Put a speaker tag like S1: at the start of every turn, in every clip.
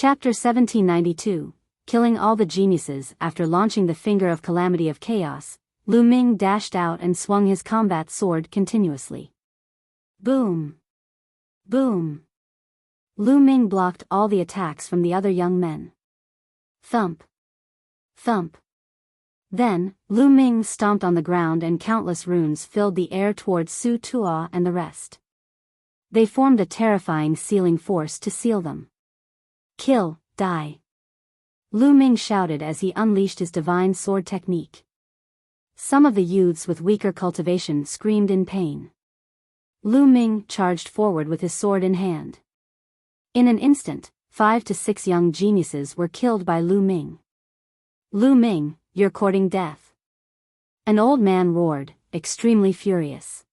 S1: Chapter 1792, Killing all the geniuses. After launching the finger of calamity of chaos, Lu Ming dashed out and swung his combat sword continuously. Boom! Boom! Lu Ming blocked all the attacks from the other young men. Thump! Thump! Then, Lu Ming stomped on the ground and countless runes filled the air towards Su Tuo and the rest. They formed a terrifying sealing force to seal them. Kill, die! Lu Ming shouted as he unleashed his divine sword technique. Some of the youths with weaker cultivation screamed in pain. Lu Ming charged forward with his sword in hand. In an instant, 5 to 6 young geniuses were killed by Lu Ming. Lu Ming, you're courting death. An old man roared, extremely furious.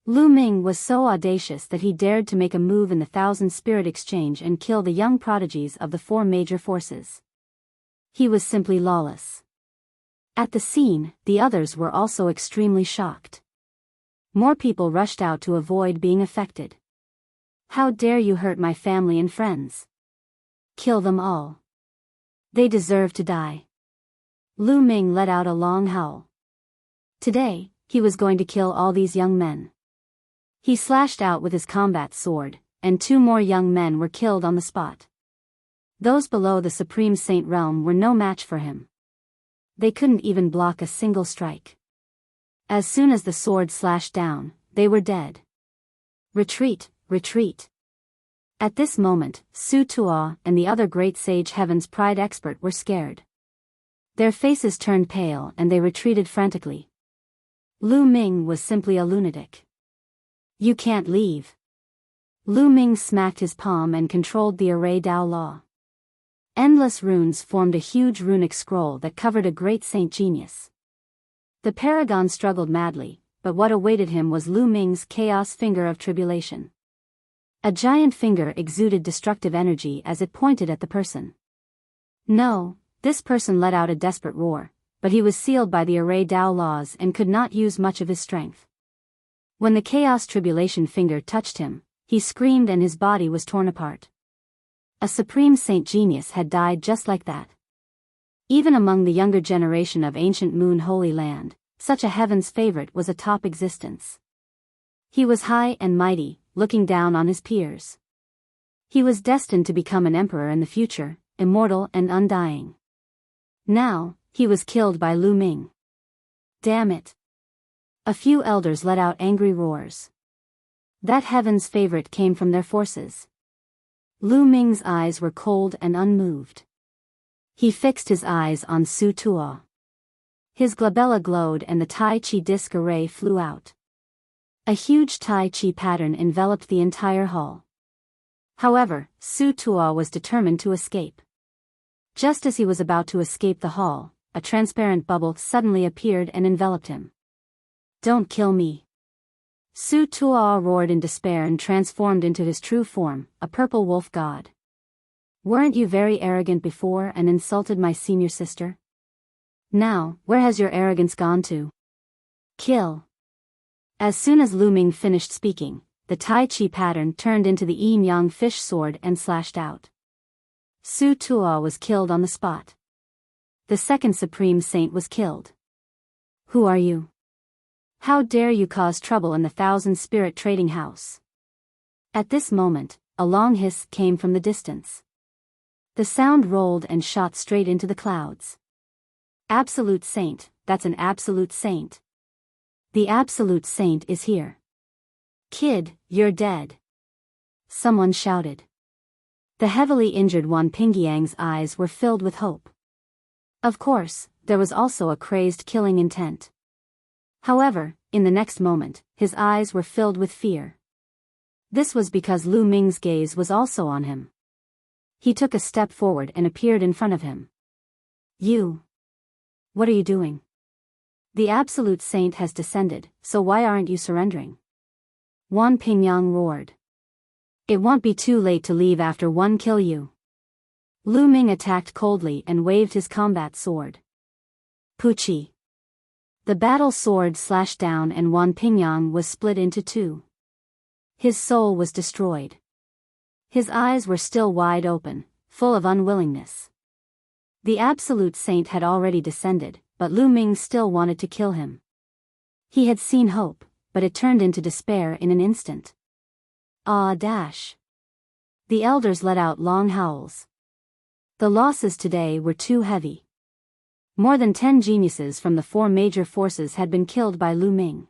S1: Lu Ming was so audacious that he dared to make a move in the 1,000 spirit exchange and kill the young prodigies of the 4 major forces. He was simply lawless. At the scene, the others were also extremely shocked. More people rushed out to avoid being affected. How dare you hurt my family and friends? Kill them all. They deserve to die. Lu Ming let out a long howl. Today, he was going to kill all these young men. He slashed out with his combat sword, and 2 more young men were killed on the spot. Those below the Supreme Saint realm were no match for him. They couldn't even block a single strike. As soon as the sword slashed down, they were dead. Retreat, retreat. At this moment, Su Tuo and the other great sage Heaven's Pride expert were scared. Their faces turned pale and they retreated frantically. Lu Ming was simply a lunatic. You can't leave. Lu Ming smacked his palm and controlled the array Dao Law. Endless runes formed a huge runic scroll that covered a great saint genius. The paragon struggled madly, but what awaited him was Lu Ming's chaos finger of tribulation. A giant finger exuded destructive energy as it pointed at the person. No, this person let out a desperate roar, but he was sealed by the array Dao laws and could not use much of his strength. When the chaos tribulation finger touched him, he screamed and his body was torn apart. A supreme saint genius had died just like that. Even among the younger generation of ancient Moon Holy Land, such a heaven's favorite was a top existence. He was high and mighty, looking down on his peers. He was destined to become an emperor in the future, immortal and undying. Now, he was killed by Lu Ming. Damn it! A few elders let out angry roars. That heaven's favorite came from their forces. Lu Ming's eyes were cold and unmoved. He fixed his eyes on Su Tuo. His glabella glowed and the Tai Chi disc array flew out. A huge Tai Chi pattern enveloped the entire hall. However, Su Tuo was determined to escape. Just as he was about to escape the hall, a transparent bubble suddenly appeared and enveloped him. Don't kill me. Su Tuo roared in despair and transformed into his true form, a purple wolf god. Weren't you very arrogant before and insulted my senior sister? Now, where has your arrogance gone to? Kill. As soon as Lu Ming finished speaking, the Tai Chi pattern turned into the yin-yang fish sword and slashed out. Su Tuo was killed on the spot. The second supreme saint was killed. Who are you? How dare you cause trouble in the 1,000 spirit trading house? At this moment, a long hiss came from the distance. The sound rolled and shot straight into the clouds. Absolute saint, that's an absolute saint. The absolute saint is here. Kid, you're dead. Someone shouted. The heavily injured Wan Pingyang's eyes were filled with hope. Of course, there was also a crazed killing intent. However, in the next moment, his eyes were filled with fear. This was because Lu Ming's gaze was also on him. He took a step forward and appeared in front of him. You. What are you doing? The absolute saint has descended, so why aren't you surrendering? Wan Pingyang roared. It won't be too late to leave after one kill you. Lu Ming attacked coldly and waved his combat sword. Puchi. The battle sword slashed down and Wan Pingyang was split into 2. His soul was destroyed. His eyes were still wide open, full of unwillingness. The Absolute Saint had already descended, but Lu Ming still wanted to kill him. He had seen hope, but it turned into despair in an instant. Ah dash. The elders let out long howls. The losses today were too heavy. More than 10 geniuses from the 4 major forces had been killed by Lu Ming.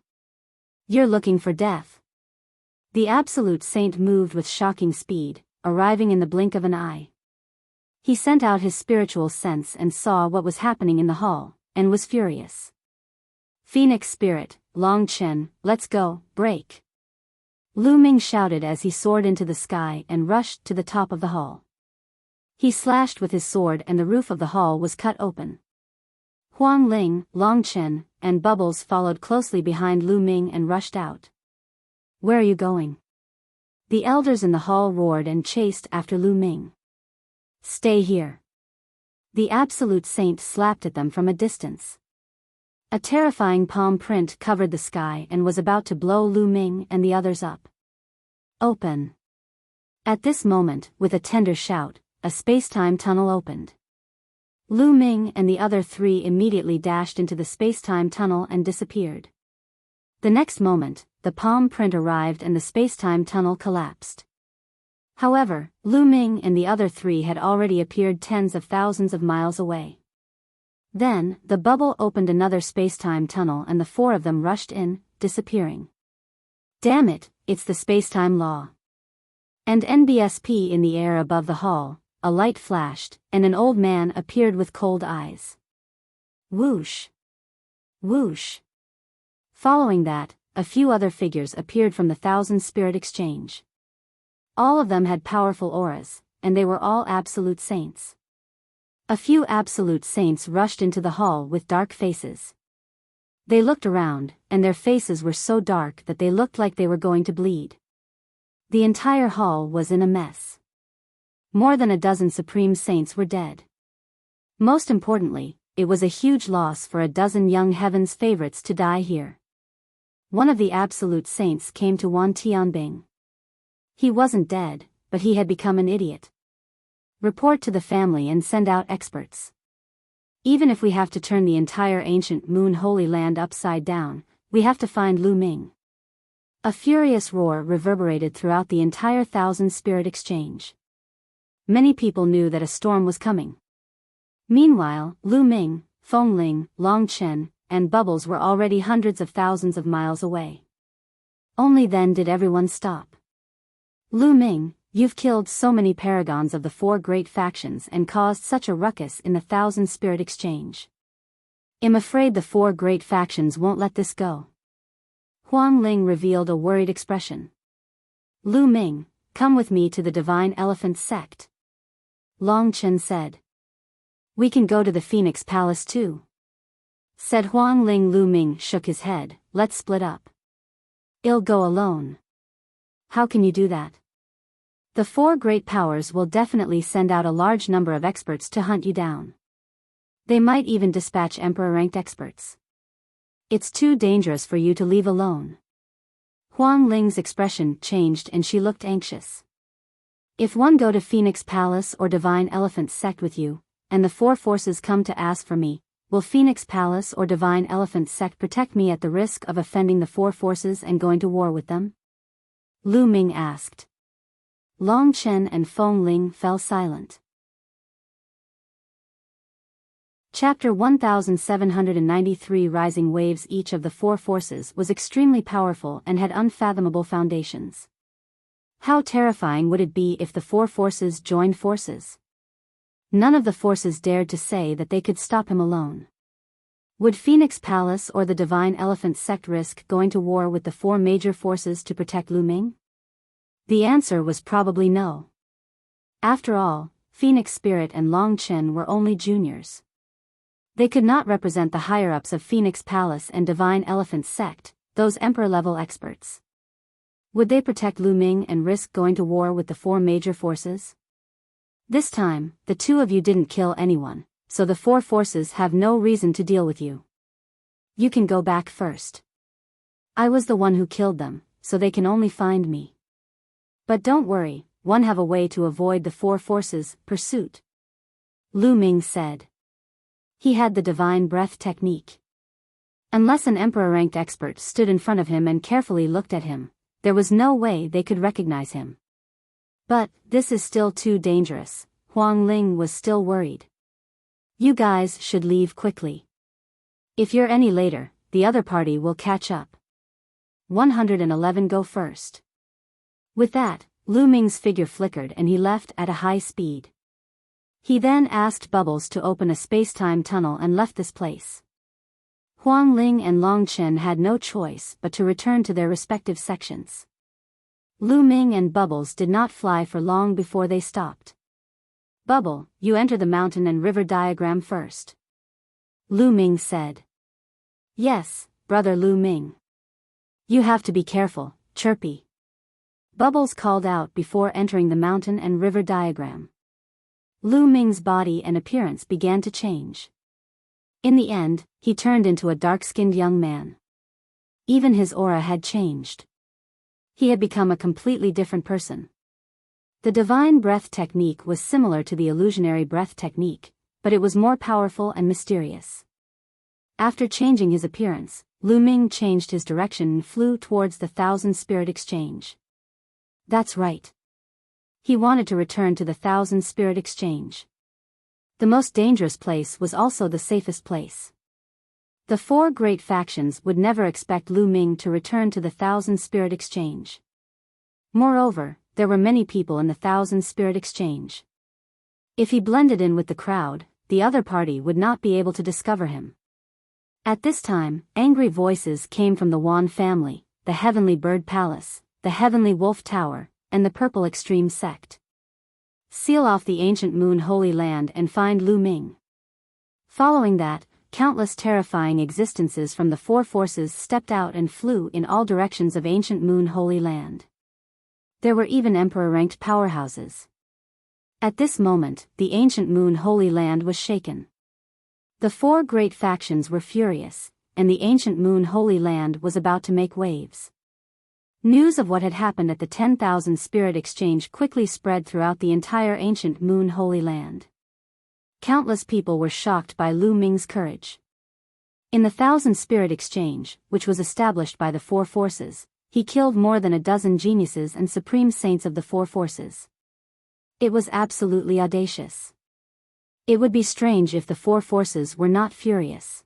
S1: You're looking for death. The Absolute Saint moved with shocking speed, arriving in the blink of an eye. He sent out his spiritual sense and saw what was happening in the hall, and was furious. Phoenix Spirit, Long Chen, let's go, break. Lu Ming shouted as he soared into the sky and rushed to the top of the hall. He slashed with his sword and the roof of the hall was cut open. Huang Ling, Long Chen, and Bubbles followed closely behind Lu Ming and rushed out. Where are you going? The elders in the hall roared and chased after Lu Ming. Stay here. The Absolute Saint slapped at them from a distance. A terrifying palm print covered the sky and was about to blow Lu Ming and the others up. Open. At this moment, with a tender shout, a space-time tunnel opened. Lu Ming and the other 3 immediately dashed into the space-time tunnel and disappeared. The next moment, the palm print arrived and the space-time tunnel collapsed. However, Lu Ming and the other 3 had already appeared tens of thousands of miles away. Then, the bubble opened another space-time tunnel and the 4 of them rushed in, disappearing. Damn it, it's the space-time law. And NBSP in the air above the hall, a light flashed, and an old man appeared with cold eyes. Whoosh! Whoosh! Following that, a few other figures appeared from the Thousand Spirit Exchange. All of them had powerful auras, and they were all Absolute Saints. A few Absolute Saints rushed into the hall with dark faces. They looked around, and their faces were so dark that they looked like they were going to bleed. The entire hall was in a mess. More than a dozen Supreme Saints were dead. Most importantly, it was a huge loss for a dozen young Heaven's favorites to die here. One of the Absolute Saints came to Wan Tianbing. He wasn't dead, but he had become an idiot. Report to the family and send out experts. Even if we have to turn the entire ancient Moon Holy Land upside down, we have to find Lu Ming. A furious roar reverberated throughout the entire Thousand Spirit Exchange. Many people knew that a storm was coming. Meanwhile, Lu Ming, Feng Ling, Long Chen, and Bubbles were already hundreds of thousands of miles away. Only then did everyone stop. Lu Ming, you've killed so many paragons of the 4 great factions and caused such a ruckus in the Thousand Spirit Exchange. I'm afraid the 4 great factions won't let this go. Huang Ling revealed a worried expression. Lu Ming, come with me to the Divine Elephant Sect. Long Chen said. We can go to the Phoenix Palace too. Said Huang Ling. Lu Ming shook his head, let's split up. I'll go alone. How can you do that? The 4 great powers will definitely send out a large number of experts to hunt you down. They might even dispatch Emperor-ranked experts. It's too dangerous for you to leave alone. Huang Ling's expression changed and she looked anxious. If one go to Phoenix Palace or Divine Elephant Sect with you, and the 4 forces come to ask for me, will Phoenix Palace or Divine Elephant Sect protect me at the risk of offending the 4 forces and going to war with them? Lu Ming asked. Long Chen and Feng Ling fell silent. Chapter 1793. Rising waves. Each of the 4 forces was extremely powerful and had unfathomable foundations. How terrifying would it be if the 4 forces joined forces? None of the forces dared to say that they could stop him alone. Would Phoenix Palace or the Divine Elephant Sect risk going to war with the 4 major forces to protect Lu Ming? The answer was probably no. After all, Phoenix Spirit and Long Chen were only juniors. They could not represent the higher-ups of Phoenix Palace and Divine Elephant Sect, those Emperor-level experts. Would they protect Lu Ming and risk going to war with the 4 major forces? This time, the 2 of you didn't kill anyone, so the 4 forces have no reason to deal with you. You can go back first. I was the one who killed them, so they can only find me. But don't worry, one have a way to avoid the four forces' pursuit. Lu Ming said. He had the divine breath technique. Unless an emperor-ranked expert stood in front of him and carefully looked at him, there was no way they could recognize him. But, this is still too dangerous. Huang Ling was still worried. You guys should leave quickly. If you're any later, the other party will catch up. 111 Go first. With that, Lu Ming's figure flickered and he left at a high speed. He then asked Bubbles to open a space-time tunnel and left this place. Huang Ling and Long Chen had no choice but to return to their respective sections. Lu Ming and Bubbles did not fly for long before they stopped. Bubble, you enter the mountain and river diagram first. Lu Ming said. Yes, brother Lu Ming. You have to be careful, Chirpy. Bubbles called out before entering the mountain and river diagram. Lu Ming's body and appearance began to change. In the end, he turned into a dark-skinned young man. Even his aura had changed. He had become a completely different person. The divine breath technique was similar to the illusionary breath technique, but it was more powerful and mysterious. After changing his appearance, Lu Ming changed his direction and flew towards the Thousand Spirit Exchange. That's right. He wanted to return to the Thousand Spirit Exchange. The most dangerous place was also the safest place. The four great factions would never expect Lu Ming to return to the Thousand Spirit Exchange. Moreover, there were many people in the Thousand Spirit Exchange. If he blended in with the crowd, the other party would not be able to discover him. At this time, angry voices came from the Wan family, the Heavenly Bird Palace, the Heavenly Wolf Tower, and the Purple Extreme Sect. Seal off the ancient Moon Holy Land and find Lu Ming. Following that, countless terrifying existences from the four forces stepped out and flew in all directions of ancient Moon Holy Land. There were even emperor-ranked powerhouses. At this moment, the ancient Moon Holy Land was shaken. The four great factions were furious, and the ancient Moon Holy Land was about to make waves. News of what had happened at the 10,000 Spirit Exchange quickly spread throughout the entire ancient Moon Holy Land. Countless people were shocked by Lu Ming's courage. In the 1,000 Spirit Exchange, which was established by the four forces, he killed more than a dozen geniuses and supreme saints of the four forces. It was absolutely audacious. It would be strange if the four forces were not furious.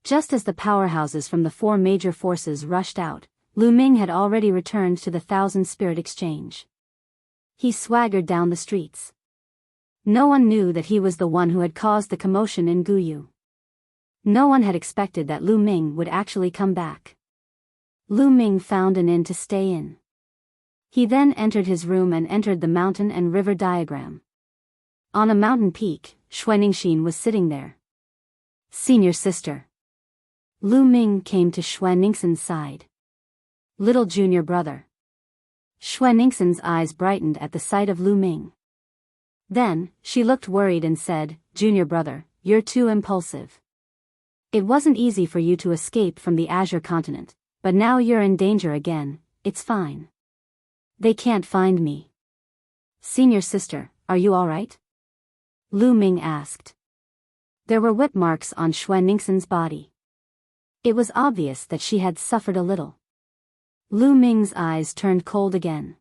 S1: Just as the powerhouses from the four major forces rushed out, Lu Ming had already returned to the 1,000 Spirit Exchange. He swaggered down the streets. No one knew that he was the one who had caused the commotion in Guyu. No one had expected that Lu Ming would actually come back. Lu Ming found an inn to stay in. He then entered his room and entered the mountain and river diagram. On a mountain peak, Xuanixin was sitting there. Senior sister. Lu Ming came to Xuanixin's side. Little junior brother. Xuanixin's eyes brightened at the sight of Lu Ming. Then, she looked worried and said, Junior brother, you're too impulsive. It wasn't easy for you to escape from the Azure continent, but now you're in danger again. It's fine. They can't find me. Senior sister, are you alright? Lu Ming asked. There were whip marks on Xuanixin's body. It was obvious that she had suffered a little. Lu Ming's eyes turned cold again.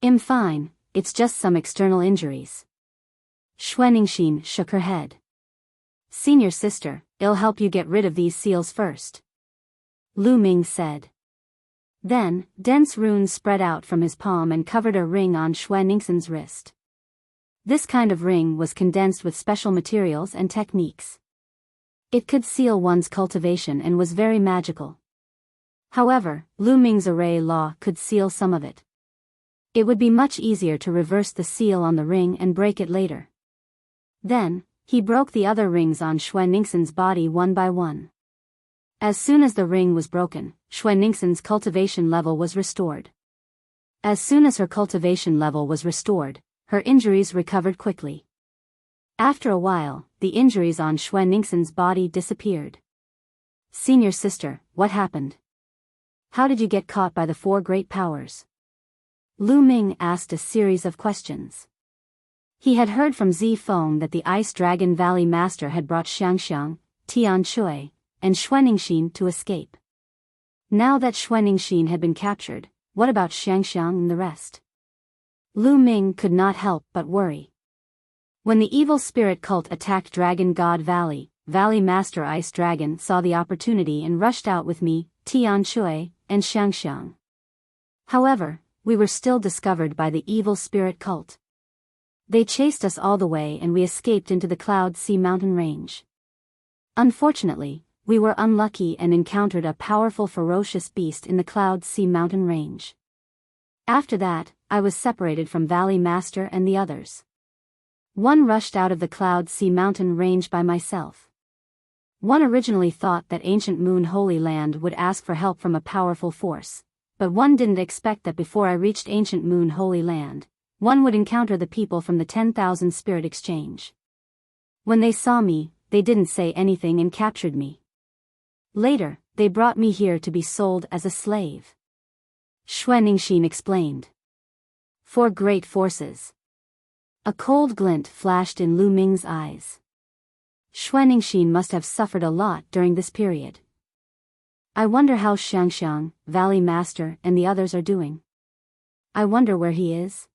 S1: I'm fine, it's just some external injuries. Xuanixin shook her head. Senior sister, I'll help you get rid of these seals first. Lu Ming said. Then, dense runes spread out from his palm and covered a ring on Xuanixin's wrist. This kind of ring was condensed with special materials and techniques. It could seal one's cultivation and was very magical. However, Lu Ming's array law could seal some of it. It would be much easier to reverse the seal on the ring and break it later. Then, he broke the other rings on Xuanixin's body one by one. As soon as the ring was broken, Xuanixin's cultivation level was restored. As soon as her cultivation level was restored, her injuries recovered quickly. After a while, the injuries on Xuanixin's body disappeared. Senior sister, what happened? How did you get caught by the four great powers? Lu Ming asked a series of questions. He had heard from Zifeng that the Ice Dragon Valley Master had brought Xiangxiang, Tianchui, and Xuanningshin to escape. Now that Xuanningshin had been captured, what about Xiangxiang and the rest? Lu Ming could not help but worry. When the evil spirit cult attacked Dragon God Valley, Valley Master Ice Dragon saw the opportunity and rushed out with me, Tianchui, and Xiangxiang. However, we were still discovered by the evil spirit cult. They chased us all the way and we escaped into the Cloud Sea mountain range. Unfortunately, we were unlucky and encountered a powerful ferocious beast in the Cloud Sea mountain range. After that, I was separated from Valley Master and the others. One rushed out of the Cloud Sea mountain range by myself. One originally thought that ancient Moon Holy Land would ask for help from a powerful force, but one didn't expect that before I reached ancient Moon Holy Land, one would encounter the people from the 10,000 Spirit Exchange. When they saw me, they didn't say anything and captured me. Later, they brought me here to be sold as a slave. Xuanningshin explained. 4 great forces. A cold glint flashed in Lu Ming's eyes. Xuanningshin must have suffered a lot during this period. I wonder how Xiangxiang, Valley Master, and the others are doing. I wonder where he is.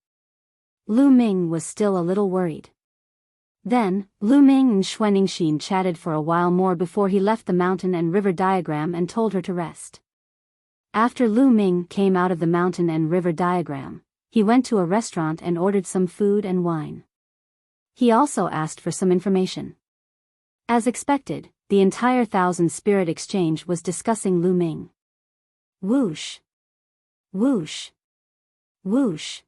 S1: Lu Ming was still a little worried. Then, Lu Ming and Xuanningshin chatted for a while more before he left the mountain and river diagram and told her to rest. After Lu Ming came out of the mountain and river diagram, he went to a restaurant and ordered some food and wine. He also asked for some information. As expected, the entire 1,000 Spirit Exchange was discussing Lu Ming. Whoosh! Whoosh! Whoosh!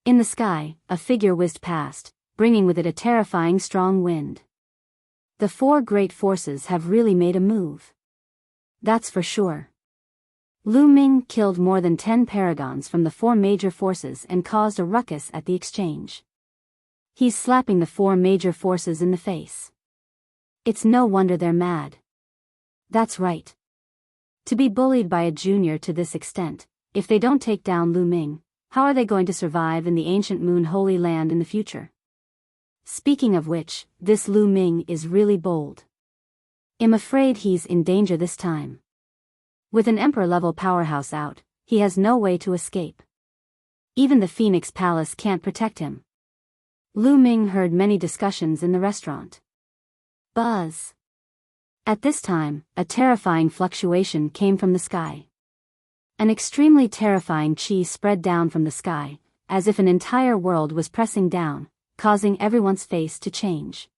S1: In the sky, a figure whizzed past, bringing with it a terrifying strong wind. The 4 great forces have really made a move. That's for sure. Lu Ming killed more than 10 paragons from the 4 major forces and caused a ruckus at the exchange. He's slapping the 4 major forces in the face. It's no wonder they're mad. That's right. To be bullied by a junior to this extent, if they don't take down Lu Ming, how are they going to survive in the ancient Moon Holy Land in the future? Speaking of which, this Lu Ming is really bold. I'm afraid he's in danger this time. With an Emperor-level powerhouse out, he has no way to escape. Even the Phoenix Palace can't protect him. Lu Ming heard many discussions in the restaurant. Buzz. At this time, a terrifying fluctuation came from the sky. An extremely terrifying chi spread down from the sky, as if an entire world was pressing down, causing everyone's face to change.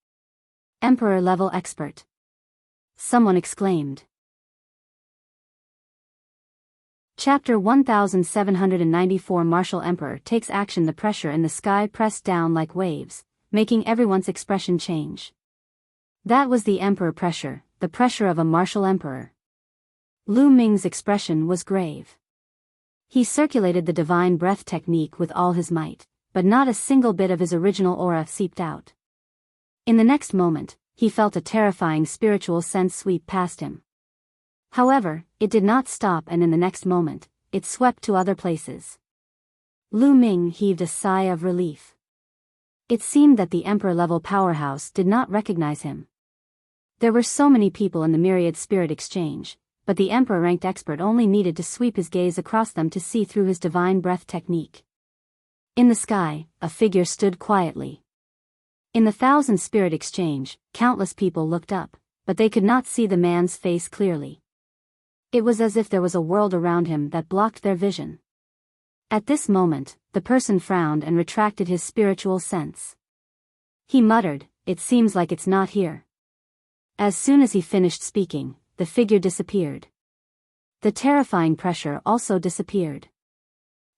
S1: Emperor-level expert. Someone exclaimed. Chapter 1794 Martial Emperor takes action. The pressure in the sky pressed down like waves, making everyone's expression change. That was the Emperor pressure, the pressure of a martial emperor. Lu Ming's expression was grave. He circulated the divine breath technique with all his might, but not a single bit of his original aura seeped out. In the next moment, he felt a terrifying spiritual sense sweep past him. However, it did not stop, and in the next moment, it swept to other places. Lu Ming heaved a sigh of relief. It seemed that the Emperor-level powerhouse did not recognize him. There were so many people in the Myriad Spirit Exchange, but the Emperor-ranked expert only needed to sweep his gaze across them to see through his divine breath technique. In the sky, a figure stood quietly. In the 1,000 Spirit Exchange, countless people looked up, but they could not see the man's face clearly. It was as if there was a world around him that blocked their vision. At this moment, the person frowned and retracted his spiritual sense. He muttered, "It seems like it's not here." As soon as he finished speaking, the figure disappeared. The terrifying pressure also disappeared.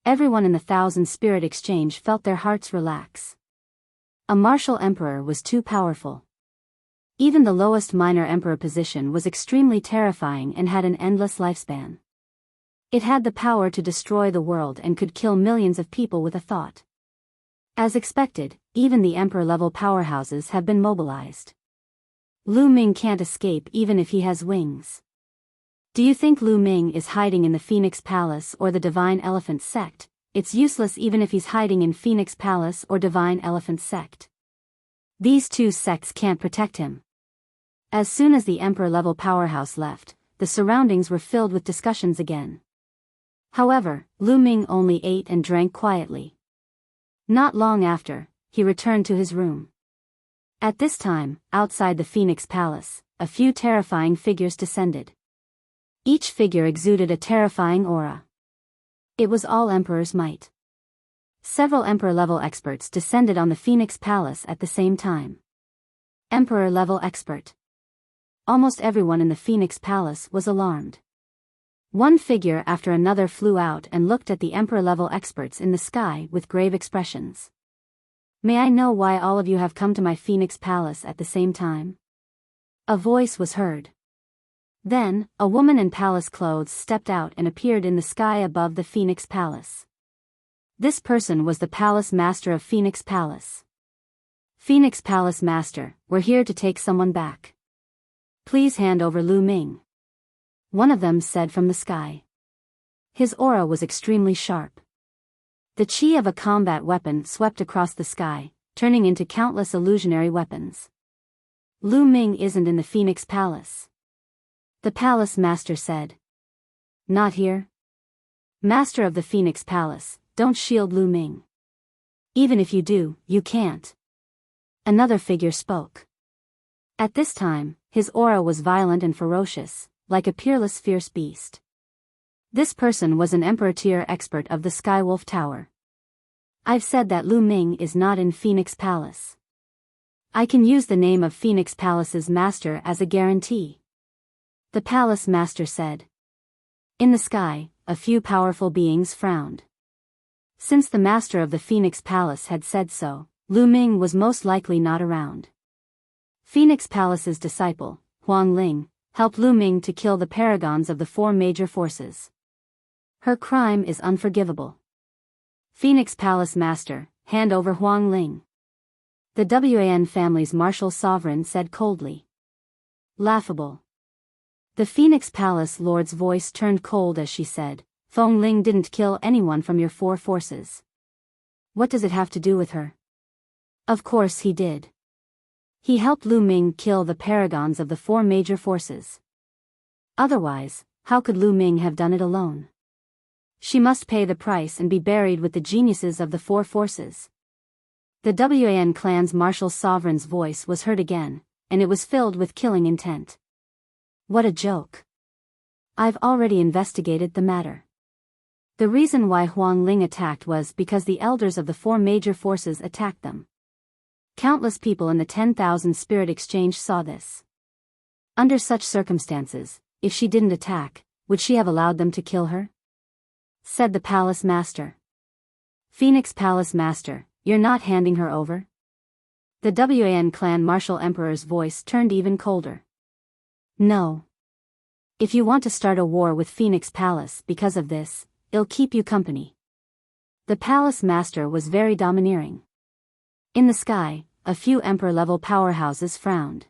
S1: Everyone in the 1,000 Spirit Exchange felt their hearts relax. A martial emperor was too powerful. Even the lowest minor emperor position was extremely terrifying and had an endless lifespan. It had the power to destroy the world and could kill millions of people with a thought. As expected, even the emperor-level powerhouses have been mobilized. Lu Ming can't escape even if he has wings. Do you think Lu Ming is hiding in the Phoenix Palace or the Divine Elephant Sect, it's useless even if he's hiding in Phoenix Palace or Divine Elephant Sect. These two sects can't protect him. As soon as the Emperor-level powerhouse left, the surroundings were filled with discussions again. However, Lu Ming only ate and drank quietly. Not long after, he returned to his room. At this time, outside the Phoenix Palace, a few terrifying figures descended. Each figure exuded a terrifying aura. It was all Emperor's might. Several Emperor-level experts descended on the Phoenix Palace at the same time. Emperor-level expert. Almost everyone in the Phoenix Palace was alarmed. One figure after another flew out and looked at the Emperor-level experts in the sky with grave expressions. May I know why all of you have come to my Phoenix Palace at the same time? A voice was heard. Then, a woman in palace clothes stepped out and appeared in the sky above the Phoenix Palace. This person was the Palace Master of Phoenix Palace. Phoenix Palace Master, we're here to take someone back. Please hand over Lu Ming. One of them said from the sky. His aura was extremely sharp. The chi of a combat weapon swept across the sky, turning into countless illusionary weapons. Lu Ming isn't in the Phoenix Palace. The Palace Master said. Not here? Master of the Phoenix Palace, don't shield Lu Ming. Even if you do, you can't. Another figure spoke. At this time, his aura was violent and ferocious, like a peerless fierce beast. This person was an Emperor-tier expert of the Skywolf Tower. I've said that Lu Ming is not in Phoenix Palace. I can use the name of Phoenix Palace's master as a guarantee. The Palace Master said. In the sky, a few powerful beings frowned. Since the master of the Phoenix Palace had said so, Lu Ming was most likely not around. Phoenix Palace's disciple, Huang Ling, helped Lu Ming to kill the paragons of the four major forces. Her crime is unforgivable. Phoenix Palace Master, hand over Huang Ling. The Wan family's martial sovereign said coldly. Laughable. The Phoenix Palace Lord's voice turned cold as she said, Huang Ling didn't kill anyone from your four forces. What does it have to do with her? Of course he did. He helped Lu Ming kill the paragons of the four major forces. Otherwise, how could Lu Ming have done it alone? She must pay the price and be buried with the geniuses of the four forces. The Wan clan's martial sovereign's voice was heard again, and it was filled with killing intent. What a joke. I've already investigated the matter. The reason why Huang Ling attacked was because the elders of the four major forces attacked them. Countless people in the 10,000 Spirit Exchange saw this. Under such circumstances, if she didn't attack, would she have allowed them to kill her? Said the Palace Master. Phoenix Palace Master, you're not handing her over? The Wan clan martial emperor's voice turned even colder. No. If you want to start a war with Phoenix Palace because of this, it'll keep you company. The Palace Master was very domineering. In the sky, a few Emperor-level powerhouses frowned.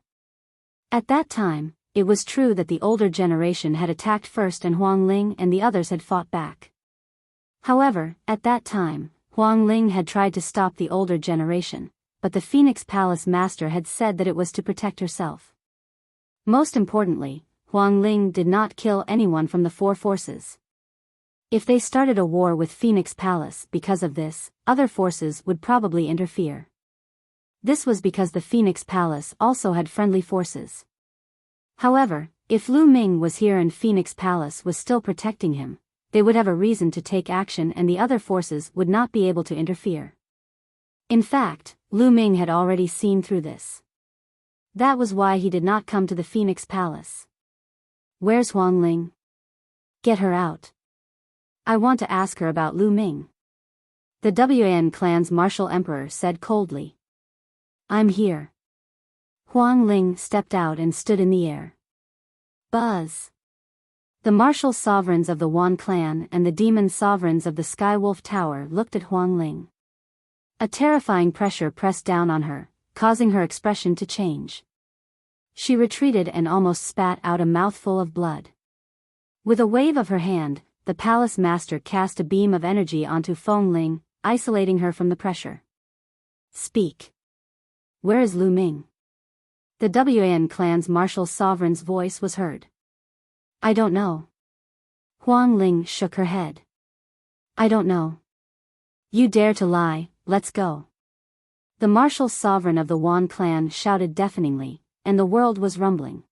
S1: At that time, it was true that the older generation had attacked first and Huang Ling and the others had fought back. However, at that time, Huang Ling had tried to stop the older generation, but the Phoenix Palace Master had said that it was to protect herself. Most importantly, Huang Ling did not kill anyone from the four forces. If they started a war with Phoenix Palace because of this, other forces would probably interfere. This was because the Phoenix Palace also had friendly forces. However, if Lu Ming was here and Phoenix Palace was still protecting him, they would have a reason to take action and the other forces would not be able to interfere. In fact, Lu Ming had already seen through this. That was why he did not come to the Phoenix Palace. Where's Huang Ling? Get her out. I want to ask her about Lu Ming. The Wan clan's martial emperor said coldly. I'm here. Huang Ling stepped out and stood in the air. Buzz. The martial sovereigns of the Wan clan and the demon sovereigns of the Skywolf Tower looked at Huang Ling. A terrifying pressure pressed down on her, causing her expression to change. She retreated and almost spat out a mouthful of blood. With a wave of her hand, the palace master cast a beam of energy onto Fengling, isolating her from the pressure. Speak. Where is Lu Ming? The Wan clan's martial sovereign's voice was heard. I don't know. Huang Ling shook her head. I don't know. You dare to lie, let's go. The martial sovereign of the Wan clan shouted deafeningly, and the world was rumbling.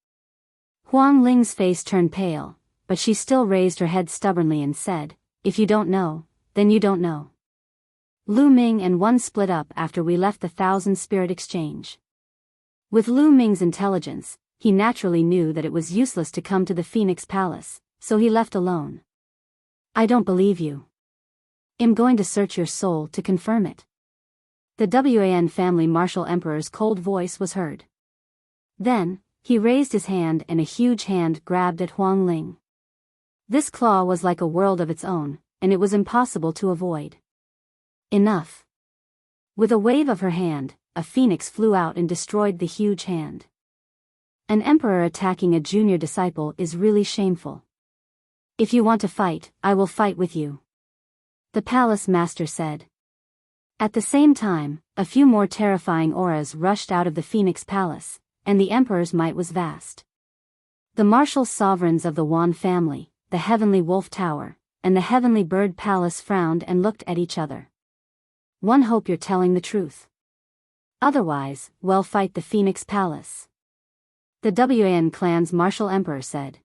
S1: Huang Ling's face turned pale, but she still raised her head stubbornly and said, if you don't know, then you don't know. Lu Ming and one split up after we left the Thousand Spirit Exchange. With Lu Ming's intelligence, he naturally knew that it was useless to come to the Phoenix Palace, so he left alone. I don't believe you. I'm going to search your soul to confirm it. The Wan family martial emperor's cold voice was heard. Then, he raised his hand and a huge hand grabbed at Huang Ling. This claw was like a world of its own, and it was impossible to avoid. Enough. With a wave of her hand, a phoenix flew out and destroyed the huge hand. An emperor attacking a junior disciple is really shameful. If you want to fight, I will fight with you. The palace master said. At the same time, a few more terrifying auras rushed out of the Phoenix Palace, and the emperor's might was vast. The martial sovereigns of the Wan family, the Heavenly Wolf Tower, and the Heavenly Bird Palace frowned and looked at each other. One hope you're telling the truth. Otherwise, well, fight the Phoenix Palace. The Wan clan's martial emperor said.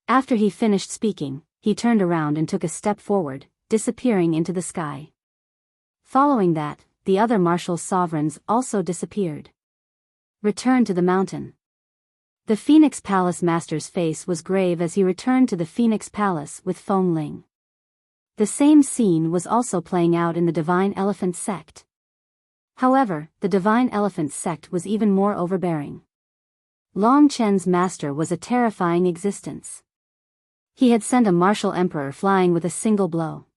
S1: After he finished speaking, he turned around and took a step forward, disappearing into the sky. Following that, the other martial sovereigns also disappeared. Return to the mountain. The Phoenix Palace master's face was grave as he returned to the Phoenix Palace with Fengling. The same scene was also playing out in the Divine Elephant sect. However, the Divine Elephant sect was even more overbearing. Long Chen's master was a terrifying existence. He had sent a martial emperor flying with a single blow.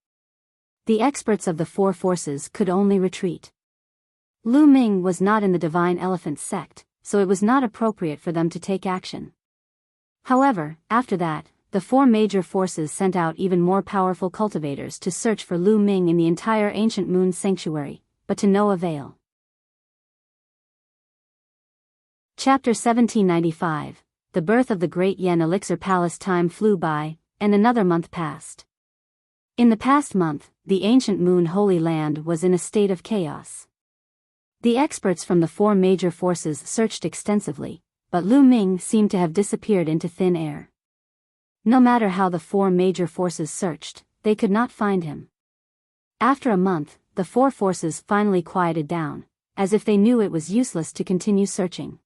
S1: The experts of the four forces could only retreat. Lu Ming was not in the Divine Elephant sect, so it was not appropriate for them to take action. However, after that, the four major forces sent out even more powerful cultivators to search for Lu Ming in the entire Ancient Moon Sanctuary, but to no avail. Chapter 1795. The birth of the Great Yen Elixir Palace. Time flew by, and another month passed. In the past month, the Ancient Moon Holy Land was in a state of chaos. The experts from the four major forces searched extensively, but Lu Ming seemed to have disappeared into thin air. No matter how the four major forces searched, they could not find him. After a month, the four forces finally quieted down, as if they knew it was useless to continue searching.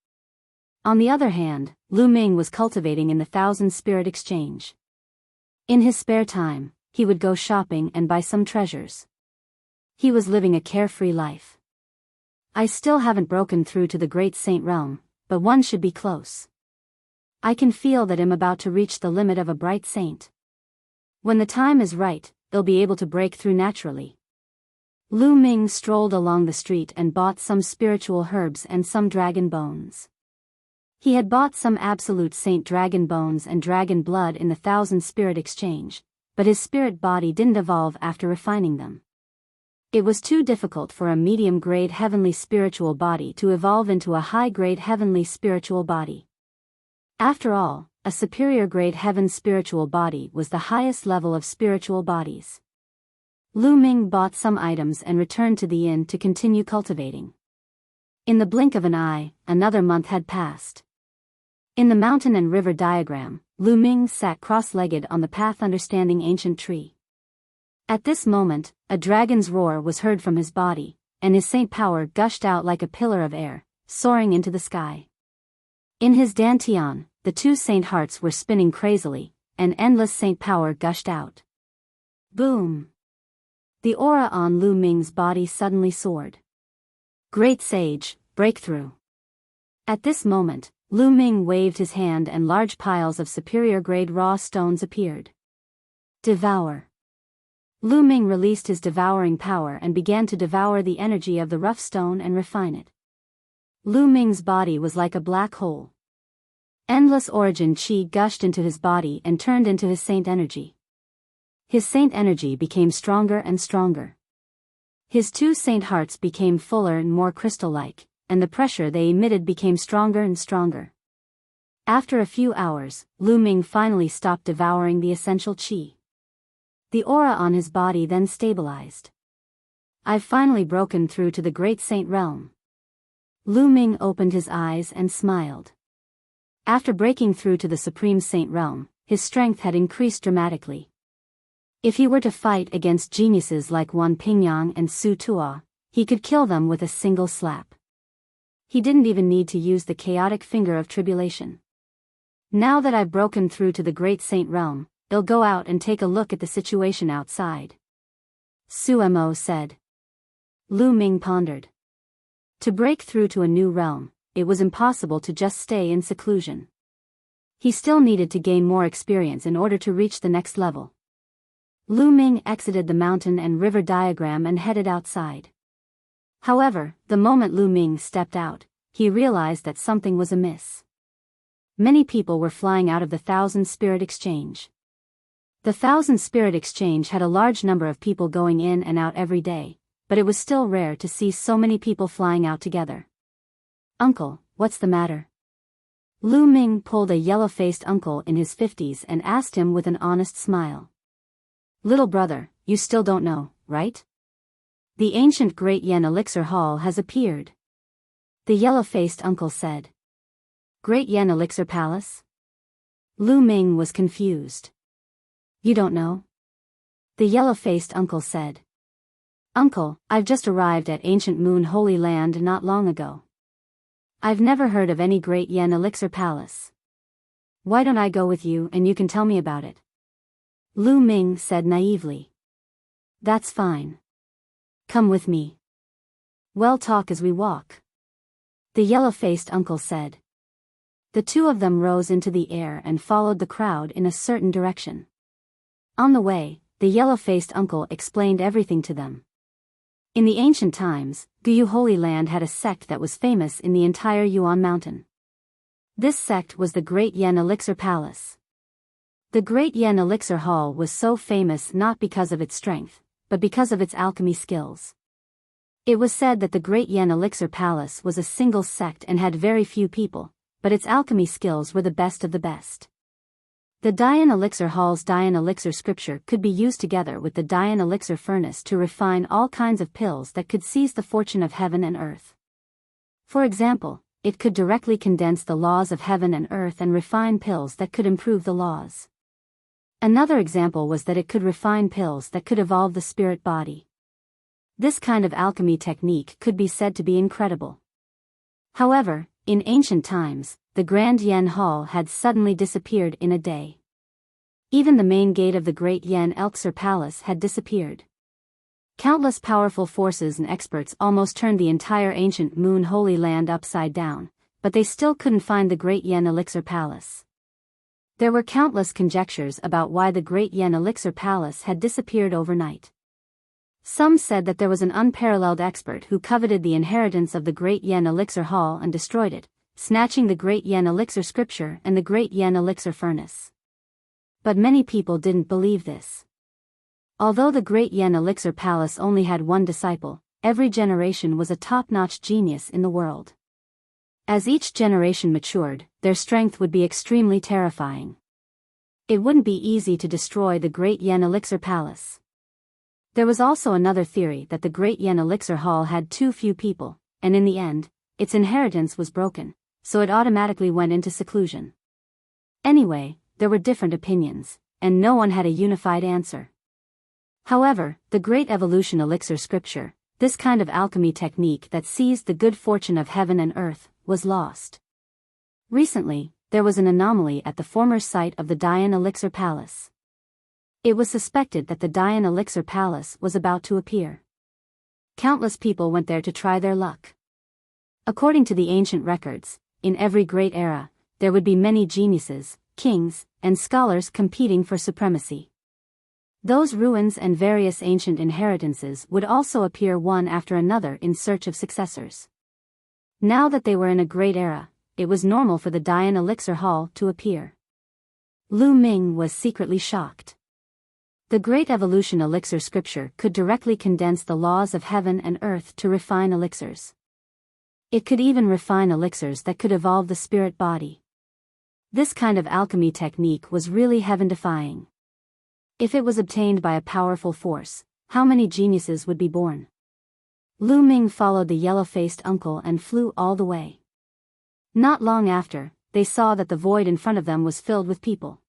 S1: On the other hand, Lu Ming was cultivating in the Thousand Spirit Exchange. In his spare time, he would go shopping and buy some treasures. He was living a carefree life. I still haven't broken through to the Great Saint Realm, but one should be close. I can feel that I'm about to reach the limit of a bright saint. When the time is right, they'll be able to break through naturally. Lu Ming strolled along the street and bought some spiritual herbs and some dragon bones. He had bought some absolute saint dragon bones and dragon blood in the Thousand Spirit Exchange, but his spirit body didn't evolve after refining them. It was too difficult for a medium-grade heavenly spiritual body to evolve into a high-grade heavenly spiritual body. After all, a superior-grade heaven spiritual body was the highest level of spiritual bodies. Lu Ming bought some items and returned to the inn to continue cultivating. In the blink of an eye, another month had passed. In the mountain and river diagram, Lu Ming sat cross-legged on the path understanding ancient tree. At this moment, a dragon's roar was heard from his body, and his saint power gushed out like a pillar of air, soaring into the sky. In his dantian, the two saint hearts were spinning crazily, and endless saint power gushed out. Boom! The aura on Lu Ming's body suddenly soared. Great Sage, breakthrough! At this moment, Lu Ming waved his hand and large piles of superior-grade raw stones appeared. Devour! Lu Ming released his devouring power and began to devour the energy of the rough stone and refine it. Lu Ming's body was like a black hole. Endless origin chi gushed into his body and turned into his saint energy. His saint energy became stronger and stronger. His 2 saint hearts became fuller and more crystal-like, and the pressure they emitted became stronger and stronger. After a few hours, Lu Ming finally stopped devouring the essential qi. The aura on his body then stabilized. I've finally broken through to the great saint realm. Lu Ming opened his eyes and smiled. After breaking through to the supreme saint realm, his strength had increased dramatically. If he were to fight against geniuses like Wan Pingyang and Su Tuo, he could kill them with a single slap. He didn't even need to use the chaotic finger of tribulation. Now that I've broken through to the great saint realm, I'll go out and take a look at the situation outside. Su Mo said. Lu Ming pondered. To break through to a new realm, it was impossible to just stay in seclusion. He still needed to gain more experience in order to reach the next level. Lu Ming exited the mountain and river diagram and headed outside. However, the moment Lu Ming stepped out, he realized that something was amiss. Many people were flying out of the Thousand Spirit Exchange. The Thousand Spirit Exchange had a large number of people going in and out every day, but it was still rare to see so many people flying out together. Uncle, what's the matter? Lu Ming pulled a yellow-faced uncle in his 50s and asked him with an honest smile. Little brother, you still don't know, right? The ancient Great Yen Elixir Hall has appeared. The yellow-faced uncle said. Great Yen Elixir Palace? Lu Ming was confused. You don't know? The yellow-faced uncle said. Uncle, I've just arrived at Ancient Moon Holy Land not long ago. I've never heard of any Great Yen Elixir Palace. Why don't I go with you and you can tell me about it? Lu Ming said naively. That's fine. Come with me. We'll talk as we walk. The yellow-faced uncle said. The two of them rose into the air and followed the crowd in a certain direction. On the way, the yellow-faced uncle explained everything to them. In the ancient times, Qiu Holy Land had a sect that was famous in the entire Yuan Mountain. This sect was the Great Yen Elixir Palace. The Great Yen Elixir Hall was so famous not because of its strength, but because of its alchemy skills. It was said that the Great Yen Elixir Palace was a single sect and had very few people, but its alchemy skills were the best of the best. The Dian Elixir Hall's Dian Elixir scripture could be used together with the Dian Elixir furnace to refine all kinds of pills that could seize the fortune of heaven and earth. For example, it could directly condense the laws of heaven and earth and refine pills that could improve the laws. Another example was that it could refine pills that could evolve the spirit body. This kind of alchemy technique could be said to be incredible. However, in ancient times, the Grand Yen Hall had suddenly disappeared in a day. Even the main gate of the Great Yen Elixir Palace had disappeared. Countless powerful forces and experts almost turned the entire ancient Moon Holy Land upside down, but they still couldn't find the Great Yen Elixir Palace. There were countless conjectures about why the Great Yen Elixir Palace had disappeared overnight. Some said that there was an unparalleled expert who coveted the inheritance of the Great Yen Elixir Hall and destroyed it, snatching the Great Yen Elixir scripture and the Great Yen Elixir furnace. But many people didn't believe this. Although the Great Yen Elixir Palace only had one disciple, every generation was a top-notch genius in the world. As each generation matured, their strength would be extremely terrifying. It wouldn't be easy to destroy the Great Yen Elixir Palace. There was also another theory that the Great Yen Elixir Hall had too few people, and in the end, its inheritance was broken, so it automatically went into seclusion. Anyway, there were different opinions, and no one had a unified answer. However, the Great Evolution Elixir scripture, this kind of alchemy technique that seized the good fortune of heaven and earth, was lost. Recently, there was an anomaly at the former site of the Dian Elixir Palace. It was suspected that the Dian Elixir Palace was about to appear. Countless people went there to try their luck. According to the ancient records, in every great era, there would be many geniuses, kings, and scholars competing for supremacy. Those ruins and various ancient inheritances would also appear one after another in search of successors. Now that they were in a great era, it was normal for the Dian Elixir Hall to appear. Lu Ming was secretly shocked. The Great Evolution Elixir scripture could directly condense the laws of heaven and earth to refine elixirs. It could even refine elixirs that could evolve the spirit body. This kind of alchemy technique was really heaven-defying. If it was obtained by a powerful force, how many geniuses would be born? Lu Ming followed the yellow-faced uncle and flew all the way. Not long after, they saw that the void in front of them was filled with people.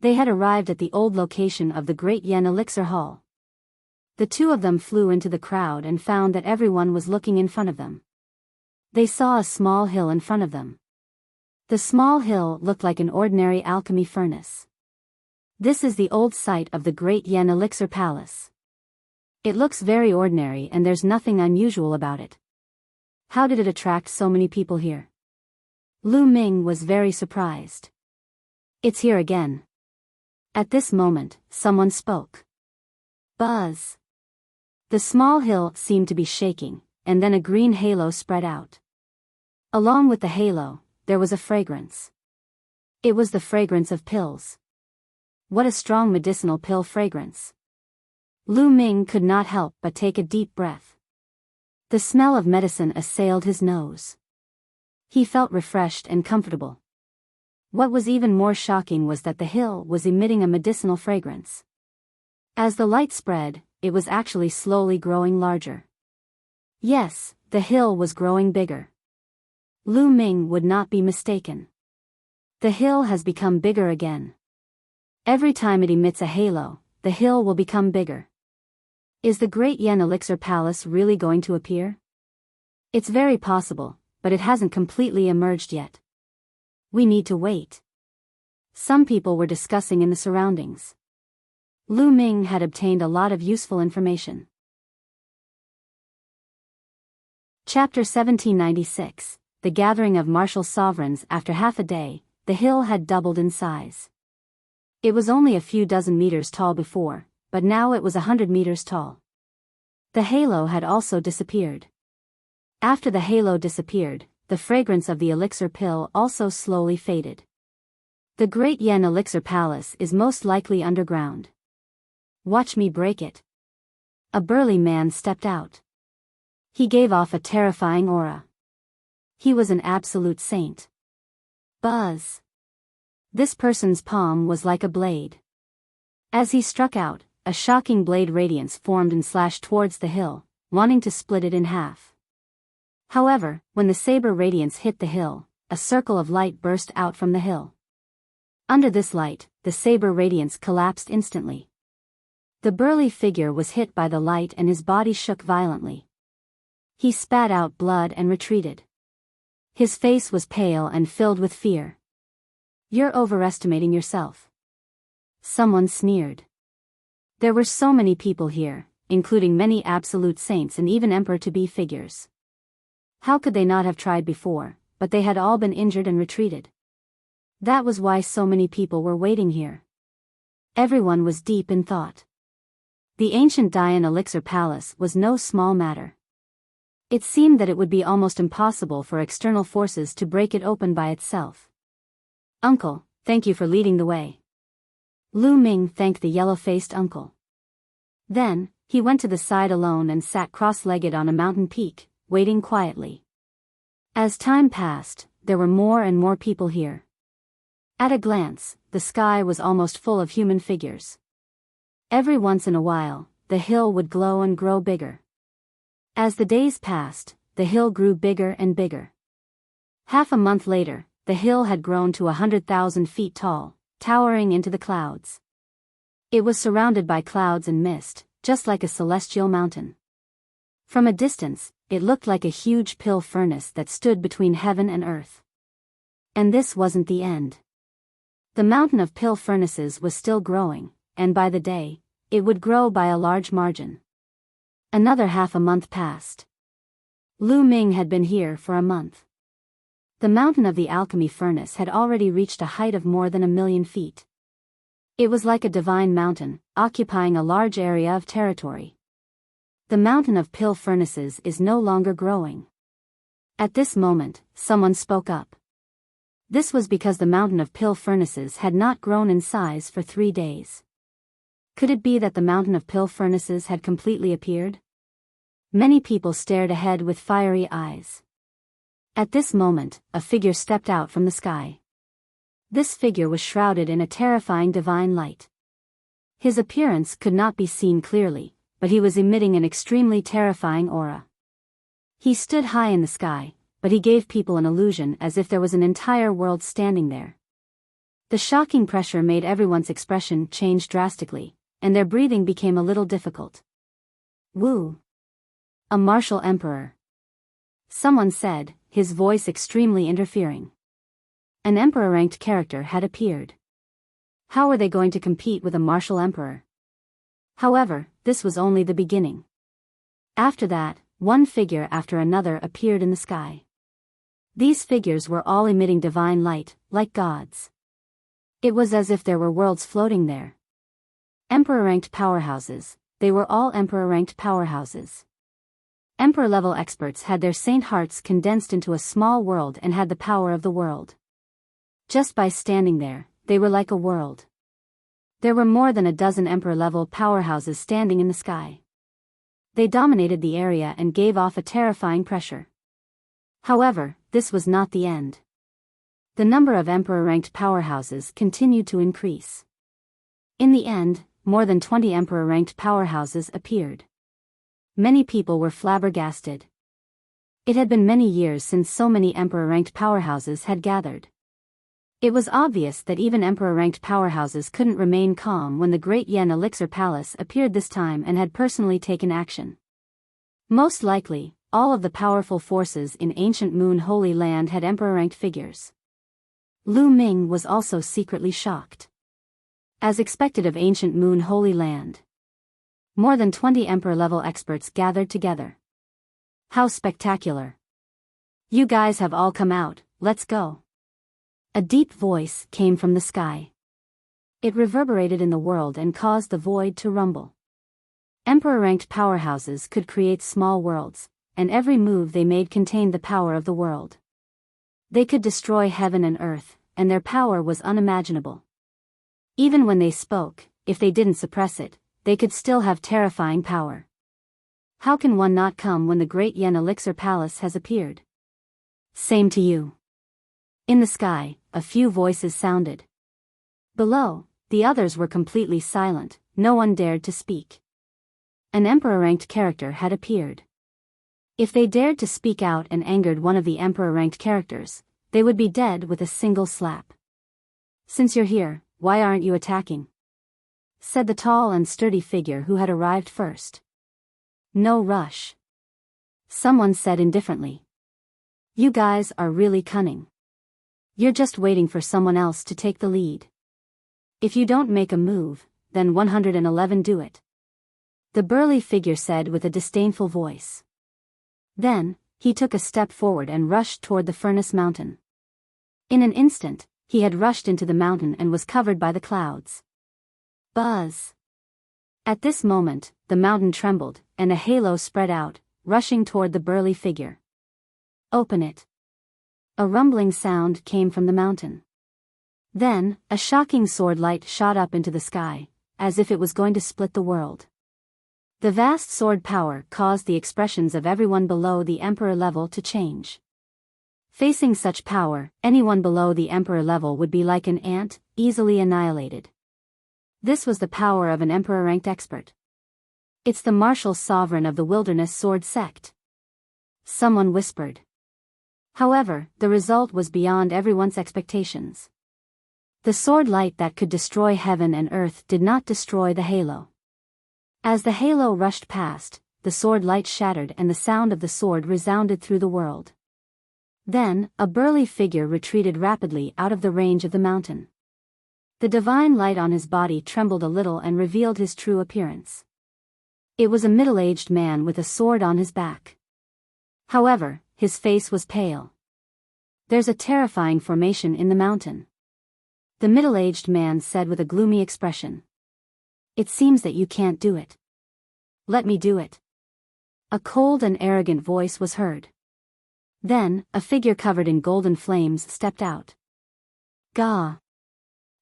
S1: They had arrived at the old location of the Great Yen Elixir Hall. The two of them flew into the crowd and found that everyone was looking in front of them. They saw a small hill in front of them. The small hill looked like an ordinary alchemy furnace. This is the old site of the Great Yen Elixir Palace. It looks very ordinary and there's nothing unusual about it. How did it attract so many people here? Lu Ming was very surprised. It's here again. At this moment, someone spoke. Buzz. The small hill seemed to be shaking, and then a green halo spread out. Along with the halo, there was a fragrance. It was the fragrance of pills. What a strong medicinal pill fragrance. Lu Ming could not help but take a deep breath. The smell of medicine assailed his nose. He felt refreshed and comfortable. What was even more shocking was that the hill was emitting a medicinal fragrance. As the light spread, it was actually slowly growing larger. Yes, the hill was growing bigger. Lu Ming would not be mistaken. The hill has become bigger again. Every time it emits a halo, the hill will become bigger. Is the Great Yen Elixir Palace really going to appear? It's very possible, but it hasn't completely emerged yet. We need to wait. Some people were discussing in the surroundings. Lu Ming had obtained a lot of useful information. Chapter 1796, The Gathering of Martial Sovereigns. After half a day, the hill had doubled in size. It was only a few dozen meters tall before, but now it was 100 meters tall. The halo had also disappeared. After the halo disappeared, the fragrance of the elixir pill also slowly faded. The Great Yen Elixir Palace is most likely underground. Watch me break it. A burly man stepped out. He gave off a terrifying aura. He was an absolute saint. Buzz. This person's palm was like a blade. As he struck out, a shocking blade radiance formed and slashed towards the hill, wanting to split it in half. However, when the saber radiance hit the hill, a circle of light burst out from the hill. Under this light, the saber radiance collapsed instantly. The burly figure was hit by the light and his body shook violently. He spat out blood and retreated. His face was pale and filled with fear. You're overestimating yourself. Someone sneered. There were so many people here, including many absolute saints and even emperor-to-be figures. How could they not have tried before, but they had all been injured and retreated. That was why so many people were waiting here. Everyone was deep in thought. The ancient Dian Elixir Palace was no small matter. It seemed that it would be almost impossible for external forces to break it open by itself. Uncle, thank you for leading the way. Lu Ming thanked the yellow-faced uncle. Then, he went to the side alone and sat cross-legged on a mountain peak, waiting quietly. As time passed, there were more and more people here. At a glance, the sky was almost full of human figures. Every once in a while, the hill would glow and grow bigger. As the days passed, the hill grew bigger and bigger. Half a month later, the hill had grown to 100,000 feet tall, towering into the clouds. It was surrounded by clouds and mist, just like a celestial mountain. From a distance, it looked like a huge pill furnace that stood between heaven and earth. And this wasn't the end. The mountain of pill furnaces was still growing, and by the day, it would grow by a large margin. Another half a month passed. Lu Ming had been here for a month. The mountain of the alchemy furnace had already reached a height of more than 1,000,000 feet. It was like a divine mountain, occupying a large area of territory. The mountain of pill furnaces is no longer growing. At this moment, someone spoke up. This was because the mountain of pill furnaces had not grown in size for 3 days. Could it be that the mountain of pill furnaces had completely appeared? Many people stared ahead with fiery eyes. At this moment, a figure stepped out from the sky. This figure was shrouded in a terrifying divine light. His appearance could not be seen clearly, but he was emitting an extremely terrifying aura. He stood high in the sky, but he gave people an illusion as if there was an entire world standing there. The shocking pressure made everyone's expression change drastically, and their breathing became a little difficult. Wu. A martial emperor. Someone said, his voice extremely interfering. An emperor-ranked character had appeared. How were they going to compete with a martial emperor? However, this was only the beginning. After that, one figure after another appeared in the sky. These figures were all emitting divine light, like gods. It was as if there were worlds floating there. Emperor-ranked powerhouses, they were all emperor-ranked powerhouses. Emperor-level experts had their saint hearts condensed into a small world and had the power of the world. Just by standing there, they were like a world. There were more than a dozen emperor-level powerhouses standing in the sky. They dominated the area and gave off a terrifying pressure. However, this was not the end. The number of emperor-ranked powerhouses continued to increase. In the end, more than 20 emperor-ranked powerhouses appeared. Many people were flabbergasted. It had been many years since so many emperor-ranked powerhouses had gathered. It was obvious that even emperor-ranked powerhouses couldn't remain calm when the Great Yen Elixir Palace appeared this time and had personally taken action. Most likely, all of the powerful forces in ancient Moon Holy Land had emperor-ranked figures. Lu Ming was also secretly shocked. As expected of ancient Moon Holy Land, more than 20 emperor-level experts gathered together. How spectacular! You guys have all come out, let's go. A deep voice came from the sky. It reverberated in the world and caused the void to rumble. Emperor-ranked powerhouses could create small worlds, and every move they made contained the power of the world. They could destroy heaven and earth, and their power was unimaginable. Even when they spoke, if they didn't suppress it, they could still have terrifying power. How can one not come when the Great Yen Elixir Palace has appeared? Same to you. In the sky, a few voices sounded. Below, the others were completely silent, no one dared to speak. An emperor-ranked character had appeared. If they dared to speak out and angered one of the emperor-ranked characters, they would be dead with a single slap. Since you're here, why aren't you attacking? Said the tall and sturdy figure who had arrived first. No rush. Someone said indifferently. You guys are really cunning. You're just waiting for someone else to take the lead. If you don't make a move, then 111 do it. The burly figure said with a disdainful voice. Then, he took a step forward and rushed toward the furnace mountain. In an instant, he had rushed into the mountain and was covered by the clouds. Buzz! At this moment, the mountain trembled, and a halo spread out, rushing toward the burly figure. Open it. A rumbling sound came from the mountain. Then, a shocking sword light shot up into the sky, as if it was going to split the world. The vast sword power caused the expressions of everyone below the emperor level to change. Facing such power, anyone below the emperor level would be like an ant, easily annihilated. This was the power of an emperor-ranked expert. It's the martial sovereign of the wilderness sword sect. Someone whispered. However, the result was beyond everyone's expectations. The sword light that could destroy heaven and earth did not destroy the halo. As the halo rushed past, the sword light shattered and the sound of the sword resounded through the world. Then, a burly figure retreated rapidly out of the range of the mountain. The divine light on his body trembled a little and revealed his true appearance. It was a middle-aged man with a sword on his back. However, his face was pale. There's a terrifying formation in the mountain. The middle-aged man said with a gloomy expression. It seems that you can't do it. Let me do it. A cold and arrogant voice was heard. Then, a figure covered in golden flames stepped out. Gah!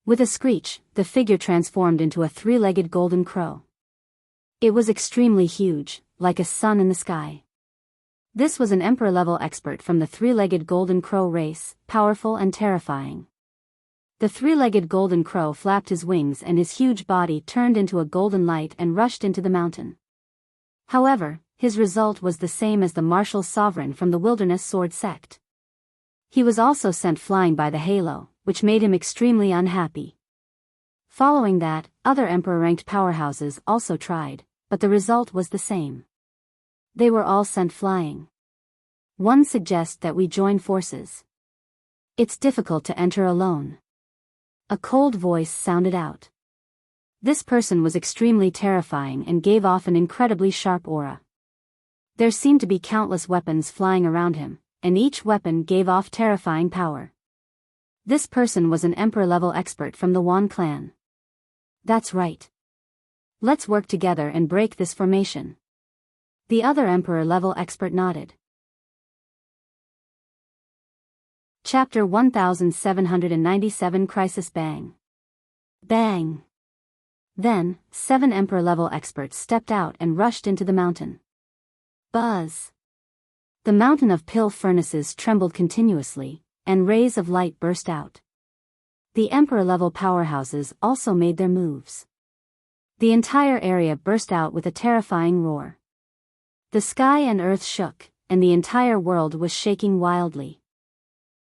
S1: With a screech, the figure transformed into a three-legged golden crow. It was extremely huge, like a sun in the sky. This was an emperor-level expert from the three-legged golden crow race, powerful and terrifying. The three-legged golden crow flapped his wings and his huge body turned into a golden light and rushed into the mountain. However, his result was the same as the martial sovereign from the wilderness sword sect. He was also sent flying by the halo, which made him extremely unhappy. Following that, other emperor-ranked powerhouses also tried, but the result was the same. They were all sent flying. One suggests that we join forces. It's difficult to enter alone. A cold voice sounded out. This person was extremely terrifying and gave off an incredibly sharp aura. There seemed to be countless weapons flying around him, and each weapon gave off terrifying power. This person was an emperor-level expert from the Wan clan. That's right. Let's work together and break this formation. The other emperor-level expert nodded. Chapter 1797 Crisis Bang. Bang. Then, 7 emperor-level experts stepped out and rushed into the mountain. Buzz. The mountain of pill furnaces trembled continuously, and rays of light burst out. The emperor-level powerhouses also made their moves. The entire area burst out with a terrifying roar. The sky and earth shook, and the entire world was shaking wildly.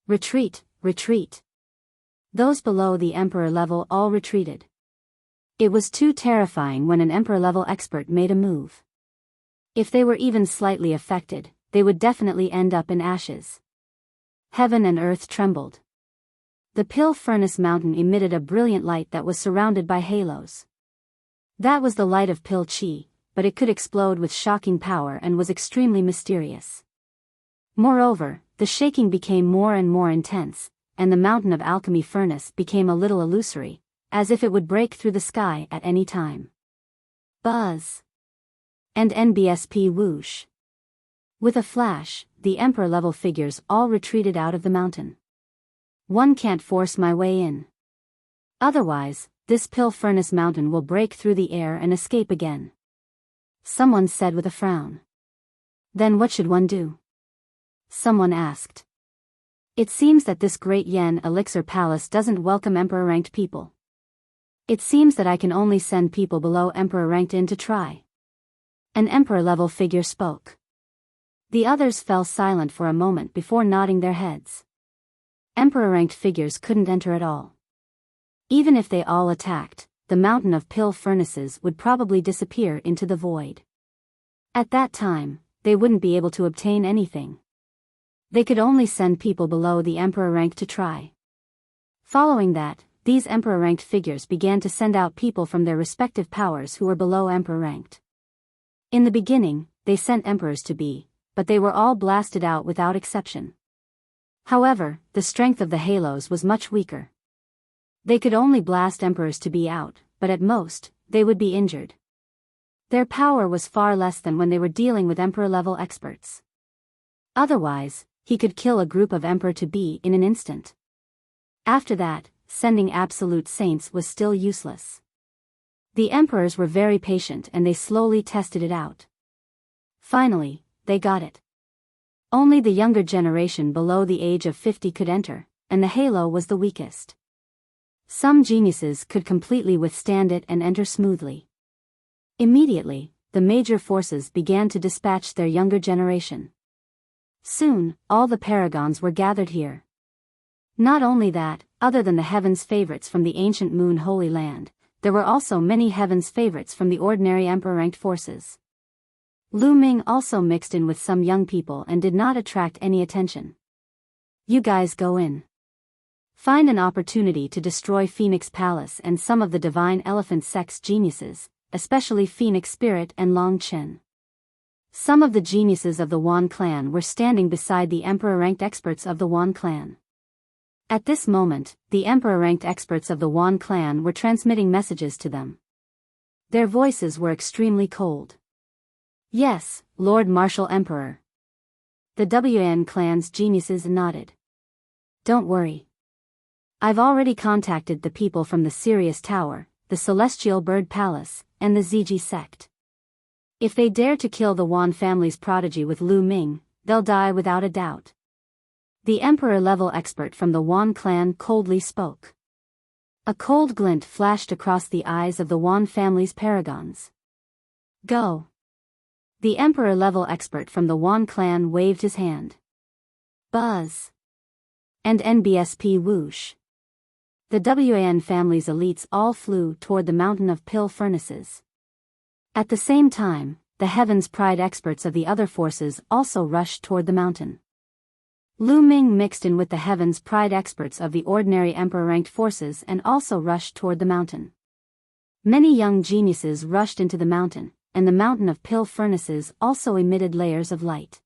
S1: Retreat, retreat. Those below the emperor level all retreated. It was too terrifying when an emperor level expert made a move. If they were even slightly affected, they would definitely end up in ashes. Heaven and earth trembled. The pill furnace mountain emitted a brilliant light that was surrounded by halos. That was the light of pill chi, but it could explode with shocking power and was extremely mysterious. Moreover, the shaking became more and more intense, and the mountain of alchemy furnace became a little illusory, as if it would break through the sky at any time. Buzz. And NBSP whoosh. With a flash, the emperor-level figures all retreated out of the mountain. One can't force my way in. Otherwise, this pill furnace mountain will break through the air and escape again. Someone said with a frown. Then what should one do? Someone asked. It seems that this great Yen Elixir Palace doesn't welcome Emperor-ranked people. It seems that I can only send people below Emperor-ranked in to try. An Emperor-level figure spoke. The others fell silent for a moment before nodding their heads. Emperor-ranked figures couldn't enter at all. Even if they all attacked, the mountain of pill furnaces would probably disappear into the void. At that time, they wouldn't be able to obtain anything. They could only send people below the Emperor rank to try. Following that, these Emperor-ranked figures began to send out people from their respective powers who were below Emperor-ranked. In the beginning, they sent Emperors to be, but they were all blasted out without exception. However, the strength of the halos was much weaker. They could only blast Emperors to be out, but at most, they would be injured. Their power was far less than when they were dealing with Emperor-level experts. Otherwise, he could kill a group of Emperor to be in an instant. After that, sending absolute saints was still useless. The Emperors were very patient and they slowly tested it out. Finally, they got it. Only the younger generation below the age of 50 could enter, and the halo was the weakest. Some geniuses could completely withstand it and enter smoothly. Immediately, the major forces began to dispatch their younger generation. Soon, all the paragons were gathered here. Not only that, other than the heavens favorites from the ancient moon Holy Land, there were also many heavens favorites from the ordinary emperor-ranked forces. Lu Ming also mixed in with some young people and did not attract any attention. You guys go in. Find an opportunity to destroy Phoenix Palace and some of the Divine Elephant Sect's geniuses, especially Phoenix Spirit and Long Chen. Some of the geniuses of the Wan clan were standing beside the emperor-ranked experts of the Wan clan. At this moment, the emperor-ranked experts of the Wan clan were transmitting messages to them. Their voices were extremely cold. Yes, Lord Martial Emperor. The WN clan's geniuses nodded. Don't worry. I've already contacted the people from the Sirius Tower, the Celestial Bird Palace, and the Ziji sect. If they dare to kill the Wan family's prodigy with Lu Ming, they'll die without a doubt. The Emperor-level expert from the Wan clan coldly spoke. A cold glint flashed across the eyes of the Wan family's paragons. Go. The Emperor-level expert from the Wan clan waved his hand. Buzz. And NBSP whoosh. The WAN family's elites all flew toward the mountain of pill furnaces. At the same time, the Heaven's Pride experts of the other forces also rushed toward the mountain. Lu Ming mixed in with the Heaven's Pride experts of the ordinary Emperor-ranked forces and also rushed toward the mountain. Many young geniuses rushed into the mountain, and the mountain of pill furnaces also emitted layers of light.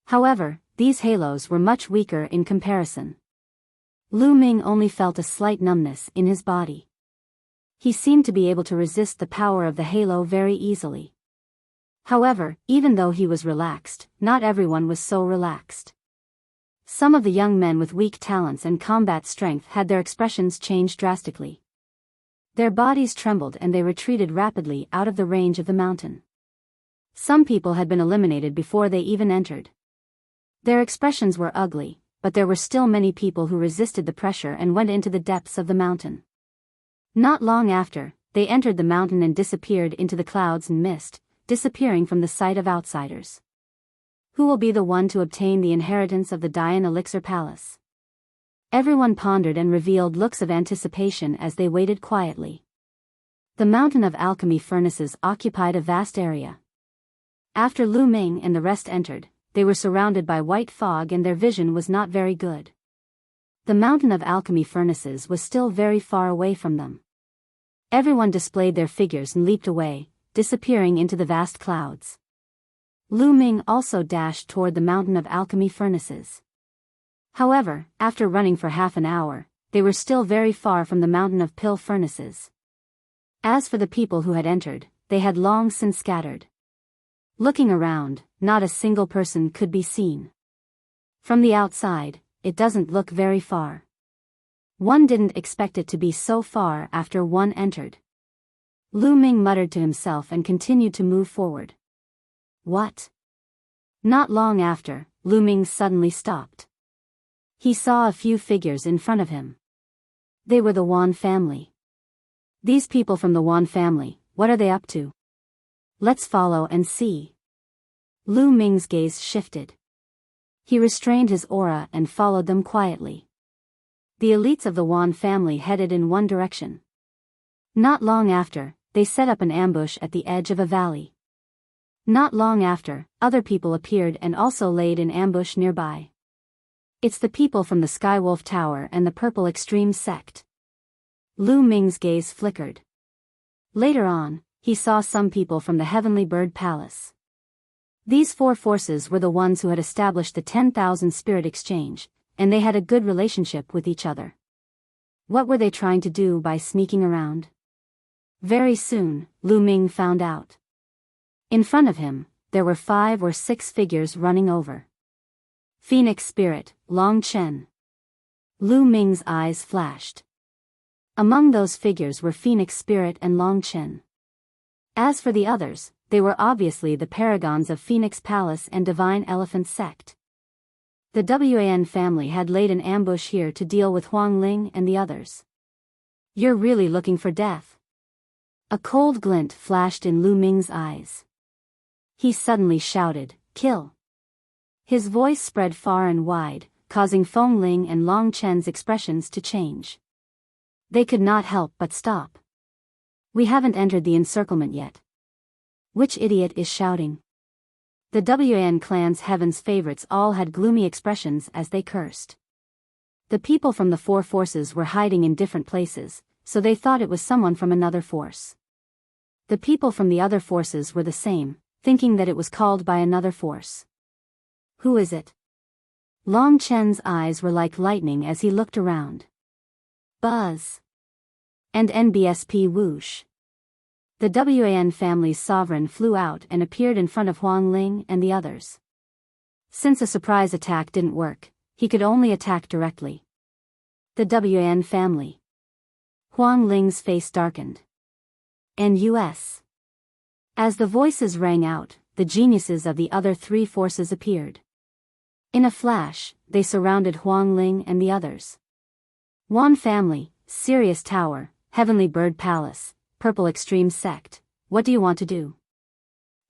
S1: However, these halos were much weaker in comparison. Lu Ming only felt a slight numbness in his body. He seemed to be able to resist the power of the halo very easily. However, even though he was relaxed, not everyone was so relaxed. Some of the young men with weak talents and combat strength had their expressions change drastically. Their bodies trembled and they retreated rapidly out of the range of the mountain. Some people had been eliminated before they even entered. Their expressions were ugly, but there were still many people who resisted the pressure and went into the depths of the mountain. Not long after, they entered the mountain and disappeared into the clouds and mist, disappearing from the sight of outsiders. Who will be the one to obtain the inheritance of the Dian Elixir Palace? Everyone pondered and revealed looks of anticipation as they waited quietly. The mountain of alchemy furnaces occupied a vast area. After Lu Ming and the rest entered, they were surrounded by white fog and their vision was not very good. The mountain of alchemy furnaces was still very far away from them. Everyone displayed their figures and leaped away, disappearing into the vast clouds. Lu Ming also dashed toward the mountain of alchemy furnaces. However, after running for half an hour, they were still very far from the mountain of pill furnaces. As for the people who had entered, they had long since scattered. Looking around, not a single person could be seen. From the outside, it doesn't look very far. One didn't expect it to be so far after one entered. Lu Ming muttered to himself and continued to move forward. What? Not long after, Lu Ming suddenly stopped. He saw a few figures in front of him. They were the Wan family. These people from the Wan family, what are they up to? Let's follow and see. Lu Ming's gaze shifted. He restrained his aura and followed them quietly. The elites of the Wan family headed in one direction. Not long after, they set up an ambush at the edge of a valley. Not long after, other people appeared and also laid in ambush nearby. It's the people from the Skywolf Tower and the Purple Extreme sect. Lu Ming's gaze flickered. Later on, he saw some people from the Heavenly Bird Palace. These four forces were the ones who had established the 10,000 spirit exchange, and they had a good relationship with each other. What were they trying to do by sneaking around? Very soon, Lu Ming found out. In front of him, there were 5 or 6 figures running over. Phoenix Spirit, Long Chen. Lu Ming's eyes flashed. Among those figures were Phoenix Spirit and Long Chen. As for the others, they were obviously the paragons of Phoenix Palace and Divine Elephant Sect. The WAN family had laid an ambush here to deal with Huang Ling and the others. You're really looking for death. A cold glint flashed in Lu Ming's eyes. He suddenly shouted, "Kill!" His voice spread far and wide, causing Feng Ling and Long Chen's expressions to change. They could not help but stop. We haven't entered the encirclement yet. Which idiot is shouting? The WAN clan's heaven's favorites all had gloomy expressions as they cursed. The people from the 4 forces were hiding in different places, so they thought it was someone from another force. The people from the other forces were the same, thinking that it was called by another force. Who is it? Long Chen's eyes were like lightning as he looked around. Buzz. And NBSP whoosh. The WAN family's sovereign flew out and appeared in front of Huang Ling and the others. Since a surprise attack didn't work, he could only attack directly. The Wan family. Huang Ling's face darkened. And US. As the voices rang out, the geniuses of the other three forces appeared. In a flash, they surrounded Huang Ling and the others. Wan family, Sirius Tower, Heavenly Bird Palace, Purple Extreme Sect, what do you want to do?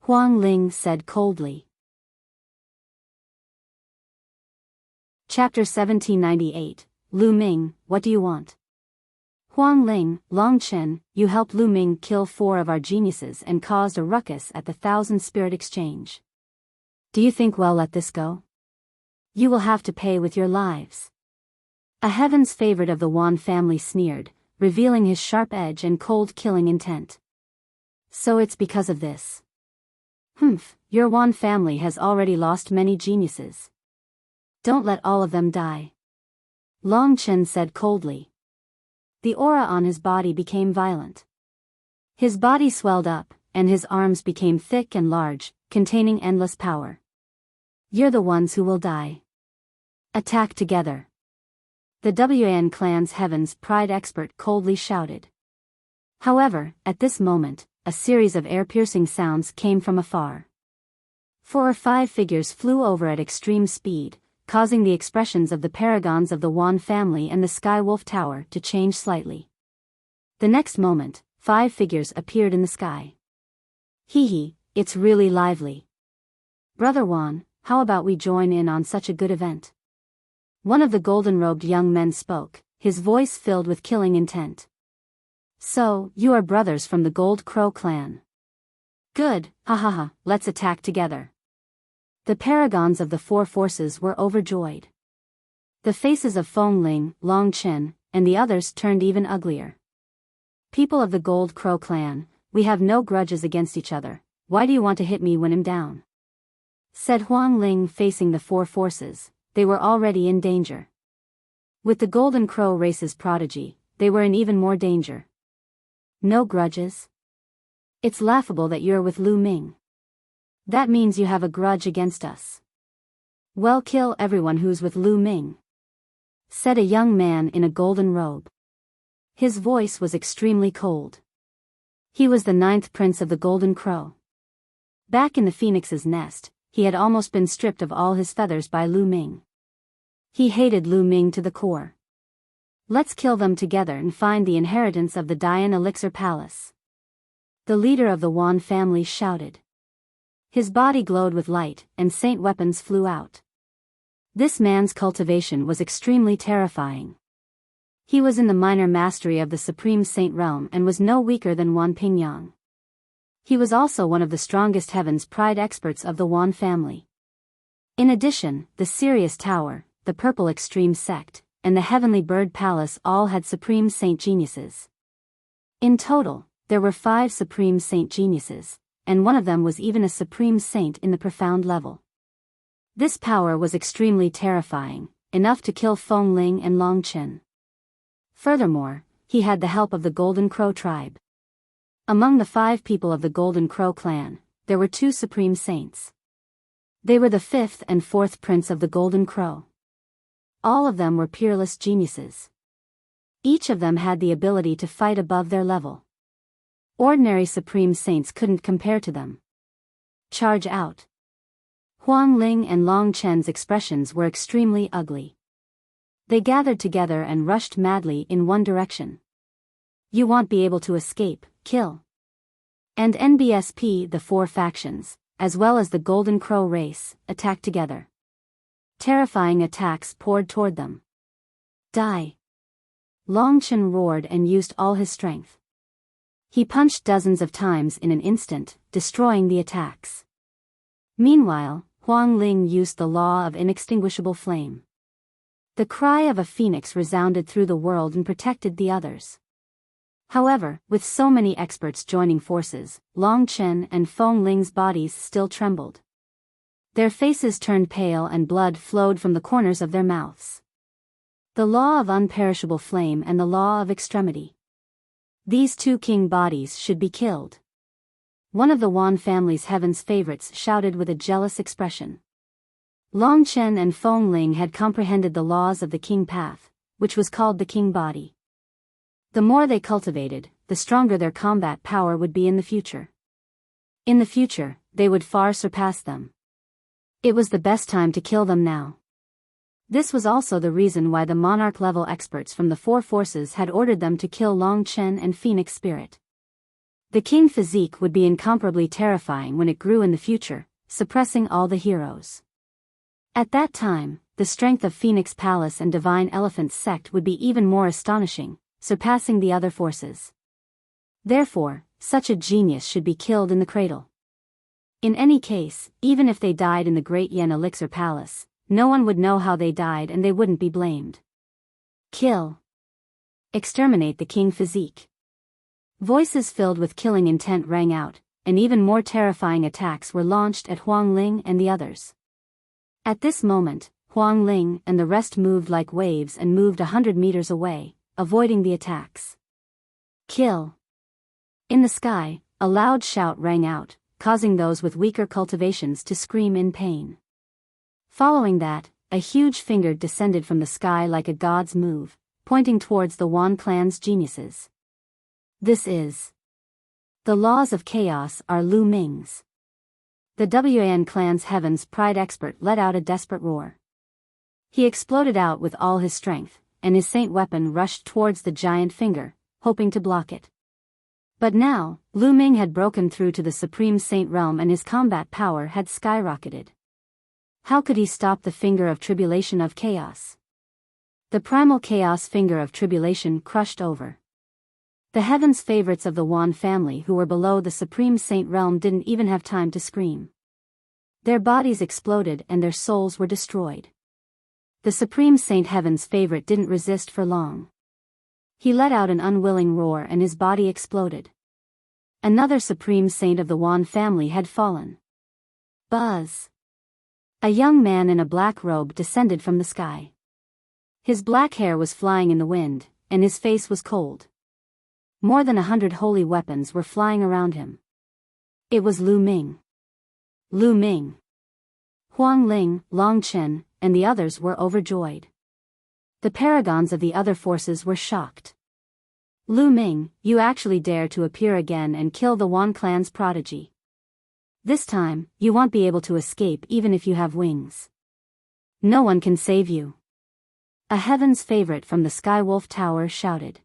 S1: Huang Ling said coldly. Chapter 1798, Lu Ming, what do you want? Huang Ling, Long Chen, you helped Lu Ming kill 4 of our geniuses and caused a ruckus at the 1,000 Spirit Exchange. Do you think we'll let this go? You will have to pay with your lives. A heaven's favorite of the Wan family sneered, revealing his sharp edge and cold killing intent. So it's because of this. Your Wan family has already lost many geniuses. Don't let all of them die. Long Chen said coldly. The aura on his body became violent. His body swelled up, and his arms became thick and large, containing endless power. You're the ones who will die. Attack together. The Wan clan's Heaven's Pride expert coldly shouted. However, at this moment, a series of air-piercing sounds came from afar. 4 or 5 figures flew over at extreme speed, causing the expressions of the paragons of the Wan family and the Sky Wolf Tower to change slightly. The next moment, 5 figures appeared in the sky. Hee, it's really lively. Brother Wan, how about we join in on such a good event? One of the golden-robed young men spoke, his voice filled with killing intent. So, you are brothers from the Gold Crow clan. Good, let's attack together. The paragons of the 4 forces were overjoyed. The faces of Feng Ling, Long Chen, and the others turned even uglier. People of the Gold Crow clan, we have no grudges against each other, why do you want to hit me when I'm down? Said Huang Ling facing the 4 forces, they were already in danger. With the Golden Crow race's prodigy, they were in even more danger. No grudges? It's laughable that you're with Lu Ming. That means you have a grudge against us. Well, kill everyone who's with Lu Ming. Said a young man in a golden robe. His voice was extremely cold. He was the 9th prince of the Golden Crow. Back in the Phoenix's nest, he had almost been stripped of all his feathers by Lu Ming. He hated Lu Ming to the core. Let's kill them together and find the inheritance of the Dian Elixir Palace. The leader of the Wan family shouted. His body glowed with light, and saint weapons flew out. This man's cultivation was extremely terrifying. He was in the minor mastery of the Supreme Saint realm and was no weaker than Wan Pingyang. He was also one of the strongest Heaven's Pride experts of the Wan family. In addition, the Sirius Tower, the Purple Extreme Sect, and the Heavenly Bird Palace all had Supreme Saint geniuses. In total, there were 5 Supreme Saint geniuses, and one of them was even a Supreme Saint in the profound level. This power was extremely terrifying, enough to kill Feng Ling and Long Chen. Furthermore, he had the help of the Golden Crow tribe. Among the 5 people of the Golden Crow clan, there were 2 Supreme Saints. They were the 5th and 4th prince of the Golden Crow. All of them were peerless geniuses. Each of them had the ability to fight above their level. Ordinary Supreme Saints couldn't compare to them. Charge out. Huang Ling and Long Chen's expressions were extremely ugly. They gathered together and rushed madly in one direction. You won't be able to escape, kill. And NBSP, the 4 factions, as well as the Golden Crow race, attacked together. Terrifying attacks poured toward them. Die. Long Chen roared and used all his strength. He punched dozens of times in an instant, destroying the attacks. Meanwhile, Huang Ling used the law of inextinguishable flame. The cry of a phoenix resounded through the world and protected the others. However, with so many experts joining forces, Long Chen and Feng Ling's bodies still trembled. Their faces turned pale and blood flowed from the corners of their mouths. The law of unperishable flame and the law of extremity. These 2 king bodies should be killed. One of the Wan family's Heaven's favorites shouted with a jealous expression. Long Chen and Feng Ling had comprehended the laws of the king path, which was called the King Body. The more they cultivated, the stronger their combat power would be in the future. In the future, they would far surpass them. It was the best time to kill them now. This was also the reason why the monarch-level experts from the four forces had ordered them to kill Long Chen and Phoenix Spirit. The king physique would be incomparably terrifying when it grew in the future, suppressing all the heroes. At that time, the strength of Phoenix Palace and Divine Elephant's sect would be even more astonishing, surpassing the other forces. Therefore, such a genius should be killed in the cradle. In any case, even if they died in the Great Yen Elixir Palace, no one would know how they died and they wouldn't be blamed. Kill. Exterminate the king physique. Voices filled with killing intent rang out, and even more terrifying attacks were launched at Huang Ling and the others. At this moment, Huang Ling and the rest moved like waves and moved 100 meters away, avoiding the attacks. Kill. In the sky, a loud shout rang out, causing those with weaker cultivations to scream in pain. Following that, a huge finger descended from the sky like a god's move, pointing towards the Wan clan's geniuses. This is. The laws of chaos are Lu Ming's. The Wan clan's heavens pride expert let out a desperate roar. He exploded out with all his strength, and his saint weapon rushed towards the giant finger, hoping to block it. But now, Lu Ming had broken through to the Supreme Saint realm and his combat power had skyrocketed. How could he stop the finger of tribulation of chaos? The primal chaos finger of tribulation crushed over. The heavens favorites of the Wan family who were below the Supreme Saint realm didn't even have time to scream. Their bodies exploded and their souls were destroyed. The Supreme Saint Heaven's favorite didn't resist for long. He let out an unwilling roar and his body exploded. Another Supreme Saint of the Wan family had fallen. Buzz. A young man in a black robe descended from the sky. His black hair was flying in the wind, and his face was cold. More than 100 holy weapons were flying around him. It was Lu Ming. Lu Ming. Huang Ling, Long Chen, and the others were overjoyed. The paragons of the other forces were shocked. Lu Ming, you actually dare to appear again and kill the Wan clan's prodigy. This time, you won't be able to escape even if you have wings. No one can save you. A heaven's favorite from the Skywolf Tower shouted.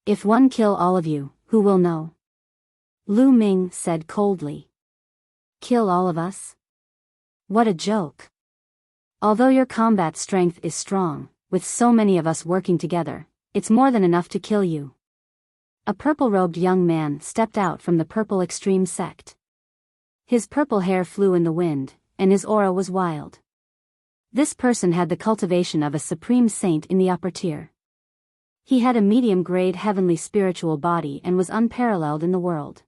S1: If one kill all of you, who will know? Lu Ming said coldly. Kill all of us? What a joke. Although your combat strength is strong, with so many of us working together, it's more than enough to kill you. A purple-robed young man stepped out from the Purple Extreme sect. His purple hair flew in the wind, and his aura was wild. This person had the cultivation of a supreme saint in the upper tier. He had a medium-grade heavenly spiritual body and was unparalleled in the world.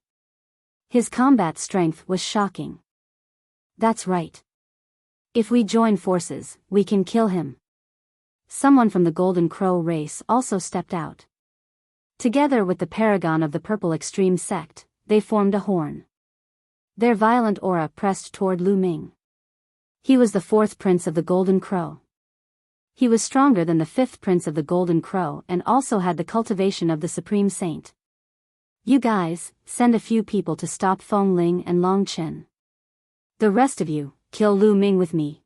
S1: His combat strength was shocking. That's right. If we join forces, we can kill him. Someone from the Golden Crow race also stepped out. Together with the paragon of the Purple Extreme sect, they formed a horn. Their violent aura pressed toward Lu Ming. He was the fourth prince of the Golden Crow. He was stronger than the fifth prince of the Golden Crow and also had the cultivation of the Supreme Saint. You guys, send a few people to stop Feng Ling and Long Chen. The rest of you, kill Lu Ming with me.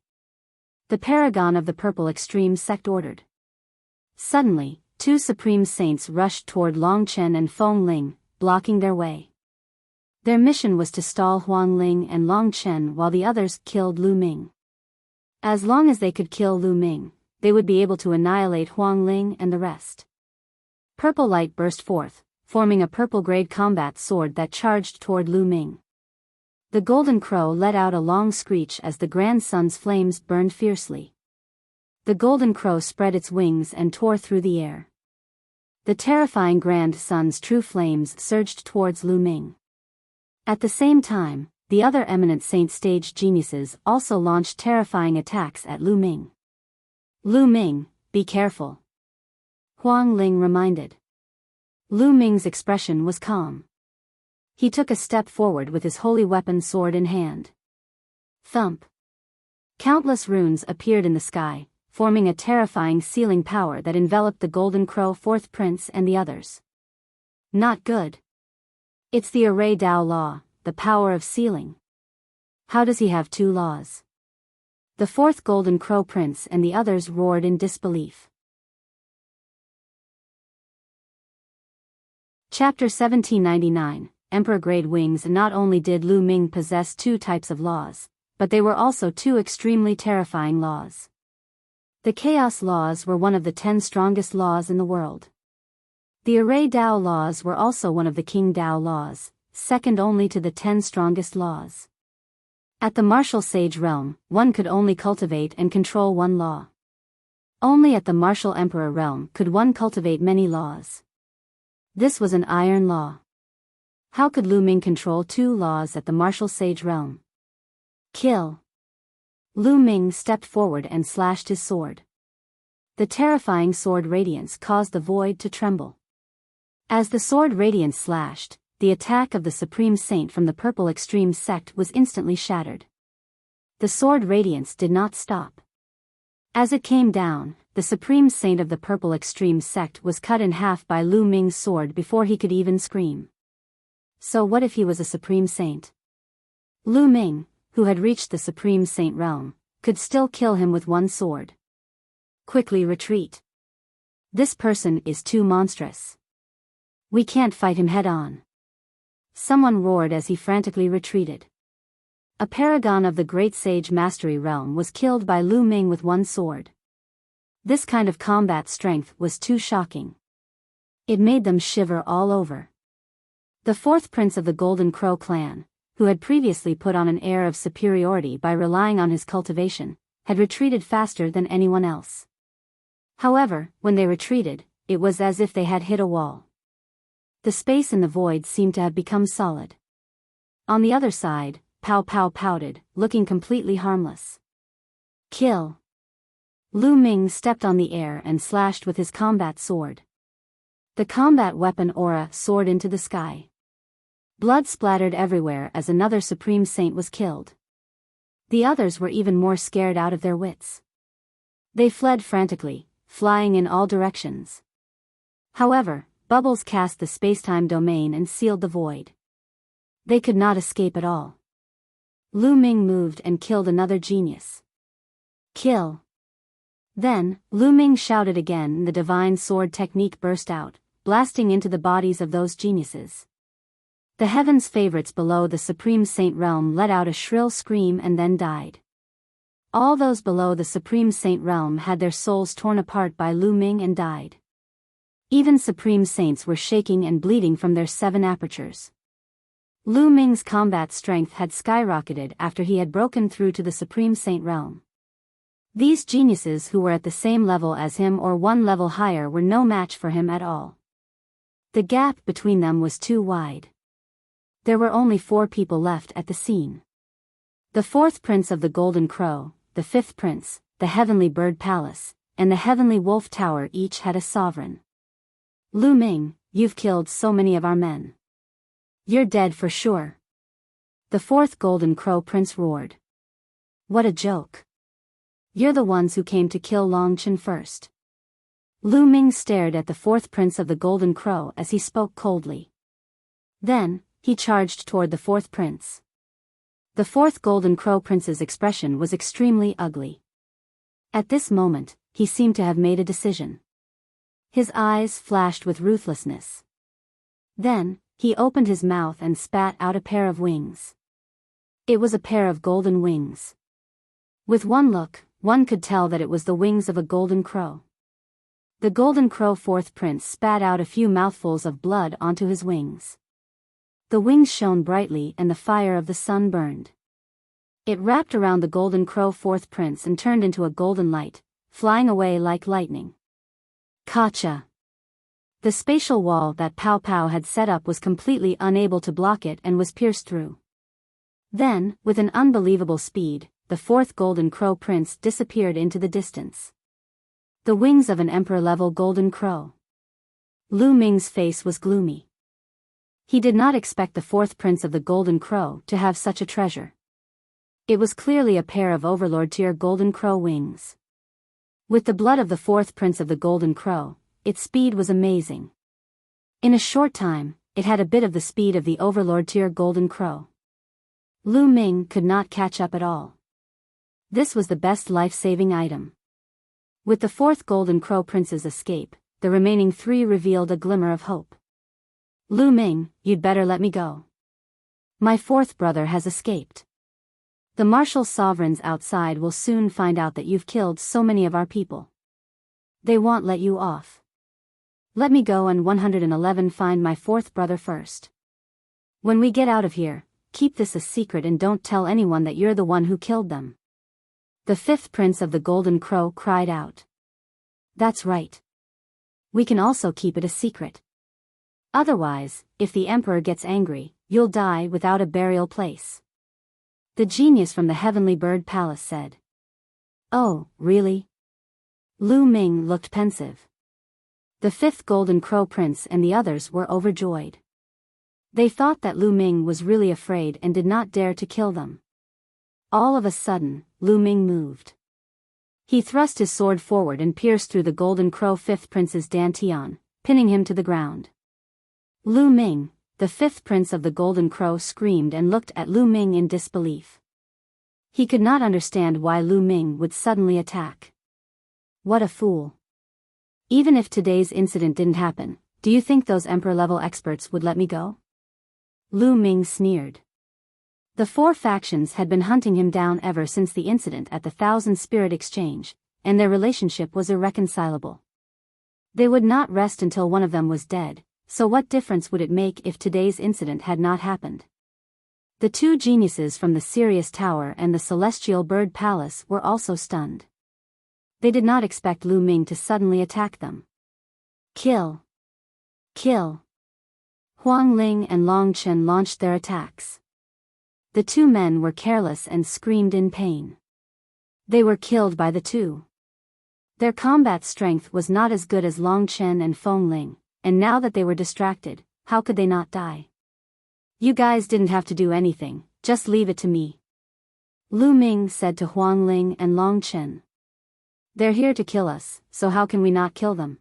S1: The paragon of the Purple Extreme sect ordered. Suddenly, two Supreme Saints rushed toward Long Chen and Feng Ling, blocking their way. Their mission was to stall Huang Ling and Long Chen while the others killed Lu Ming. As long as they could kill Lu Ming, they would be able to annihilate Huang Ling and the rest. Purple light burst forth, forming a purple-grade combat sword that charged toward Lu Ming. The Golden Crow let out a long screech as the Grand Sun's flames burned fiercely. The Golden Crow spread its wings and tore through the air. The terrifying Grand Sun's true flames surged towards Lu Ming. At the same time, the other eminent saint stage geniuses also launched terrifying attacks at Lu Ming. Lu Ming, be careful. Huang Ling reminded. Lu Ming's expression was calm. He took a step forward with his holy weapon sword in hand. Thump. Countless runes appeared in the sky, forming a terrifying sealing power that enveloped the Golden Crow fourth prince and the others. Not good. It's the Array Dao law, the power of sealing. How does he have two laws? The fourth Golden Crow prince and the others roared in disbelief. Chapter 1799, Emperor-grade wings. Not only did Lu Ming possess two types of laws, but they were also two extremely terrifying laws. The Chaos laws were one of the 10 strongest laws in the world. The Array Dao laws were also one of the King Dao laws, second only to the 10 strongest laws. At the martial sage realm, one could only cultivate and control one law. Only at the martial emperor realm could one cultivate many laws. This was an iron law. How could Lu Ming control two laws at the martial sage realm? Kill. Lu Ming stepped forward and slashed his sword. The terrifying sword radiance caused the void to tremble. As the sword radiance slashed, the attack of the Supreme Saint from the Purple Extreme sect was instantly shattered. The sword radiance did not stop. As it came down, the Supreme Saint of the Purple Extreme sect was cut in half by Lu Ming's sword before he could even scream. So what if he was a Supreme Saint? Lu Ming, who had reached the Supreme Saint realm, could still kill him with one sword. Quickly retreat. This person is too monstrous. We can't fight him head-on. Someone roared as he frantically retreated. A paragon of the Great Sage Mastery realm was killed by Lu Ming with one sword. This kind of combat strength was too shocking. It made them shiver all over. The fourth prince of the Golden Crow clan, who had previously put on an air of superiority by relying on his cultivation, had retreated faster than anyone else. However, when they retreated, it was as if they had hit a wall. The space in the void seemed to have become solid. On the other side, Pow Pow pouted, looking completely harmless. Kill. Lu Ming stepped on the air and slashed with his combat sword. The combat weapon aura soared into the sky. Blood splattered everywhere as another Supreme Saint was killed. The others were even more scared out of their wits. They fled frantically, flying in all directions. However, bubbles cast the spacetime domain and sealed the void. They could not escape at all. Lu Ming moved and killed another genius. Kill. Then, Lu Ming shouted again and the divine sword technique burst out, blasting into the bodies of those geniuses. The heavens' favorites below the Supreme Saint realm let out a shrill scream and then died. All those below the Supreme Saint realm had their souls torn apart by Lu Ming and died. Even Supreme Saints were shaking and bleeding from their 7 apertures. Lu Ming's combat strength had skyrocketed after he had broken through to the Supreme Saint realm. These geniuses who were at the same level as him or one level higher were no match for him at all. The gap between them was too wide. There were only 4 people left at the scene. The 4th prince of the Golden Crow, the 5th prince, the Heavenly Bird Palace, and the Heavenly Wolf Tower each had a sovereign. Lu Ming, you've killed so many of our men. You're dead for sure. The 4th Golden Crow prince roared. What a joke. You're the ones who came to kill Longchen first. Lu Ming stared at the 4th prince of the Golden Crow as he spoke coldly. Then, he charged toward the 4th prince. The 4th Golden Crow prince's expression was extremely ugly. At this moment, he seemed to have made a decision. His eyes flashed with ruthlessness. Then, he opened his mouth and spat out a pair of wings. It was a pair of golden wings. With one look, one could tell that it was the wings of a golden crow. The Golden Crow 4th prince spat out a few mouthfuls of blood onto his wings. The wings shone brightly and the fire of the sun burned. It wrapped around the Golden Crow 4th prince and turned into a golden light, flying away like lightning. Gotcha! The spatial wall that Pow Pow had set up was completely unable to block it and was pierced through. Then, with an unbelievable speed, the 4th Golden Crow prince disappeared into the distance. The wings of an emperor-level Golden Crow. Lu Ming's face was gloomy. He did not expect the 4th prince of the Golden Crow to have such a treasure. It was clearly a pair of Overlord-tier Golden Crow wings. With the blood of the fourth prince of the Golden Crow, its speed was amazing. In a short time, it had a bit of the speed of the Overlord tier Golden Crow. Lu Ming could not catch up at all. This was the best life-saving item. With the fourth Golden Crow prince's escape, the remaining three revealed a glimmer of hope. Lu Ming, you'd better let me go. My fourth brother has escaped. The martial sovereigns outside will soon find out that you've killed so many of our people. They won't let you off. Let me go and 111 find my fourth brother first. When we get out of here, keep this a secret and don't tell anyone that you're the one who killed them. The fifth prince of the Golden Crow cried out. That's right. We can also keep it a secret. Otherwise, if the emperor gets angry, you'll die without a burial place. The genius from the Heavenly Bird Palace said. Oh, really? Lu Ming looked pensive. The fifth Golden Crow prince and the others were overjoyed. They thought that Lu Ming was really afraid and did not dare to kill them. All of a sudden, Lu Ming moved. He thrust his sword forward and pierced through the Golden Crow fifth prince's dantian, pinning him to the ground. Lu Ming, the fifth prince of the Golden Crow, screamed and looked at Lu Ming in disbelief. He could not understand why Lu Ming would suddenly attack. What a fool. Even if today's incident didn't happen, do you think those emperor-level experts would let me go? Lu Ming sneered. The four factions had been hunting him down ever since the incident at the Thousand Spirit Exchange, and their relationship was irreconcilable. They would not rest until one of them was dead, so what difference would it make if today's incident had not happened? The two geniuses from the Sirius Tower and the Celestial Bird Palace were also stunned. They did not expect Lu Ming to suddenly attack them. Kill! Kill! Huang Ling and Long Chen launched their attacks. The two men were careless and screamed in pain. They were killed by the two. Their combat strength was not as good as Long Chen and Feng Ling, and now that they were distracted, how could they not die? You guys didn't have to do anything, just leave it to me. Lu Ming said to Huang Ling and Long Chen. They're here to kill us, so how can we not kill them?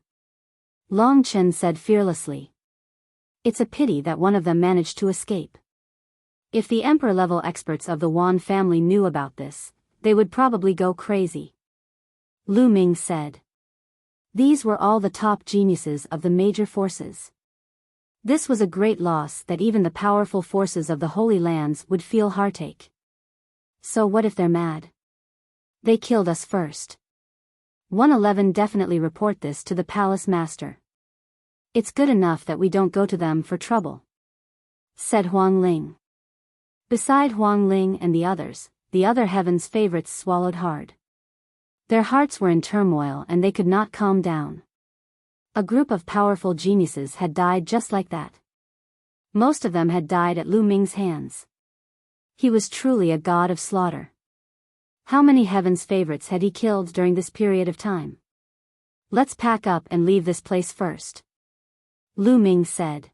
S1: Long Chen said fearlessly. It's a pity that one of them managed to escape. If the emperor-level experts of the Wan family knew about this, they would probably go crazy. Lu Ming said. These were all the top geniuses of the major forces. This was a great loss that even the powerful forces of the Holy Lands would feel heartache. So what if they're mad? They killed us first. 111 definitely report this to the palace master. It's good enough that we don't go to them for trouble, said Huang Ling. Beside Huang Ling and the other heaven's favorites swallowed hard. Their hearts were in turmoil and they could not calm down. A group of powerful geniuses had died just like that. Most of them had died at Lu Ming's hands. He was truly a god of slaughter. How many heaven's favorites had he killed during this period of time? Let's pack up and leave this place first, Lu Ming said.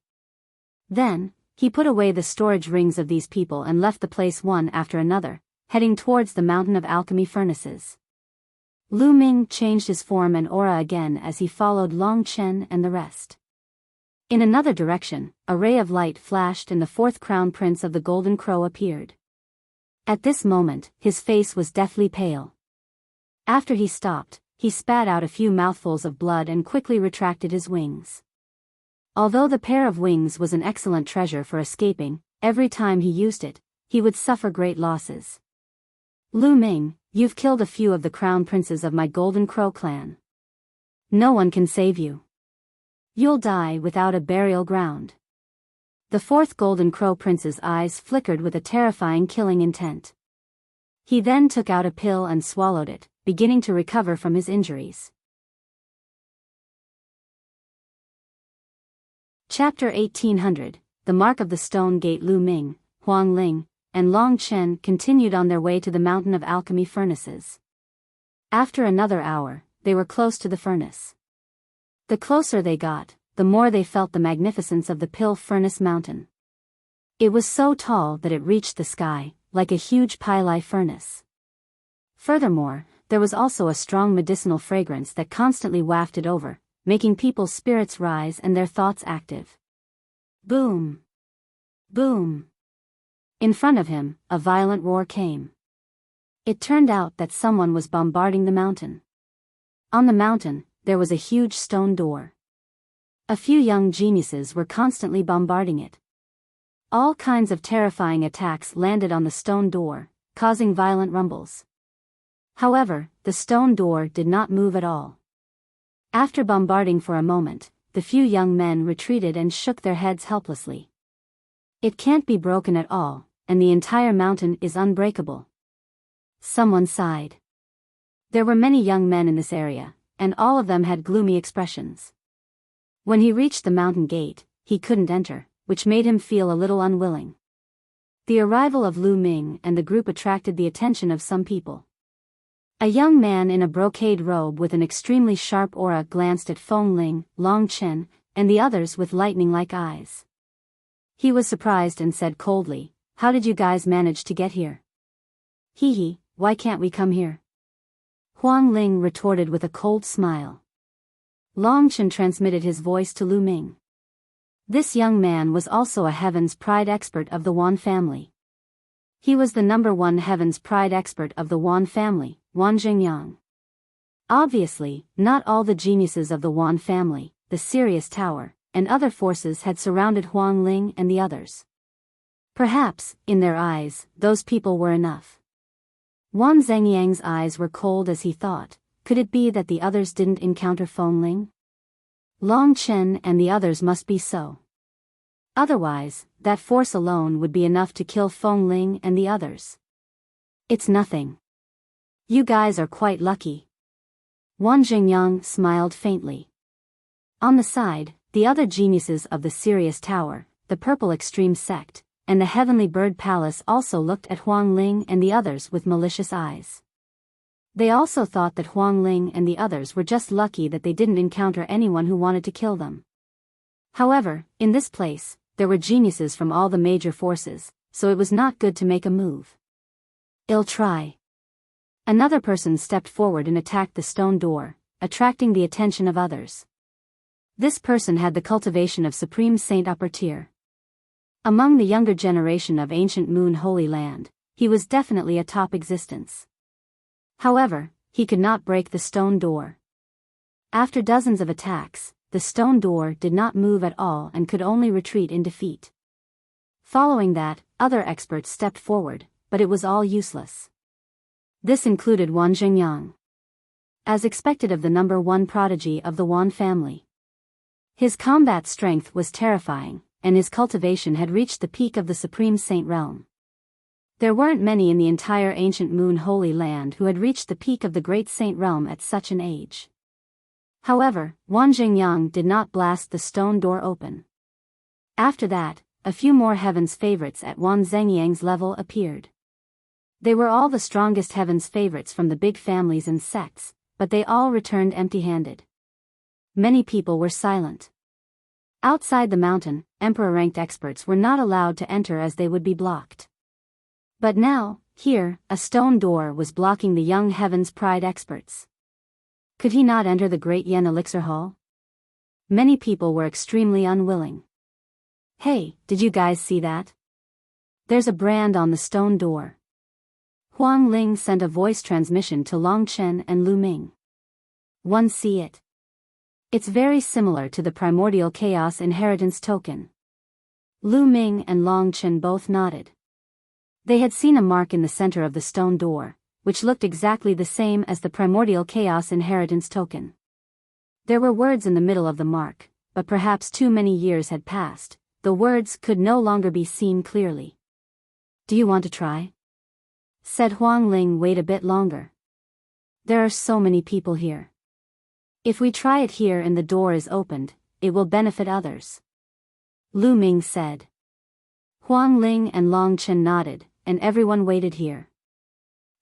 S1: Then, he put away the storage rings of these people and left the place one after another, heading towards the mountain of alchemy furnaces. Lu Ming changed his form and aura again as he followed Long Chen and the rest. In another direction, a ray of light flashed and the fourth crown prince of the Golden Crow appeared. At this moment, his face was deathly pale. After he stopped, he spat out a few mouthfuls of blood and quickly retracted his wings. Although the pair of wings was an excellent treasure for escaping, every time he used it, he would suffer great losses. Lu Ming, you've killed a few of the crown princes of my Golden Crow clan. No one can save you. You'll die without a burial ground. The fourth Golden Crow prince's eyes flickered with a terrifying killing intent. He then took out a pill and swallowed it, beginning to recover from his injuries. Chapter 1800, The Mark of the Stone Gate. Lu Ming, Huang Ling, and Long Chen continued on their way to the mountain of alchemy furnaces. After another hour, they were close to the furnace. The closer they got, the more they felt the magnificence of the Pill Furnace Mountain. It was so tall that it reached the sky, like a huge pili furnace. Furthermore, there was also a strong medicinal fragrance that constantly wafted over, making people's spirits rise and their thoughts active. Boom! Boom! In front of him, a violent roar came. It turned out that someone was bombarding the mountain. On the mountain, there was a huge stone door. A few young geniuses were constantly bombarding it. All kinds of terrifying attacks landed on the stone door, causing violent rumbles. However, the stone door did not move at all. After bombarding for a moment, the few young men retreated and shook their heads helplessly. It can't be broken at all, and the entire mountain is unbreakable. Someone sighed. There were many young men in this area, and all of them had gloomy expressions. When he reached the mountain gate, he couldn't enter, which made him feel a little unwilling. The arrival of Lu Ming and the group attracted the attention of some people. A young man in a brocade robe with an extremely sharp aura glanced at Feng Ling, Long Chen, and the others with lightning-like eyes. He was surprised and said coldly, "How did you guys manage to get here?" "Hee hee, why can't we come here?" Huang Ling retorted with a cold smile. Long Chen transmitted his voice to Lu Ming. This young man was also a Heaven's Pride expert of the Wan family. He was the #1 Heaven's Pride expert of the Wan family, Wan Jingyang. Obviously, not all the geniuses of the Wan family, the Sirius Tower, and other forces had surrounded Huang Ling and the others. Perhaps, in their eyes, those people were enough. Wan Zhengyang's eyes were cold as he thought, could it be that the others didn't encounter Feng Ling? Long Chen and the others must be so. Otherwise, that force alone would be enough to kill Feng Ling and the others. It's nothing. You guys are quite lucky. Wan Jingyang smiled faintly. On the side, the other geniuses of the Sirius Tower, the Purple Extreme Sect, and the Heavenly Bird Palace also looked at Huang Ling and the others with malicious eyes. They also thought that Huang Ling and the others were just lucky that they didn't encounter anyone who wanted to kill them. However, in this place, there were geniuses from all the major forces, so it was not good to make a move. "I'll try." Another person stepped forward and attacked the stone door, attracting the attention of others. This person had the cultivation of Supreme Saint Upper Tier. Among the younger generation of ancient Moon Holy Land, he was definitely a top existence. However, he could not break the stone door. After dozens of attacks, the stone door did not move at all and could only retreat in defeat. Following that, other experts stepped forward, but it was all useless. This included Wan Jingyang. As expected of the #1 prodigy of the Wan family. His combat strength was terrifying, and his cultivation had reached the peak of the Supreme Saint realm. There weren't many in the entire ancient Moon Holy Land who had reached the peak of the Great Saint realm at such an age. However, Wan Jingyang did not blast the stone door open. After that, a few more Heaven's favorites at Wan Zhengyang's level appeared. They were all the strongest Heaven's favorites from the big families and sects, but they all returned empty-handed. Many people were silent. Outside the mountain, Emperor-ranked experts were not allowed to enter as they would be blocked. But now, here, a stone door was blocking the young Heaven's Pride experts. Could he not enter the Great Yen Elixir Hall? Many people were extremely unwilling. "Hey, did you guys see that? There's a brand on the stone door." Huang Ling sent a voice transmission to Long Chen and Lu Ming. "One see it. It's very similar to the Primordial Chaos Inheritance token." Lu Ming and Long Chen both nodded. They had seen a mark in the center of the stone door, which looked exactly the same as the Primordial Chaos Inheritance token. There were words in the middle of the mark, but perhaps too many years had passed, the words could no longer be seen clearly. "Do you want to try?" said Huang Ling. "Wait a bit longer. There are so many people here. If we try it here and the door is opened, it will benefit others," Lu Ming said. Huang Ling and Long Chen nodded, and everyone waited here.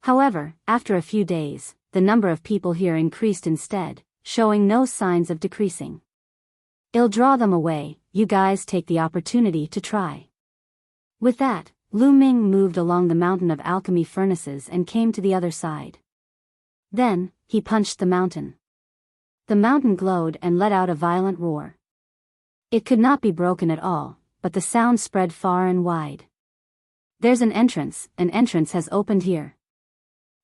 S1: However, after a few days, the number of people here increased instead, showing no signs of decreasing. "I'll draw them away, you guys take the opportunity to try." With that, Lu Ming moved along the mountain of alchemy furnaces and came to the other side. Then, he punched the mountain. The mountain glowed and let out a violent roar. It could not be broken at all, but the sound spread far and wide. There's an entrance has opened here.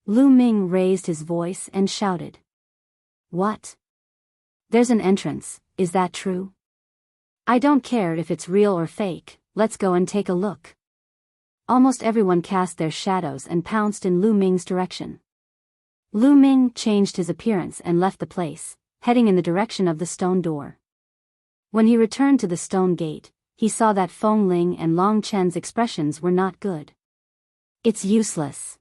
S1: Lu Ming raised his voice and shouted. What? There's an entrance, is that true? I don't care if it's real or fake, let's go and take a look. Almost everyone cast their shadows and pounced in Lu Ming's direction. Lu Ming changed his appearance and left the place, heading in the direction of the stone door. When he returned to the stone gate, he saw that Feng Ling and Long Chen's expressions were not good. It's useless.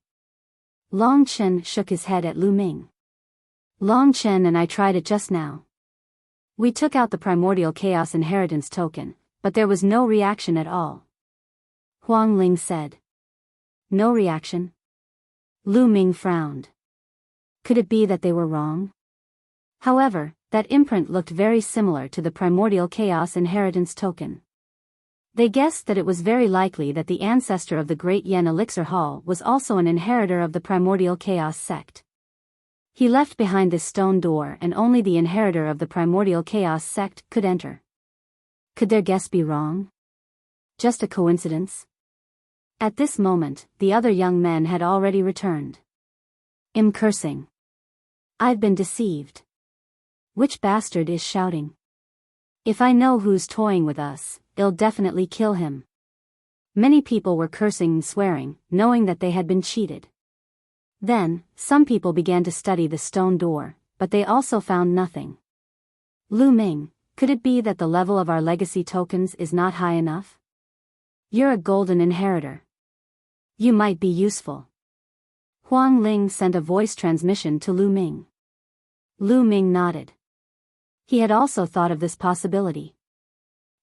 S1: Long Chen shook his head at Lu Ming. Long Chen and I tried it just now. We took out the primordial chaos inheritance token, but there was no reaction at all. Huang Ling said. No reaction? Lu Ming frowned. Could it be that they were wrong? However, that imprint looked very similar to the primordial chaos inheritance token. They guessed that it was very likely that the ancestor of the Great Yen Elixir Hall was also an inheritor of the primordial chaos sect. He left behind this stone door and only the inheritor of the primordial chaos sect could enter. Could their guess be wrong? Just a coincidence? At this moment, the other young men had already returned. I'm cursing. I've been deceived. Which bastard is shouting? If I know who's toying with us, I'll definitely kill him. Many people were cursing and swearing, knowing that they had been cheated. Then, some people began to study the stone door, but they also found nothing. Lu Ming, could it be that the level of our legacy tokens is not high enough? You're a golden inheritor. You might be useful. Huang Ling sent a voice transmission to Lu Ming. Lu Ming nodded. He had also thought of this possibility.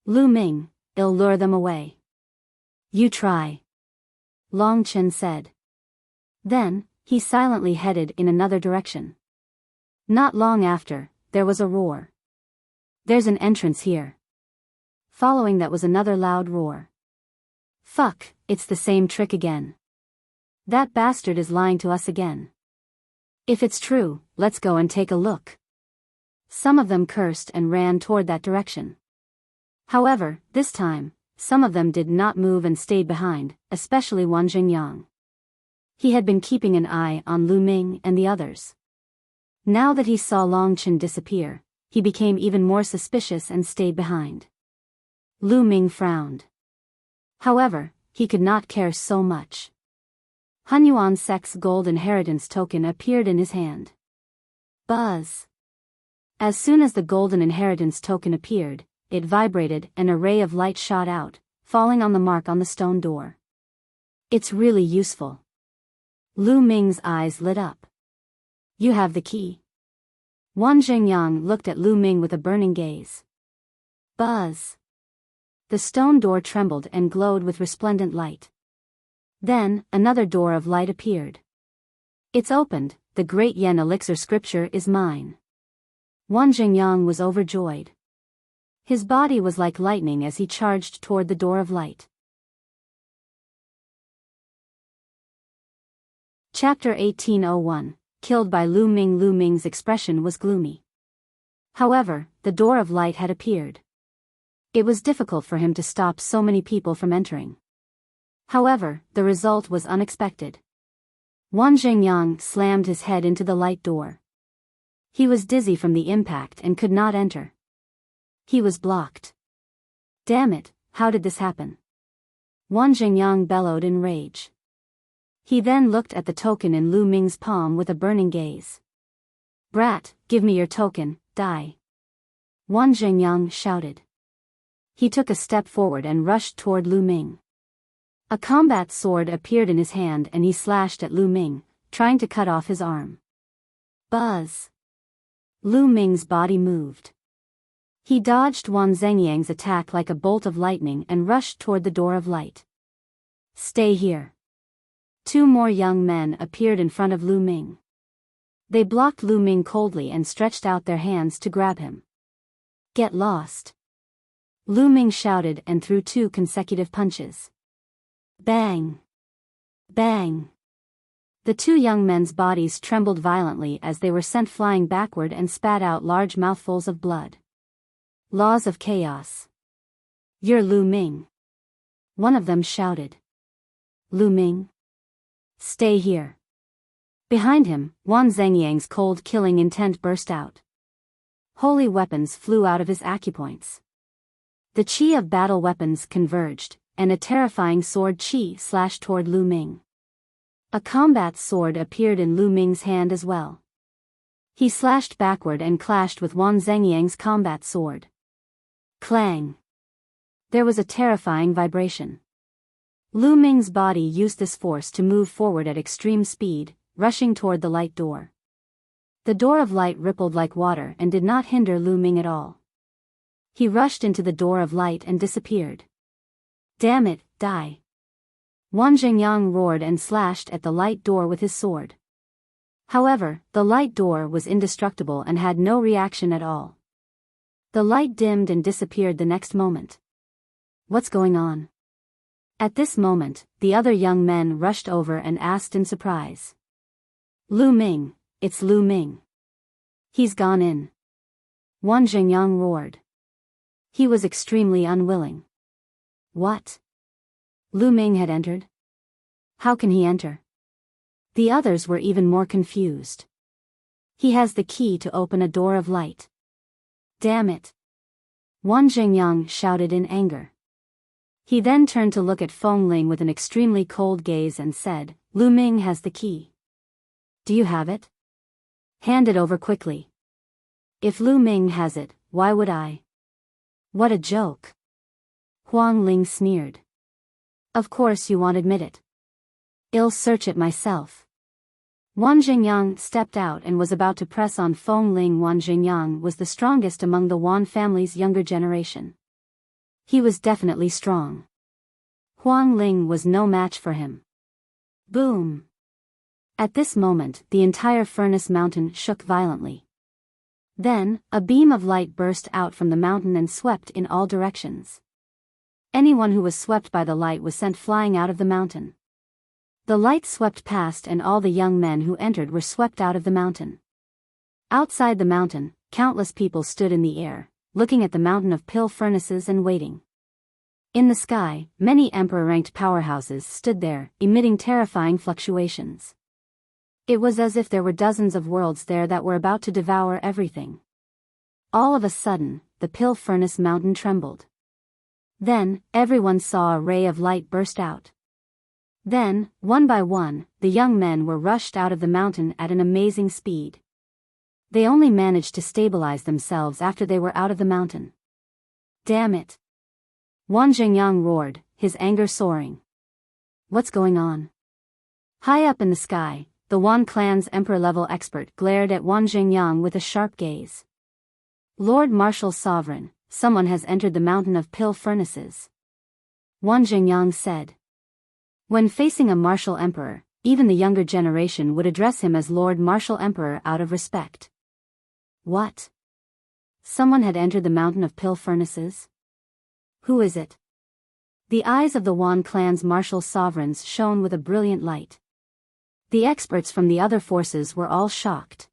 S1: Lu Ming, I'll lure them away. You try. Long Chen said. Then, he silently headed in another direction. Not long after, there was a roar. There's an entrance here. Following that was another loud roar. Fuck, it's the same trick again. That bastard is lying to us again. If it's true, let's go and take a look. Some of them cursed and ran toward that direction. However, this time, some of them did not move and stayed behind, especially Wan Jingyang. He had been keeping an eye on Lu Ming and the others. Now that he saw Long Chen disappear, he became even more suspicious and stayed behind. Lu Ming frowned. However, he could not care so much. Hunyuan Sec's gold inheritance token appeared in his hand. Buzz. As soon as the golden inheritance token appeared, it vibrated and a ray of light shot out, falling on the mark on the stone door. It's really useful. Lu Ming's eyes lit up. You have the key. Wan Jingyang looked at Lu Ming with a burning gaze. Buzz. The stone door trembled and glowed with resplendent light. Then, another door of light appeared. It's opened, the Great Yen Elixir scripture is mine. Wan Jingyang was overjoyed. His body was like lightning as he charged toward the door of light. Chapter 1801, Killed by Lu Ming. Lu Ming's expression was gloomy. However, the door of light had appeared. It was difficult for him to stop so many people from entering. However, the result was unexpected. Wan Jingyang slammed his head into the light door. He was dizzy from the impact and could not enter. He was blocked. Damn it, how did this happen? Wan Jingyang bellowed in rage. He then looked at the token in Lu Ming's palm with a burning gaze. Brat, give me your token, die. Wan Jingyang shouted. He took a step forward and rushed toward Lu Ming. A combat sword appeared in his hand and he slashed at Lu Ming, trying to cut off his arm. Buzz. Lu Ming's body moved. He dodged Wan Zhengyang's attack like a bolt of lightning and rushed toward the door of light. Stay here. Two more young men appeared in front of Lu Ming. They blocked Lu Ming coldly and stretched out their hands to grab him. Get lost. Lu Ming shouted and threw 2 consecutive punches. Bang! Bang! The two young men's bodies trembled violently as they were sent flying backward and spat out large mouthfuls of blood. Laws of chaos. You're Lu Ming. One of them shouted. Lu Ming? Stay here. Behind him, Wan Zhengyang's cold killing intent burst out. Holy weapons flew out of his acupoints. The chi of battle weapons converged, and a terrifying sword chi slashed toward Lu Ming. A combat sword appeared in Lu Ming's hand as well. He slashed backward and clashed with Wan Zhengyang's combat sword. Clang! There was a terrifying vibration. Lu Ming's body used this force to move forward at extreme speed, rushing toward the light door. The door of light rippled like water and did not hinder Lu Ming at all. He rushed into the door of light and disappeared. Damn it, die! Wan Zhengyang roared and slashed at the light door with his sword. However, the light door was indestructible and had no reaction at all. The light dimmed and disappeared the next moment. What's going on? At this moment, the other young men rushed over and asked in surprise. Lu Ming, it's Lu Ming. He's gone in. Wan Zhengyang roared. He was extremely unwilling. What? Lu Ming had entered? How can he enter? The others were even more confused. He has the key to open a door of light. Damn it! Wan Zhengyang shouted in anger. He then turned to look at Feng Ling with an extremely cold gaze and said, Lu Ming has the key. Do you have it? Hand it over quickly. If Lu Ming has it, why would I? What a joke! Huang Ling sneered. Of course you won't admit it. I'll search it myself. Wan Zhengyang stepped out and was about to press on Feng Ling. Wan Zhengyang was the strongest among the Wan family's younger generation. He was definitely strong. Huang Ling was no match for him. Boom! At this moment, the entire furnace mountain shook violently. Then, a beam of light burst out from the mountain and swept in all directions. Anyone who was swept by the light was sent flying out of the mountain. The light swept past and all the young men who entered were swept out of the mountain. Outside the mountain, countless people stood in the air, looking at the mountain of pill furnaces and waiting. In the sky, many emperor-ranked powerhouses stood there, emitting terrifying fluctuations. It was as if there were dozens of worlds there that were about to devour everything. All of a sudden, the pill furnace mountain trembled. Then, everyone saw a ray of light burst out. Then, one by one, the young men were rushed out of the mountain at an amazing speed. They only managed to stabilize themselves after they were out of the mountain. Damn it! Wan Zhengyang roared, his anger soaring. What's going on? High up in the sky, the Wan clan's emperor-level expert glared at Wan Zhengyang with a sharp gaze. Lord Martial Sovereign, someone has entered the mountain of pill furnaces. Wan Zhengyang said. When facing a martial emperor, even the younger generation would address him as Lord Martial Emperor out of respect. What? Someone had entered the mountain of pill furnaces? Who is it? The eyes of the Wan clan's martial sovereigns shone with a brilliant light. The experts from the other forces were all shocked.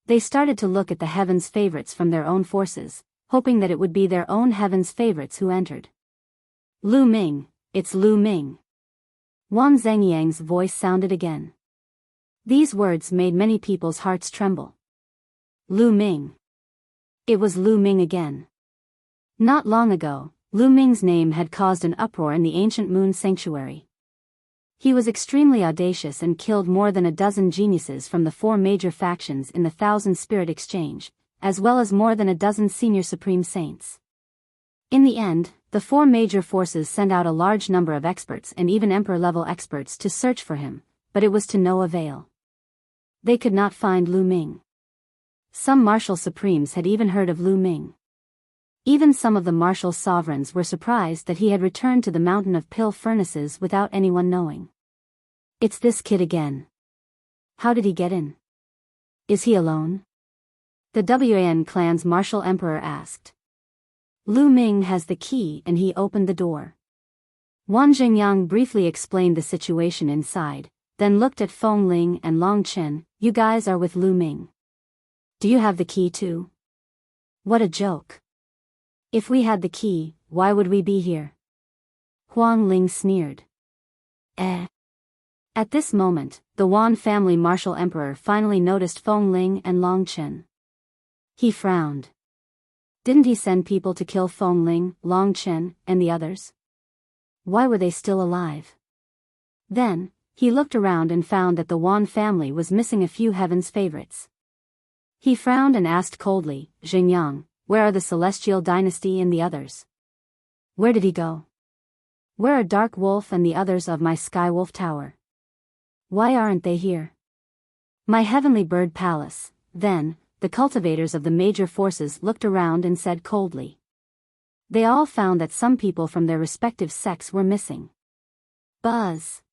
S1: They started to look at the heaven's favorites from their own forces, hoping that it would be their own heaven's favorites who entered. Lu Ming, it's Lu Ming. Wan Zhengyang's voice sounded again. These words made many people's hearts tremble. Lu Ming. It was Lu Ming again. Not long ago, Lu Ming's name had caused an uproar in the ancient moon sanctuary. He was extremely audacious and killed more than a dozen geniuses from the 4 major factions in the Thousand Spirit Exchange, as well as more than a dozen senior supreme saints. In the end, the 4 major forces sent out a large number of experts and even emperor-level experts to search for him, but it was to no avail. They could not find Lu Ming. Some martial supremes had even heard of Lu Ming. Even some of the martial sovereigns were surprised that he had returned to the mountain of pill furnaces without anyone knowing. It's this kid again. How did he get in? Is he alone? The Wan clan's martial emperor asked. Lu Ming has the key and he opened the door. Wan Zhengyang briefly explained the situation inside, then looked at Feng Ling and Long Chen. You guys are with Lu Ming. Do you have the key too? What a joke. If we had the key, why would we be here? Huang Ling sneered. At this moment, the Wan family martial emperor finally noticed Feng Ling and Long Chen. He frowned. Didn't he send people to kill Feng Ling, Long Chen, and the others? Why were they still alive? Then, he looked around and found that the Wan family was missing a few heaven's favorites. He frowned and asked coldly, Xingyang, where are the Celestial Dynasty and the others? Where did he go? Where are Dark Wolf and the others of my Sky Wolf Tower? Why aren't they here? My Heavenly Bird Palace. Then, the cultivators of the major forces looked around and said coldly. They all found that some people from their respective sects were missing. Buzz.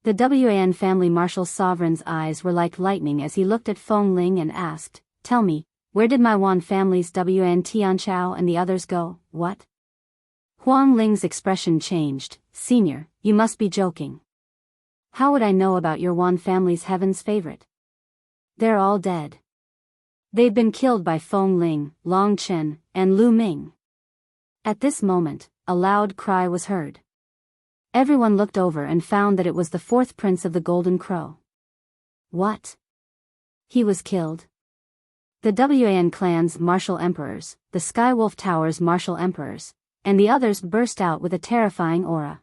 S1: The Wan family martial sovereign's eyes were like lightning as he looked at Feng Ling and asked, Tell me, where did my Wan family's Wan Tianchao and the others go? What? Huang Ling's expression changed. Senior, you must be joking. How would I know about your Wan family's heaven's favorite? They're all dead. They'd been killed by Feng Ling, Long Chen, and Lu Ming. At this moment, a loud cry was heard. Everyone looked over and found that it was the fourth prince of the Golden Crow. What? He was killed? The Wan clan's martial emperors, the Skywolf Tower's martial emperors, and the others burst out with a terrifying aura.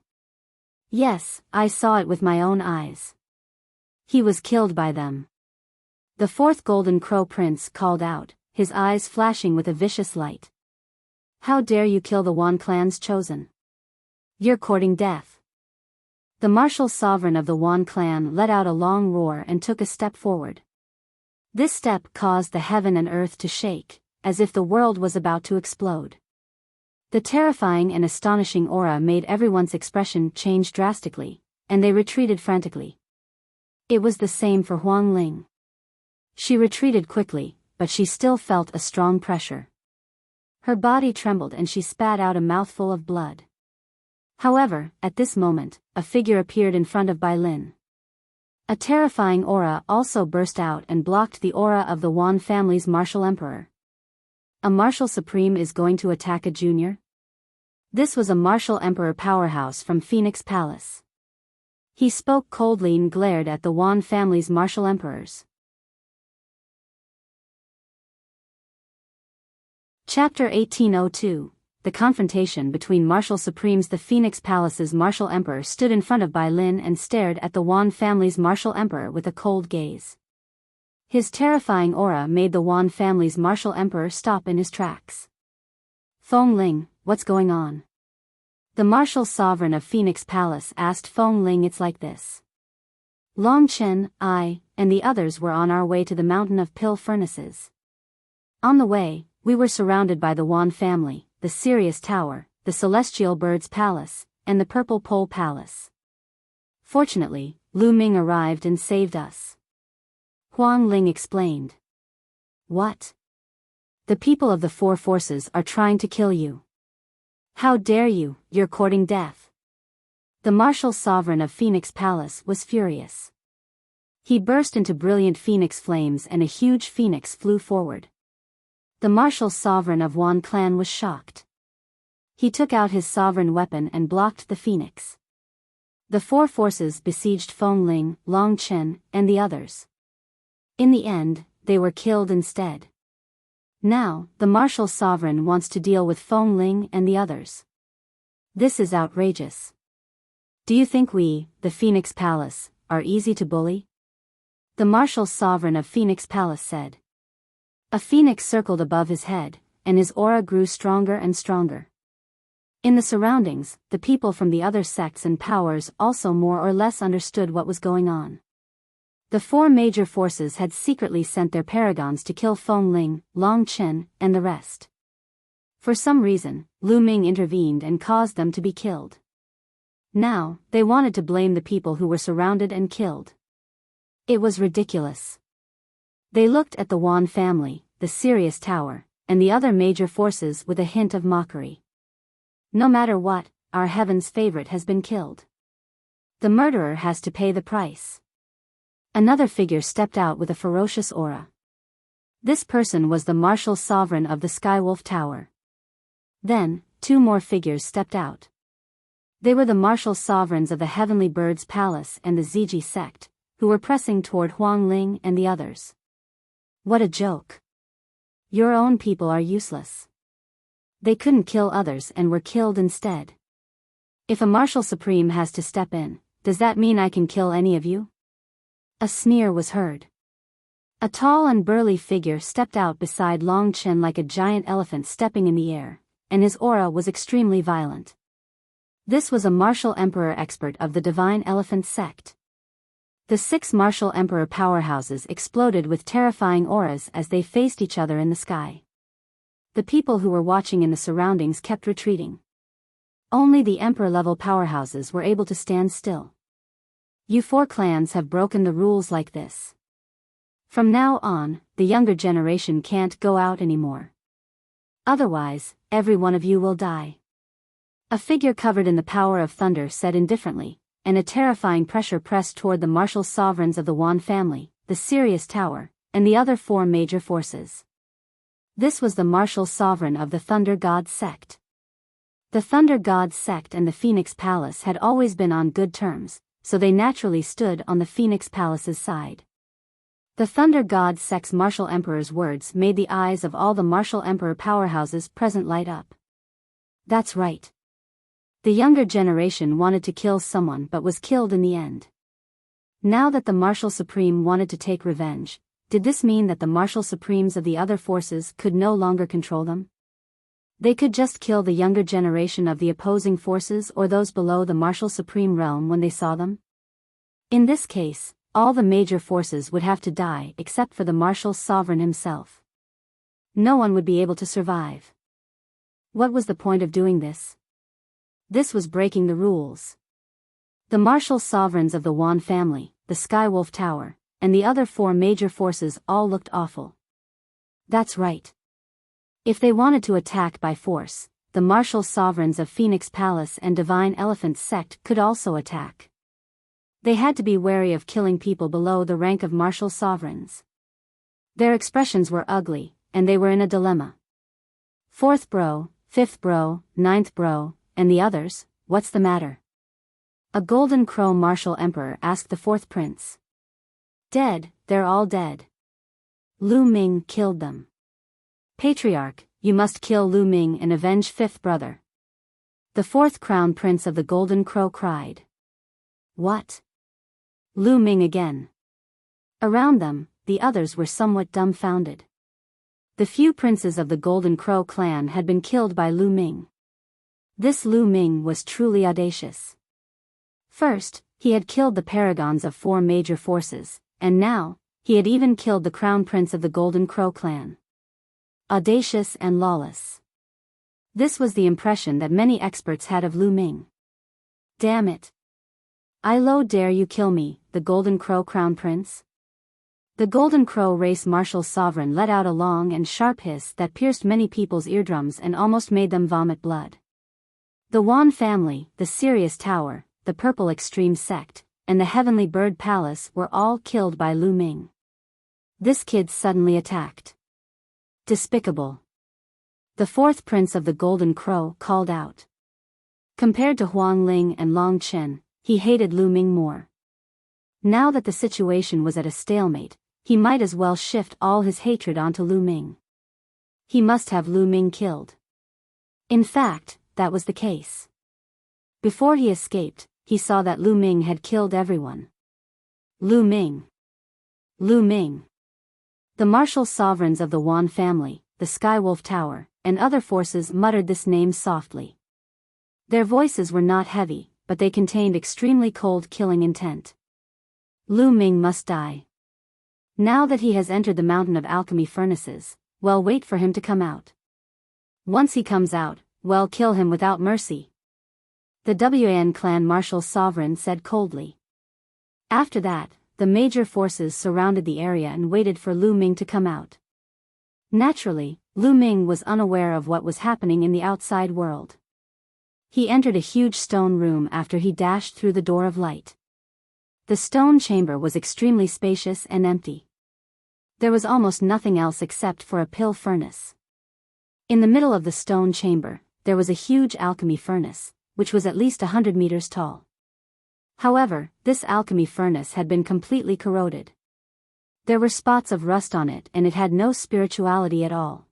S1: Yes, I saw it with my own eyes. He was killed by them. The fourth Golden Crow prince called out, his eyes flashing with a vicious light. How dare you kill the Wan clan's chosen? You're courting death. The martial sovereign of the Wan clan let out a long roar and took a step forward. This step caused the heaven and earth to shake, as if the world was about to explode. The terrifying and astonishing aura made everyone's expression change drastically, and they retreated frantically. It was the same for Huang Ling. She retreated quickly, but she still felt a strong pressure. Her body trembled and she spat out a mouthful of blood. However, at this moment, a figure appeared in front of Bai Lin. A terrifying aura also burst out and blocked the aura of the Wan family's martial emperor. A martial supreme is going to attack a junior? This was a martial emperor powerhouse from Phoenix Palace. He spoke coldly and glared at the Wan family's martial emperors. Chapter 1802. The confrontation between martial supremes. The Phoenix Palace's martial emperor stood in front of Bai Lin and stared at the Wan family's martial emperor with a cold gaze. His terrifying aura made the Wan family's martial emperor stop in his tracks. Feng Ling, what's going on? The martial sovereign of Phoenix Palace asked Feng Ling. It's like this. Long Chen, I, and the others were on our way to the Mountain of Pill Furnaces. On the way, we were surrounded by the Wan family, the Sirius Tower, the Celestial Bird's Palace, and the Purple Pole Palace. Fortunately, Lu Ming arrived and saved us. Huang Ling explained. What? The people of the Four Forces are trying to kill you. How dare you, you're courting death. The martial sovereign of Phoenix Palace was furious. He burst into brilliant phoenix flames and a huge phoenix flew forward. The martial sovereign of Wan clan was shocked. He took out his sovereign weapon and blocked the phoenix. The Four Forces besieged Feng Ling, Long Chen, and the others. In the end, they were killed instead. Now, the martial sovereign wants to deal with Feng Ling and the others. This is outrageous. Do you think we, the Phoenix Palace, are easy to bully? The martial sovereign of Phoenix Palace said. A phoenix circled above his head, and his aura grew stronger and stronger. In the surroundings, the people from the other sects and powers also more or less understood what was going on. The four major forces had secretly sent their paragons to kill Feng Ling, Long Chen, and the rest. For some reason, Lu Ming intervened and caused them to be killed. Now, they wanted to blame the people who were surrounded and killed. It was ridiculous. They looked at the Wan family, the Sirius Tower, and the other major forces with a hint of mockery. No matter what, our heaven's favorite has been killed. The murderer has to pay the price. Another figure stepped out with a ferocious aura. This person was the martial sovereign of the Skywolf Tower. Then, two more figures stepped out. They were the martial sovereigns of the Heavenly Bird's Palace and the Ziji sect, who were pressing toward Huang Ling and the others. What a joke. Your own people are useless. They couldn't kill others and were killed instead. If a martial supreme has to step in, does that mean I can kill any of you? A sneer was heard. A tall and burly figure stepped out beside Long Chen like a giant elephant stepping in the air, and his aura was extremely violent. This was a martial emperor expert of the Divine Elephant sect. The 6 martial emperor powerhouses exploded with terrifying auras as they faced each other in the sky. The people who were watching in the surroundings kept retreating. Only the emperor-level powerhouses were able to stand still. You 4 clans have broken the rules like this. From now on, the younger generation can't go out anymore. Otherwise, every one of you will die. A figure covered in the power of thunder said indifferently, and a terrifying pressure pressed toward the martial sovereigns of the Wan family, the Sirius Tower, and the other 4 major forces. This was the martial sovereign of the Thunder God sect. The Thunder God sect and the Phoenix Palace had always been on good terms, so they naturally stood on the Phoenix Palace's side. The Thunder God sect's martial emperor's words made the eyes of all the martial emperor powerhouses present light up. That's right. The younger generation wanted to kill someone but was killed in the end. Now that the martial supreme wanted to take revenge, did this mean that the martial supremes of the other forces could no longer control them? They could just kill the younger generation of the opposing forces or those below the martial supreme realm when they saw them? In this case, all the major forces would have to die except for the martial sovereign himself. No one would be able to survive. What was the point of doing this? This was breaking the rules. The martial sovereigns of the Wan family, the Skywolf Tower, and the other 4 major forces all looked awful. That's right. If they wanted to attack by force, the martial sovereigns of Phoenix Palace and Divine Elephant sect could also attack. They had to be wary of killing people below the rank of martial sovereigns. Their expressions were ugly, and they were in a dilemma. 4th bro, 5th bro, 9th bro, and the others, what's the matter? A golden crow martial emperor asked the 4th prince. Dead, they're all dead. Lu Ming killed them. Patriarch, you must kill Lu Ming and avenge 5th brother. The 4th crown prince of the Golden Crow cried. What? Lu Ming again. Around them, the others were somewhat dumbfounded. The few princes of the Golden Crow clan had been killed by Lu Ming. This Lu Ming was truly audacious. First, he had killed the paragons of 4 major forces, and now, he had even killed the crown prince of the Golden Crow clan. Audacious and lawless. This was the impression that many experts had of Lu Ming. Damn it. I lo dare you kill me, the Golden Crow crown prince? The Golden Crow race martial sovereign let out a long and sharp hiss that pierced many people's eardrums and almost made them vomit blood. The Wan family, the Sirius Tower, the Purple Extreme sect, and the Heavenly Bird Palace were all killed by Lu Ming. This kid suddenly attacked. Despicable. The 4th prince of the Golden Crow called out. Compared to Huang Ling and Long Chen, he hated Lu Ming more. Now that the situation was at a stalemate, he might as well shift all his hatred onto Lu Ming. He must have Lu Ming killed. In fact, that was the case. Before he escaped, he saw that Lu Ming had killed everyone. Lu Ming. Lu Ming. The martial sovereigns of the Wan family, the Skywolf Tower, and other forces muttered this name softly. Their voices were not heavy, but they contained extremely cold killing intent. Lu Ming must die. Now that he has entered the mountain of alchemy furnaces, well, wait for him to come out. Once he comes out, well, kill him without mercy. The Wan clan martial sovereign said coldly. After that, the major forces surrounded the area and waited for Lu Ming to come out. Naturally, Lu Ming was unaware of what was happening in the outside world. He entered a huge stone room after he dashed through the door of light. The stone chamber was extremely spacious and empty. There was almost nothing else except for a pill furnace. In the middle of the stone chamber, there was a huge alchemy furnace, which was at least 100 meters tall. However, this alchemy furnace had been completely corroded. There were spots of rust on it and it had no spirituality at all.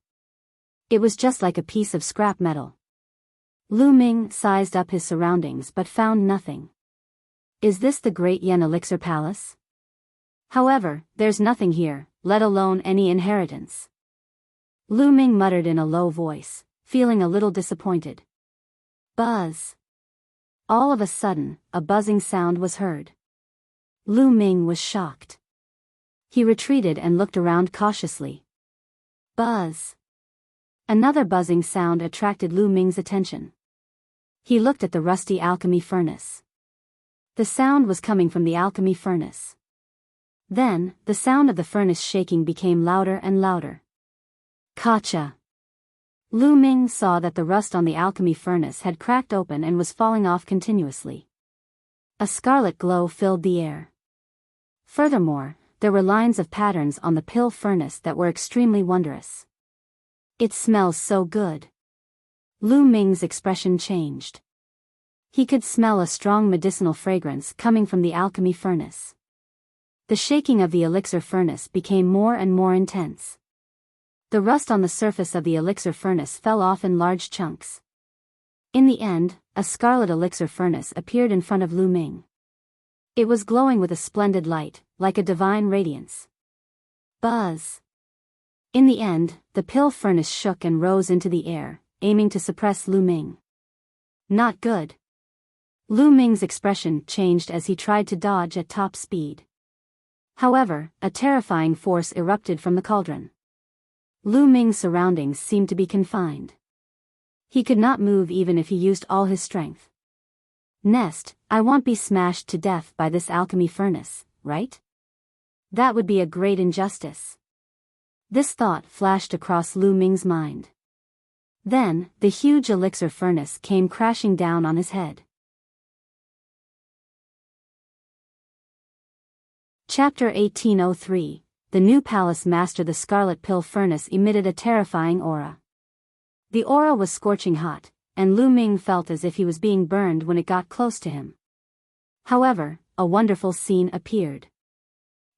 S1: It was just like a piece of scrap metal. Lu Ming sized up his surroundings but found nothing. Is this the Great Yen Elixir Palace? However, there's nothing here, let alone any inheritance. Lu Ming muttered in a low voice, feeling a little disappointed. Buzz. All of a sudden, a buzzing sound was heard. Lu Ming was shocked. He retreated and looked around cautiously. Buzz. Another buzzing sound attracted Lu Ming's attention. He looked at the rusty alchemy furnace. The sound was coming from the alchemy furnace. Then, the sound of the furnace shaking became louder and louder. Gotcha! Lu Ming saw that the rust on the alchemy furnace had cracked open and was falling off continuously. A scarlet glow filled the air. Furthermore, there were lines of patterns on the pill furnace that were extremely wondrous. It smells so good. Lu Ming's expression changed. He could smell a strong medicinal fragrance coming from the alchemy furnace. The shaking of the elixir furnace became more and more intense. The rust on the surface of the elixir furnace fell off in large chunks. In the end, a scarlet elixir furnace appeared in front of Lu Ming. It was glowing with a splendid light, like a divine radiance. Buzz! In the end, the pill furnace shook and rose into the air, aiming to suppress Lu Ming. Not good. Lu Ming's expression changed as he tried to dodge at top speed. However, a terrifying force erupted from the cauldron. Lu Ming's surroundings seemed to be confined. He could not move even if he used all his strength. Nest, I won't be smashed to death by this alchemy furnace, right? That would be a great injustice. This thought flashed across Lu Ming's mind. Then, the huge elixir furnace came crashing down on his head. Chapter 1803. The new palace master. The scarlet pill furnace emitted a terrifying aura. The aura was scorching hot, and Lu Ming felt as if he was being burned when it got close to him. However, a wonderful scene appeared.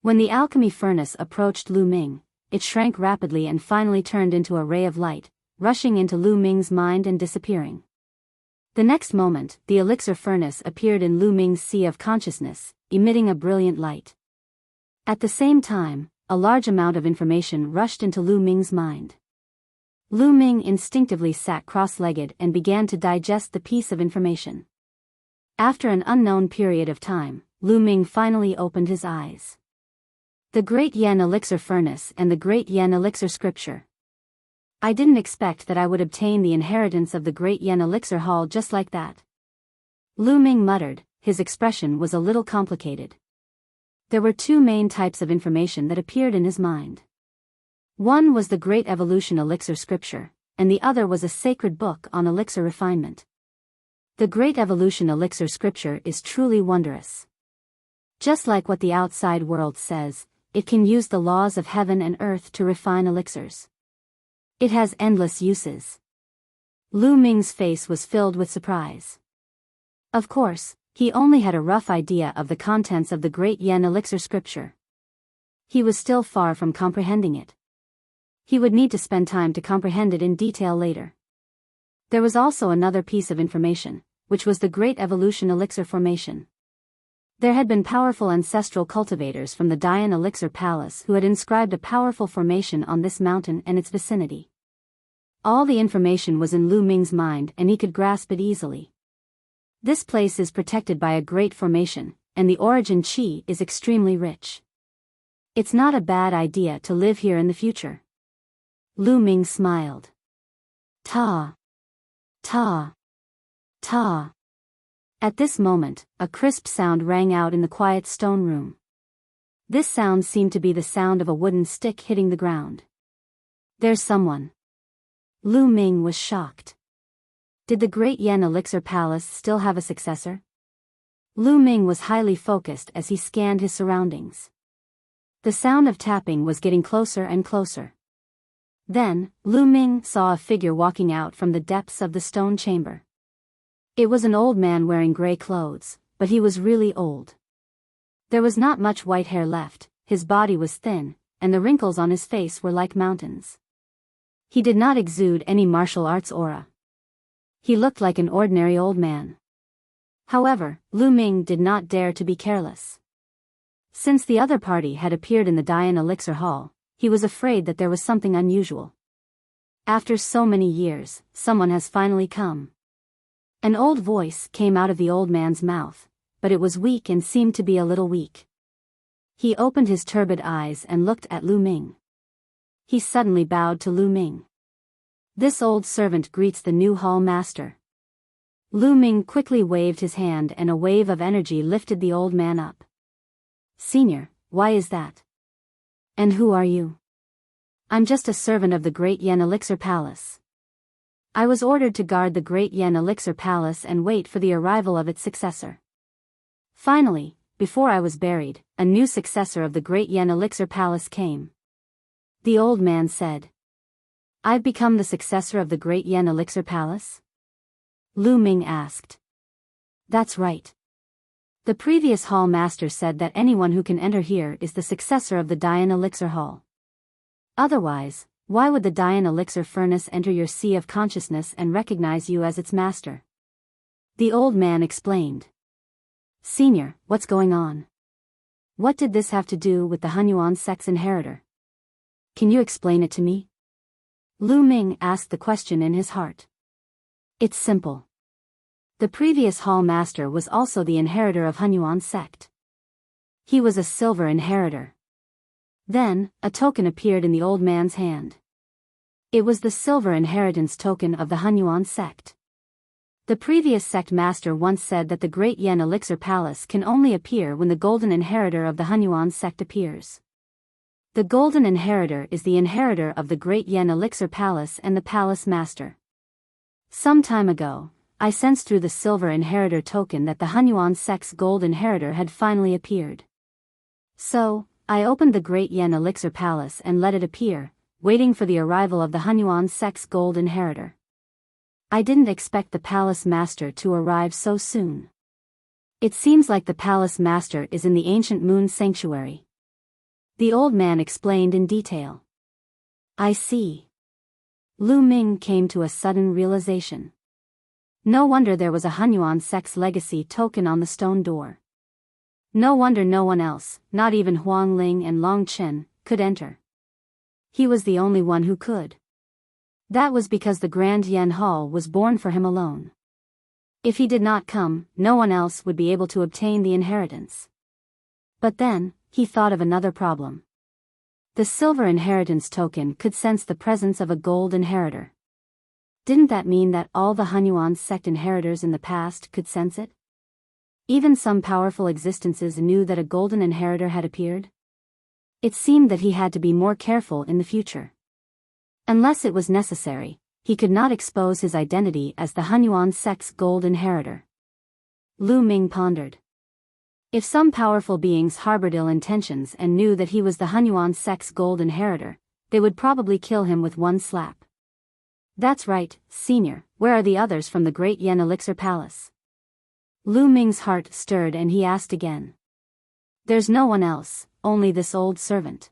S1: When the alchemy furnace approached Lu Ming, it shrank rapidly and finally turned into a ray of light, rushing into Lu Ming's mind and disappearing. The next moment, the elixir furnace appeared in Lu Ming's sea of consciousness, emitting a brilliant light. At the same time, a large amount of information rushed into Lu Ming's mind. Lu Ming instinctively sat cross-legged and began to digest the piece of information. After an unknown period of time, Lu Ming finally opened his eyes. The Great Yen Elixir Furnace and the Great Yen Elixir Scripture. I didn't expect that I would obtain the inheritance of the Great Yen Elixir Hall just like that. Lu Ming muttered, his expression was a little complicated. There were two main types of information that appeared in his mind. One was the Great Evolution Elixir Scripture, and the other was a sacred book on elixir refinement. The Great Evolution Elixir Scripture is truly wondrous. Just like what the outside world says, it can use the laws of heaven and earth to refine elixirs. It has endless uses. Lu Ming's face was filled with surprise. Of course, he only had a rough idea of the contents of the Great Yen Elixir Scripture. He was still far from comprehending it. He would need to spend time to comprehend it in detail later. There was also another piece of information, which was the Great Evolution Elixir Formation. There had been powerful ancestral cultivators from the Dian Elixir Palace who had inscribed a powerful formation on this mountain and its vicinity. All the information was in Lu Ming's mind and he could grasp it easily. This place is protected by a great formation, and the origin qi is extremely rich. It's not a bad idea to live here in the future. Lu Ming smiled. Ta. Ta. Ta. At this moment, a crisp sound rang out in the quiet stone room. This sound seemed to be the sound of a wooden stick hitting the ground. There's someone. Lu Ming was shocked. Did the Great Yen Elixir Palace still have a successor? Lu Ming was highly focused as he scanned his surroundings. The sound of tapping was getting closer and closer. Then, Lu Ming saw a figure walking out from the depths of the stone chamber. It was an old man wearing gray clothes, but he was really old. There was not much white hair left, his body was thin, and the wrinkles on his face were like mountains. He did not exude any martial arts aura. He looked like an ordinary old man. However, Lu Ming did not dare to be careless. Since the other party had appeared in the Dian Elixir Hall, he was afraid that there was something unusual. After so many years, someone has finally come. An old voice came out of the old man's mouth, but it was weak and seemed to be a little weak. He opened his turbid eyes and looked at Lu Ming. He suddenly bowed to Lu Ming. This old servant greets the new hall master. Lu Ming quickly waved his hand and a wave of energy lifted the old man up. Senior, why is that? And who are you? I'm just a servant of the Great Yen Elixir Palace. I was ordered to guard the Great Yen Elixir Palace and wait for the arrival of its successor. Finally, before I was buried, a new successor of the Great Yen Elixir Palace came. The old man said. I've become the successor of the Great Yen Elixir Palace? Lu Ming asked. That's right. The previous hall master said that anyone who can enter here is the successor of the Dian Elixir Hall. Otherwise, why would the Dian Elixir Furnace enter your sea of consciousness and recognize you as its master? The old man explained. Senior, what's going on? What did this have to do with the Hunyuan sect's inheritor? Can you explain it to me? Lu Ming asked the question in his heart. It's simple. The previous hall master was also the inheritor of Hunyuan sect. He was a silver inheritor. Then, a token appeared in the old man's hand. It was the silver inheritance token of the Hunyuan sect. The previous sect master once said that the Great Yen Elixir Palace can only appear when the golden inheritor of the Hunyuan sect appears. The golden inheritor is the inheritor of the Great Yen Elixir Palace and the palace master. Some time ago, I sensed through the silver inheritor token that the Hunyuan sect's gold inheritor had finally appeared. So, I opened the Great Yen Elixir Palace and let it appear, waiting for the arrival of the Hunyuan sect's gold inheritor. I didn't expect the palace master to arrive so soon. It seems like the palace master is in the ancient moon sanctuary. The old man explained in detail. I see. Lu Ming came to a sudden realization. No wonder there was a Hunyuan sect's legacy token on the stone door. No wonder no one else, not even Huang Ling and Long Chen, could enter. He was the only one who could. That was because the Grand Yen Hall was born for him alone. If he did not come, no one else would be able to obtain the inheritance. But then, he thought of another problem. The silver inheritance token could sense the presence of a gold inheritor. Didn't that mean that all the Hunyuan sect inheritors in the past could sense it? Even some powerful existences knew that a golden inheritor had appeared? It seemed that he had to be more careful in the future. Unless it was necessary, he could not expose his identity as the Hunyuan sect's gold inheritor. Lu Ming pondered. If some powerful beings harbored ill intentions and knew that he was the Hunyuan sect's gold inheritor, they would probably kill him with one slap. That's right, Senior, where are the others from the Great Yen Elixir Palace? Lu Ming's heart stirred and he asked again. There's no one else, only this old servant.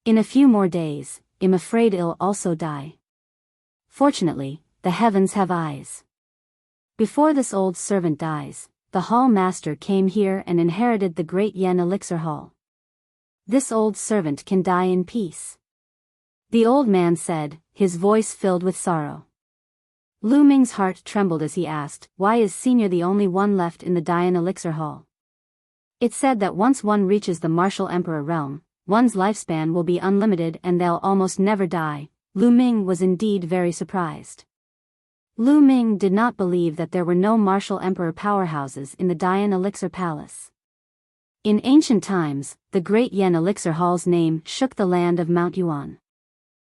S1: In a few more days, I'm afraid he'll also die. Fortunately, the heavens have eyes. Before this old servant dies, the hall master came here and inherited the Great Yen Elixir Hall. This old servant can die in peace. The old man said, his voice filled with sorrow. Lu Ming's heart trembled as he asked, why is Senior the only one left in the Dian Elixir Hall? It's said that once one reaches the Martial Emperor realm, one's lifespan will be unlimited and they'll almost never die. Lu Ming was indeed very surprised. Lu Ming did not believe that there were no martial emperor powerhouses in the Dian Elixir Palace. In ancient times, the Great Yen Elixir Hall's name shook the land of Mount Yuan.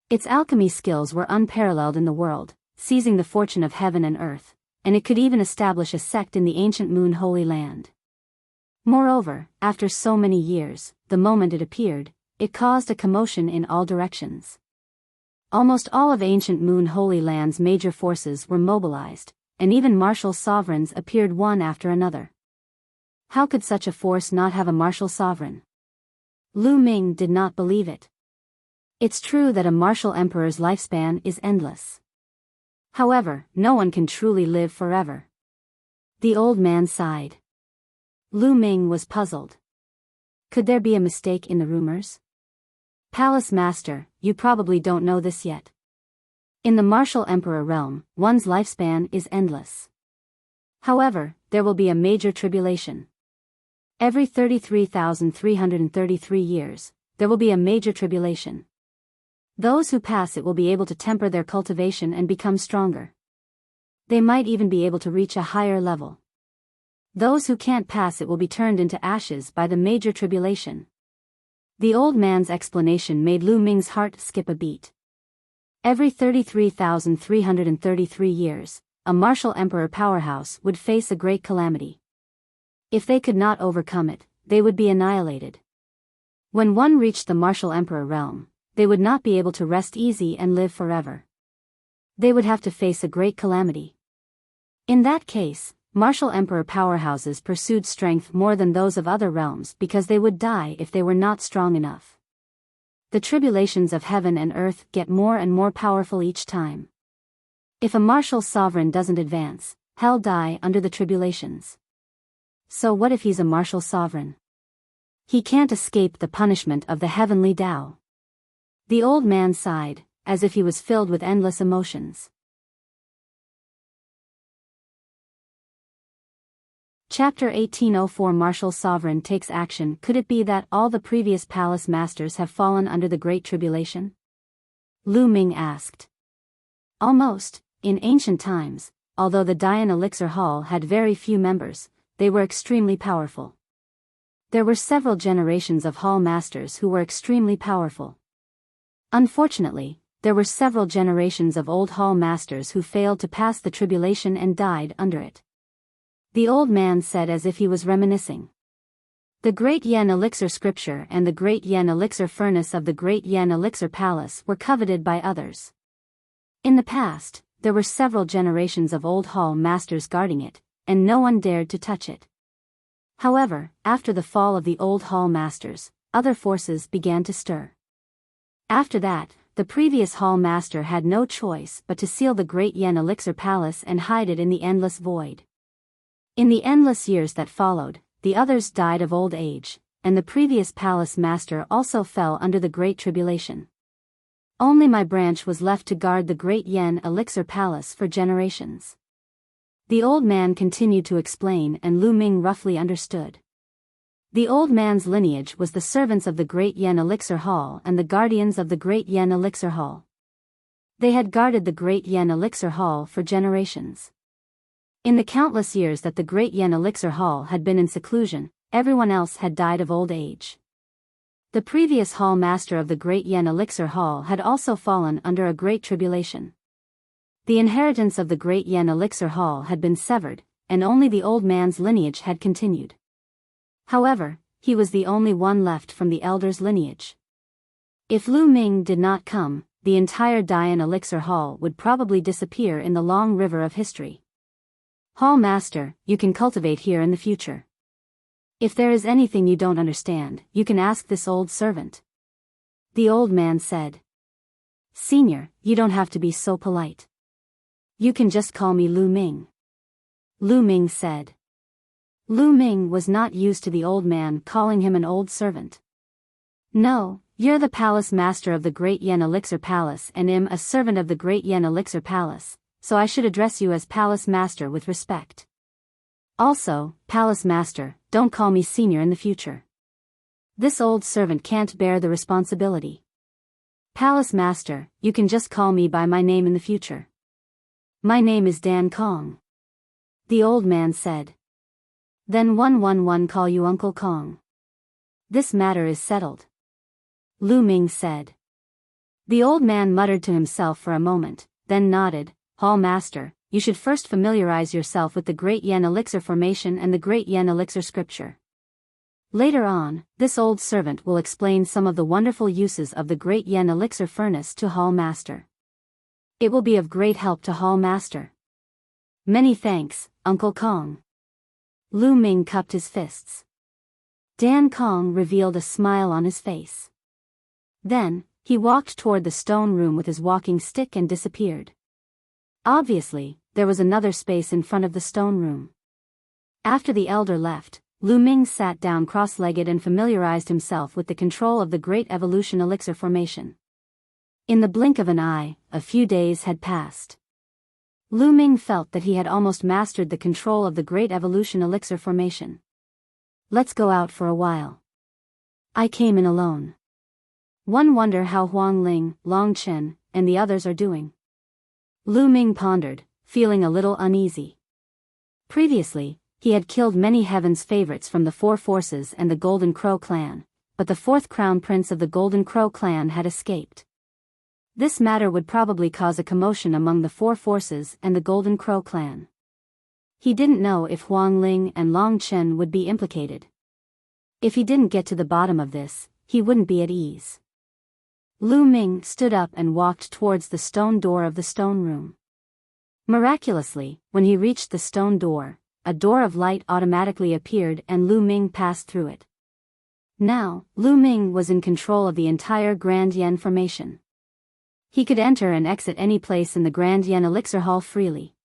S1: Its alchemy skills were unparalleled in the world, seizing the fortune of heaven and earth, and it could even establish a sect in the ancient Moon Holy Land. Moreover, after so many years, the moment it appeared, it caused a commotion in all directions. Almost all of ancient Moon Holy Land's major forces were mobilized, and even martial sovereigns appeared one after another. How could such a force not have a martial sovereign? Lu Ming did not believe it. It's true that a martial emperor's lifespan is endless. However, no one can truly live forever. The old man sighed. Lu Ming was puzzled. Could there be a mistake in the rumors? Palace Master, you probably don't know this yet. In the martial emperor realm, one's lifespan is endless. However, there will be a major tribulation. Every 33,333 years, there will be a major tribulation. Those who pass it will be able to temper their cultivation and become stronger. They might even be able to reach a higher level. Those who can't pass it will be turned into ashes by the major tribulation. The old man's explanation made Lu Ming's heart skip a beat. Every 33,333 years, a martial emperor powerhouse would face a great calamity. If they could not overcome it, they would be annihilated. When one reached the martial emperor realm, they would not be able to rest easy and live forever. They would have to face a great calamity. In that case, martial emperor powerhouses pursued strength more than those of other realms because they would die if they were not strong enough. The tribulations of heaven and earth get more and more powerful each time. If a martial sovereign doesn't advance, he'll die under the tribulations. So what if he's a martial sovereign? He can't escape the punishment of the heavenly Tao. The old man sighed, as if he was filled with endless emotions. Chapter 1804 Martial Sovereign takes action. Could it be that all the previous palace masters have fallen under the Great Tribulation? Lu Ming asked. Almost. In ancient times, although the Dian Elixir Hall had very few members, they were extremely powerful. There were several generations of hall masters who were extremely powerful. Unfortunately, there were several generations of old hall masters who failed to pass the tribulation and died under it. The old man said as if he was reminiscing. The Great Yen Elixir Scripture and the Great Yen Elixir Furnace of the Great Yen Elixir Palace were coveted by others. In the past, there were several generations of old hall masters guarding it, and no one dared to touch it. However, after the fall of the old hall masters, other forces began to stir. After that, the previous hall master had no choice but to seal the Great Yen Elixir Palace and hide it in the endless void. In the endless years that followed, the others died of old age, and the previous palace master also fell under the Great Tribulation. Only my branch was left to guard the Great Yen Elixir Palace for generations. The old man continued to explain and Lu Ming roughly understood. The old man's lineage was the servants of the Great Yen Elixir Hall and the guardians of the Great Yen Elixir Hall. They had guarded the Great Yen Elixir Hall for generations. In the countless years that the Great Yen Elixir Hall had been in seclusion, everyone else had died of old age. The previous hall master of the Great Yen Elixir Hall had also fallen under a great tribulation. The inheritance of the Great Yen Elixir Hall had been severed, and only the old man's lineage had continued. However, he was the only one left from the elder's lineage. If Lu Ming did not come, the entire Dian Elixir Hall would probably disappear in the long river of history. Hall Master, you can cultivate here in the future. If there is anything you don't understand, you can ask this old servant. The old man said. Senior, you don't have to be so polite. You can just call me Lu Ming. Lu Ming said. Lu Ming was not used to the old man calling him an old servant. No, you're the palace master of the Great Yen Elixir Palace and I'm a servant of the Great Yen Elixir Palace, so I should address you as Palace Master with respect. Also, Palace Master, don't call me senior in the future. This old servant can't bear the responsibility. Palace Master, you can just call me by my name in the future. My name is Dan Kong. The old man said. Then 111 call you Uncle Kong. This matter is settled. Lu Ming said. The old man muttered to himself for a moment, then nodded, Hall Master, you should first familiarize yourself with the Great Yen Elixir formation and the Great Yen Elixir scripture. Later on, this old servant will explain some of the wonderful uses of the Great Yen Elixir furnace to Hall Master. It will be of great help to Hall Master. Many thanks, Uncle Kong. Lu Ming cupped his fists. Dan Kong revealed a smile on his face. Then, he walked toward the stone room with his walking stick and disappeared. Obviously, there was another space in front of the stone room. After the elder left, Lu Ming sat down cross-legged and familiarized himself with the control of the Great Evolution Elixir formation. In the blink of an eye, a few days had passed. Lu Ming felt that he had almost mastered the control of the Great Evolution Elixir formation. Let's go out for a while. I came in alone. One wonder how Huang Ling, Long Chen, and the others are doing. Lu Ming pondered, feeling a little uneasy. Previously, he had killed many Heaven's favorites from the Four Forces and the Golden Crow clan, but the fourth crown prince of the Golden Crow clan had escaped. This matter would probably cause a commotion among the Four Forces and the Golden Crow clan. He didn't know if Huang Ling and Long Chen would be implicated. If he didn't get to the bottom of this, he wouldn't be at ease. Lu Ming stood up and walked towards the stone door of the stone room. Miraculously, when he reached the stone door, a door of light automatically appeared and Lu Ming passed through it. Now, Lu Ming was in control of the entire Grand Yen formation. He could enter and exit any place in the Grand Yen Elixir Hall freely.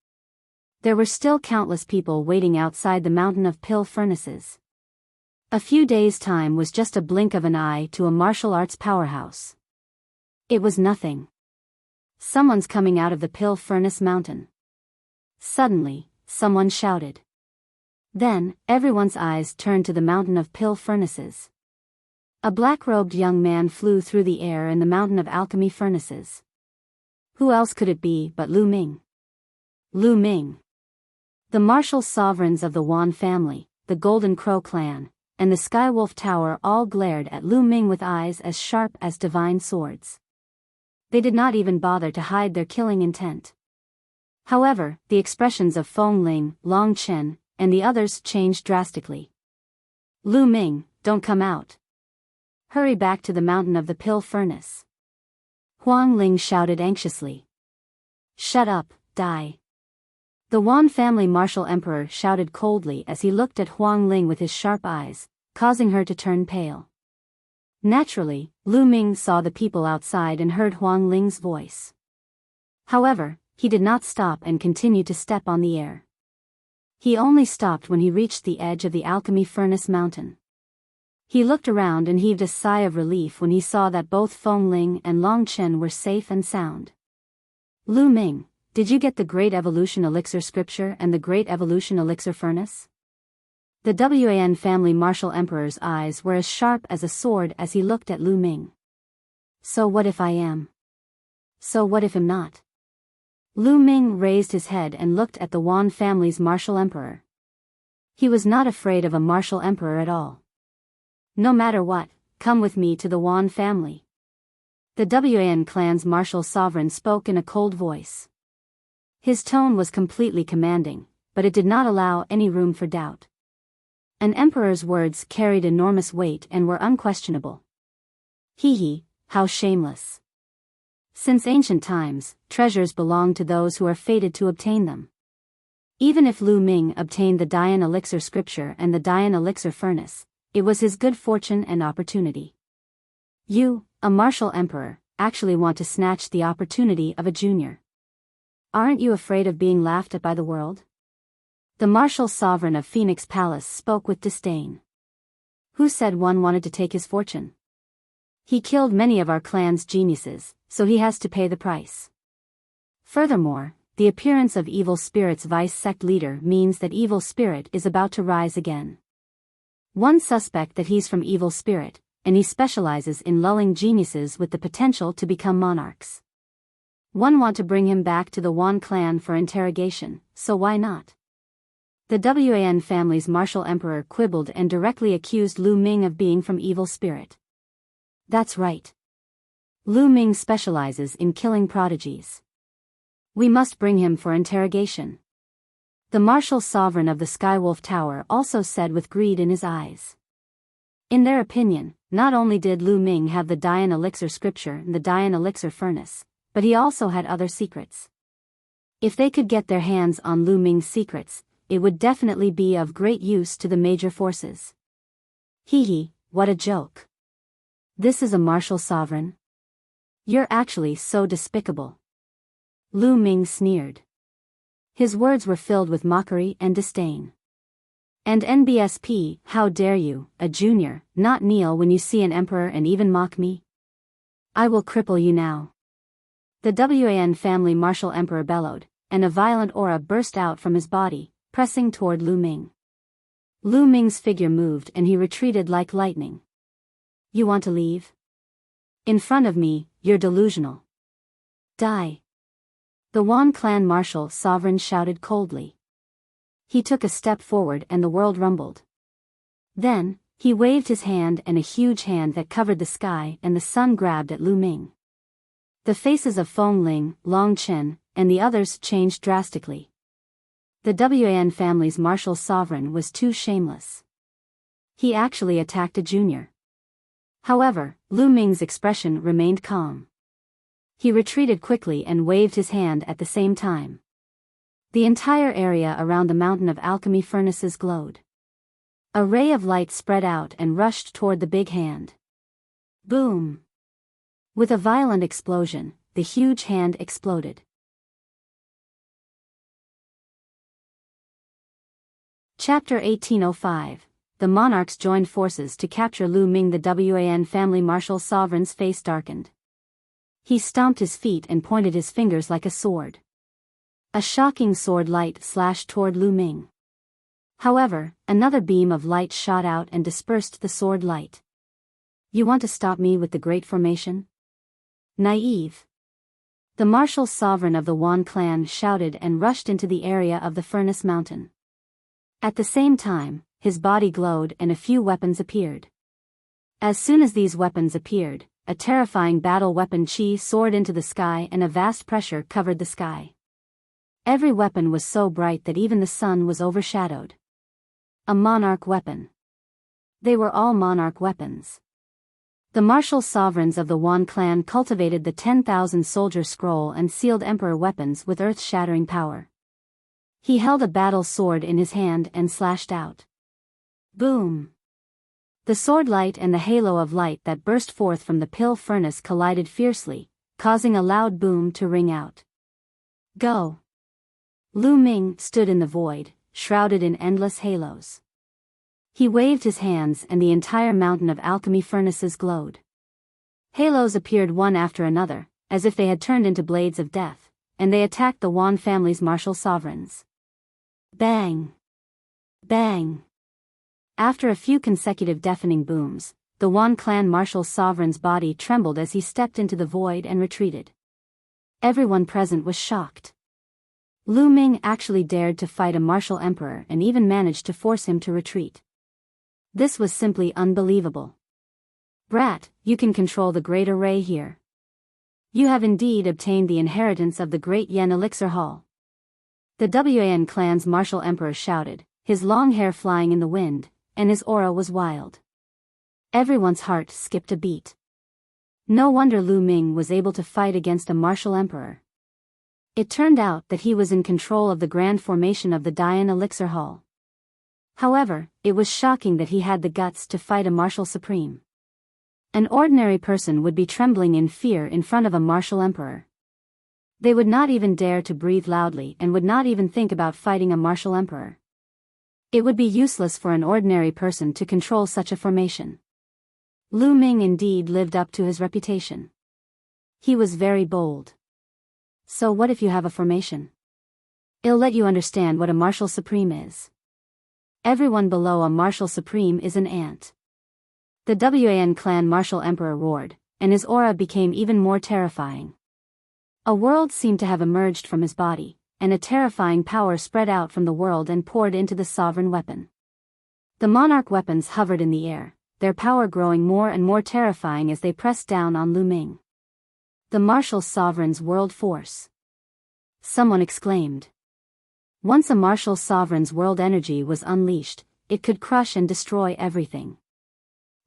S1: There were still countless people waiting outside the mountain of pill furnaces. A few days' time was just a blink of an eye to a martial arts powerhouse. It was nothing. Someone's coming out of the pill furnace mountain. Suddenly, someone shouted. Then, everyone's eyes turned to the mountain of pill furnaces. A black-robed young man flew through the air in the mountain of alchemy furnaces. Who else could it be but Lu Ming? Lu Ming. The martial sovereigns of the Wan family, the Golden Crow clan, and the Skywolf Tower all glared at Lu Ming with eyes as sharp as divine swords. They did not even bother to hide their killing intent. However, the expressions of Feng Ling, Long Chen, and the others changed drastically. Lu Ming, don't come out. Hurry back to the mountain of the pill furnace. Huang Ling shouted anxiously. Shut up, die. The Wan family martial emperor shouted coldly as he looked at Huang Ling with his sharp eyes, causing her to turn pale. Naturally, Lu Ming saw the people outside and heard Huang Ling's voice. However, he did not stop and continued to step on the air. He only stopped when he reached the edge of the alchemy furnace mountain. He looked around and heaved a sigh of relief when he saw that both Feng Ling and Long Chen were safe and sound. Lu Ming, did you get the Great Evolution Elixir scripture and the Great Evolution Elixir furnace? The Wan family martial emperor's eyes were as sharp as a sword as he looked at Lu Ming. So what if I am? So what if I'm not? Lu Ming raised his head and looked at the Wan family's martial emperor. He was not afraid of a martial emperor at all. No matter what, come with me to the Wan family. The Wan clan's martial sovereign spoke in a cold voice. His tone was completely commanding, but it did not allow any room for doubt. An emperor's words carried enormous weight and were unquestionable. Hee, how shameless. Since ancient times, treasures belong to those who are fated to obtain them. Even if Lu Ming obtained the Dian Elixir scripture and the Dian Elixir furnace, it was his good fortune and opportunity. You, a martial emperor, actually want to snatch the opportunity of a junior. Aren't you afraid of being laughed at by the world? The martial sovereign of Phoenix Palace spoke with disdain. Who said one wanted to take his fortune? He killed many of our clan's geniuses, so he has to pay the price. Furthermore, the appearance of Evil Spirit's vice sect leader means that Evil Spirit is about to rise again. One suspect that he's from Evil Spirit, and he specializes in lulling geniuses with the potential to become monarchs. One want to bring him back to the Wan clan for interrogation, so why not? The Wan family's martial emperor quibbled and directly accused Lu Ming of being from Evil Spirit. That's right. Lu Ming specializes in killing prodigies. We must bring him for interrogation. The martial sovereign of the Skywolf Tower also said with greed in his eyes. In their opinion, not only did Lu Ming have the Dian Elixir scripture and the Dian Elixir furnace, but he also had other secrets. If they could get their hands on Lu Ming's secrets, it would definitely be of great use to the major forces. Hee, what a joke. This is a martial sovereign? You're actually so despicable. Lu Ming sneered. His words were filled with mockery and disdain. And NBSP, how dare you, a junior, not kneel when you see an emperor and even mock me? I will cripple you now. The Wan family martial emperor bellowed, and a violent aura burst out from his body, pressing toward Lu Ming. Lu Ming's figure moved and he retreated like lightning. You want to leave? In front of me, you're delusional. Die. The Wan clan martial sovereign shouted coldly. He took a step forward and the world rumbled. Then, he waved his hand and a huge hand that covered the sky and the sun grabbed at Lu Ming. The faces of Feng Ling, Long Chen, and the others changed drastically. The Wan family's martial sovereign was too shameless. He actually attacked a junior. However, Lu Ming's expression remained calm. He retreated quickly and waved his hand at the same time. The entire area around the mountain of alchemy furnaces glowed. A ray of light spread out and rushed toward the big hand. Boom! With a violent explosion, the huge hand exploded. Chapter 1805. The monarchs joined forces to capture Lu Ming. The Wan family martial sovereign's face darkened. He stomped his feet and pointed his fingers like a sword. A shocking sword light slashed toward Lu Ming. However, another beam of light shot out and dispersed the sword light. You want to stop me with the Great Formation? Naive. The martial sovereign of the Wan clan shouted and rushed into the area of the furnace mountain. At the same time, his body glowed and a few weapons appeared. As soon as these weapons appeared, a terrifying battle weapon Qi soared into the sky and a vast pressure covered the sky. Every weapon was so bright that even the sun was overshadowed. A monarch weapon. They were all monarch weapons. The martial sovereigns of the Wan clan cultivated the 10,000 soldier scroll and sealed emperor weapons with earth-shattering power. He held a battle sword in his hand and slashed out. Boom! The sword light and the halo of light that burst forth from the pill furnace collided fiercely, causing a loud boom to ring out. Go! Lu Ming stood in the void, shrouded in endless halos. He waved his hands and the entire mountain of alchemy furnaces glowed. Halos appeared one after another, as if they had turned into blades of death, and they attacked the Wan family's martial sovereigns. Bang! Bang! After a few consecutive deafening booms, the Wan clan martial sovereign's body trembled as he stepped into the void and retreated. Everyone present was shocked. Lu Ming actually dared to fight a martial emperor and even managed to force him to retreat. This was simply unbelievable. Brat, you can control the great array here. You have indeed obtained the inheritance of the great Yen Elixir Hall. The Wan clan's martial emperor shouted, his long hair flying in the wind, and his aura was wild. Everyone's heart skipped a beat. No wonder Lu Ming was able to fight against a martial emperor. It turned out that he was in control of the grand formation of the Dian Elixir Hall. However, it was shocking that he had the guts to fight a martial supreme. An ordinary person would be trembling in fear in front of a martial emperor. They would not even dare to breathe loudly and would not even think about fighting a martial emperor. It would be useless for an ordinary person to control such a formation. Lu Ming indeed lived up to his reputation. He was very bold. So what if you have a formation? It'll let you understand what a martial supreme is. Everyone below a martial supreme is an ant. The Wan clan martial emperor roared, and his aura became even more terrifying. A world seemed to have emerged from his body, and a terrifying power spread out from the world and poured into the sovereign weapon. The monarch weapons hovered in the air, their power growing more and more terrifying as they pressed down on Lu Ming. The martial sovereign's world force. someone exclaimed. Once a martial sovereign's world energy was unleashed, it could crush and destroy everything.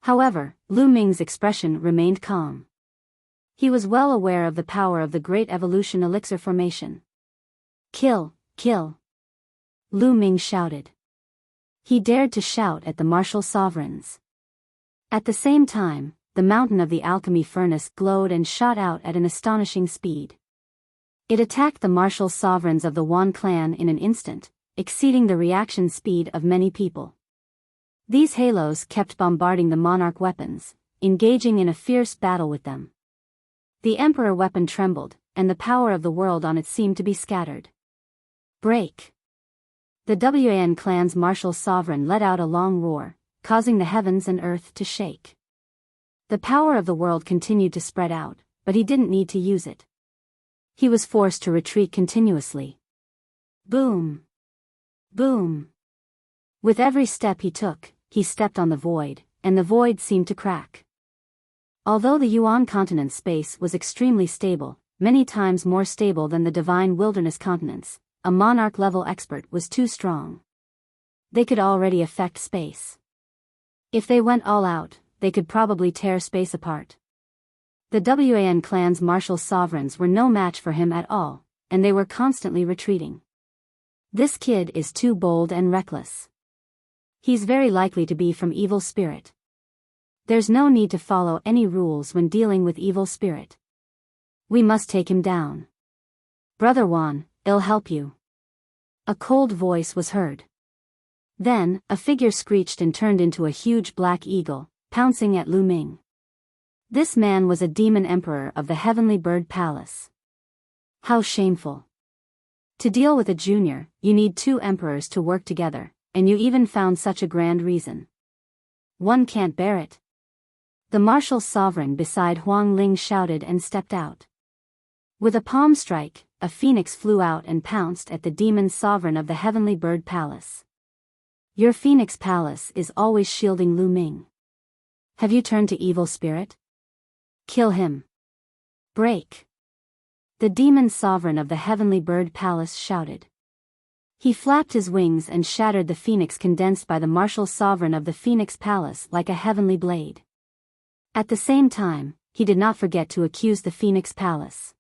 S1: However, Lu Ming's expression remained calm. He was well aware of the power of the Great Evolution Elixir formation. Kill, kill! Lu Ming shouted. He dared to shout at the martial sovereigns. At the same time, the mountain of the alchemy furnace glowed and shot out at an astonishing speed. It attacked the martial sovereigns of the Wan clan in an instant, exceeding the reaction speed of many people. These halos kept bombarding the monarch weapons, engaging in a fierce battle with them. The emperor weapon trembled, and the power of the world on it seemed to be scattered. Break! The Wan clan's martial sovereign let out a long roar, causing the heavens and earth to shake. The power of the world continued to spread out, but he didn't need to use it. He was forced to retreat continuously. Boom! Boom! With every step he took, he stepped on the void, and the void seemed to crack. Although the Yuan continent's space was extremely stable, many times more stable than the divine wilderness continents, a monarch-level expert was too strong. They could already affect space. If they went all out, they could probably tear space apart. The Wan clan's martial sovereigns were no match for him at all, and they were constantly retreating. This kid is too bold and reckless. He's very likely to be from evil spirit. There's no need to follow any rules when dealing with evil spirit. We must take him down. Brother Wan, I'll help you. A cold voice was heard. Then, a figure screeched and turned into a huge black eagle, pouncing at Lu Ming. This man was a demon emperor of the Heavenly Bird Palace. How shameful. To deal with a junior, you need 2 emperors to work together, and you even found such a grand reason. One can't bear it. The martial sovereign beside Huang Ling shouted and stepped out. With a palm strike, a phoenix flew out and pounced at the demon sovereign of the Heavenly Bird Palace. Your Phoenix Palace is always shielding Lu Ming. Have you turned to evil spirit? Kill him. Break! The demon sovereign of the Heavenly Bird Palace shouted. He flapped his wings and shattered the phoenix condensed by the martial sovereign of the Phoenix Palace like a heavenly blade. At the same time, he did not forget to accuse the Phoenix Palace.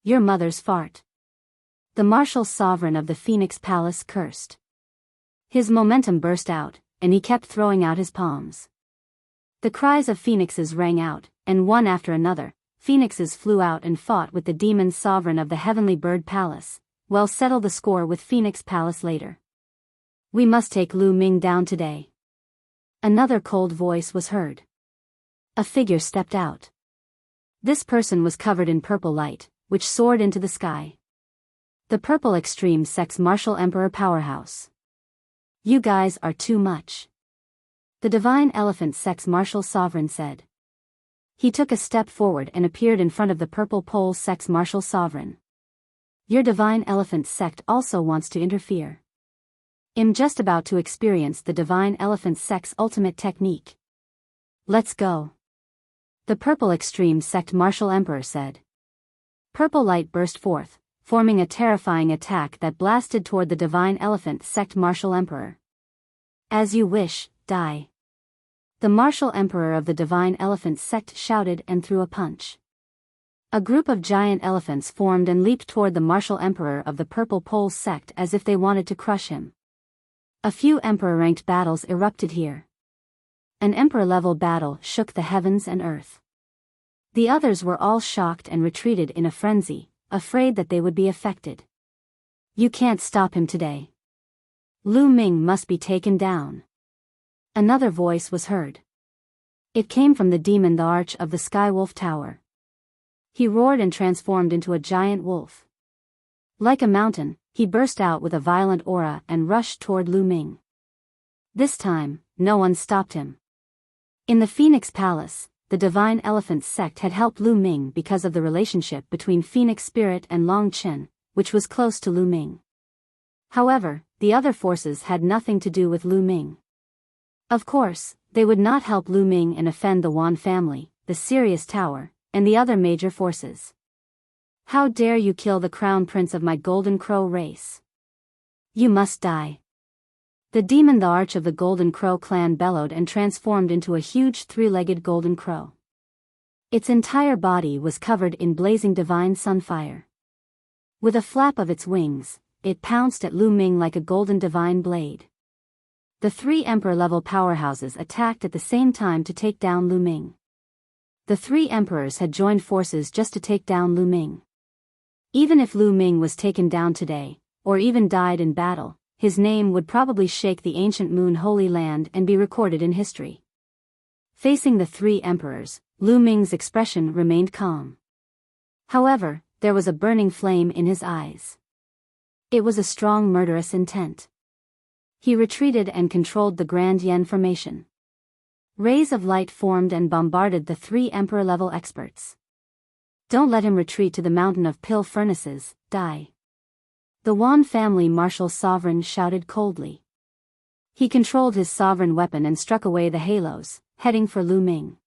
S1: Your mother's fart. The martial sovereign of the Phoenix Palace cursed. His momentum burst out, and he kept throwing out his palms. The cries of phoenixes rang out, and one after another, phoenixes flew out and fought with the demon sovereign of the Heavenly Bird Palace. We'll settle the score with Phoenix Palace later. We must take Lu Ming down today. Another cold voice was heard. A figure stepped out. This person was covered in purple light, which soared into the sky. The Purple Extreme Sex Martial Emperor Powerhouse. You guys are too much. The Divine Elephant Sex Martial Sovereign said. He took a step forward and appeared in front of the Purple Pole Sex Martial Sovereign. Your Divine Elephant Sect also wants to interfere. I'm just about to experience the Divine Elephant Sect's ultimate technique. Let's go. The Purple Extreme Sect Martial Emperor said. Purple light burst forth, forming a terrifying attack that blasted toward the Divine Elephant Sect Martial Emperor. As you wish, die. The Martial Emperor of the Divine Elephant Sect shouted and threw a punch. A group of giant elephants formed and leaped toward the Martial Emperor of the Purple Pole Sect as if they wanted to crush him. A few Emperor-ranked battles erupted here. An Emperor-level battle shook the heavens and earth. The others were all shocked and retreated in a frenzy, afraid that they would be affected. You can't stop him today. Lu Ming must be taken down. Another voice was heard. It came from the demon, the Arch of the Skywolf Tower. He roared and transformed into a giant wolf. Like a mountain, he burst out with a violent aura and rushed toward Lu Ming. This time, no one stopped him. In the Phoenix Palace, the Divine Elephant Sect had helped Lu Ming because of the relationship between Phoenix Spirit and Long Chen, which was close to Lu Ming. However, the other forces had nothing to do with Lu Ming. Of course, they would not help Lu Ming and offend the Wan family, the Sirius Tower, and the other major forces. How dare you kill the crown prince of my Golden Crow race? You must die. The demon, the Arch of the Golden Crow clan, bellowed and transformed into a huge three-legged golden crow. Its entire body was covered in blazing divine sunfire. With a flap of its wings, it pounced at Lu Ming like a golden divine blade. The three emperor-level powerhouses attacked at the same time to take down Lu Ming. The three emperors had joined forces just to take down Lu Ming. Even if Lu Ming was taken down today, or even died in battle, his name would probably shake the ancient Moon Holy Land and be recorded in history. Facing the three emperors, Lu Ming's expression remained calm. However, there was a burning flame in his eyes. It was a strong murderous intent. He retreated and controlled the Grand Yen formation. Rays of light formed and bombarded the three emperor-level experts. Don't let him retreat to the mountain of pill furnaces, die. The Wan family martial sovereign shouted coldly. He controlled his sovereign weapon and struck away the halos, heading for Lu Ming.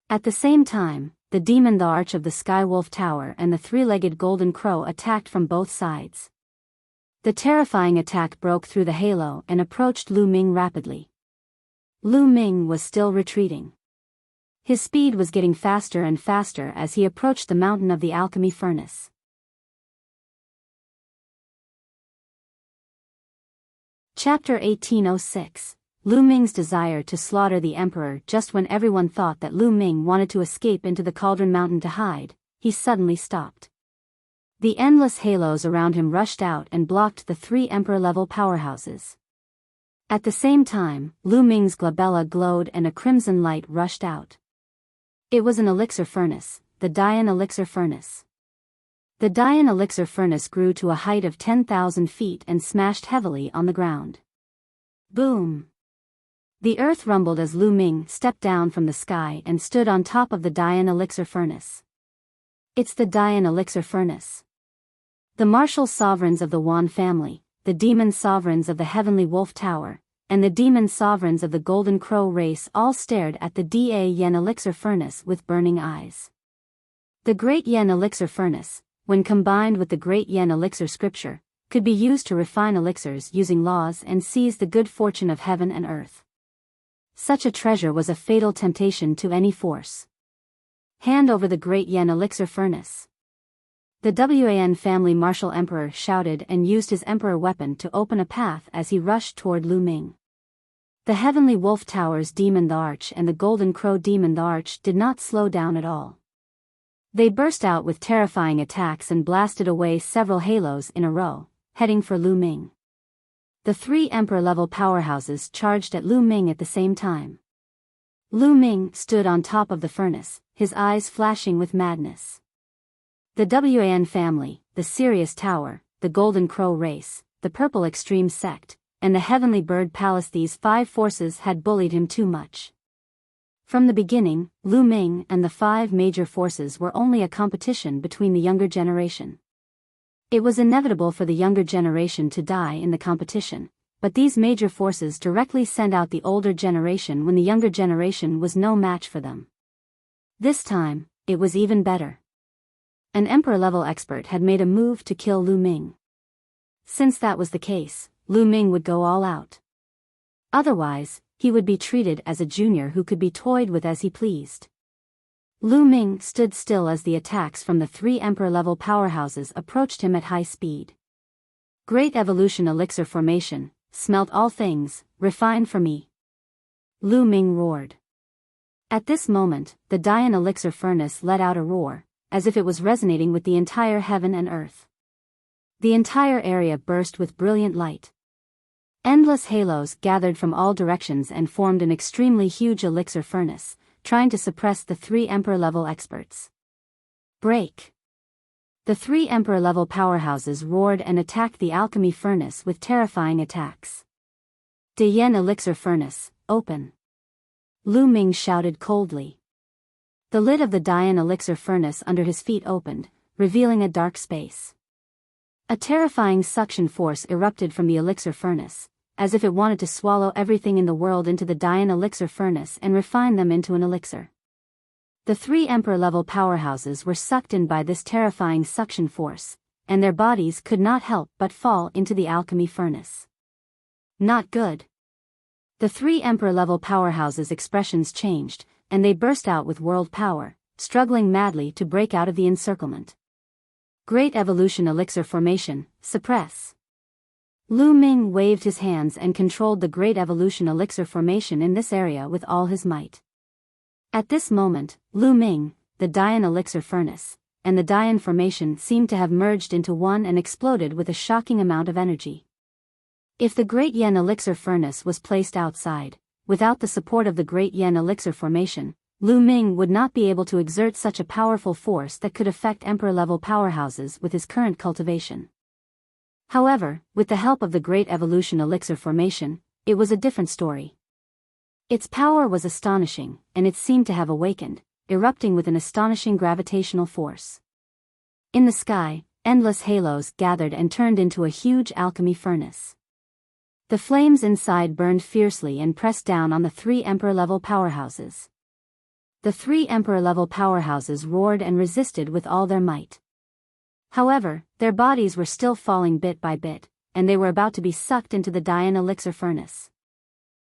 S1: At the same time, the demon, the Arch of the Sky Wolf Tower, and the three-legged Golden Crow attacked from both sides. The terrifying attack broke through the halo and approached Lu Ming rapidly. Lu Ming was still retreating. His speed was getting faster and faster as he approached the mountain of the alchemy furnace. Chapter 1806. Lu Ming's desire to slaughter the emperor. Just when everyone thought that Lu Ming wanted to escape into the Cauldron Mountain to hide, he suddenly stopped. The endless halos around him rushed out and blocked the three emperor-level powerhouses. At the same time, Lu Ming's glabella glowed and a crimson light rushed out. It was an elixir furnace, the Dian elixir furnace. The Dian elixir furnace grew to a height of 10,000 feet and smashed heavily on the ground. Boom! The earth rumbled as Lu Ming stepped down from the sky and stood on top of the Dian elixir furnace. It's the Dian elixir furnace. The martial sovereigns of the Wan family, the demon sovereigns of the Heavenly Wolf Tower, and the demon sovereigns of the Golden Crow race all stared at the Da Yen elixir furnace with burning eyes. The Great Yen elixir furnace, when combined with the Great Yen elixir scripture, could be used to refine elixirs using laws and seize the good fortune of heaven and earth. Such a treasure was a fatal temptation to any force. Hand over the Great Yen elixir furnace. The Wan family martial emperor shouted and used his emperor weapon to open a path as he rushed toward Lu Ming. The Heavenly Wolf Tower's demon, the Arch, and the Golden Crow demon, the Arch, did not slow down at all. They burst out with terrifying attacks and blasted away several halos in a row, heading for Lu Ming. The three emperor-level powerhouses charged at Lu Ming at the same time. Lu Ming stood on top of the furnace, his eyes flashing with madness. The Wan family, the Sirius Tower, the Golden Crow race, the Purple Extreme sect, and the Heavenly Bird Palace, these five forces had bullied him too much. From the beginning, Lu Ming and the five major forces were only a competition between the younger generation. It was inevitable for the younger generation to die in the competition, but these major forces directly sent out the older generation when the younger generation was no match for them. This time, it was even better. An emperor-level expert had made a move to kill Lu Ming. Since that was the case, Lu Ming would go all out. Otherwise, he would be treated as a junior who could be toyed with as he pleased. Lu Ming stood still as the attacks from the three emperor-level powerhouses approached him at high speed. Great evolution elixir formation, smelt all things, refine for me. Lu Ming roared. At this moment, the Dian elixir furnace let out a roar, as if it was resonating with the entire heaven and earth. The entire area burst with brilliant light. Endless halos gathered from all directions and formed an extremely huge elixir furnace, trying to suppress the three emperor-level experts. Break! The three emperor-level powerhouses roared and attacked the alchemy furnace with terrifying attacks. De Yen elixir furnace, open! Lu Ming shouted coldly. The lid of the Dian elixir furnace under his feet opened, revealing a dark space. A terrifying suction force erupted from the elixir furnace, as if it wanted to swallow everything in the world into the Dian elixir furnace and refine them into an elixir. The 3 emperor-level powerhouses were sucked in by this terrifying suction force, and their bodies could not help but fall into the alchemy furnace. Not good. The 3 emperor-level powerhouses' expressions changed, and they burst out with world power, struggling madly to break out of the encirclement. Great evolution elixir formation, suppress. Lu Ming waved his hands and controlled the great evolution elixir formation in this area with all his might. At this moment, Lu Ming, the Dian elixir furnace, and the Dian formation seemed to have merged into one and exploded with a shocking amount of energy. If the Great Yen elixir furnace was placed outside, without the support of the Great Yen elixir formation, Lu Ming would not be able to exert such a powerful force that could affect emperor-level powerhouses with his current cultivation. However, with the help of the Great Evolution Elixir formation, it was a different story. Its power was astonishing, and it seemed to have awakened, erupting with an astonishing gravitational force. In the sky, endless halos gathered and turned into a huge alchemy furnace. The flames inside burned fiercely and pressed down on the 3 emperor-level powerhouses. The 3 emperor-level powerhouses roared and resisted with all their might. However, their bodies were still falling bit by bit, and they were about to be sucked into the Dian elixir furnace.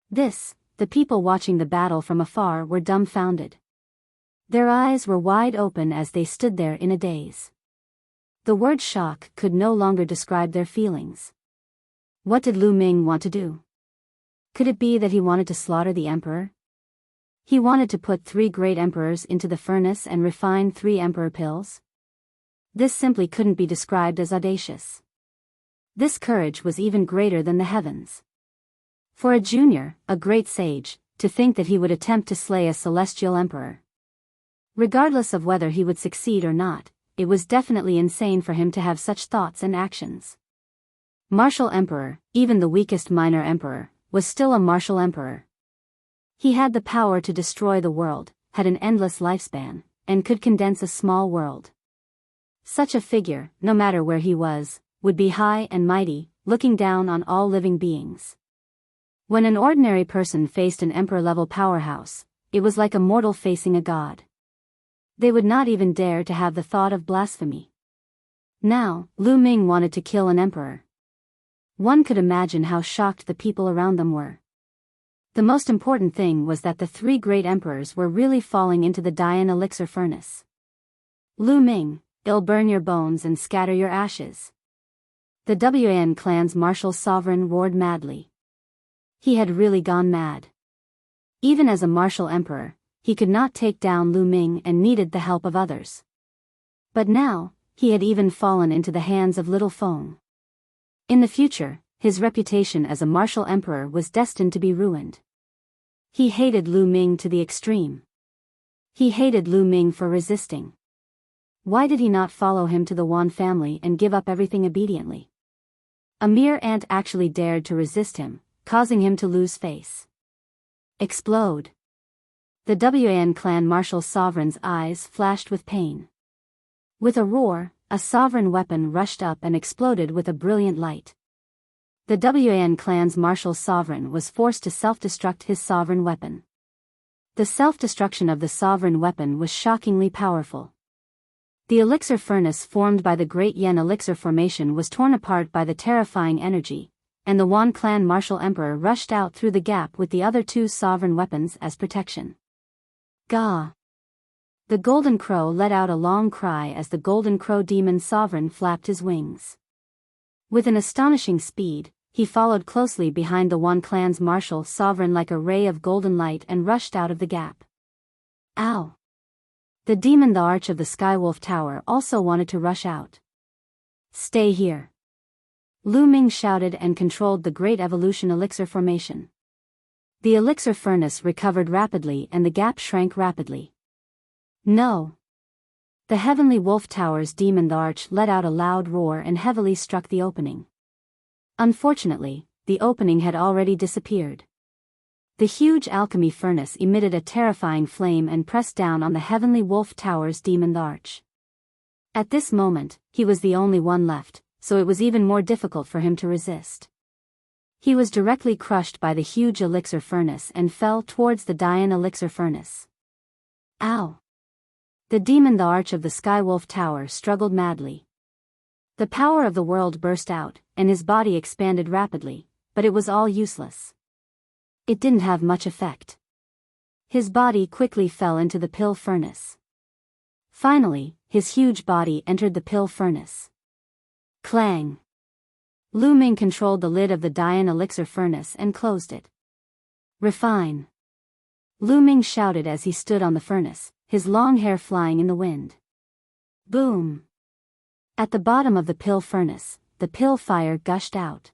S1: The people watching the battle from afar were dumbfounded. Their eyes were wide open as they stood there in a daze. The word shock could no longer describe their feelings. What did Lu Ming want to do? Could it be that he wanted to slaughter the emperor? He wanted to put 3 great emperors into the furnace and refine 3 emperor pills? This simply couldn't be described as audacious. This courage was even greater than the heavens. For a junior, a great sage, to think that he would attempt to slay a celestial emperor. Regardless of whether he would succeed or not, it was definitely insane for him to have such thoughts and actions. Martial emperor, even the weakest minor emperor, was still a martial emperor. He had the power to destroy the world, had an endless lifespan, and could condense a small world. Such a figure, no matter where he was, would be high and mighty, looking down on all living beings. When an ordinary person faced an emperor-level powerhouse, it was like a mortal facing a god. They would not even dare to have the thought of blasphemy. Now, Lu Ming wanted to kill an emperor. One could imagine how shocked the people around them were. The most important thing was that the 3 great emperors were really falling into the Dian elixir furnace. Lu Ming, it'll burn your bones and scatter your ashes. The Wan clan's martial sovereign roared madly. He had really gone mad. Even as a martial emperor, he could not take down Lu Ming and needed the help of others. But now, he had even fallen into the hands of Little Feng. In the future, his reputation as a martial emperor was destined to be ruined. He hated Lu Ming to the extreme. He hated Lu Ming for resisting. Why did he not follow him to the Wan family and give up everything obediently? A mere ant actually dared to resist him, causing him to lose face. Explode. The Wan clan martial sovereign's eyes flashed with pain. With a roar, a sovereign weapon rushed up and exploded with a brilliant light. The Wan clan's martial sovereign was forced to self-destruct his sovereign weapon. The self-destruction of the sovereign weapon was shockingly powerful. The elixir furnace formed by the Great Yen elixir formation was torn apart by the terrifying energy, and the Wan clan martial emperor rushed out through the gap with the other 2 sovereign weapons as protection. Gah! The golden crow let out a long cry as the golden crow demon sovereign flapped his wings. With an astonishing speed, he followed closely behind the Wan clan's martial sovereign like a ray of golden light and rushed out of the gap. Ow! The demon, the Arch of the Skywolf Tower, also wanted to rush out. Stay here. Lu Ming shouted and controlled the Great Evolution Elixir formation. The elixir furnace recovered rapidly and the gap shrank rapidly. No! The Heavenly Wolf Tower's demon, the Arch, let out a loud roar and heavily struck the opening. Unfortunately, the opening had already disappeared. The huge alchemy furnace emitted a terrifying flame and pressed down on the Heavenly Wolf Tower's demon, the Arch. At this moment, he was the only one left, so it was even more difficult for him to resist. He was directly crushed by the huge elixir furnace and fell towards the Dian elixir furnace. Ow! The demon, the Arch of the Skywolf Tower, struggled madly. The power of the world burst out, and his body expanded rapidly, but it was all useless. It didn't have much effect. His body quickly fell into the pill furnace. Finally, his huge body entered the pill furnace. Clang! Lu Ming controlled the lid of the Dian elixir furnace and closed it. Refine! Lu Ming shouted as he stood on the furnace, his long hair flying in the wind. Boom! At the bottom of the pill furnace, the pill fire gushed out.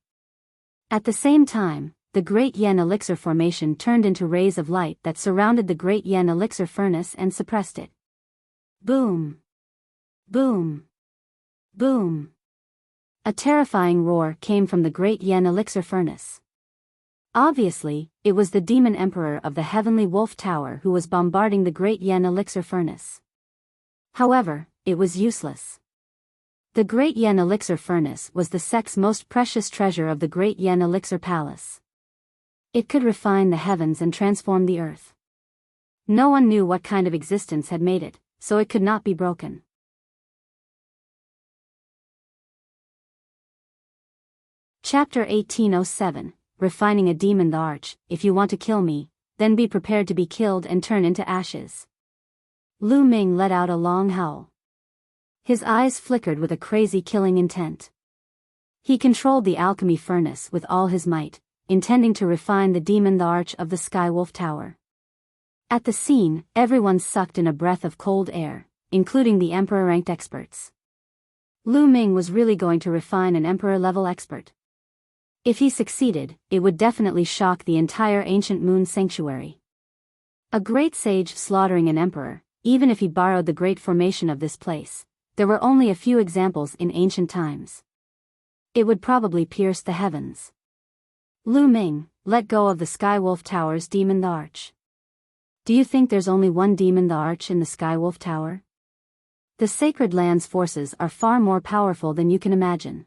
S1: At the same time, the Great Yen elixir formation turned into rays of light that surrounded the Great Yen elixir furnace and suppressed it. Boom! Boom! Boom! A terrifying roar came from the Great Yen elixir furnace. Obviously, it was the demon emperor of the Heavenly Wolf Tower who was bombarding the Great Yen elixir furnace. However, it was useless. The Great Yen elixir furnace was the sect's most precious treasure of the Great Yen elixir palace. It could refine the heavens and transform the earth. No one knew what kind of existence had made it, so it could not be broken. Chapter 1807, Refining a Demon, the Arch. If you want to kill me, then be prepared to be killed and turn into ashes. Lu Ming let out a long howl. His eyes flickered with a crazy killing intent. He controlled the alchemy furnace with all his might, intending to refine the demon, the Arch of the Skywolf Tower. At the scene, everyone sucked in a breath of cold air, including the emperor-ranked experts. Lu Ming was really going to refine an emperor-level expert. If he succeeded, it would definitely shock the entire ancient moon sanctuary. A great sage slaughtering an emperor, even if he borrowed the great formation of this place, there were only a few examples in ancient times. It would probably pierce the heavens. Lu Ming, let go of the Skywolf Tower's demon, the Arch. Do you think there's only one demon, the Arch, in the Skywolf Tower? The Sacred Land's forces are far more powerful than you can imagine.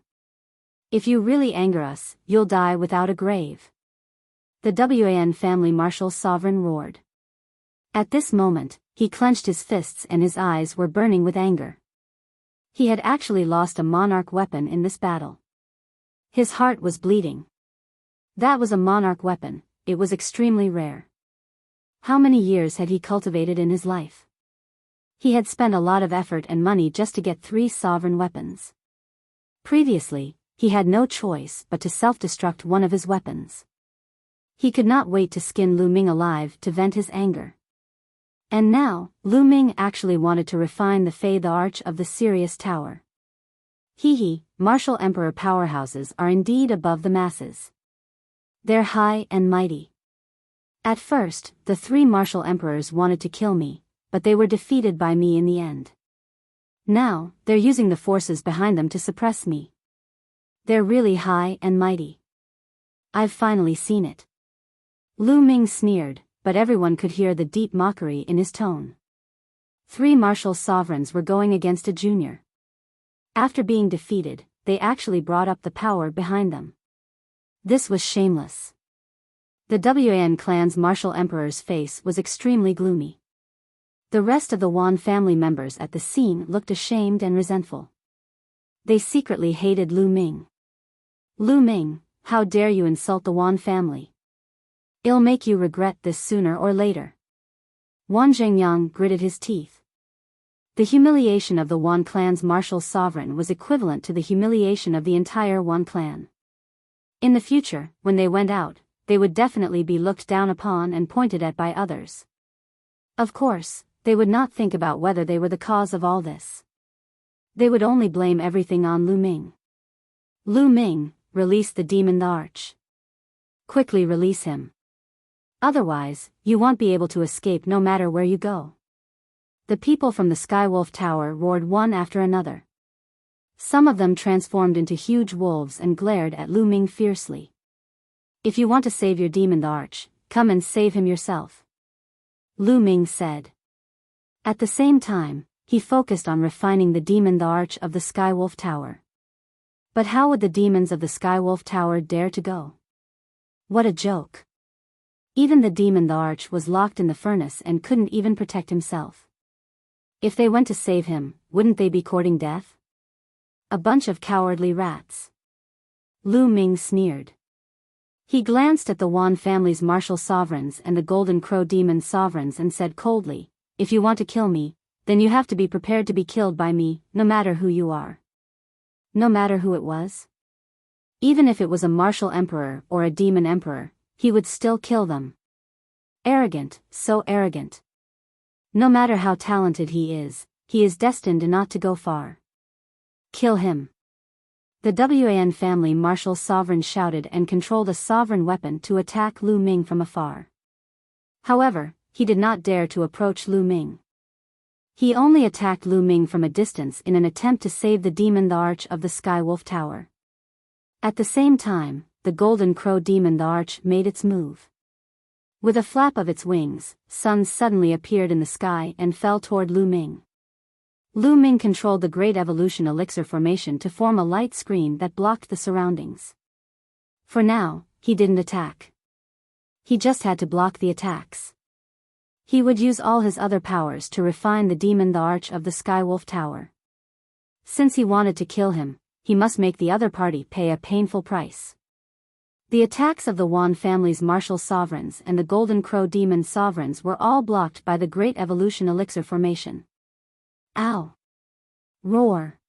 S1: If you really anger us, you'll die without a grave. The Wan family marshal sovereign roared. At this moment, he clenched his fists and his eyes were burning with anger. He had actually lost a monarch weapon in this battle. His heart was bleeding. That was a monarch weapon, it was extremely rare. How many years had he cultivated in his life? He had spent a lot of effort and money just to get 3 sovereign weapons. Previously, he had no choice but to self-destruct one of his weapons. He could not wait to skin Lu Ming alive to vent his anger. And now, Lu Ming actually wanted to refine the Fei, the Arch of the Sirius Tower. Martial Emperor powerhouses are indeed above the masses. They're high and mighty. At first, the 3 martial emperors wanted to kill me, but they were defeated by me in the end. Now, they're using the forces behind them to suppress me. They're really high and mighty. I've finally seen it. Lu Ming sneered, but everyone could hear the deep mockery in his tone. 3 martial sovereigns were going against a junior. After being defeated, they actually brought up the power behind them. This was shameless. The Wan clan's martial emperor's face was extremely gloomy. The rest of the Wan family members at the scene looked ashamed and resentful. They secretly hated Lu Ming. Lu Ming, how dare you insult the Wan family? It'll make you regret this sooner or later. Wan Zhengyang gritted his teeth. The humiliation of the Wan clan's martial sovereign was equivalent to the humiliation of the entire Wan clan. In the future, when they went out, they would definitely be looked down upon and pointed at by others. Of course, they would not think about whether they were the cause of all this. They would only blame everything on Lu Ming. Lu Ming, release the demon, the Arch. Quickly release him. Otherwise, you won't be able to escape no matter where you go. The people from the Skywolf Tower roared one after another. Some of them transformed into huge wolves and glared at Lu Ming fiercely. If you want to save your demon, the Arch, come and save him yourself. Lu Ming said. At the same time, he focused on refining the demon, the Arch of the Skywolf Tower. But how would the demons of the Skywolf Tower dare to go? What a joke. Even the demon, the Arch, was locked in the furnace and couldn't even protect himself. If they went to save him, wouldn't they be courting death? A bunch of cowardly rats. Lu Ming sneered. He glanced at the Wan family's martial sovereigns and the Golden Crow demon sovereigns and said coldly, "If you want to kill me, then you have to be prepared to be killed by me, no matter who you are." No matter who it was? Even if it was a martial emperor or a demon emperor, he would still kill them. Arrogant, so arrogant. No matter how talented he is destined not to go far. Kill him. The Wan family martial sovereign shouted and controlled a sovereign weapon to attack Lu Ming from afar. However, he did not dare to approach Lu Ming. He only attacked Lu Ming from a distance in an attempt to save the demon the Arch of the Sky Wolf Tower. At the same time, the Golden Crow demon the Arch made its move. With a flap of its wings, suns suddenly appeared in the sky and fell toward Lu Ming. Lu Ming controlled the Great Evolution Elixir formation to form a light screen that blocked the surroundings. For now, he didn't attack. He just had to block the attacks. He would use all his other powers to refine the demon the Arch of the Skywolf Tower. Since he wanted to kill him, he must make the other party pay a painful price. The attacks of the Wan family's martial sovereigns and the Golden Crow demon sovereigns were all blocked by the Great Evolution Elixir formation. Ow! Roar!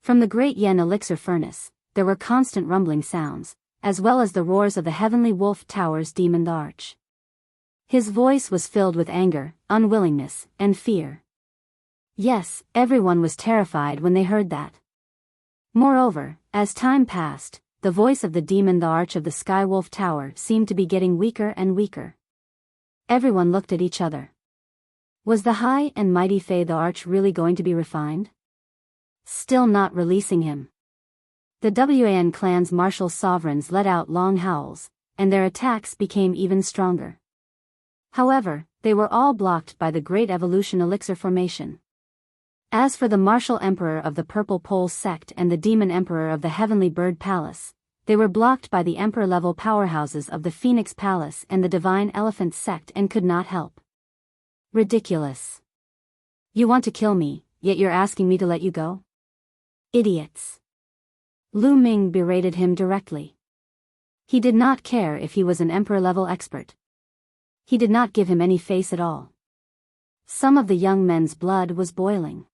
S1: From the Great Yen Elixir Furnace, there were constant rumbling sounds, as well as the roars of the Heavenly Wolf Tower's demon the Arch. His voice was filled with anger, unwillingness, and fear. Yes, everyone was terrified when they heard that. Moreover, as time passed, the voice of the demon the Arch of the Skywolf Tower seemed to be getting weaker and weaker. Everyone looked at each other. Was the high and mighty Fei the Arch really going to be refined? Still not releasing him. The Wan clan's martial sovereigns let out long howls, and their attacks became even stronger. However, they were all blocked by the Great Evolution Elixir formation. As for the martial emperor of the Purple Pole sect and the demon emperor of the Heavenly Bird Palace, they were blocked by the emperor-level powerhouses of the Phoenix Palace and the Divine Elephant sect and could not help. Ridiculous. You want to kill me, yet you're asking me to let you go? Idiots. Lu Ming berated him directly. He did not care if he was an emperor-level expert. He did not give him any face at all. Some of the young men's blood was boiling.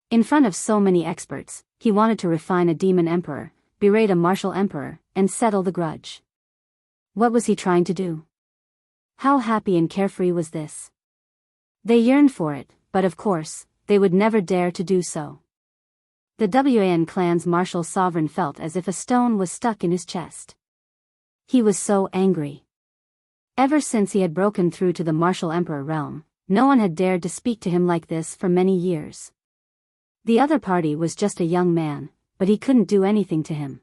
S1: In front of so many experts, he wanted to refine a demon emperor, berate a martial emperor, and settle the grudge. What was he trying to do? How happy and carefree was this? They yearned for it, but of course, they would never dare to do so. The Wan clan's martial sovereign felt as if a stone was stuck in his chest. He was so angry. Ever since he had broken through to the martial emperor realm, no one had dared to speak to him like this for many years. The other party was just a young man, but he couldn't do anything to him.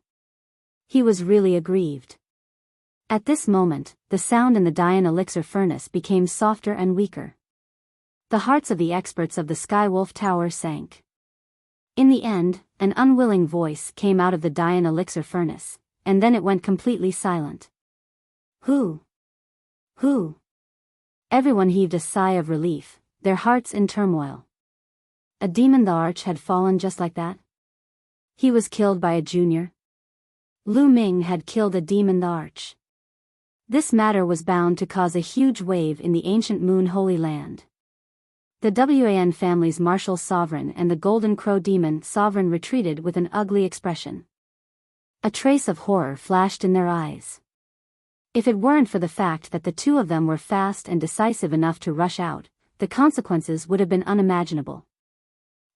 S1: He was really aggrieved. At this moment, the sound in the Dian Elixir Furnace became softer and weaker. The hearts of the experts of the Skywolf Tower sank. In the end, an unwilling voice came out of the Dian Elixir Furnace, and then it went completely silent. Who? Who? Everyone heaved a sigh of relief, their hearts in turmoil. A demon the Arch had fallen just like that? He was killed by a junior? Lu Ming had killed a demon the Arch. This matter was bound to cause a huge wave in the ancient Moon Holy Land. The Wan family's martial sovereign and the Golden Crow demon sovereign retreated with an ugly expression. A trace of horror flashed in their eyes. If it weren't for the fact that the two of them were fast and decisive enough to rush out, the consequences would have been unimaginable.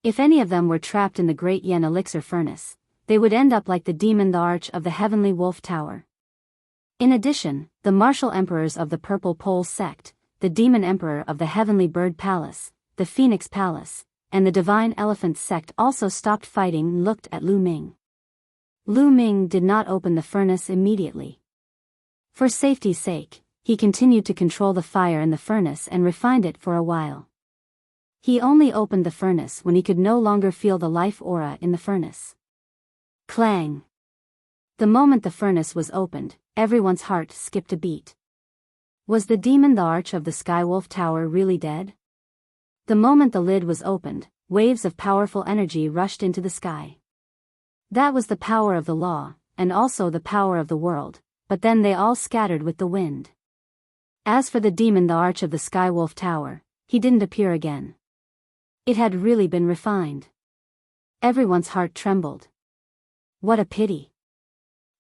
S1: If any of them were trapped in the Great Yen Elixir Furnace, they would end up like the demon the Arch of the Heavenly Wolf Tower. In addition, the martial emperors of the Purple Pole sect, the demon emperor of the Heavenly Bird Palace, the Phoenix Palace, and the Divine Elephant sect also stopped fighting and looked at Lu Ming. Lu Ming did not open the furnace immediately. For safety's sake, he continued to control the fire in the furnace and refined it for a while. He only opened the furnace when he could no longer feel the life aura in the furnace. Clang! The moment the furnace was opened, everyone's heart skipped a beat. Was the demon the Arch of the Skywolf Tower really dead? The moment the lid was opened, waves of powerful energy rushed into the sky. That was the power of the law, and also the power of the world, but then they all scattered with the wind. As for the demon, the arch of the Skywolf Tower, he didn't appear again. It had really been refined. Everyone's heart trembled. What a pity.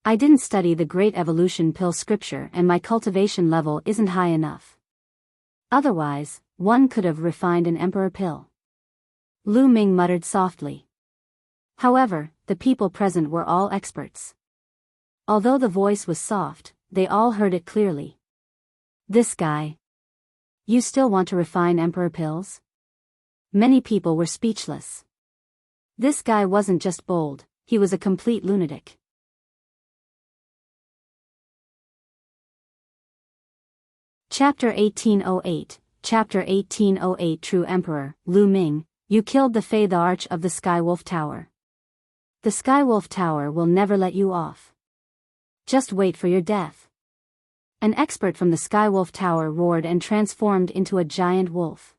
S1: I didn't study the Great Evolution Pill scripture and my cultivation level isn't high enough. Otherwise, one could have refined an emperor pill. Lu Ming muttered softly. However, the people present were all experts. Although the voice was soft, they all heard it clearly. This guy. You still want to refine emperor pills? Many people were speechless. This guy wasn't just bold, he was a complete lunatic. Chapter 1808, Chapter 1808 True Emperor, Lu Ming, you killed the Fei, the arch of the Skywolf Tower. The Skywolf Tower will never let you off. Just wait for your death. An expert from the Skywolf Tower roared and transformed into a giant wolf.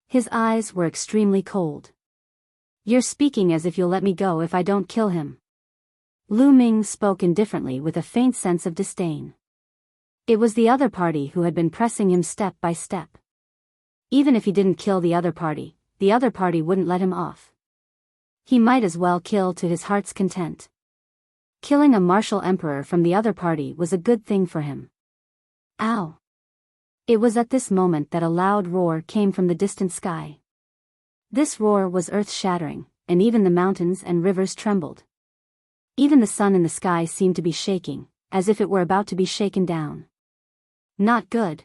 S1: His eyes were extremely cold. You're speaking as if you'll let me go if I don't kill him. Lu Ming spoke indifferently with a faint sense of disdain. It was the other party who had been pressing him step by step. Even if he didn't kill the other party wouldn't let him off. He might as well kill to his heart's content. Killing a martial emperor from the other party was a good thing for him. Ow! It was at this moment that a loud roar came from the distant sky. This roar was earth-shattering, and even the mountains and rivers trembled. Even the sun in the sky seemed to be shaking, as if it were about to be shaken down. Not good.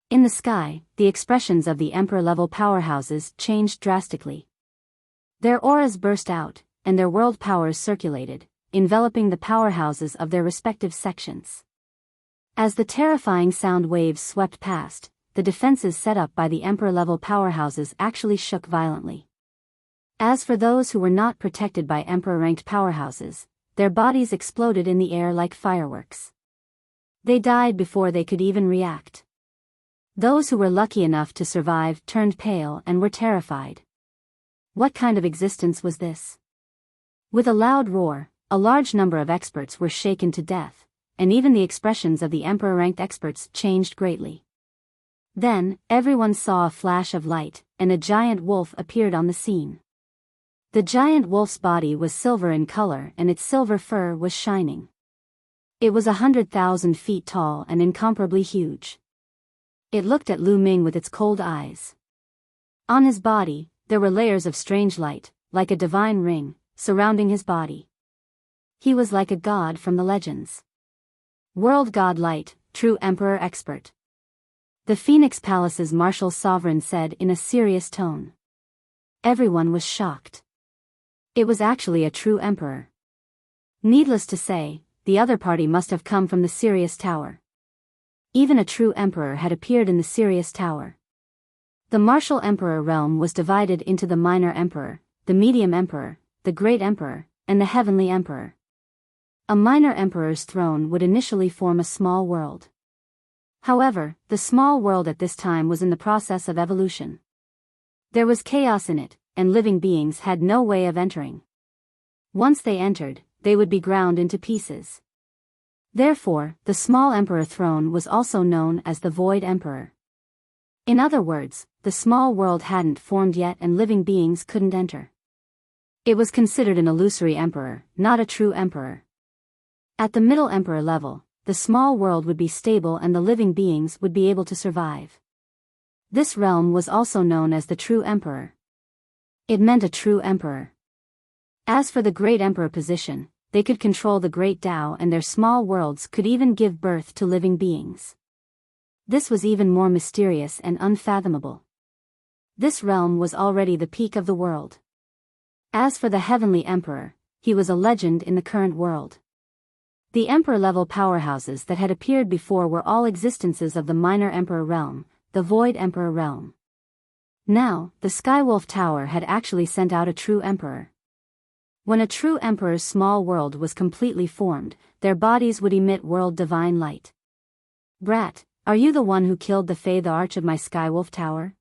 S1: In the sky, the expressions of the emperor-level powerhouses changed drastically. Their auras burst out, and their world powers circulated, enveloping the powerhouses of their respective sections. As the terrifying sound waves swept past, the defenses set up by the emperor-level powerhouses actually shook violently. As for those who were not protected by emperor-ranked powerhouses, their bodies exploded in the air like fireworks. They died before they could even react. Those who were lucky enough to survive turned pale and were terrified. What kind of existence was this? With a loud roar, a large number of experts were shaken to death, and even the expressions of the emperor-ranked experts changed greatly. Then, everyone saw a flash of light, and a giant wolf appeared on the scene. The giant wolf's body was silver in color and its silver fur was shining. It was 100,000 feet tall and incomparably huge. It looked at Lu Ming with its cold eyes. On his body, there were layers of strange light, like a divine ring, surrounding his body. He was like a god from the legends. World God Light, true emperor expert. The Phoenix Palace's martial sovereign said in a serious tone. Everyone was shocked. It was actually a true emperor. Needless to say, the other party must have come from the Sirius Tower. Even a true emperor had appeared in the Sirius Tower. The martial emperor realm was divided into the minor emperor, the medium emperor, the great emperor, and the heavenly emperor. A minor emperor's throne would initially form a small world. However, the small world at this time was in the process of evolution. There was chaos in it, and living beings had no way of entering. Once they entered, they would be ground into pieces. Therefore, the small emperor throne was also known as the Void Emperor. In other words, the small world hadn't formed yet and living beings couldn't enter. It was considered an illusory emperor, not a true emperor. At the middle emperor level, the small world would be stable and the living beings would be able to survive. This realm was also known as the true emperor. It meant a true emperor. As for the great emperor position, they could control the great Tao and their small worlds could even give birth to living beings. This was even more mysterious and unfathomable. This realm was already the peak of the world. As for the heavenly emperor, he was a legend in the current world. The emperor-level powerhouses that had appeared before were all existences of the minor emperor realm, the Void Emperor realm. Now, the Skywolf Tower had actually sent out a true emperor. When a true emperor's small world was completely formed, their bodies would emit world divine light. Brat, are you the one who killed the Fei, the arch of my Skywolf Tower?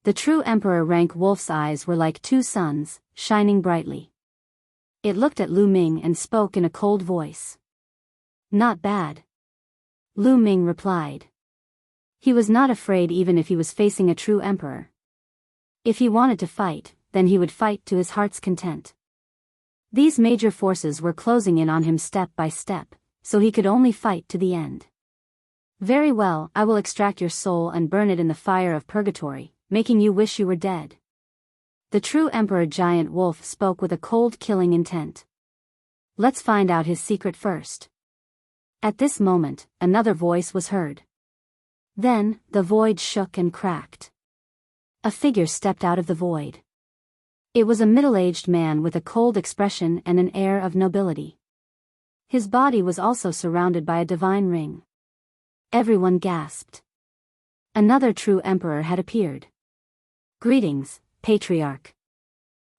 S1: The true emperor rank wolf's eyes were like two suns, shining brightly. It looked at Lu Ming and spoke in a cold voice. Not bad. Lu Ming replied. He was not afraid even if he was facing a true emperor. If he wanted to fight, then he would fight to his heart's content. These major forces were closing in on him step by step, so he could only fight to the end. Very well, I will extract your soul and burn it in the fire of purgatory, making you wish you were dead. The true emperor giant wolf spoke with a cold killing intent. Let's find out his secret first. At this moment, another voice was heard. Then, the void shook and cracked. A figure stepped out of the void. It was a middle-aged man with a cold expression and an air of nobility. His body was also surrounded by a divine ring. Everyone gasped. Another true emperor had appeared. Greetings, Patriarch.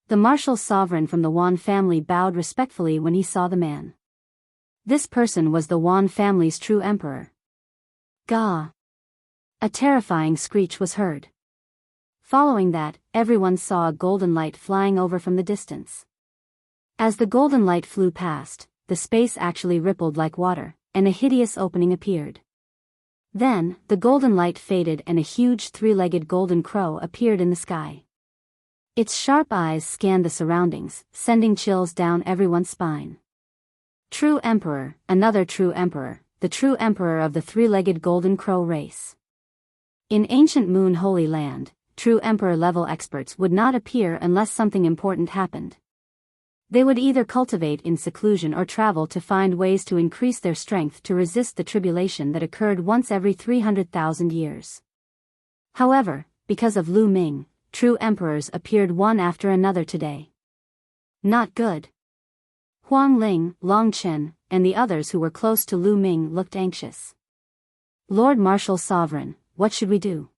S1: The martial sovereign from the Wan family bowed respectfully when he saw the man. This person was the Wan family's true emperor. Gah! A terrifying screech was heard. Following that, everyone saw a golden light flying over from the distance. As the golden light flew past, the space actually rippled like water, and a hideous opening appeared. Then, the golden light faded and a huge three-legged golden crow appeared in the sky. Its sharp eyes scanned the surroundings, sending chills down everyone's spine. True Emperor, another true emperor, the true emperor of the three-legged golden crow race. In ancient Moon Holy Land, true emperor-level experts would not appear unless something important happened. They would either cultivate in seclusion or travel to find ways to increase their strength to resist the tribulation that occurred once every 300,000 years. However, because of Lu Ming, true emperors appeared one after another today. Not good. Huang Ling, Long Chen, and the others who were close to Lu Ming looked anxious. Lord Martial Sovereign, what should we do?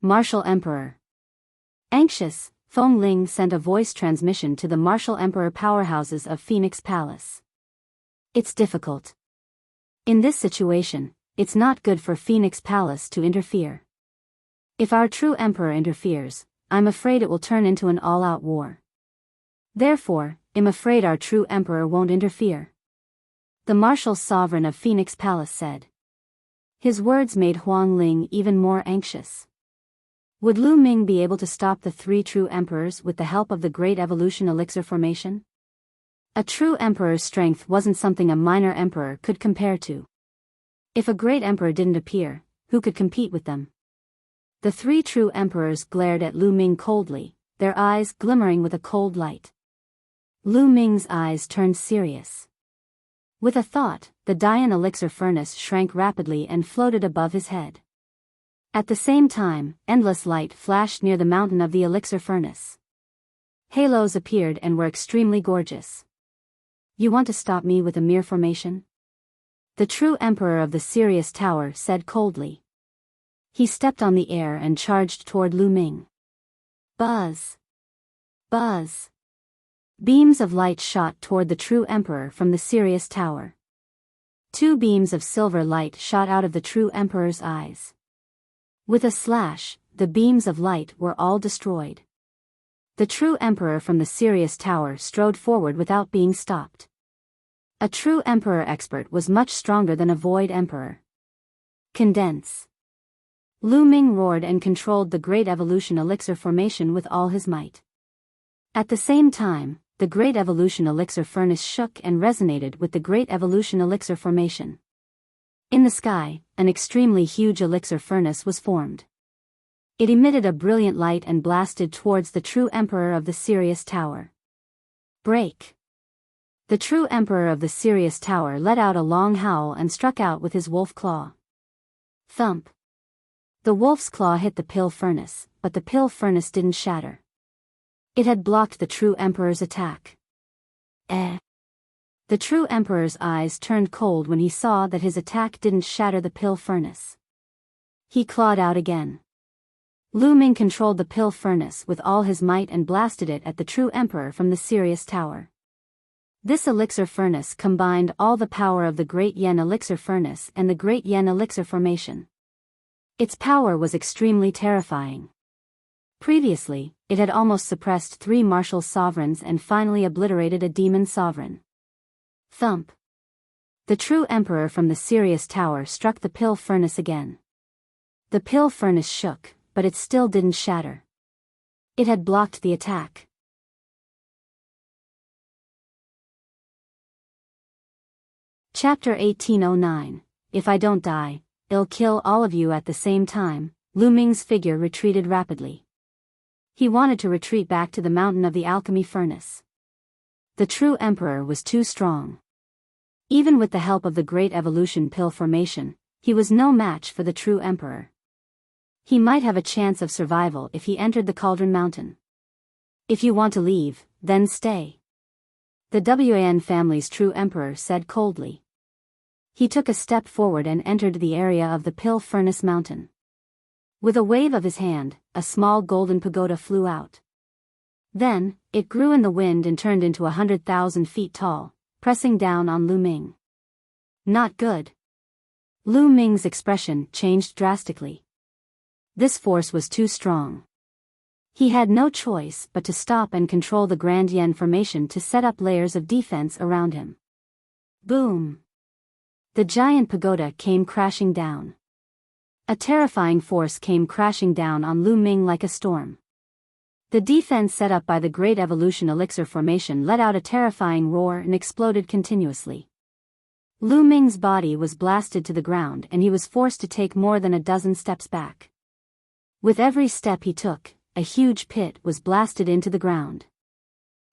S1: Martial Emperor. Anxious, Feng Ling sent a voice transmission to the Martial Emperor powerhouses of Phoenix Palace. It's difficult. In this situation, it's not good for Phoenix Palace to interfere. If our true emperor interferes, I'm afraid it will turn into an all-out war. Therefore, I'm afraid our true emperor won't interfere. The Martial Sovereign of Phoenix Palace said. His words made Huang Ling even more anxious. Would Lu Ming be able to stop the three true emperors with the help of the Great Evolution Elixir formation? A true emperor's strength wasn't something a minor emperor could compare to. If a great emperor didn't appear, who could compete with them? The three true emperors glared at Lu Ming coldly, their eyes glimmering with a cold light. Lu Ming's eyes turned serious. With a thought, the Dian elixir furnace shrank rapidly and floated above his head. At the same time, endless light flashed near the mountain of the elixir furnace. Halos appeared and were extremely gorgeous. You want to stop me with a mere formation? The true emperor of the Sirius Tower said coldly. He stepped on the air and charged toward Lu Ming. Buzz! Buzz! Beams of light shot toward the true emperor from the Sirius Tower. Two beams of silver light shot out of the true emperor's eyes. With a slash, the beams of light were all destroyed. The true emperor from the Sirius Tower strode forward without being stopped. A true emperor expert was much stronger than a void emperor. Condense. Lu Ming roared and controlled the Great Evolution Elixir formation with all his might. At the same time, the Great Evolution Elixir furnace shook and resonated with the Great Evolution Elixir formation. In the sky, an extremely huge elixir furnace was formed. It emitted a brilliant light and blasted towards the true emperor of the Sirius Tower. Break! The true emperor of the Sirius Tower let out a long howl and struck out with his wolf claw. Thump! The wolf's claw hit the pill furnace, but the pill furnace didn't shatter. It had blocked the true emperor's attack. The true emperor's eyes turned cold when he saw that his attack didn't shatter the pill furnace. He clawed out again. Lu Ming controlled the pill furnace with all his might and blasted it at the true emperor from the Sirius Tower. This elixir furnace combined all the power of the Great Yen elixir furnace and the Great Yen elixir formation. Its power was extremely terrifying. Previously, it had almost suppressed 3 martial sovereigns and finally obliterated a demon sovereign. Thump. The true emperor from the Sirius Tower struck the pill furnace again. The pill furnace shook, but it still didn't shatter. It had blocked the attack. Chapter 1809. If I don't die, I'll kill all of you at the same time. Lu Ming's figure retreated rapidly. He wanted to retreat back to the mountain of the alchemy furnace. The true emperor was too strong. Even with the help of the Great Evolution Pill Formation, he was no match for the true emperor. He might have a chance of survival if he entered the Cauldron Mountain. If you want to leave, then stay. The Wan family's true emperor said coldly. He took a step forward and entered the area of the Pill Furnace Mountain. With a wave of his hand, a small golden pagoda flew out. Then, it grew in the wind and turned into 100,000 feet tall, pressing down on Lu Ming. Not good. Lu Ming's expression changed drastically. This force was too strong. He had no choice but to stop and control the Grand Yen formation to set up layers of defense around him. Boom! The giant pagoda came crashing down. A terrifying force came crashing down on Lu Ming like a storm. The defense set up by the Great Evolution Elixir Formation let out a terrifying roar and exploded continuously. Lu Ming's body was blasted to the ground and he was forced to take more than a dozen steps back. With every step he took, a huge pit was blasted into the ground.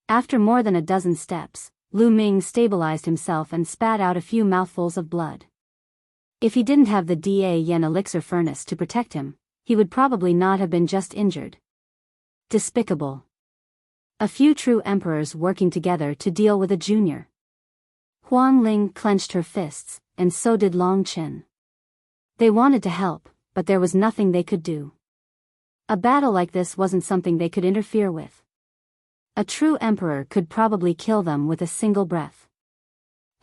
S1: After more than a dozen steps, Lu Ming stabilized himself and spat out a few mouthfuls of blood. If he didn't have the Yen elixir furnace to protect him, he would probably not have been just injured. Despicable. A few true emperors working together to deal with a junior. Huang Ling clenched her fists, and so did Long Chen. They wanted to help, but there was nothing they could do. A battle like this wasn't something they could interfere with. A true emperor could probably kill them with a single breath.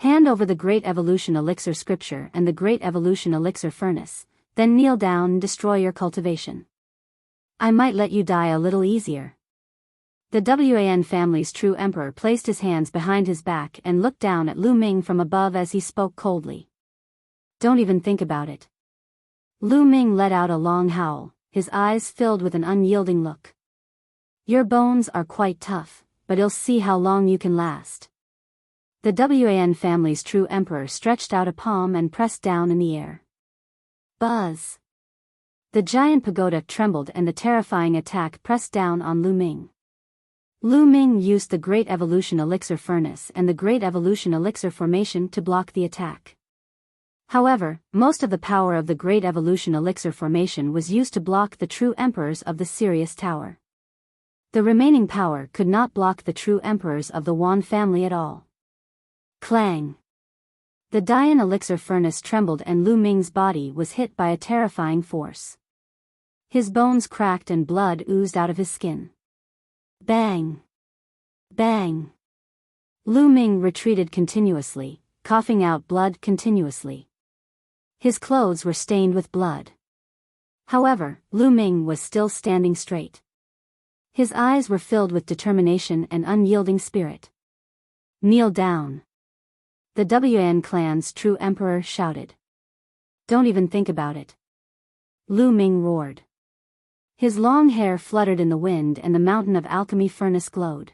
S1: Hand over the Great Evolution Elixir Scripture and the Great Evolution Elixir Furnace, then kneel down and destroy your cultivation. I might let you die a little easier. The Wan family's true emperor placed his hands behind his back and looked down at Lu Ming from above as he spoke coldly. Don't even think about it. Lu Ming let out a long howl, his eyes filled with an unyielding look. Your bones are quite tough, but I'll see how long you can last. The Wan family's true emperor stretched out a palm and pressed down in the air. Buzz! The giant pagoda trembled and the terrifying attack pressed down on Lu Ming. Lu Ming used the Great Evolution Elixir Furnace and the Great Evolution Elixir Formation to block the attack. However, most of the power of the Great Evolution Elixir Formation was used to block the true emperors of the Sirius Tower. The remaining power could not block the true emperors of the Wan family at all. Clang! The Dian elixir furnace trembled and Lu Ming's body was hit by a terrifying force. His bones cracked and blood oozed out of his skin. Bang! Bang! Lu Ming retreated continuously, coughing out blood continuously. His clothes were stained with blood. However, Lu Ming was still standing straight. His eyes were filled with determination and unyielding spirit. Kneel down! The Wan clan's true emperor shouted. Don't even think about it. Lu Ming roared. His long hair fluttered in the wind and the mountain of alchemy furnace glowed.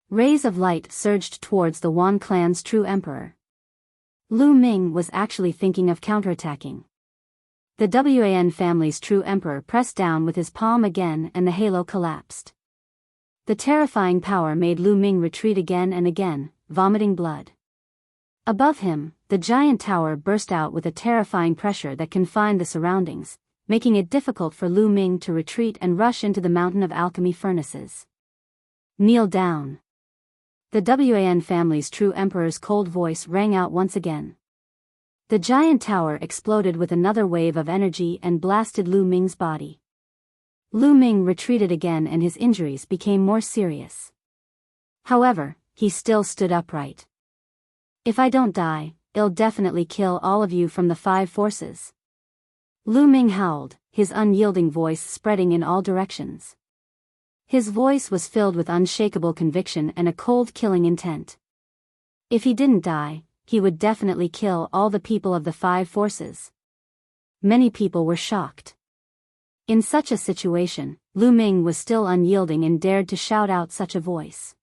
S1: Rays of light surged towards the Wan clan's true emperor. Lu Ming was actually thinking of counterattacking. The Wan family's true emperor pressed down with his palm again and the halo collapsed. The terrifying power made Lu Ming retreat again and again, vomiting blood. Above him, the giant tower burst out with a terrifying pressure that confined the surroundings, making it difficult for Lu Ming to retreat and rush into the mountain of alchemy furnaces. Kneel down! The Wan family's true emperor's cold voice rang out once again. The giant tower exploded with another wave of energy and blasted Lu Ming's body. Lu Ming retreated again and his injuries became more serious. However, he still stood upright. If I don't die, I'll definitely kill all of you from the 5 forces. Lu Ming howled, his unyielding voice spreading in all directions. His voice was filled with unshakable conviction and a cold killing intent. If he didn't die, he would definitely kill all the people of the 5 forces. Many people were shocked. In such a situation, Lu Ming was still unyielding and dared to shout out such a voice.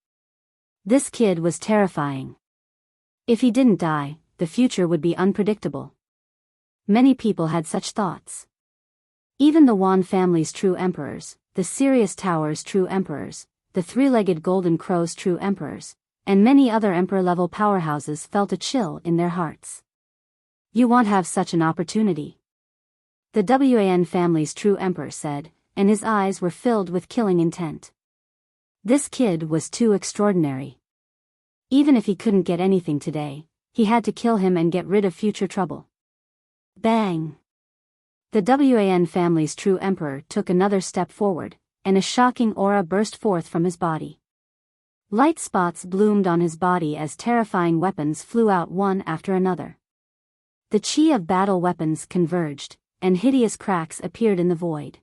S1: This kid was terrifying. If he didn't die, the future would be unpredictable. Many people had such thoughts. Even the Wan family's true emperors, the Sirius Tower's true emperors, the 3-legged Golden Crow's true emperors, and many other emperor-level powerhouses felt a chill in their hearts. You won't have such an opportunity. The Wan family's true emperor said, and his eyes were filled with killing intent. This kid was too extraordinary. Even if he couldn't get anything today, he had to kill him and get rid of future trouble. Bang! The Wan family's true emperor took another step forward, and a shocking aura burst forth from his body. Light spots bloomed on his body as terrifying weapons flew out one after another. The chi of battle weapons converged, and hideous cracks appeared in the void.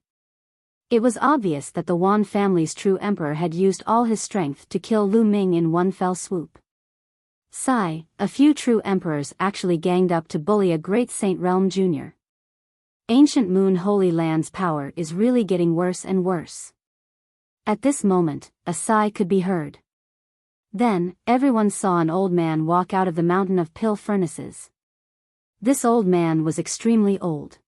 S1: It was obvious that the Wan family's true emperor had used all his strength to kill Lu Ming in one fell swoop. Sigh, a few true emperors actually ganged up to bully a great Saint Realm Jr. Ancient Moon Holy Land's power is really getting worse and worse. At this moment, a sigh could be heard. Then, everyone saw an old man walk out of the mountain of pill furnaces. This old man was extremely old.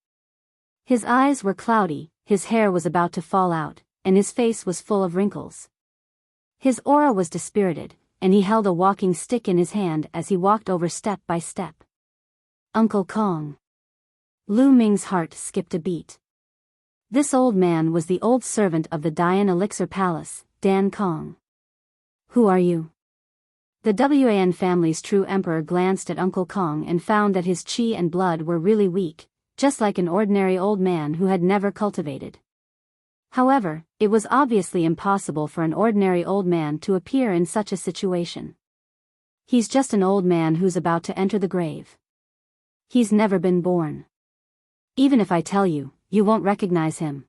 S1: His eyes were cloudy, his hair was about to fall out, and his face was full of wrinkles. His aura was dispirited, and he held a walking stick in his hand as he walked over step by step. Uncle Kong. Lu Ming's heart skipped a beat. This old man was the old servant of the Dian Elixir Palace, Dan Kong. Who are you? The Wan family's true emperor glanced at Uncle Kong and found that his chi and blood were really weak, just like an ordinary old man who had never cultivated. However, it was obviously impossible for an ordinary old man to appear in such a situation. He's just an old man who's about to enter the grave. He's never been born. Even if I tell you, you won't recognize him.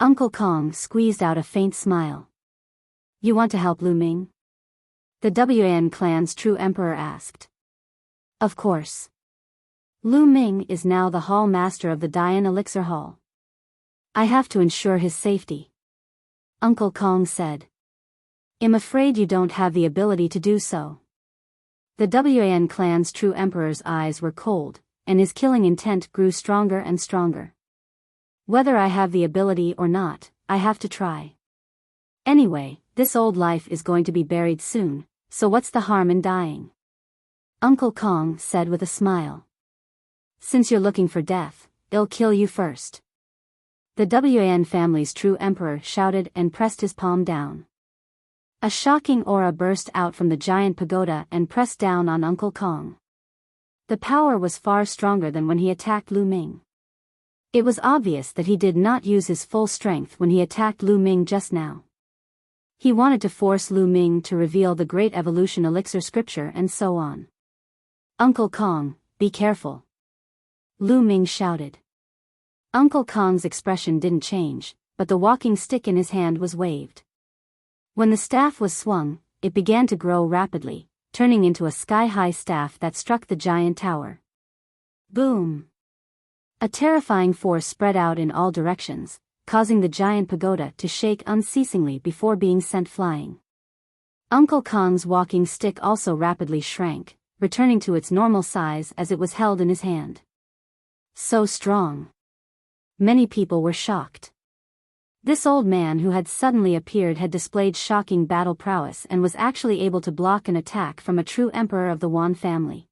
S1: Uncle Kong squeezed out a faint smile. You want to help Lu Ming? The Wan clan's true emperor asked. Of course. Lu Ming is now the hall master of the Dian Elixir Hall. I have to ensure his safety. Uncle Kong said. I'm afraid you don't have the ability to do so. The Wan clan's true emperor's eyes were cold, and his killing intent grew stronger and stronger. Whether I have the ability or not, I have to try. Anyway, this old life is going to be buried soon, so what's the harm in dying? Uncle Kong said with a smile. Since you're looking for death, it'll kill you first. The Wan family's true emperor shouted and pressed his palm down. A shocking aura burst out from the giant pagoda and pressed down on Uncle Kong. The power was far stronger than when he attacked Lu Ming. It was obvious that he did not use his full strength when he attacked Lu Ming just now. He wanted to force Lu Ming to reveal the Great Evolution Elixir scripture and so on. Uncle Kong, be careful. Lu Ming shouted. Uncle Kong's expression didn't change, but the walking stick in his hand was waved. When the staff was swung, it began to grow rapidly, turning into a sky-high staff that struck the giant tower. Boom! A terrifying force spread out in all directions, causing the giant pagoda to shake unceasingly before being sent flying. Uncle Kong's walking stick also rapidly shrank, returning to its normal size as it was held in his hand. So strong. Many people were shocked. This old man who had suddenly appeared had displayed shocking battle prowess and was actually able to block an attack from a true emperor of the Wan family.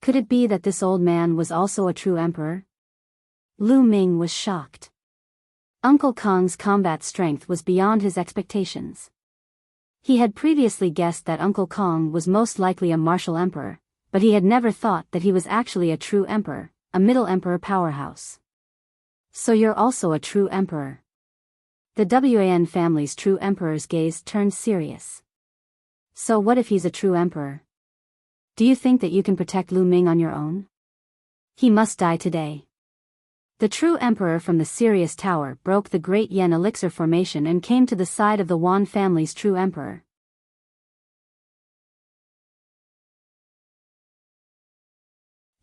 S1: Could it be that this old man was also a true emperor? Lu Ming was shocked. Uncle Kong's combat strength was beyond his expectations. He had previously guessed that Uncle Kong was most likely a martial emperor, but he had never thought that he was actually a true emperor, a middle emperor powerhouse. So you're also a true emperor. The Wan family's true emperor's gaze turned serious. So what if he's a true emperor? Do you think that you can protect Lu Ming on your own? He must die today. The true emperor from the Sirius Tower broke the Great Yen Elixir formation and came to the side of the Wan family's true emperor.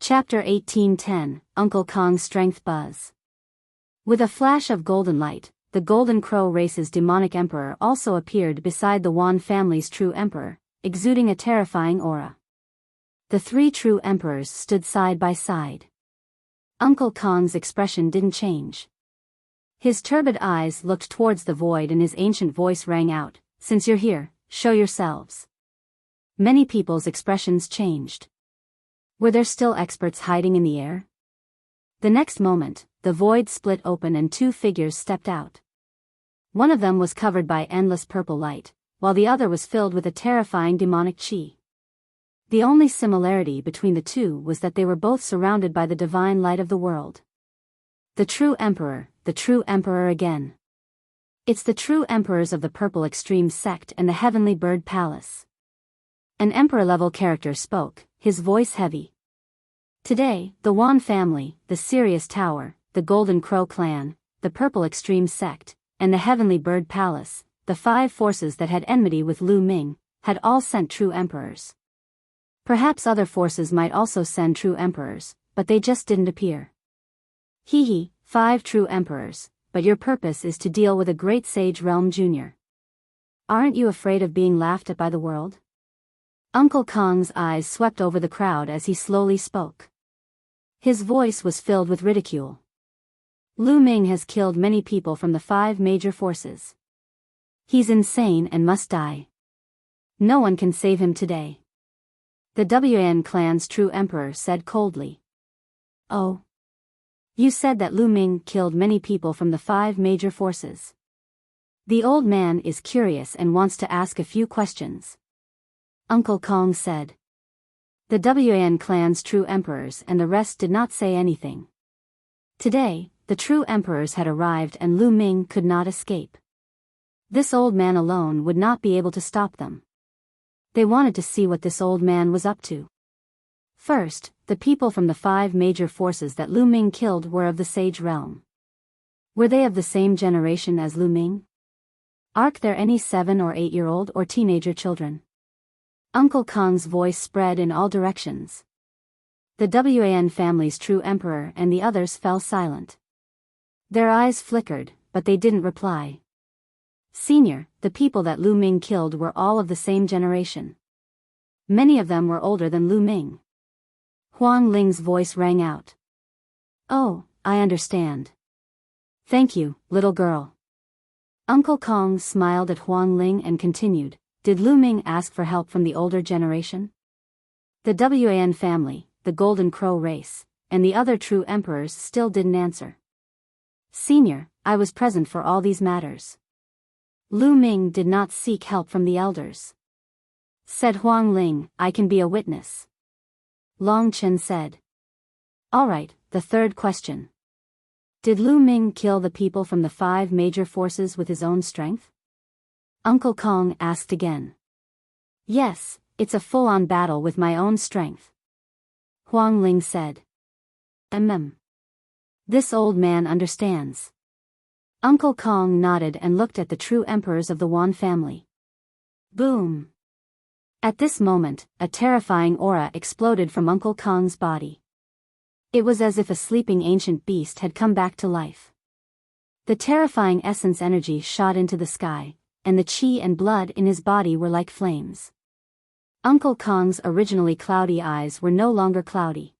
S1: Chapter 1810, Uncle Kong's Strength Buzz. With a flash of golden light, the Golden Crow race's demonic emperor also appeared beside the Wan family's true emperor, exuding a terrifying aura. The three true emperors stood side by side. Uncle Kong's expression didn't change. His turbid eyes looked towards the void and his ancient voice rang out, "Since you're here, show yourselves." Many people's expressions changed. Were there still experts hiding in the air? The next moment, the void split open and two figures stepped out. One of them was covered by endless purple light, while the other was filled with a terrifying demonic qi. The only similarity between the two was that they were both surrounded by the divine light of the world. The true emperor again. It's the true emperors of the Purple Extreme Sect and the Heavenly Bird Palace. An emperor-level character spoke, his voice heavy. Today, the Wan family, the Sirius Tower, the Golden Crow clan, the Purple Extreme Sect, and the Heavenly Bird Palace, the five forces that had enmity with Lu Ming, had all sent true emperors. Perhaps other forces might also send true emperors, but they just didn't appear. Hee, 5 true emperors, but your purpose is to deal with a great sage realm junior. Aren't you afraid of being laughed at by the world? Uncle Kong's eyes swept over the crowd as he slowly spoke. His voice was filled with ridicule. Lu Ming has killed many people from the 5 major forces. He's insane and must die. No one can save him today. The Wan clan's true emperor said coldly. Oh. You said that Lu Ming killed many people from the 5 major forces. The old man is curious and wants to ask a few questions. Uncle Kong said. The Wan clan's true emperors and the rest did not say anything. Today, the true emperors had arrived and Lu Ming could not escape. This old man alone would not be able to stop them. They wanted to see what this old man was up to. First, the people from the 5 major forces that Lu Ming killed were of the sage realm. Were they of the same generation as Lu Ming? Aren't there any 7 or 8-year-old or teenager children? Uncle Kong's voice spread in all directions. The Wan family's true emperor and the others fell silent. Their eyes flickered, but they didn't reply. Senior, the people that Lu Ming killed were all of the same generation. Many of them were older than Lu Ming. Huang Ling's voice rang out. Oh, I understand. Thank you, little girl. Uncle Kong smiled at Huang Ling and continued, did Lu Ming ask for help from the older generation? The Wan family, the Golden Crow race, and the other true emperors still didn't answer. Senior, I was present for all these matters. Lu Ming did not seek help from the elders. Said Huang Ling, I can be a witness. Long Chen said. Alright, the third question. Did Lu Ming kill the people from the 5 major forces with his own strength? Uncle Kong asked again. Yes, it's a full-on battle with my own strength. Huang Ling said. This old man understands. Uncle Kong nodded and looked at the true emperors of the Wan family. Boom! At this moment, a terrifying aura exploded from Uncle Kong's body. It was as if a sleeping ancient beast had come back to life. The terrifying essence energy shot into the sky, and the qi and blood in his body were like flames. Uncle Kong's originally cloudy eyes were no longer cloudy.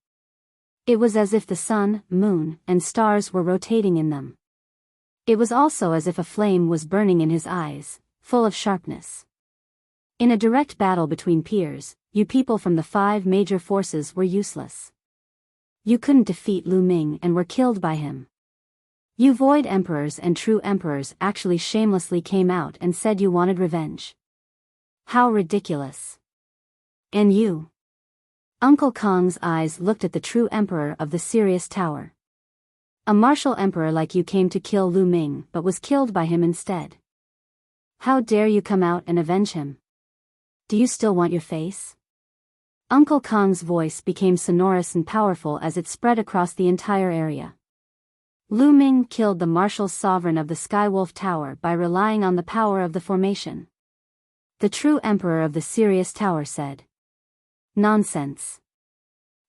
S1: It was as if the sun, moon, and stars were rotating in them. It was also as if a flame was burning in his eyes, full of sharpness. In a direct battle between peers, you people from the 5 major forces were useless. You couldn't defeat Lu Ming and were killed by him. You void emperors and true emperors actually shamelessly came out and said you wanted revenge. How ridiculous. And you? Uncle Kong's eyes looked at the true emperor of the Sirius Tower. A martial emperor like you came to kill Lu Ming but was killed by him instead. How dare you come out and avenge him? Do you still want your face? Uncle Kong's voice became sonorous and powerful as it spread across the entire area. Lu Ming killed the martial sovereign of the Skywolf Tower by relying on the power of the formation. The true emperor of the Sirius Tower said. Nonsense.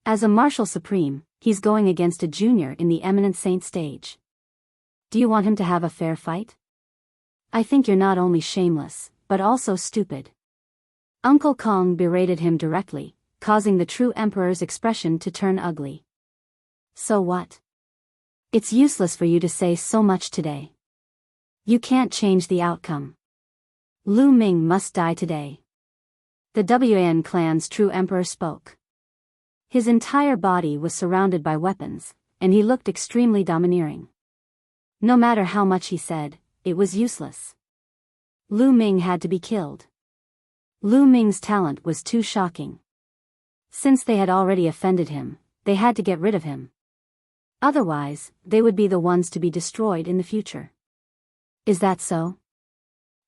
S1: As a martial supreme, he's going against a junior in the eminent saint stage. Do you want him to have a fair fight? I think you're not only shameless, but also stupid. Uncle Kong berated him directly, causing the true emperor's expression to turn ugly. So what? It's useless for you to say so much today. You can't change the outcome. Lu Ming must die today. The Wan clan's true emperor spoke. His entire body was surrounded by weapons, and he looked extremely domineering. No matter how much he said, it was useless. Lu Ming had to be killed. Lu Ming's talent was too shocking. Since they had already offended him, they had to get rid of him. Otherwise, they would be the ones to be destroyed in the future. Is that so?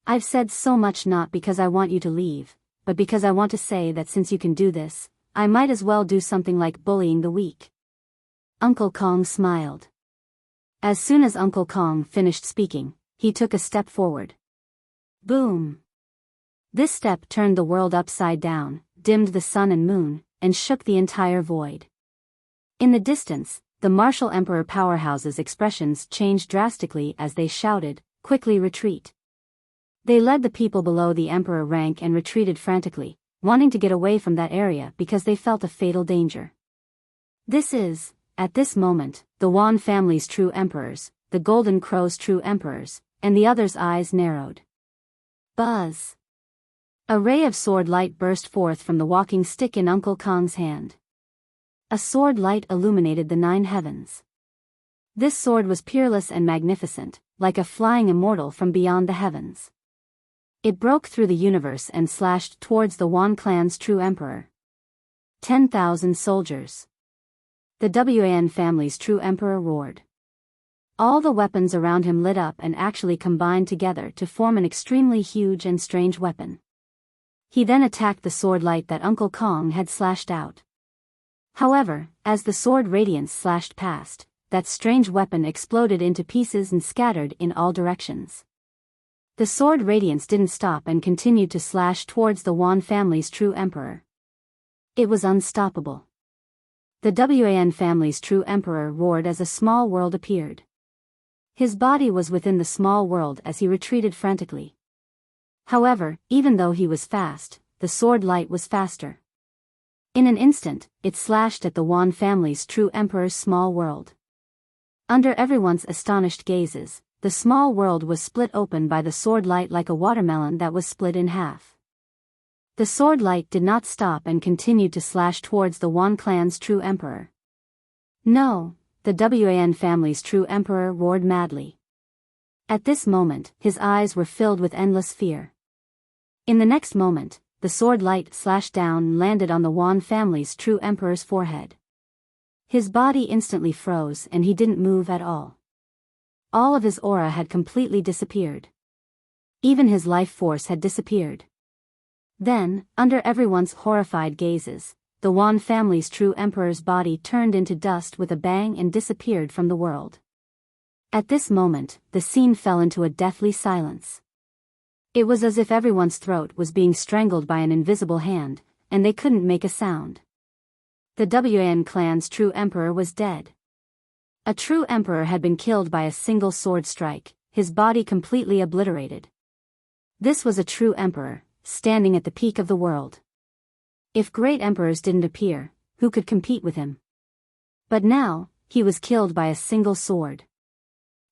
S1: I've said so much not because I want you to leave, but because I want to say that since you can do this, I might as well do something like bullying the weak. Uncle Kong smiled. As soon as Uncle Kong finished speaking, he took a step forward. Boom! This step turned the world upside down, dimmed the sun and moon, and shook the entire void. In the distance, the martial emperor powerhouse's expressions changed drastically as they shouted, "Quickly retreat!" They led the people below the emperor rank and retreated frantically, wanting to get away from that area because they felt a fatal danger. This is, at this moment, the Wan family's true emperors, the Golden Crow's true emperors, and the others' eyes narrowed. Buzz! A ray of sword light burst forth from the walking stick in Uncle Kong's hand. A sword light illuminated the 9 heavens. This sword was peerless and magnificent, like a flying immortal from beyond the heavens. It broke through the universe and slashed towards the Wan clan's true emperor. 10,000 soldiers. The Wan family's true emperor roared. All the weapons around him lit up and actually combined together to form an extremely huge and strange weapon. He then attacked the sword light that Uncle Kong had slashed out. However, as the sword radiance slashed past, that strange weapon exploded into pieces and scattered in all directions. The sword radiance didn't stop and continued to slash towards the Wan family's true emperor. It was unstoppable. The Wan family's true emperor roared as a small world appeared. His body was within the small world as he retreated frantically. However, even though he was fast, the sword light was faster. In an instant, it slashed at the Wan family's true emperor's small world. Under everyone's astonished gazes, the small world was split open by the sword light like a watermelon that was split in half. The sword light did not stop and continued to slash towards the Wan clan's true emperor. No, the Wan family's true emperor roared madly. At this moment, his eyes were filled with endless fear. In the next moment, the sword light slashed down and landed on the Wan family's true emperor's forehead. His body instantly froze and he didn't move at all. All of his aura had completely disappeared. Even his life force had disappeared. Then, under everyone's horrified gazes, the Wan family's true emperor's body turned into dust with a bang and disappeared from the world. At this moment, the scene fell into a deathly silence. It was as if everyone's throat was being strangled by an invisible hand, and they couldn't make a sound. The Wan clan's true emperor was dead. A true emperor had been killed by a single sword strike, his body completely obliterated. This was a true emperor, standing at the peak of the world. If great emperors didn't appear, who could compete with him? But now, he was killed by a single sword.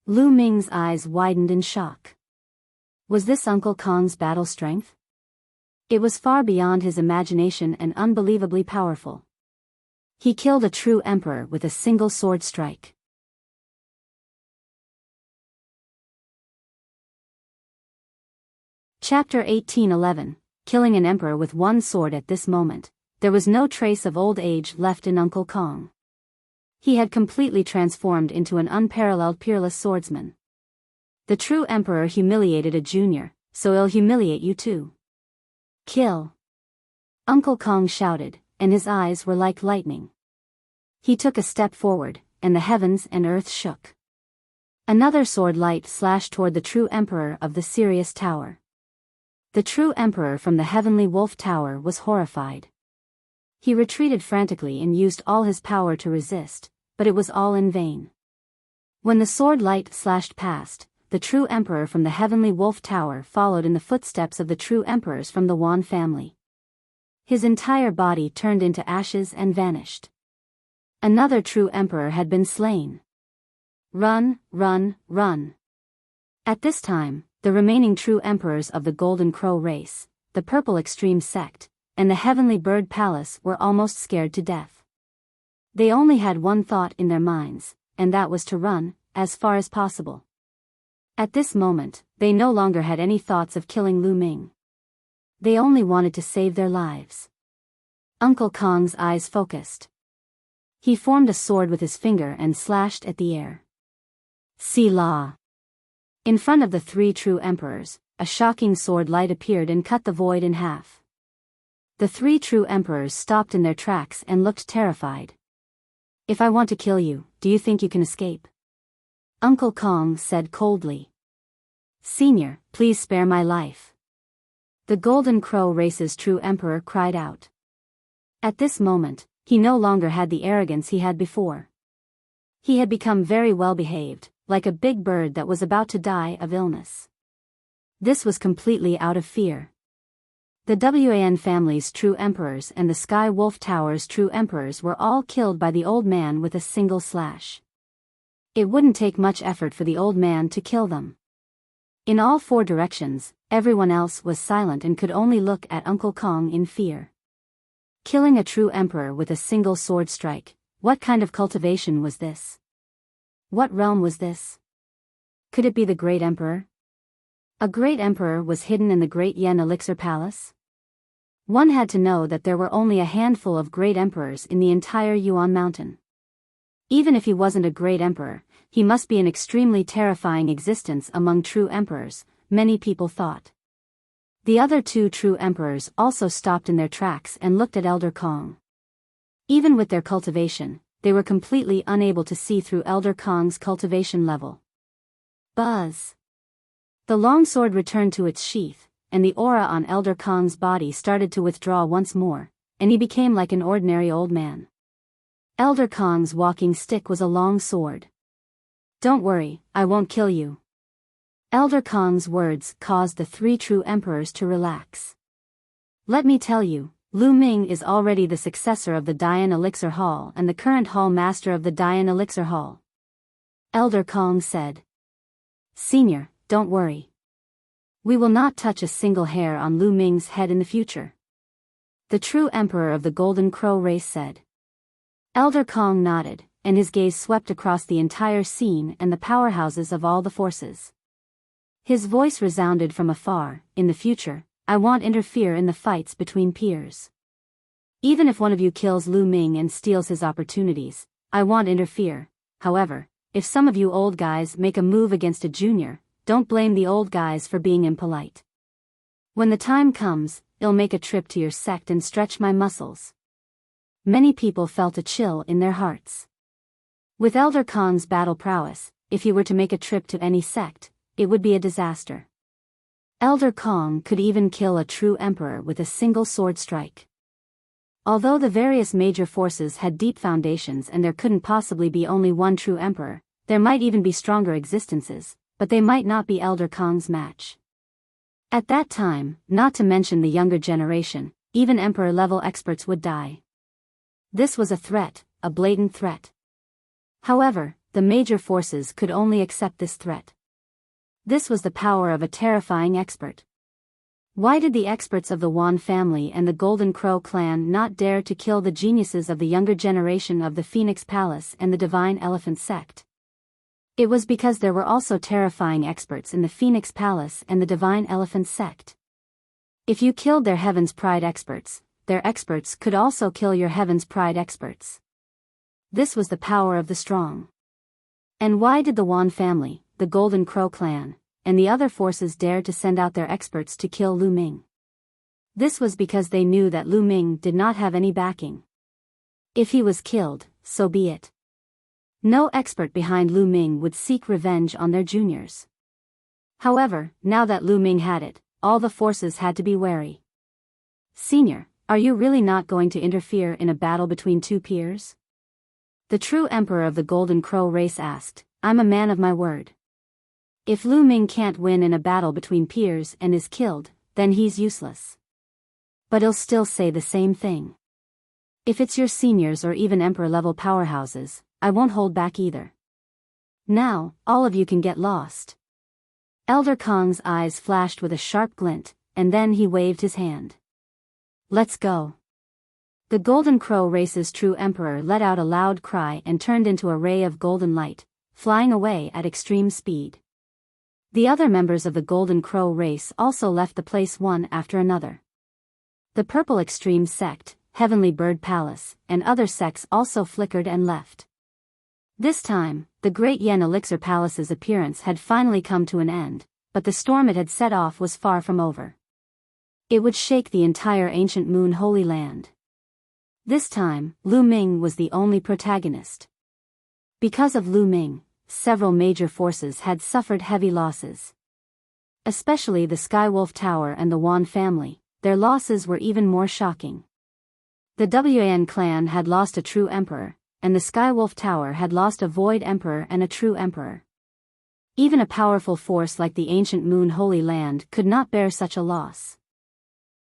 S1: Lu Ming's eyes widened in shock. Was this Uncle Kong's battle strength? It was far beyond his imagination and unbelievably powerful. He killed a true emperor with a single sword strike. Chapter 1811, Killing an Emperor with One Sword. At this moment, there was no trace of old age left in Uncle Kong. He had completely transformed into an unparalleled peerless swordsman. The true emperor humiliated a junior, so he'll humiliate you too. Kill! Uncle Kong shouted, and his eyes were like lightning. He took a step forward, and the heavens and earth shook. Another sword light slashed toward the true emperor of the Sirius Tower. The true emperor from the Heavenly Wolf Tower was horrified. He retreated frantically and used all his power to resist, but it was all in vain. When the sword light slashed past, the true emperor from the Heavenly Wolf Tower followed in the footsteps of the true emperors from the Wan family. His entire body turned into ashes and vanished. Another true emperor had been slain. Run, run, run. At this time, the remaining true emperors of the Golden Crow race, the Purple Extreme sect, and the Heavenly Bird Palace were almost scared to death. They only had one thought in their minds, and that was to run, as far as possible. At this moment, they no longer had any thoughts of killing Lu Ming. They only wanted to save their lives. Uncle Kong's eyes focused. He formed a sword with his finger and slashed at the air. Selah. In front of the three true emperors, a shocking sword light appeared and cut the void in half. The three true emperors stopped in their tracks and looked terrified. If I want to kill you, do you think you can escape? Uncle Kong said coldly. Senior, please spare my life. The Golden Crow race's true emperor cried out. At this moment, he no longer had the arrogance he had before. He had become very well behaved, like a big bird that was about to die of illness. This was completely out of fear. The Wan family's true emperors and the Sky Wolf Tower's true emperors were all killed by the old man with a single slash. It wouldn't take much effort for the old man to kill them. In all four directions, everyone else was silent and could only look at Uncle Kong in fear. Killing a true emperor with a single sword strike, what kind of cultivation was this? What realm was this? Could it be the Great Emperor? A Great Emperor was hidden in the Great Yen Elixir Palace? One had to know that there were only a handful of Great Emperors in the entire Yuan Mountain. Even if he wasn't a Great Emperor, he must be an extremely terrifying existence among true emperors, many people thought. The other two true emperors also stopped in their tracks and looked at Elder Kong. Even with their cultivation, they were completely unable to see through Elder Kong's cultivation level. Buzz! The longsword returned to its sheath, and the aura on Elder Kong's body started to withdraw once more, and he became like an ordinary old man. Elder Kong's walking stick was a long sword. Don't worry, I won't kill you. Elder Kong's words caused the three true emperors to relax. Let me tell you, Lu Ming is already the successor of the Dian Elixir Hall and the current Hall Master of the Dian Elixir Hall. Elder Kong said. Senior, don't worry. We will not touch a single hair on Lu Ming's head in the future. The true emperor of the Golden Crow race said. Elder Kong nodded, and his gaze swept across the entire scene and the powerhouses of all the forces. His voice resounded from afar. In the future, I won't interfere in the fights between peers. Even if one of you kills Lu Ming and steals his opportunities, I won't interfere. However, if some of you old guys make a move against a junior, don't blame the old guys for being impolite. When the time comes, I'll make a trip to your sect and stretch my muscles. Many people felt a chill in their hearts. With Elder Kong's battle prowess, if he were to make a trip to any sect, it would be a disaster. Elder Kong could even kill a true emperor with a single sword strike. Although the various major forces had deep foundations and there couldn't possibly be only one true emperor, there might even be stronger existences, but they might not be Elder Kong's match. At that time, not to mention the younger generation, even emperor-level experts would die. This was a threat, a blatant threat. However, the major forces could only accept this threat. This was the power of a terrifying expert. Why did the experts of the Wan family and the Golden Crow clan not dare to kill the geniuses of the younger generation of the Phoenix Palace and the Divine Elephant sect? It was because there were also terrifying experts in the Phoenix Palace and the Divine Elephant sect. If you killed their Heaven's Pride experts, their experts could also kill your Heaven's Pride experts. This was the power of the strong. And why did the Wan family, the Golden Crow clan, and the other forces dare to send out their experts to kill Lu Ming? This was because they knew that Lu Ming did not have any backing. If he was killed, so be it. No expert behind Lu Ming would seek revenge on their juniors. However, now that Lu Ming had it, all the forces had to be wary. Senior, are you really not going to interfere in a battle between two peers? The true emperor of the Golden Crow race asked. I'm a man of my word. If Lu Ming can't win in a battle between peers and is killed, then he's useless. But he'll still say the same thing. If it's your seniors or even emperor-level powerhouses, I won't hold back either. Now, all of you can get lost. Elder Kong's eyes flashed with a sharp glint, and then he waved his hand. Let's go. The Golden Crow race's true emperor let out a loud cry and turned into a ray of golden light, flying away at extreme speed. The other members of the Golden Crow race also left the place one after another. The Purple Extreme Sect, Heavenly Bird Palace, and other sects also flickered and left. This time, the Great Yen Elixir Palace's appearance had finally come to an end, but the storm it had set off was far from over. It would shake the entire ancient Moon Holy Land. This time, Lu Ming was the only protagonist. Because of Lu Ming, several major forces had suffered heavy losses. Especially the Skywolf Tower and the Wan family, their losses were even more shocking. The Wan clan had lost a true emperor, and the Skywolf Tower had lost a void emperor and a true emperor. Even a powerful force like the ancient Moon Holy Land could not bear such a loss.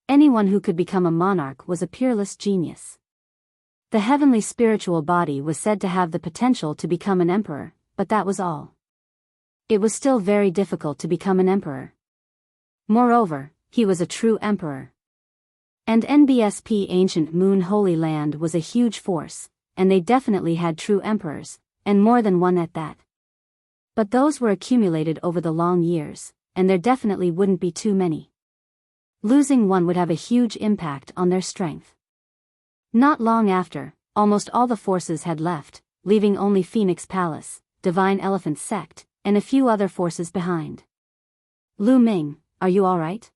S1: Anyone who could become a monarch was a peerless genius. The heavenly spiritual body was said to have the potential to become an emperor, but that was all. It was still very difficult to become an emperor. Moreover, he was a true emperor. And NBSP Ancient Moon Holy Land was a huge force, and they definitely had true emperors, and more than one at that. But those were accumulated over the long years, and there definitely wouldn't be too many. Losing one would have a huge impact on their strength. Not long after, almost all the forces had left, leaving only Phoenix Palace, Divine Elephant Sect, and a few other forces behind. Lu Ming, are you alright?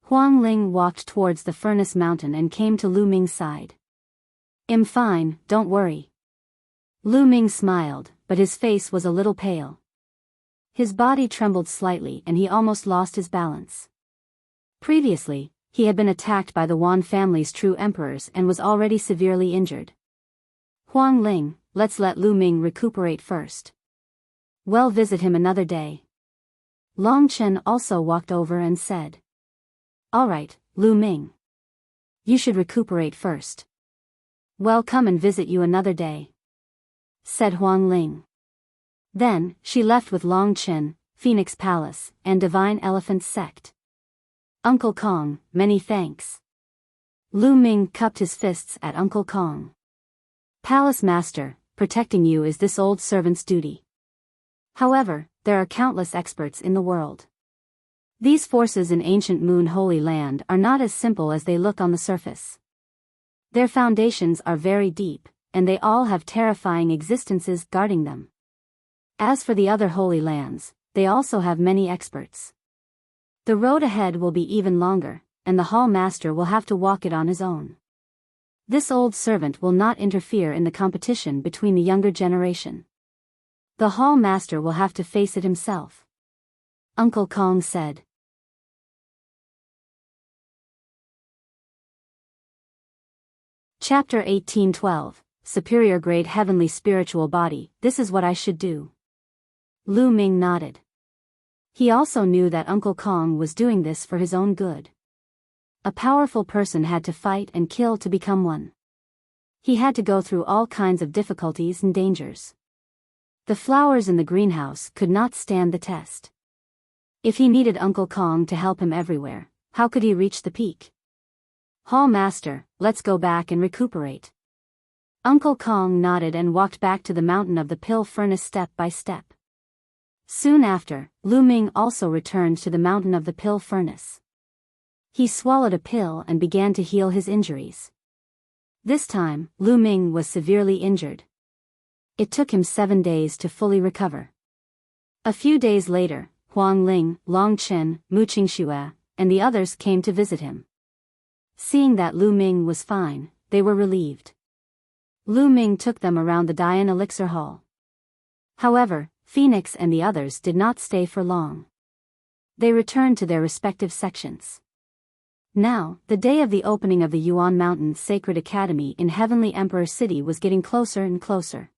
S1: Huang Ling walked towards the Furnace Mountain and came to Lu Ming's side. I'm fine, don't worry. Lu Ming smiled, but his face was a little pale. His body trembled slightly and he almost lost his balance. Previously, he had been attacked by the Wan family's true emperors and was already severely injured. Huang Ling, let's let Lu Ming recuperate first. We'll visit him another day. Long Chen also walked over and said. Alright, Lu Ming. You should recuperate first. We'll come and visit you another day, said Huang Ling. Then, she left with Long Chen, Phoenix Palace, and Divine Elephant Sect. Uncle Kong, many thanks. Lu Ming cupped his fists at Uncle Kong. Palace Master, protecting you is this old servant's duty. However, there are countless experts in the world. These forces in ancient Moon Holy Land are not as simple as they look on the surface. Their foundations are very deep, and they all have terrifying existences guarding them. As for the other holy lands, they also have many experts. The road ahead will be even longer, and the Hall Master will have to walk it on his own. This old servant will not interfere in the competition between the younger generation. The Hall Master will have to face it himself. Uncle Kong said. Chapter 1812, Superior Grade Heavenly Spiritual Body, this is what I should do. Lu Ming nodded. He also knew that Uncle Kong was doing this for his own good. A powerful person had to fight and kill to become one. He had to go through all kinds of difficulties and dangers. The flowers in the greenhouse could not stand the test. If he needed Uncle Kong to help him everywhere, how could he reach the peak? Hall Master, let's go back and recuperate. Uncle Kong nodded and walked back to the mountain of the pill furnace step by step. Soon after, Lu Ming also returned to the mountain of the pill furnace. He swallowed a pill and began to heal his injuries. This time, Lu Ming was severely injured. It took him 7 days to fully recover. A few days later, Huang Ling, Long Chen, Qiu Yue, and the others came to visit him. Seeing that Lu Ming was fine, they were relieved. Lu Ming took them around the Dian Elixir Hall. However, Phoenix and the others did not stay for long. They returned to their respective sections. Now, the day of the opening of the Yuan Mountain Sacred Academy in Heavenly Emperor City was getting closer and closer.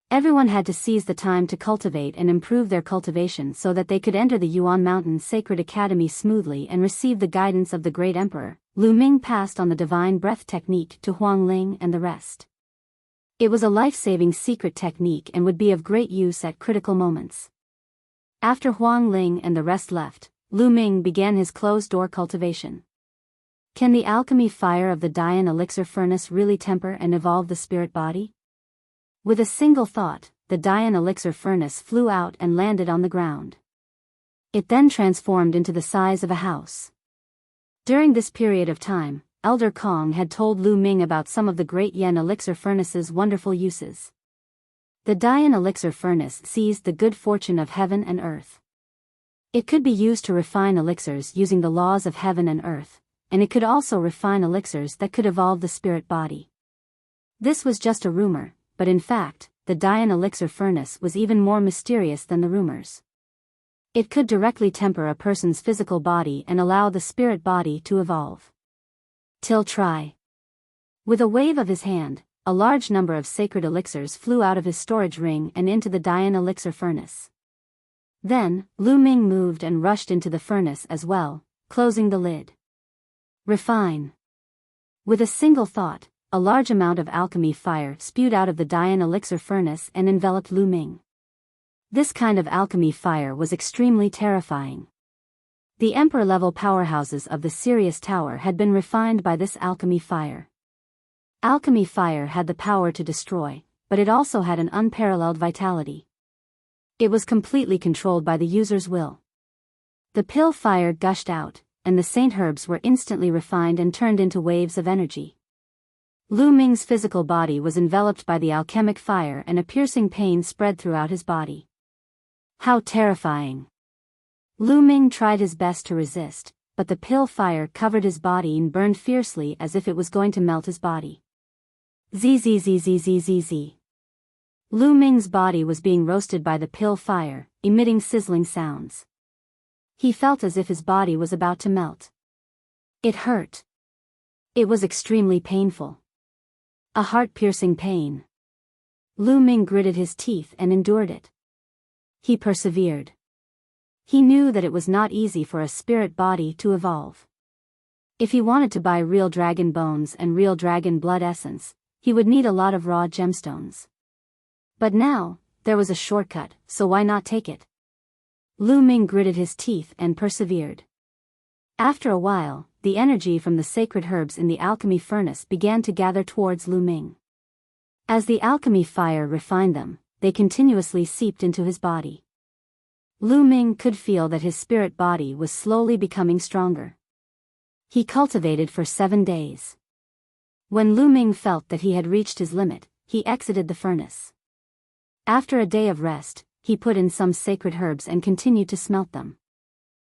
S1: Everyone had to seize the time to cultivate and improve their cultivation so that they could enter the Yuan Mountain Sacred Academy smoothly and receive the guidance of the great emperor. Lu Ming passed on the divine breath technique to Huang Ling and the rest. It was a life-saving secret technique and would be of great use at critical moments. After Huang Ling and the rest left, Lu Ming began his closed-door cultivation. Can the alchemy fire of the Dian elixir furnace really temper and evolve the spirit body? With a single thought, the Dian elixir furnace flew out and landed on the ground. It then transformed into the size of a house. During this period of time, Elder Kong had told Lu Ming about some of the great Yen elixir furnace's wonderful uses. The Dian elixir furnace seized the good fortune of heaven and earth. It could be used to refine elixirs using the laws of heaven and earth, and it could also refine elixirs that could evolve the spirit body. This was just a rumor, but in fact, the Dian elixir furnace was even more mysterious than the rumors. It could directly temper a person's physical body and allow the spirit body to evolve. Till try. With a wave of his hand, a large number of sacred elixirs flew out of his storage ring and into the Dian elixir furnace. Then, Lu Ming moved and rushed into the furnace as well, closing the lid. Refine. With a single thought, a large amount of alchemy fire spewed out of the Dian elixir furnace and enveloped Lu Ming. This kind of alchemy fire was extremely terrifying. The emperor-level powerhouses of the Sirius Tower had been refined by this alchemy fire. Alchemy fire had the power to destroy, but it also had an unparalleled vitality. It was completely controlled by the user's will. The pill fire gushed out, and the saint herbs were instantly refined and turned into waves of energy. Lu Ming's physical body was enveloped by the alchemic fire and a piercing pain spread throughout his body. How terrifying! Lu Ming tried his best to resist, but the pill fire covered his body and burned fiercely as if it was going to melt his body. Zzzzzzzzz. Lu Ming's body was being roasted by the pill fire, emitting sizzling sounds. He felt as if his body was about to melt. It hurt. It was extremely painful. A heart-piercing pain. Lu Ming gritted his teeth and endured it. He persevered. He knew that it was not easy for a spirit body to evolve. If he wanted to buy real dragon bones and real dragon blood essence, he would need a lot of raw gemstones. But now, there was a shortcut, so why not take it? Lu Ming gritted his teeth and persevered. After a while, the energy from the sacred herbs in the alchemy furnace began to gather towards Lu Ming. As the alchemy fire refined them, they continuously seeped into his body. Lu Ming could feel that his spirit body was slowly becoming stronger. He cultivated for 7 days. When Lu Ming felt that he had reached his limit, he exited the furnace. After a day of rest, he put in some sacred herbs and continued to smelt them.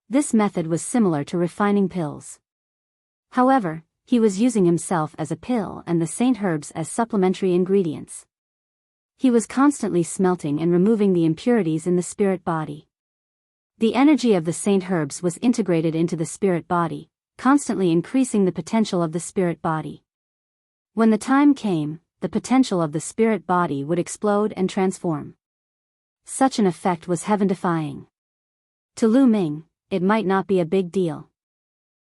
S1: This method was similar to refining pills. However, he was using himself as a pill and the saint herbs as supplementary ingredients. He was constantly smelting and removing the impurities in the spirit body. The energy of the saint herbs was integrated into the spirit body, constantly increasing the potential of the spirit body. When the time came, the potential of the spirit body would explode and transform. Such an effect was heaven-defying. To Lu Ming, it might not be a big deal.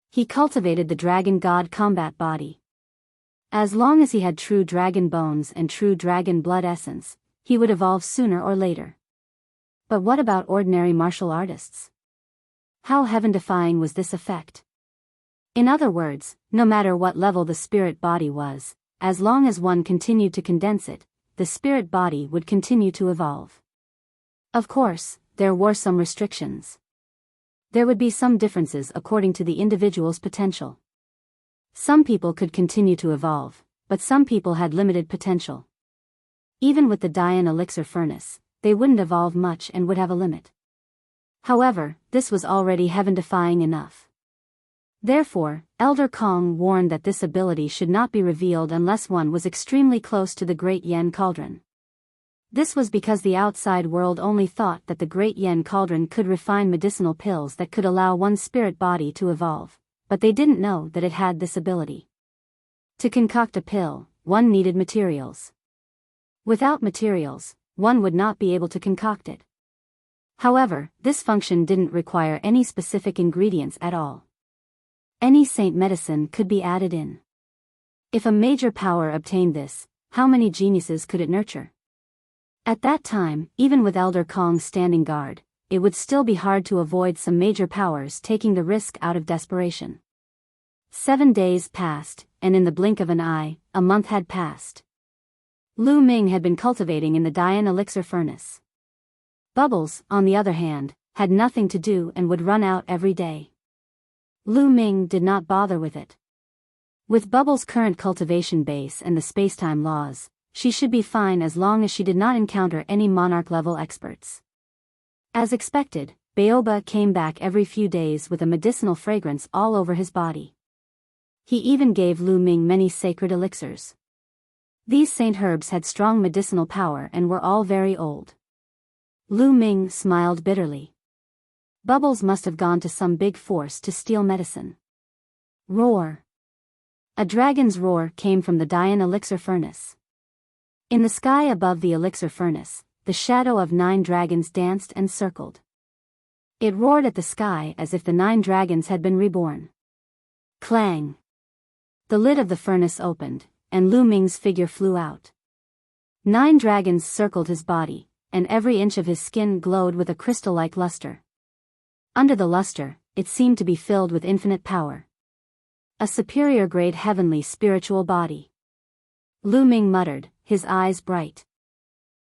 S1: He cultivated the dragon god combat body. As long as he had true dragon bones and true dragon blood essence, he would evolve sooner or later. But what about ordinary martial artists? How heaven-defying was this effect? In other words, no matter what level the spirit body was, as long as one continued to condense it, the spirit body would continue to evolve. Of course, there were some restrictions. There would be some differences according to the individual's potential. Some people could continue to evolve, but some people had limited potential. Even with the Dian elixir furnace, they wouldn't evolve much and would have a limit. However, this was already heaven-defying enough. Therefore, Elder Kong warned that this ability should not be revealed unless one was extremely close to the Great Yen Cauldron. This was because the outside world only thought that the Great Yen Cauldron could refine medicinal pills that could allow one's spirit body to evolve, but they didn't know that it had this ability. To concoct a pill, one needed materials. Without materials, one would not be able to concoct it. However, this function didn't require any specific ingredients at all. Any saint medicine could be added in. If a major power obtained this, how many geniuses could it nurture? At that time, even with Elder Kong standing guard, it would still be hard to avoid some major powers taking the risk out of desperation. 7 days passed, and in the blink of an eye, a month had passed. Lu Ming had been cultivating in the Dian elixir furnace. Bubbles, on the other hand, had nothing to do and would run out every day. Lu Ming did not bother with it. With Bubbles' current cultivation base and the spacetime laws, she should be fine as long as she did not encounter any monarch-level experts. As expected, Baoba came back every few days with a medicinal fragrance all over his body. He even gave Lu Ming many sacred elixirs. These saint herbs had strong medicinal power and were all very old. Lu Ming smiled bitterly. Bubbles must have gone to some big force to steal medicine. Roar! A dragon's roar came from the Dian elixir furnace. In the sky above the elixir furnace, the shadow of 9 dragons danced and circled. It roared at the sky as if the 9 dragons had been reborn. Clang! The lid of the furnace opened, and Lu Ming's figure flew out. 9 dragons circled his body, and every inch of his skin glowed with a crystal-like luster. Under the luster, it seemed to be filled with infinite power. A superior-grade heavenly spiritual body. Lu Ming muttered, his eyes bright.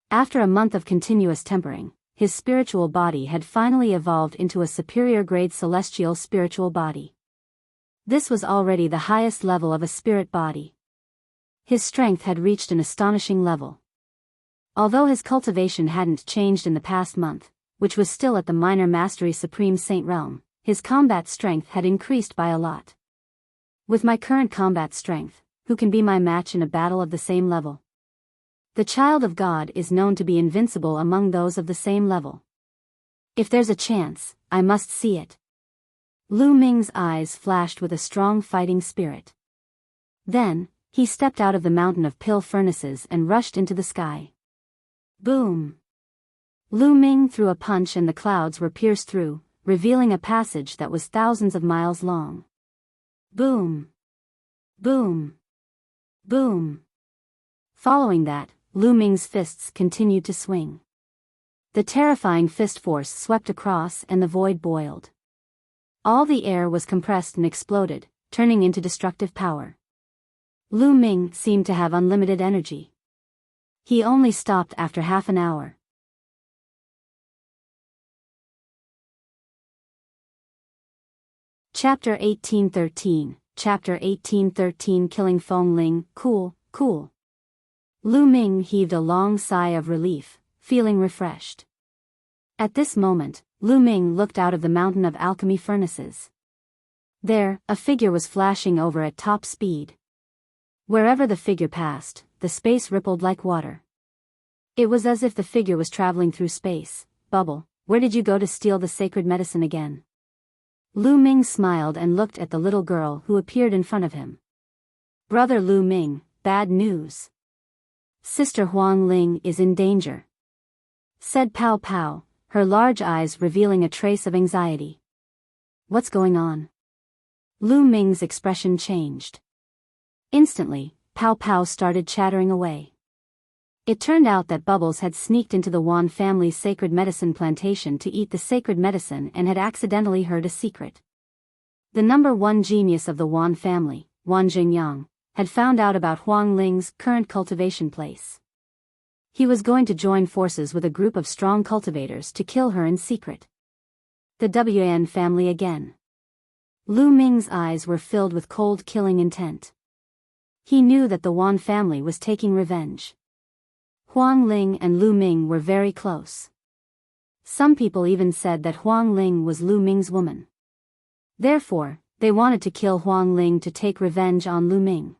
S1: After a month of continuous tempering, his spiritual body had finally evolved into a superior-grade celestial spiritual body. This was already the highest level of a spirit body. His strength had reached an astonishing level. Although his cultivation hadn't changed in the past month, which was still at the minor mastery supreme saint realm, his combat strength had increased by a lot. With my current combat strength, who can be my match in a battle of the same level? The child of God is known to be invincible among those of the same level. If there's a chance, I must see it. Lu Ming's eyes flashed with a strong fighting spirit. Then, he stepped out of the mountain of pill furnaces and rushed into the sky. Boom! Lu Ming threw a punch and the clouds were pierced through, revealing a passage that was thousands of miles long. Boom! Boom! Boom! Following that, Lu Ming's fists continued to swing. The terrifying fist force swept across and the void boiled. All the air was compressed and exploded, turning into destructive power. Lu Ming seemed to have unlimited energy. He only stopped after half an hour. Chapter 1813, Chapter 1813 Killing Feng Ling, cool. Lu Ming heaved a long sigh of relief, feeling refreshed. At this moment, Lu Ming looked out of the mountain of alchemy furnaces. There, a figure was flashing over at top speed. Wherever the figure passed, the space rippled like water. It was as if the figure was traveling through space. Bubble, where did you go to steal the sacred medicine again? Lu Ming smiled and looked at the little girl who appeared in front of him. Brother Lu Ming, bad news. Sister Huang Ling is in danger, said Pao Pao, her large eyes revealing a trace of anxiety. What's going on? Lu Ming's expression changed. Instantly, Pao Pao started chattering away. It turned out that Bubbles had sneaked into the Wan family's sacred medicine plantation to eat the sacred medicine and had accidentally heard a secret. The number 1 genius of the Wan family, Wan Jingyang, had found out about Huang Ling's current cultivation place. He was going to join forces with a group of strong cultivators to kill her in secret. The Wan family again. Lu Ming's eyes were filled with cold killing intent. He knew that the Wan family was taking revenge. Huang Ling and Lu Ming were very close. Some people even said that Huang Ling was Lu Ming's woman. Therefore, they wanted to kill Huang Ling to take revenge on Lu Ming.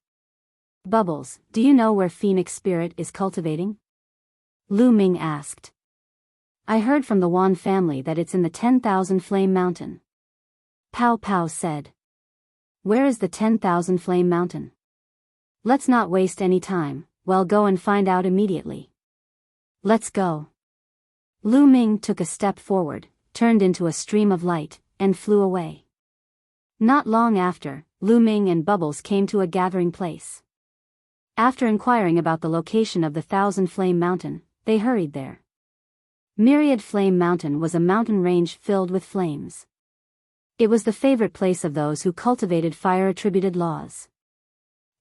S1: Bubbles, do you know where Phoenix Spirit is cultivating? Lu Ming asked. I heard from the Wan family that it's in the 10,000 Flame Mountain. Pow Pow said. Where is the 10,000 Flame Mountain? Let's not waste any time, well go and find out immediately. Let's go. Lu Ming took a step forward, turned into a stream of light, and flew away. Not long after, Lu Ming and Bubbles came to a gathering place. After inquiring about the location of the 1,000 Flame Mountain, they hurried there. Myriad Flame Mountain was a mountain range filled with flames. It was the favorite place of those who cultivated fire-attributed laws.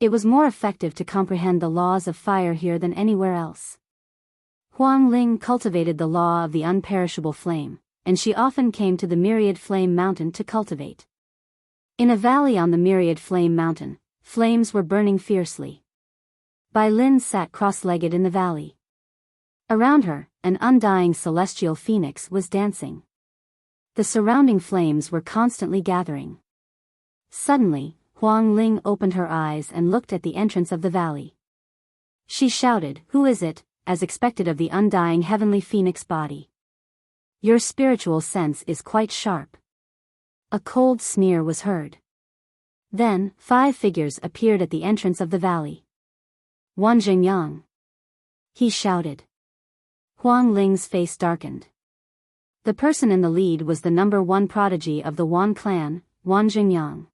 S1: It was more effective to comprehend the laws of fire here than anywhere else. Huang Ling cultivated the law of the unperishable flame, and she often came to the Myriad Flame Mountain to cultivate. In a valley on the Myriad Flame Mountain, flames were burning fiercely. Bai Lin sat cross-legged in the valley. Around her, an undying celestial phoenix was dancing. The surrounding flames were constantly gathering. Suddenly, Huang Ling opened her eyes and looked at the entrance of the valley. She shouted, "Who is it?" as expected of the undying heavenly phoenix body. Your spiritual sense is quite sharp. A cold sneer was heard. Then, 5 figures appeared at the entrance of the valley. OuyangWushuang. He shouted. Huang Ling's face darkened. The person in the lead was the number 1 prodigy of the Wan clan, OuyangWushuang.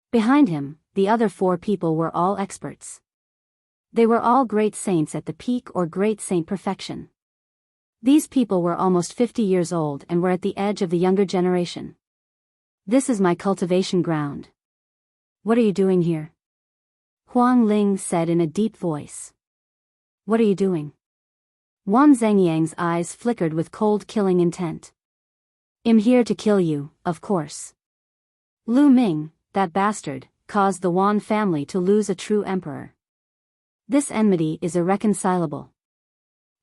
S1: Behind him, the other 4 people were all experts. They were all great saints at the peak or great saint perfection. These people were almost 50 years old and were at the edge of the younger generation. This is my cultivation ground. What are you doing here? Huang Ling said in a deep voice. What are you doing? OuyangWushuang's eyes flickered with cold killing intent. I'm here to kill you, of course. Lu Ming, that bastard, caused the Wan family to lose a true emperor. This enmity is irreconcilable.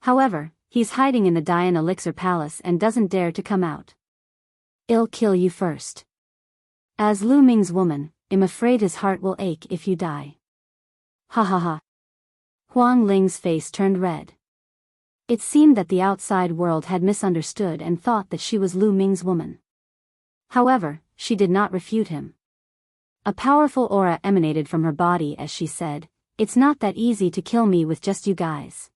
S1: However, he's hiding in the Dian Elixir Palace and doesn't dare to come out. I'll kill you first. As Lu Ming's woman, I'm afraid his heart will ache if you die. Ha ha ha. Huang Ling's face turned red. It seemed that the outside world had misunderstood and thought that she was Lu Ming's woman. However, she did not refute him. A powerful aura emanated from her body as she said, "It's not that easy to kill me with just you guys.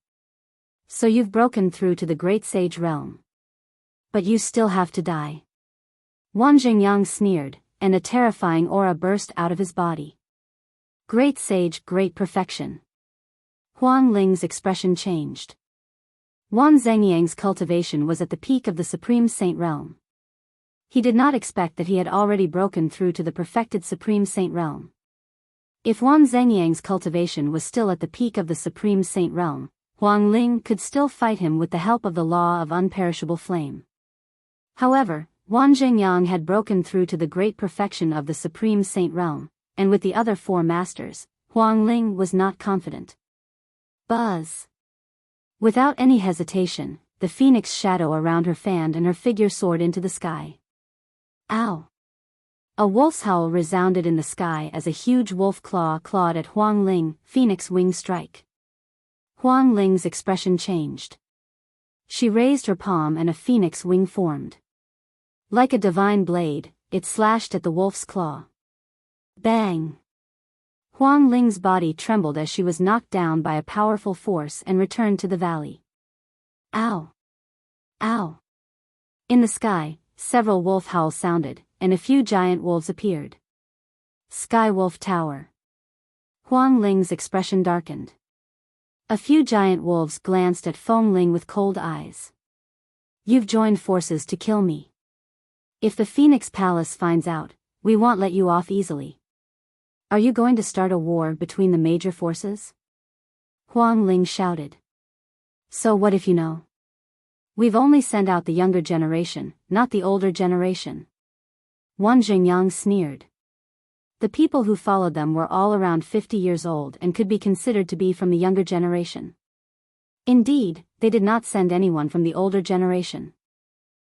S1: So you've broken through to the great sage realm. But you still have to die." OuyangWushuang sneered, and a terrifying aura burst out of his body. Great sage, great perfection. Huang Ling's expression changed. OuyangWushuang's cultivation was at the peak of the Supreme Saint realm. He did not expect that he had already broken through to the perfected Supreme Saint realm. If OuyangWushuang's cultivation was still at the peak of the Supreme Saint realm, Huang Ling could still fight him with the help of the law of unperishable flame. However, OuyangWushuang had broken through to the great perfection of the Supreme Saint realm, and with the other 4 masters, Huang Ling was not confident. Buzz! Without any hesitation, the phoenix shadow around her fanned and her figure soared into the sky. Ow! A wolf's howl resounded in the sky as a huge wolf claw clawed at Huang Ling, phoenix wing strike. Huang Ling's expression changed. She raised her palm and a phoenix wing formed. Like a divine blade, it slashed at the wolf's claw. Bang! Huang Ling's body trembled as she was knocked down by a powerful force and returned to the valley. Ow! Ow! In the sky, several wolf howls sounded, and a few giant wolves appeared. Sky Wolf Tower. Huang Ling's expression darkened. A few giant wolves glanced at Feng Ling with cold eyes. You've joined forces to kill me. If the Phoenix Palace finds out, we won't let you off easily. Are you going to start a war between the major forces? Huang Ling shouted. So what if you know? We've only sent out the younger generation, not the older generation. OuyangWushuang sneered. The people who followed them were all around 50 years old and could be considered to be from the younger generation. Indeed, they did not send anyone from the older generation.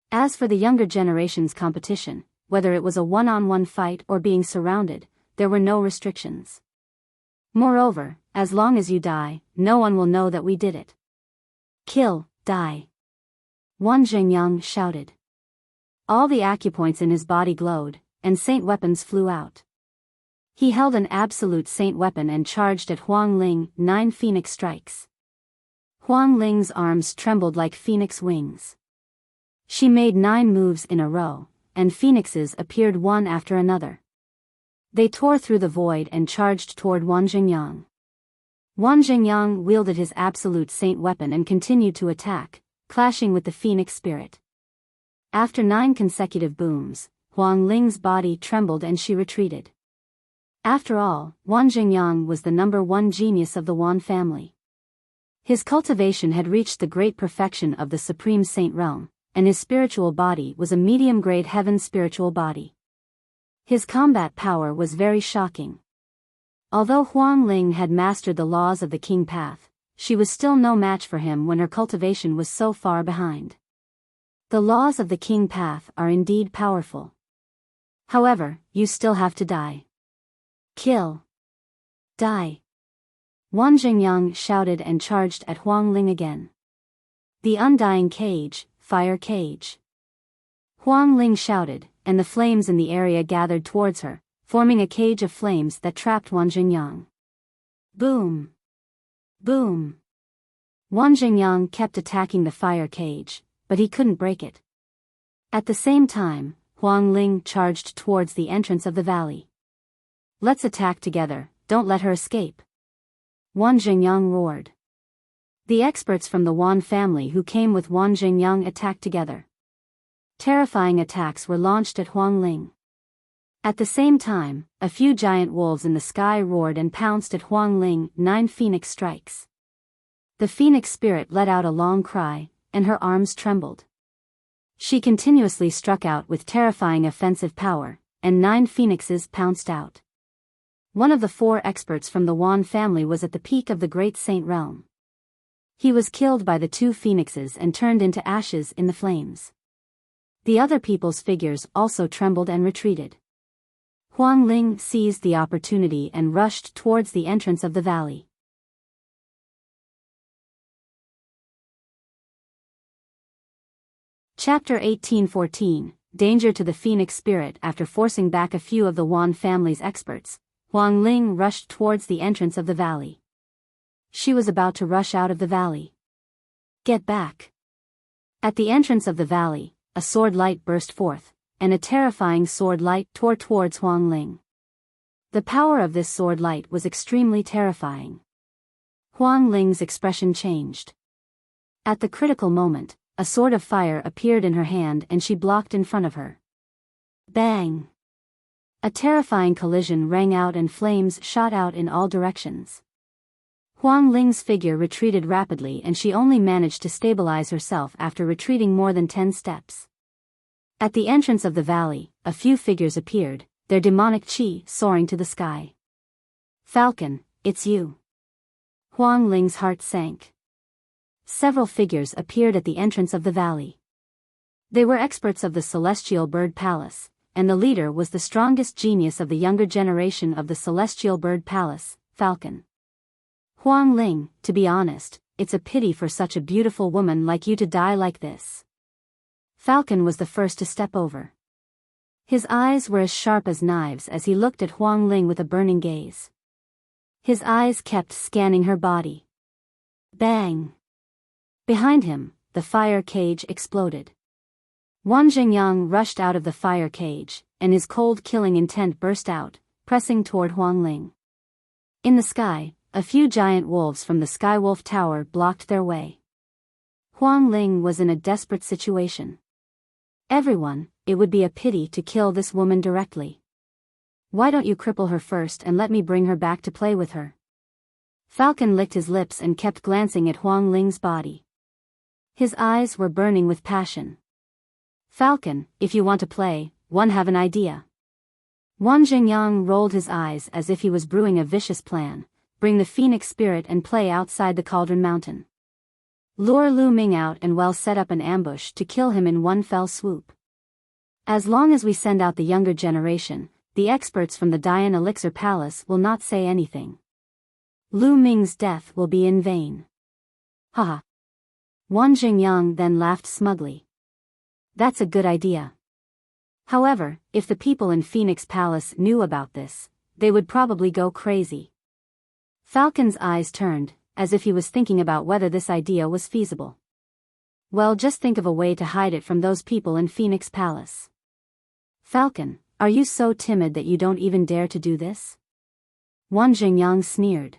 S1: As for the younger generation's competition, whether it was a one-on-one fight or being surrounded, there were no restrictions. Moreover, as long as you die, no one will know that we did it. Kill, die. Wan Jingyang shouted. All the acupoints in his body glowed, and saint weapons flew out. He held an absolute saint weapon and charged at Huang Ling, 9 phoenix strikes. Huang Ling's arms trembled like phoenix wings. She made 9 moves in a row, and phoenixes appeared one after another. They tore through the void and charged toward Wan Jingyang. Wan Jingyang wielded his absolute saint weapon and continued to attack, clashing with the phoenix spirit. After 9 consecutive booms, Huang Ling's body trembled and she retreated. After all, Wan Jingyang was the number 1 genius of the Wan family. His cultivation had reached the great perfection of the supreme saint realm, and his spiritual body was a medium-grade heaven spiritual body. His combat power was very shocking. Although Huang Ling had mastered the laws of the king path, she was still no match for him when her cultivation was so far behind. The laws of the king path are indeed powerful. However, you still have to die. Kill. Die. Wan Jingyang shouted and charged at Huang Ling again. The undying cage, fire cage. Huang Ling shouted, and the flames in the area gathered towards her, forming a cage of flames that trapped Wan Jingyang. Boom. Boom. Wan Jingyang kept attacking the fire cage, but he couldn't break it. At the same time, Huang Ling charged towards the entrance of the valley. Let's attack together, don't let her escape. Wan Jingyang roared. The experts from the Wan family who came with Wan Jingyang attacked together. Terrifying attacks were launched at Huang Ling. At the same time, a few giant wolves in the sky roared and pounced at Huang Ling, 9 phoenix strikes. The phoenix spirit let out a long cry, and her arms trembled. She continuously struck out with terrifying offensive power, and 9 phoenixes pounced out. One of the 4 experts from the Wan family was at the peak of the great saint realm. He was killed by the 2 phoenixes and turned into ashes in the flames. The other people's figures also trembled and retreated. Huang Ling seized the opportunity and rushed towards the entrance of the valley. Chapter 1814, Danger to the Phoenix Spirit. After forcing back a few of the Wan family's experts, Huang Ling rushed towards the entrance of the valley. She was about to rush out of the valley. Get back! At the entrance of the valley, a sword light burst forth, and a terrifying sword light tore towards Huang Ling. The power of this sword light was extremely terrifying. Huang Ling's expression changed. At the critical moment, a sword of fire appeared in her hand and she blocked in front of her. Bang! A terrifying collision rang out and flames shot out in all directions. Huang Ling's figure retreated rapidly and she only managed to stabilize herself after retreating more than 10 steps. At the entrance of the valley, a few figures appeared, their demonic qi soaring to the sky. Falcon, it's you. Huang Ling's heart sank. Several figures appeared at the entrance of the valley. They were experts of the Celestial Bird Palace, and the leader was the strongest genius of the younger generation of the Celestial Bird Palace, Falcon. Huang Ling, to be honest, it's a pity for such a beautiful woman like you to die like this. Falcon was the first to step over. His eyes were as sharp as knives as he looked at Huang Ling with a burning gaze. His eyes kept scanning her body. Bang! Behind him, the fire cage exploded. Wan Jingyang rushed out of the fire cage, and his cold killing intent burst out, pressing toward Huang Ling. In the sky, a few giant wolves from the Skywolf Tower blocked their way. Huang Ling was in a desperate situation. Everyone, it would be a pity to kill this woman directly. Why don't you cripple her first and let me bring her back to play with her? Falcon licked his lips and kept glancing at Huang Ling's body. His eyes were burning with passion. Falcon, if you want to play, have an idea. Wan Jingyang rolled his eyes as if he was brewing a vicious plan. Bring the phoenix spirit and play outside the Cauldron Mountain. Lure Lu Ming out and set up an ambush to kill him in one fell swoop. As long as we send out the younger generation, the experts from the Dian Elixir Palace will not say anything. Lu Ming's death will be in vain. Haha. Wan Jingyang then laughed smugly. That's a good idea. However, if the people in Phoenix Palace knew about this, they would probably go crazy. Falcon's eyes turned, as if he was thinking about whether this idea was feasible. Well, just think of a way to hide it from those people in Phoenix Palace. Falcon, are you so timid that you don't even dare to do this? Wan Jingyang sneered.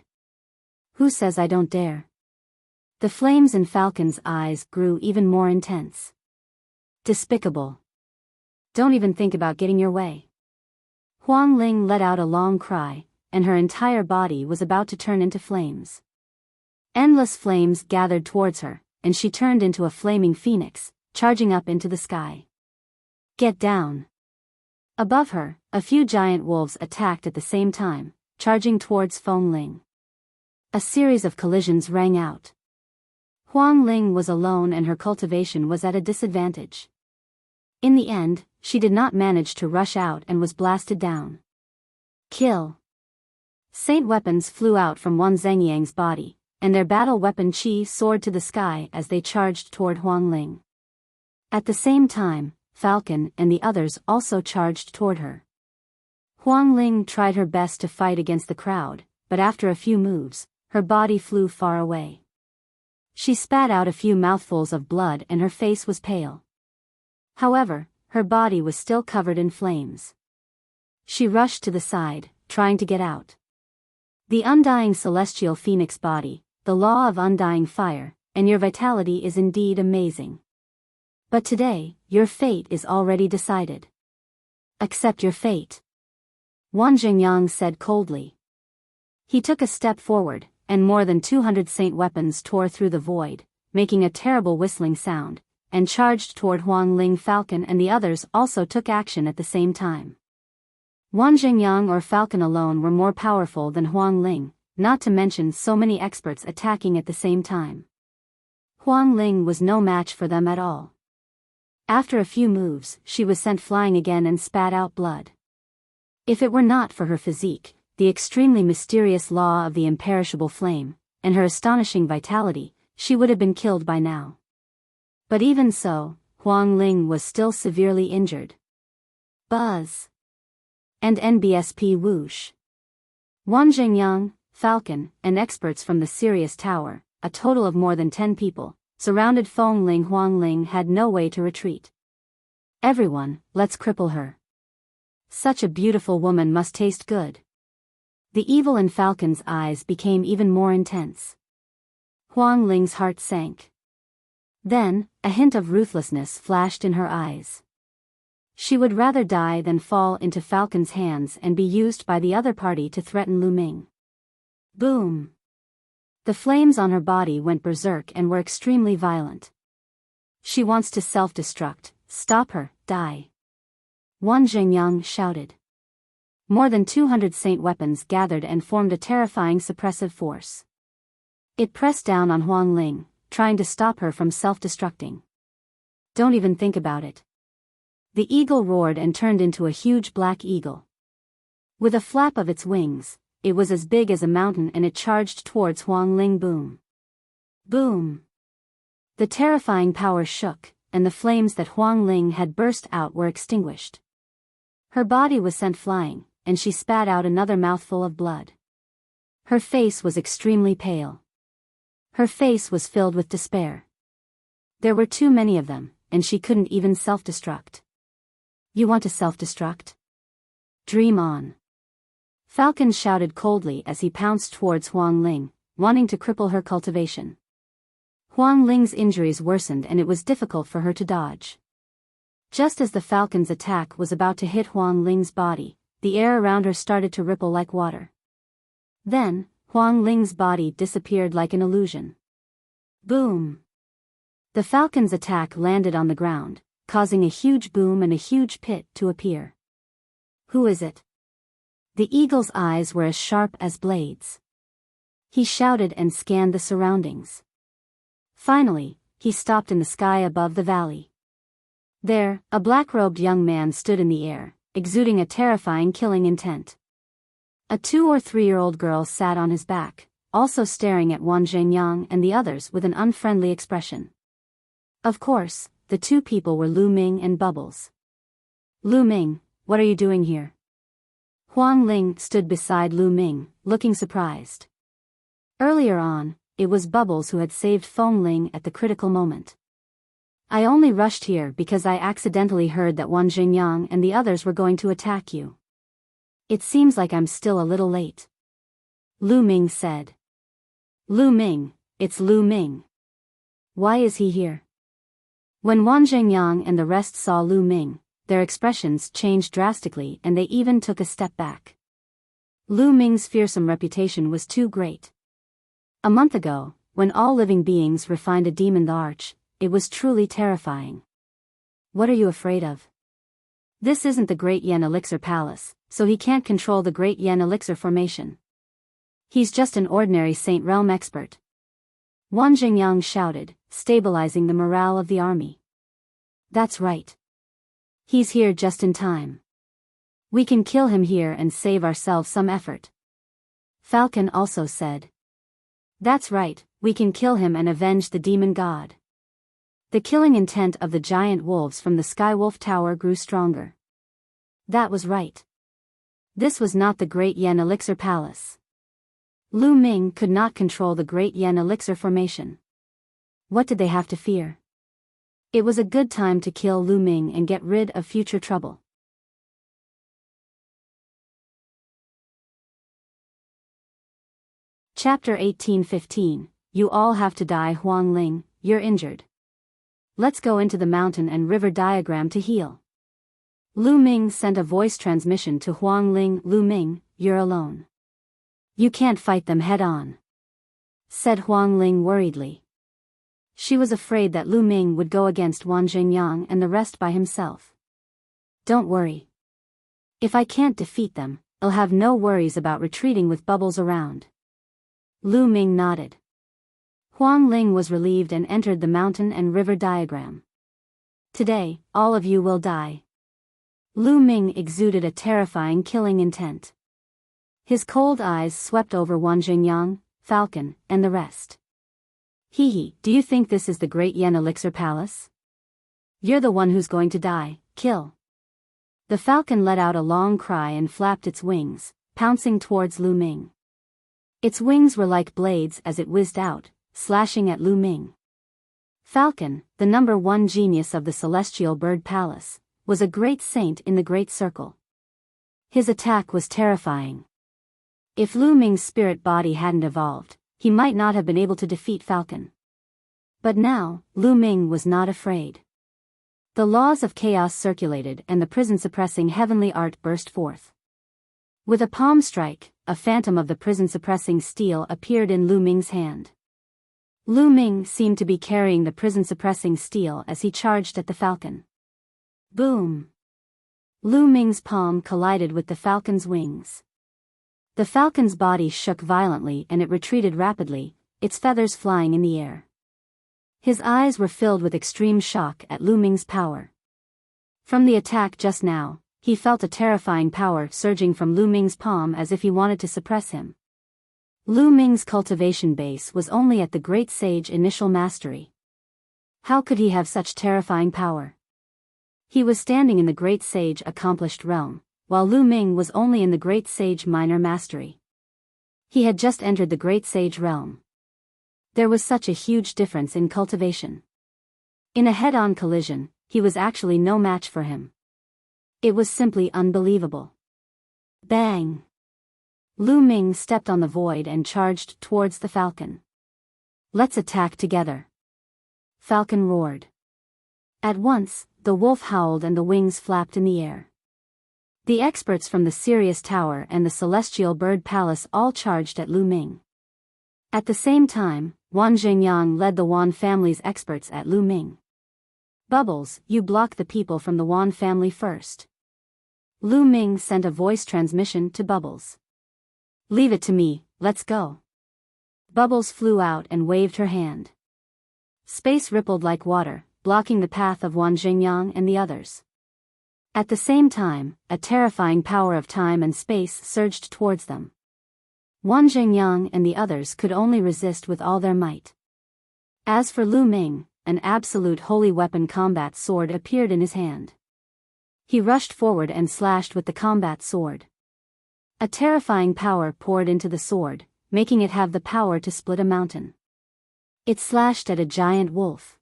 S1: Who says I don't dare? The flames in Falcon's eyes grew even more intense. Despicable. Don't even think about getting your way. Huang Ling let out a long cry, and her entire body was about to turn into flames. Endless flames gathered towards her, and she turned into a flaming phoenix, charging up into the sky. Get down. Above her, a few giant wolves attacked at the same time, charging towards Feng Ling. A series of collisions rang out. Huang Ling was alone and her cultivation was at a disadvantage. In the end, she did not manage to rush out and was blasted down. Kill. Saint weapons flew out from Wan Zhengyang's body, and their battle weapon Qi soared to the sky as they charged toward Huang Ling. At the same time, Falcon and the others also charged toward her. Huang Ling tried her best to fight against the crowd, but after a few moves, her body flew far away. She spat out a few mouthfuls of blood and her face was pale. However, her body was still covered in flames. She rushed to the side, trying to get out. The undying celestial phoenix body, the law of undying fire, and your vitality is indeed amazing. But today, your fate is already decided. Accept your fate. Wan Jingyang said coldly. He took a step forward, and more than 200 saint weapons tore through the void, making a terrible whistling sound, and charged toward Huang Ling. Falcon and the others also took action at the same time. Wan Jingyang or Falcon alone were more powerful than Huang Ling, not to mention so many experts attacking at the same time. Huang Ling was no match for them at all. After a few moves, she was sent flying again and spat out blood. If it were not for her physique, the extremely mysterious law of the imperishable flame, and her astonishing vitality, she would have been killed by now. But even so, Huang Ling was still severely injured. Buzz. And NBSP whoosh. Wan Jingyang, Falcon, and experts from the Sirius Tower, a total of more than 10 people, surrounded Feng Ling. Huang Ling had no way to retreat. Everyone, let's cripple her. Such a beautiful woman must taste good. The evil in Falcon's eyes became even more intense. Huang Ling's heart sank. Then, a hint of ruthlessness flashed in her eyes. She would rather die than fall into Falcon's hands and be used by the other party to threaten Lu Ming. Boom! The flames on her body went berserk and were extremely violent. She wants to self-destruct, stop her, die. Wan Jingyang shouted. More than 200 saint weapons gathered and formed a terrifying suppressive force. It pressed down on Huang Ling, trying to stop her from self-destructing. Don't even think about it. The eagle roared and turned into a huge black eagle. With a flap of its wings, it was as big as a mountain and it charged towards Huang Ling. Boom. Boom. The terrifying power shook, and the flames that Huang Ling had burst out were extinguished. Her body was sent flying, and she spat out another mouthful of blood. Her face was extremely pale. Her face was filled with despair. There were too many of them, and she couldn't even self-destruct. You want to self-destruct? Dream on. Falcon shouted coldly as he pounced towards Huang Ling, wanting to cripple her cultivation. Huang Ling's injuries worsened and it was difficult for her to dodge. Just as the Falcon's attack was about to hit Huang Ling's body, the air around her started to ripple like water. Then, Huang Ling's body disappeared like an illusion. Boom! The Falcon's attack landed on the ground, causing a huge boom and a huge pit to appear. Who is it? The eagle's eyes were as sharp as blades. He shouted and scanned the surroundings. Finally, he stopped in the sky above the valley. There, a black-robed young man stood in the air, exuding a terrifying killing intent. A 2- or 3-year-old girl sat on his back, also staring at Wan Jingyang and the others with an unfriendly expression. Of course, the two people were Lu Ming and Bubbles. Lu Ming, what are you doing here? Huang Ling stood beside Lu Ming, looking surprised. Earlier on, it was Bubbles who had saved Feng Ling at the critical moment. I only rushed here because I accidentally heard that Wan Jingyang and the others were going to attack you. It seems like I'm still a little late. Lu Ming said. Lu Ming, it's Lu Ming. Why is he here? When Wan Jingyang and the rest saw Lu Ming, their expressions changed drastically and they even took a step back. Lu Ming's fearsome reputation was too great. A month ago, when all living beings refined a demon the arch, it was truly terrifying. What are you afraid of? This isn't the Great Yen Elixir Palace, so he can't control the Great Yen Elixir formation. He's just an ordinary Saint Realm expert. Wan Jingyang shouted, stabilizing the morale of the army. That's right. He's here just in time. We can kill him here and save ourselves some effort. Falcon also said. That's right, we can kill him and avenge the demon god. The killing intent of the giant wolves from the Skywolf Tower grew stronger. That was right. This was not the Great Yen Elixir Palace. Lu Ming could not control the Great Yen Elixir formation. What did they have to fear? It was a good time to kill Lu Ming and get rid of future trouble. Chapter 18:15. You all have to die. Huang Ling, you're injured. Let's go into the mountain and river diagram to heal. Lu Ming sent a voice transmission to Huang Ling. Lu Ming, you're alone. You can't fight them head-on, said Huang Ling worriedly. She was afraid that Lu Ming would go against Wan Jingyang and the rest by himself. Don't worry. If I can't defeat them, I'll have no worries about retreating with Bubbles around. Lu Ming nodded. Huang Ling was relieved and entered the mountain and river diagram. Today, all of you will die. Lu Ming exuded a terrifying killing intent. His cold eyes swept over Wan Jingyang, Falcon, and the rest. Hee, do you think this is the Great Yen Elixir Palace? You're the one who's going to die, kill. The falcon let out a long cry and flapped its wings, pouncing towards Lu Ming. Its wings were like blades as it whizzed out, slashing at Lu Ming. Falcon, the number one genius of the Celestial Bird Palace, was a great saint in the Great Circle. His attack was terrifying. If Lu Ming's spirit body hadn't evolved, he might not have been able to defeat Falcon. But now, Lu Ming was not afraid. The laws of chaos circulated and the prison-suppressing heavenly art burst forth. With a palm strike, a phantom of the prison-suppressing steel appeared in Lu Ming's hand. Lu Ming seemed to be carrying the prison-suppressing steel as he charged at the falcon. Boom! Lu Ming's palm collided with the falcon's wings. The falcon's body shook violently and it retreated rapidly, its feathers flying in the air. His eyes were filled with extreme shock at Lu Ming's power. From the attack just now, he felt a terrifying power surging from Lu Ming's palm as if he wanted to suppress him. Lu Ming's cultivation base was only at the Great Sage initial mastery. How could he have such terrifying power? He was standing in the Great Sage accomplished realm, while Lu Ming was only in the Great Sage minor mastery. He had just entered the Great Sage realm. There was such a huge difference in cultivation. In a head-on collision, he was actually no match for him. It was simply unbelievable. Bang! Lu Ming stepped on the void and charged towards the falcon. Let's attack together. Falcon roared. At once, the wolf howled and the wings flapped in the air. The experts from the Sirius Tower and the Celestial Bird Palace all charged at Lu Ming. At the same time, Wan Jingyang led the Wan family's experts at Lu Ming. Bubbles, you block the people from the Wan family first. Lu Ming sent a voice transmission to Bubbles. Leave it to me, let's go. Bubbles flew out and waved her hand. Space rippled like water, blocking the path of Wan Jingyang and the others. At the same time, a terrifying power of time and space surged towards them. Wan Jingyang and the others could only resist with all their might. As for Lu Ming, an absolute holy weapon combat sword appeared in his hand. He rushed forward and slashed with the combat sword. A terrifying power poured into the sword, making it have the power to split a mountain. It slashed at a giant wolf.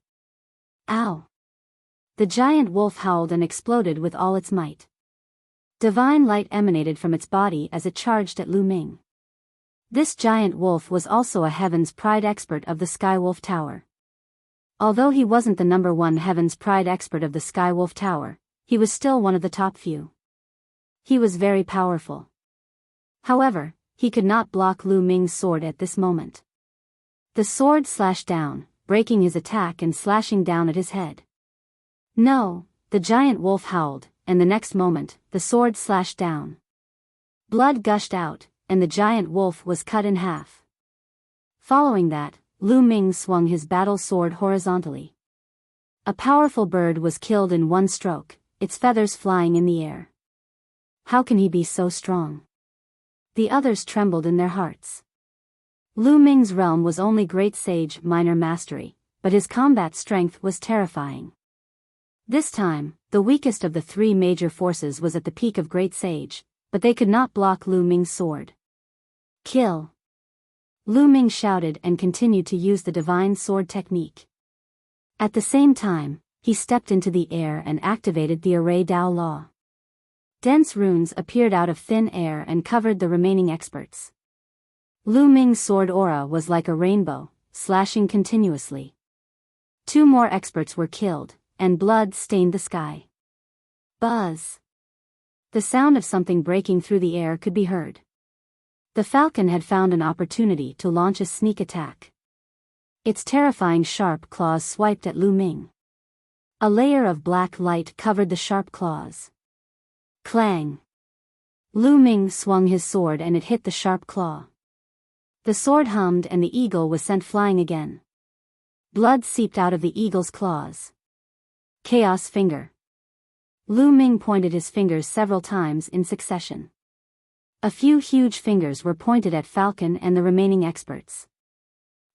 S1: Ow! The giant wolf howled and exploded with all its might. Divine light emanated from its body as it charged at Lu Ming. This giant wolf was also a Heaven's Pride expert of the Skywolf Tower. Although he wasn't the #1 Heaven's Pride expert of the Skywolf Tower, he was still one of the top few. He was very powerful. However, he could not block Lu Ming's sword at this moment. The sword slashed down, breaking his attack and slashing down at his head. No, the giant wolf howled, and the next moment, the sword slashed down. Blood gushed out, and the giant wolf was cut in half. Following that, Lu Ming swung his battle sword horizontally. A powerful bird was killed in one stroke, its feathers flying in the air. How can he be so strong? The others trembled in their hearts. Lu Ming's realm was only Great Sage minor mastery, but his combat strength was terrifying. This time, the weakest of the three major forces was at the peak of Great Sage, but they could not block Lu Ming's sword. Kill! Lu Ming shouted and continued to use the divine sword technique. At the same time, he stepped into the air and activated the Array Dao Law. Dense runes appeared out of thin air and covered the remaining experts. Lu Ming's sword aura was like a rainbow, slashing continuously. 2 more experts were killed, and blood stained the sky. Buzz! The sound of something breaking through the air could be heard. The falcon had found an opportunity to launch a sneak attack. Its terrifying sharp claws swiped at Lu Ming. A layer of black light covered the sharp claws. Clang! Lu Ming swung his sword and it hit the sharp claw. The sword hummed and the eagle was sent flying again. Blood seeped out of the eagle's claws. Chaos Finger. Lu Ming pointed his fingers several times in succession. A few huge fingers were pointed at Falcon and the remaining experts.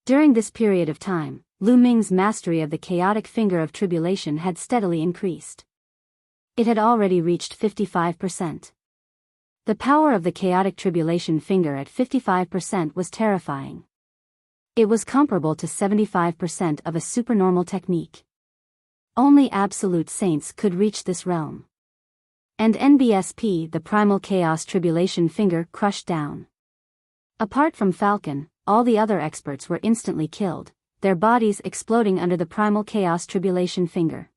S1: During this period of time, Lu Ming's mastery of the chaotic finger of tribulation had steadily increased. It had already reached 55%. The power of the chaotic tribulation finger at 55% was terrifying. It was comparable to 75% of a supernormal technique. Only absolute saints could reach this realm. And NBSP, the primal chaos tribulation finger, crushed down. Apart from Falcon, all the other experts were instantly killed, their bodies exploding under the primal chaos tribulation finger.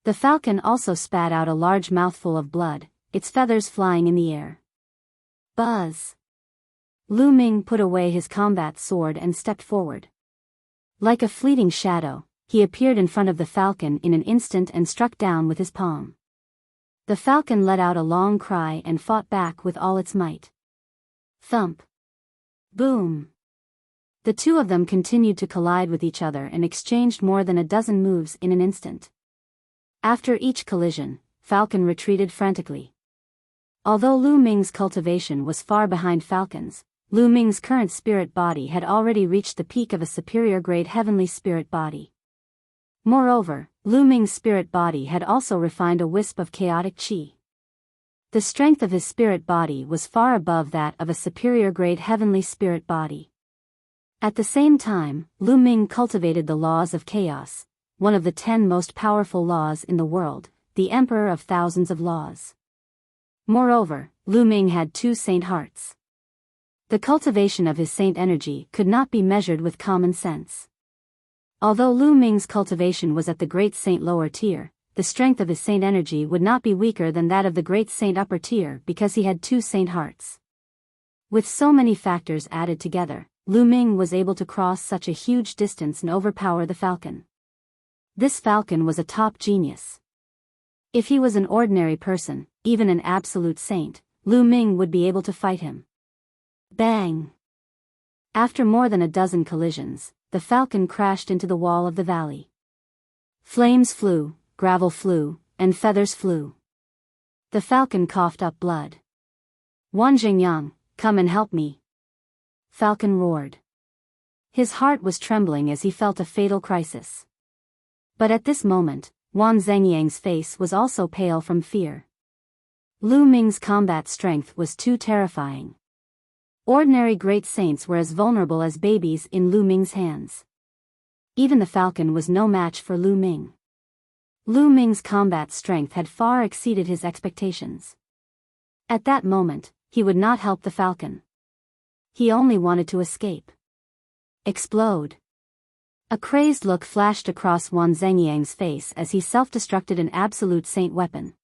S1: The falcon also spat out a large mouthful of blood, its feathers flying in the air. Buzz! Lu Ming put away his combat sword and stepped forward. Like a fleeting shadow, he appeared in front of the falcon in an instant and struck down with his palm. The falcon let out a long cry and fought back with all its might. Thump! Boom! The two of them continued to collide with each other and exchanged more than a dozen moves in an instant. After each collision, Falcon retreated frantically. Although Lu Ming's cultivation was far behind Falcon's, Lu Ming's current spirit body had already reached the peak of a superior grade heavenly spirit body. Moreover, Lu Ming's spirit body had also refined a wisp of chaotic qi. The strength of his spirit body was far above that of a superior grade heavenly spirit body. At the same time, Lu Ming cultivated the laws of chaos, one of the 10 most powerful laws in the world, the emperor of thousands of laws. Moreover, Lu Ming had 2 saint hearts. The cultivation of his saint energy could not be measured with common sense. Although Lu Ming's cultivation was at the great saint lower tier, the strength of his saint energy would not be weaker than that of the great saint upper tier because he had 2 saint hearts. With so many factors added together, Lu Ming was able to cross such a huge distance and overpower the falcon. This falcon was a top genius. If he was an ordinary person, even an absolute saint, Lu Ming would be able to fight him. Bang! After more than a dozen collisions, the falcon crashed into the wall of the valley. Flames flew, gravel flew, and feathers flew. The falcon coughed up blood. Wanzhengyang, come and help me! Falcon roared. His heart was trembling as he felt a fatal crisis. But at this moment, Wan Zhengyang's face was also pale from fear. Lu Ming's combat strength was too terrifying. Ordinary great saints were as vulnerable as babies in Lu Ming's hands. Even the falcon was no match for Lu Ming. Lu Ming's combat strength had far exceeded his expectations. At that moment, he would not help the falcon. He only wanted to escape. Explode. A crazed look flashed across Wan Zhengyang's face as he self-destructed an absolute saint weapon.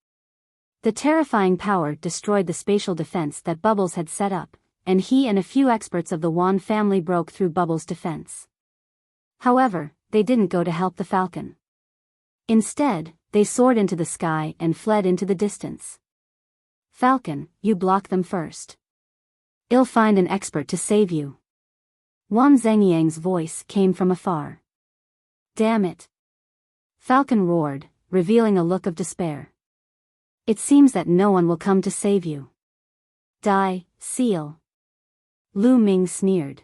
S1: The terrifying power destroyed the spatial defense that Bubbles had set up, and he and a few experts of the Wan family broke through Bubbles' defense. However, they didn't go to help the falcon. Instead, they soared into the sky and fled into the distance. Falcon, you block them first. I'll find an expert to save you. Wan Zhengyang's voice came from afar. Damn it. Falcon roared, revealing a look of despair. It seems that no one will come to save you. Die, seal. Lu Ming sneered.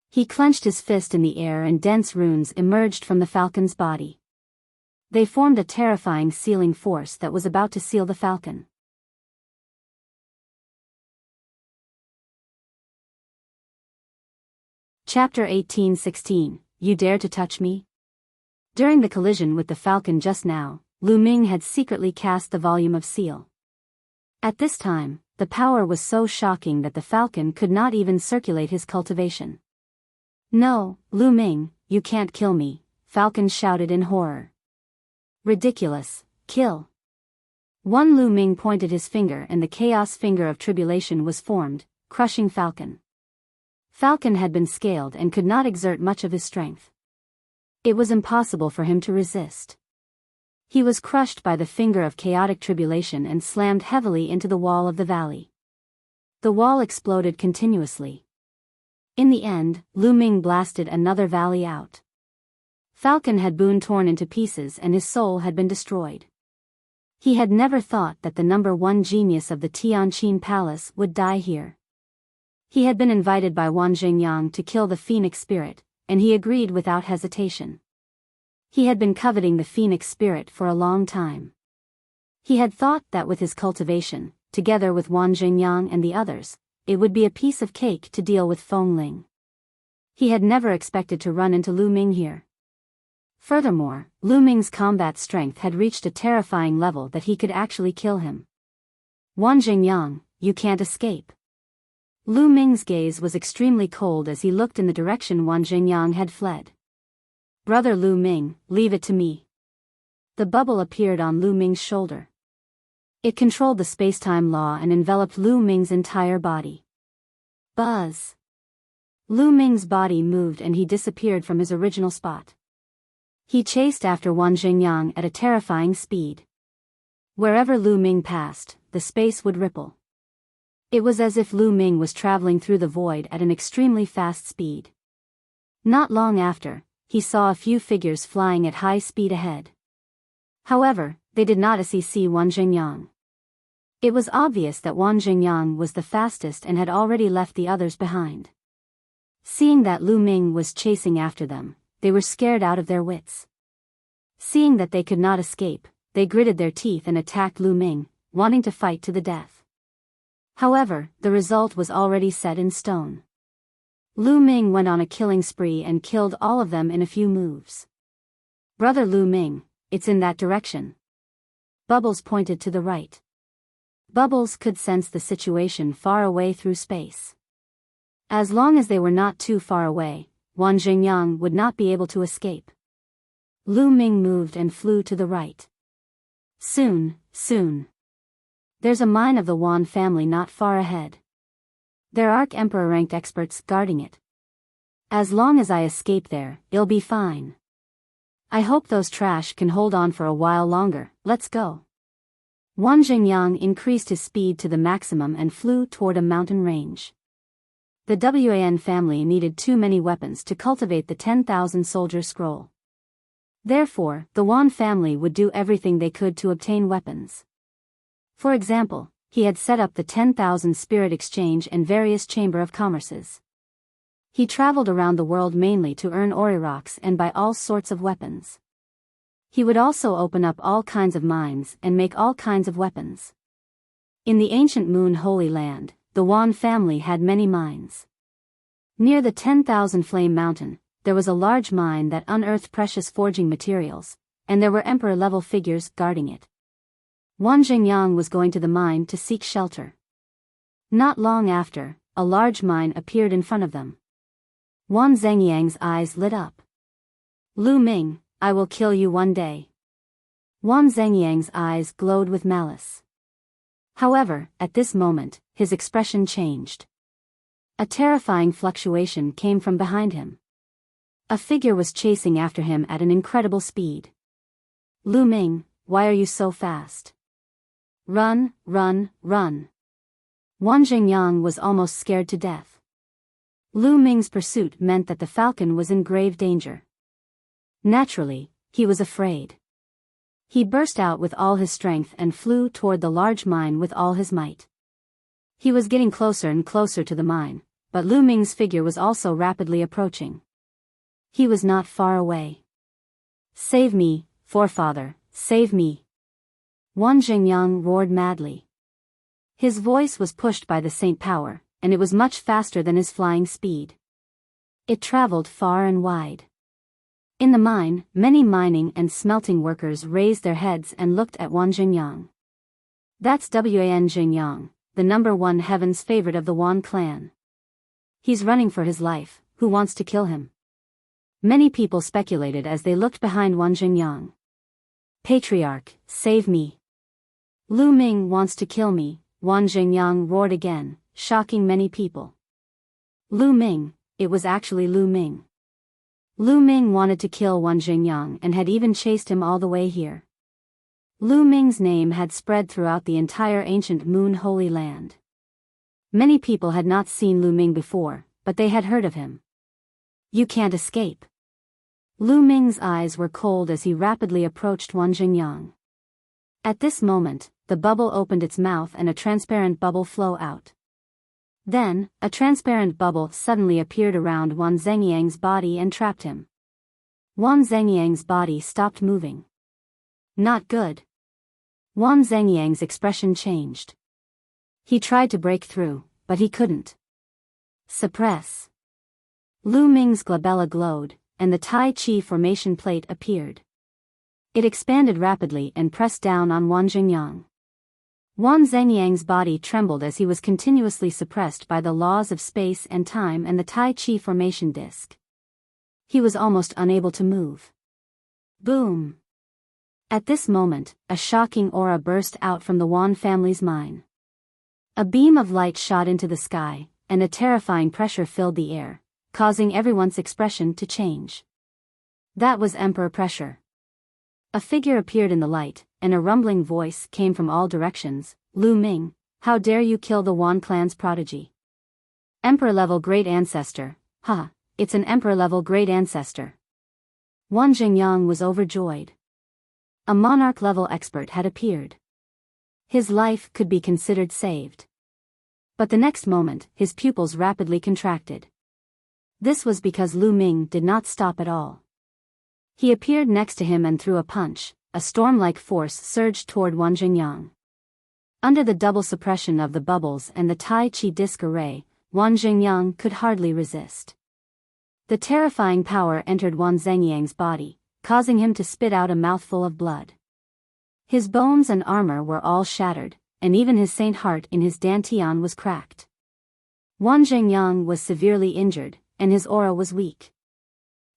S1: He clenched his fist in the air and dense runes emerged from the falcon's body. They formed a terrifying sealing force that was about to seal the falcon. Chapter 18:16, You Dare to Touch Me? During the collision with the falcon just now, Lu Ming had secretly cast the volume of seal. At this time, the power was so shocking that the falcon could not even circulate his cultivation. No, Lu Ming, you can't kill me, Falcon shouted in horror. Ridiculous, kill. One Lu Ming pointed his finger and the chaos finger of tribulation was formed, crushing Falcon. Falcon had been scaled and could not exert much of his strength. It was impossible for him to resist. He was crushed by the finger of chaotic tribulation and slammed heavily into the wall of the valley. The wall exploded continuously. In the end, Lu Ming blasted another valley out. Falcon had been torn into pieces and his soul had been destroyed. He had never thought that the number one genius of the Tianqin Palace would die here. He had been invited by Wan Zhengyang to kill the phoenix spirit, and he agreed without hesitation. He had been coveting the phoenix spirit for a long time. He had thought that with his cultivation, together with Wan Zhengyang and the others, it would be a piece of cake to deal with Feng Ling. He had never expected to run into Lu Ming here. Furthermore, Lu Ming's combat strength had reached a terrifying level that he could actually kill him. Wan Zhengyang, you can't escape. Lu Ming's gaze was extremely cold as he looked in the direction Wan Zhengyang had fled. Brother Lu Ming, leave it to me. The bubble appeared on Lu Ming's shoulder. It controlled the space-time law and enveloped Lu Ming's entire body. Buzz. Lu Ming's body moved and he disappeared from his original spot. He chased after Wan Zhengyang at a terrifying speed. Wherever Lu Ming passed, the space would ripple. It was as if Lu Ming was traveling through the void at an extremely fast speed. Not long after, he saw a few figures flying at high speed ahead. However, they did not see Wan Zhengyang. It was obvious that Wan Zhengyang was the fastest and had already left the others behind. Seeing that Lu Ming was chasing after them, they were scared out of their wits. Seeing that they could not escape, they gritted their teeth and attacked Lu Ming, wanting to fight to the death. However, the result was already set in stone. Lu Ming went on a killing spree and killed all of them in a few moves. Brother Lu Ming, it's in that direction. Bubbles pointed to the right. Bubbles could sense the situation far away through space. As long as they were not too far away, Wan Zhengyang would not be able to escape. Lu Ming moved and flew to the right. Soon. There's a mine of the Wan family not far ahead. There are Emperor-ranked experts guarding it. As long as I escape there, it'll be fine. I hope those trash can hold on for a while longer, let's go. Wan Zhengyang increased his speed to the maximum and flew toward a mountain range. The Wan family needed too many weapons to cultivate the 10,000 soldier scroll. Therefore, the Wan family would do everything they could to obtain weapons. For example, he had set up the 10,000 spirit exchange and various chamber of commerces. He traveled around the world mainly to earn ori rocks and buy all sorts of weapons. He would also open up all kinds of mines and make all kinds of weapons. In the ancient Moon Holy Land, the Wan family had many mines. Near the 10,000 Flame Mountain, there was a large mine that unearthed precious forging materials, and there were emperor-level figures guarding it. Wan Jingyang was going to the mine to seek shelter. Not long after, a large mine appeared in front of them. Wan Zhengyang's eyes lit up. Lu Ming, I will kill you one day. Wan Zhengyang's eyes glowed with malice. However, at this moment, his expression changed. A terrifying fluctuation came from behind him. A figure was chasing after him at an incredible speed. Lu Ming, why are you so fast? Run, run, run. Wan Jingyang was almost scared to death. Lu Ming's pursuit meant that the falcon was in grave danger. Naturally, he was afraid. He burst out with all his strength and flew toward the large mine with all his might. He was getting closer and closer to the mine, but Lu Ming's figure was also rapidly approaching. He was not far away. Save me, forefather, save me. Wan Jingyang roared madly. His voice was pushed by the saint power, and it was much faster than his flying speed. It traveled far and wide. In the mine, many mining and smelting workers raised their heads and looked at Wan Jingyang. That's Wan Jingyang, the #1 heaven's favorite of the Wan clan. He's running for his life, who wants to kill him? Many people speculated as they looked behind Wan Jingyang. Patriarch, save me. Lu Ming wants to kill me, Wan Jingyang roared again, shocking many people. Lu Ming, it was actually Lu Ming. Lu Ming wanted to kill Wan Jingyang and had even chased him all the way here. Lu Ming's name had spread throughout the entire ancient Moon Holy Land. Many people had not seen Lu Ming before, but they had heard of him. You can't escape. Lu Ming's eyes were cold as he rapidly approached Wan Jingyang. At this moment, the bubble opened its mouth and a transparent bubble flew out. Then, a transparent bubble suddenly appeared around Wan Zhengyang's body and trapped him. Wan Zhengyang's body stopped moving. Not good. Wan Zhengyang's expression changed. He tried to break through, but he couldn't. Suppress. Lu Ming's glabella glowed, and the Tai Chi formation plate appeared. It expanded rapidly and pressed down on Wan Jingyang. Wan Zhengyang's body trembled as he was continuously suppressed by the laws of space and time and the Tai Chi formation disc. He was almost unable to move. Boom! At this moment, a shocking aura burst out from the Wan family's mine. A beam of light shot into the sky, and a terrifying pressure filled the air, causing everyone's expression to change. That was Emperor pressure. A figure appeared in the light, and a rumbling voice came from all directions. Lu Ming, how dare you kill the Wan clan's prodigy? Emperor-level great ancestor, it's an emperor-level great ancestor. Wan Jingyang was overjoyed. A monarch-level expert had appeared. His life could be considered saved. But the next moment, his pupils rapidly contracted. This was because Lu Ming did not stop at all. He appeared next to him and threw a punch. A storm-like force surged toward Wan Jingyang. Under the double suppression of the bubbles and the Tai Chi disc array, Wan Jingyang could hardly resist. The terrifying power entered Wan Zhengyang's body, causing him to spit out a mouthful of blood. His bones and armor were all shattered, and even his saint heart in his dantian was cracked. Wan Jingyang was severely injured, and his aura was weak.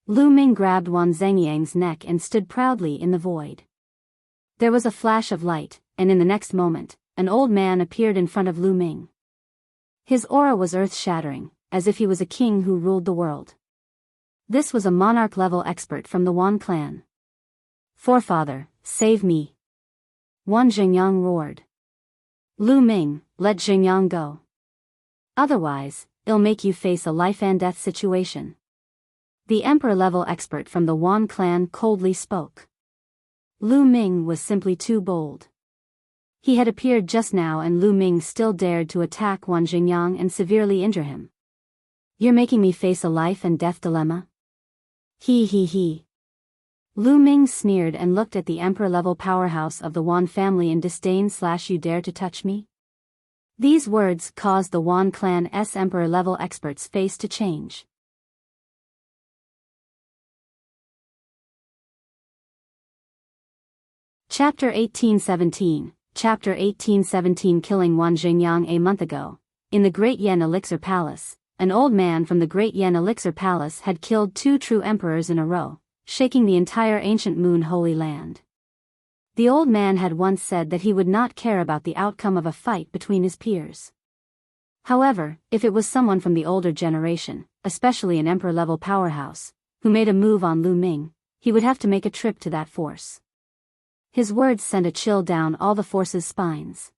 S1: Lu Ming grabbed Wan Zhengyang's neck and stood proudly in the void. There was a flash of light, and in the next moment, an old man appeared in front of Lu Ming. His aura was earth-shattering, as if he was a king who ruled the world. This was a monarch-level expert from the Wan clan. Forefather, save me! Wan Jingyang roared. Lu Ming, let Jingyang go. Otherwise, it'll make you face a life-and-death situation. The emperor-level expert from the Wan clan coldly spoke. Lu Ming was simply too bold. He had appeared just now and Lu Ming still dared to attack Wan Jingyang and severely injure him. You're making me face a life-and-death dilemma? He. Lu Ming sneered and looked at the emperor-level powerhouse of the Wan family in disdain/You dare to touch me? These words caused the Wan clan's emperor-level expert's face to change. Chapter 1817. Chapter 1817. Killing Wan Xingyang. A month ago, in the Great Yen Elixir Palace, an old man from the Great Yen Elixir Palace had killed 2 true emperors in a row, shaking the entire ancient Moon Holy Land. The old man had once said that he would not care about the outcome of a fight between his peers. However, if it was someone from the older generation, especially an emperor-level powerhouse, who made a move on Lu Ming, he would have to make a trip to that force. His words sent a chill down all the force's spines.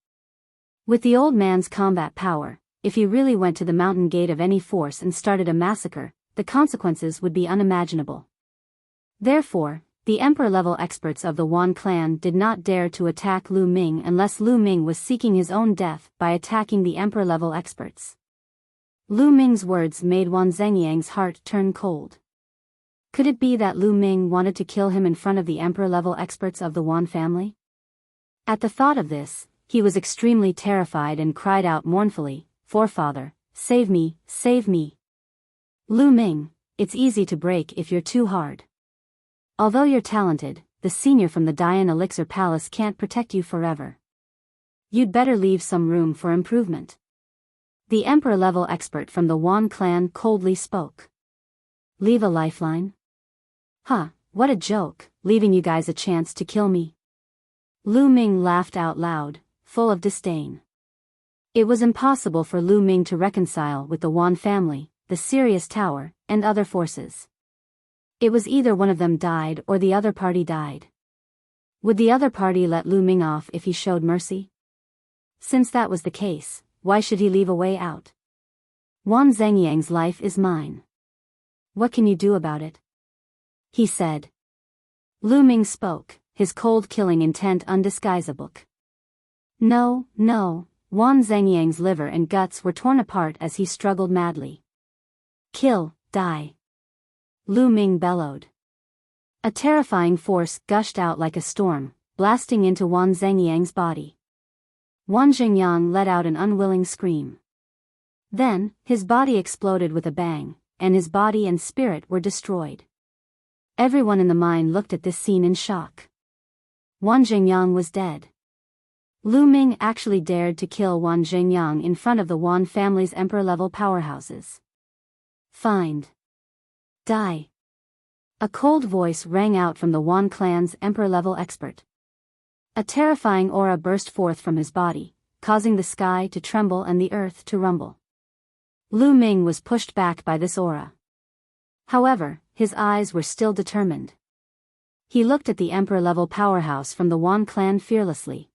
S1: With the old man's combat power, if he really went to the mountain gate of any force and started a massacre, the consequences would be unimaginable. Therefore, the emperor-level experts of the Wan clan did not dare to attack Lu Ming unless Lu Ming was seeking his own death by attacking the emperor-level experts. Lu Ming's words made Wan Zhengyang's heart turn cold. Could it be that Lu Ming wanted to kill him in front of the emperor-level experts of the Wan family? At the thought of this, he was extremely terrified and cried out mournfully, "Forefather, save me, save me." Lu Ming, it's easy to break if you're too hard. Although you're talented, the senior from the Dian Elixir Palace can't protect you forever. You'd better leave some room for improvement. The emperor-level expert from the Wan clan coldly spoke. Leave a lifeline? Huh, what a joke, leaving you guys a chance to kill me. Lu Ming laughed out loud, full of disdain. It was impossible for Lu Ming to reconcile with the Wan family, the Sirius Tower, and other forces. It was either one of them died or the other party died. Would the other party let Lu Ming off if he showed mercy? Since that was the case, why should he leave a way out? Wan Zhengyang's life is mine. What can you do about it? He said. Lu Ming spoke, his cold killing intent undisguisable. No, no, Wan Zhengyang's liver and guts were torn apart as he struggled madly. Kill, die. Lu Ming bellowed. A terrifying force gushed out like a storm, blasting into Wan Zhengyang's body. Wan Xingyang let out an unwilling scream. Then, his body exploded with a bang, and his body and spirit were destroyed. Everyone in the mine looked at this scene in shock. Wan Xingyang was dead. Lu Ming actually dared to kill Wan Xingyang in front of the Wan family's emperor-level powerhouses. Find. Die. A cold voice rang out from the Wan clan's emperor-level expert. A terrifying aura burst forth from his body, causing the sky to tremble and the earth to rumble. Lu Ming was pushed back by this aura. However, his eyes were still determined. He looked at the emperor-level powerhouse from the Wan clan fearlessly.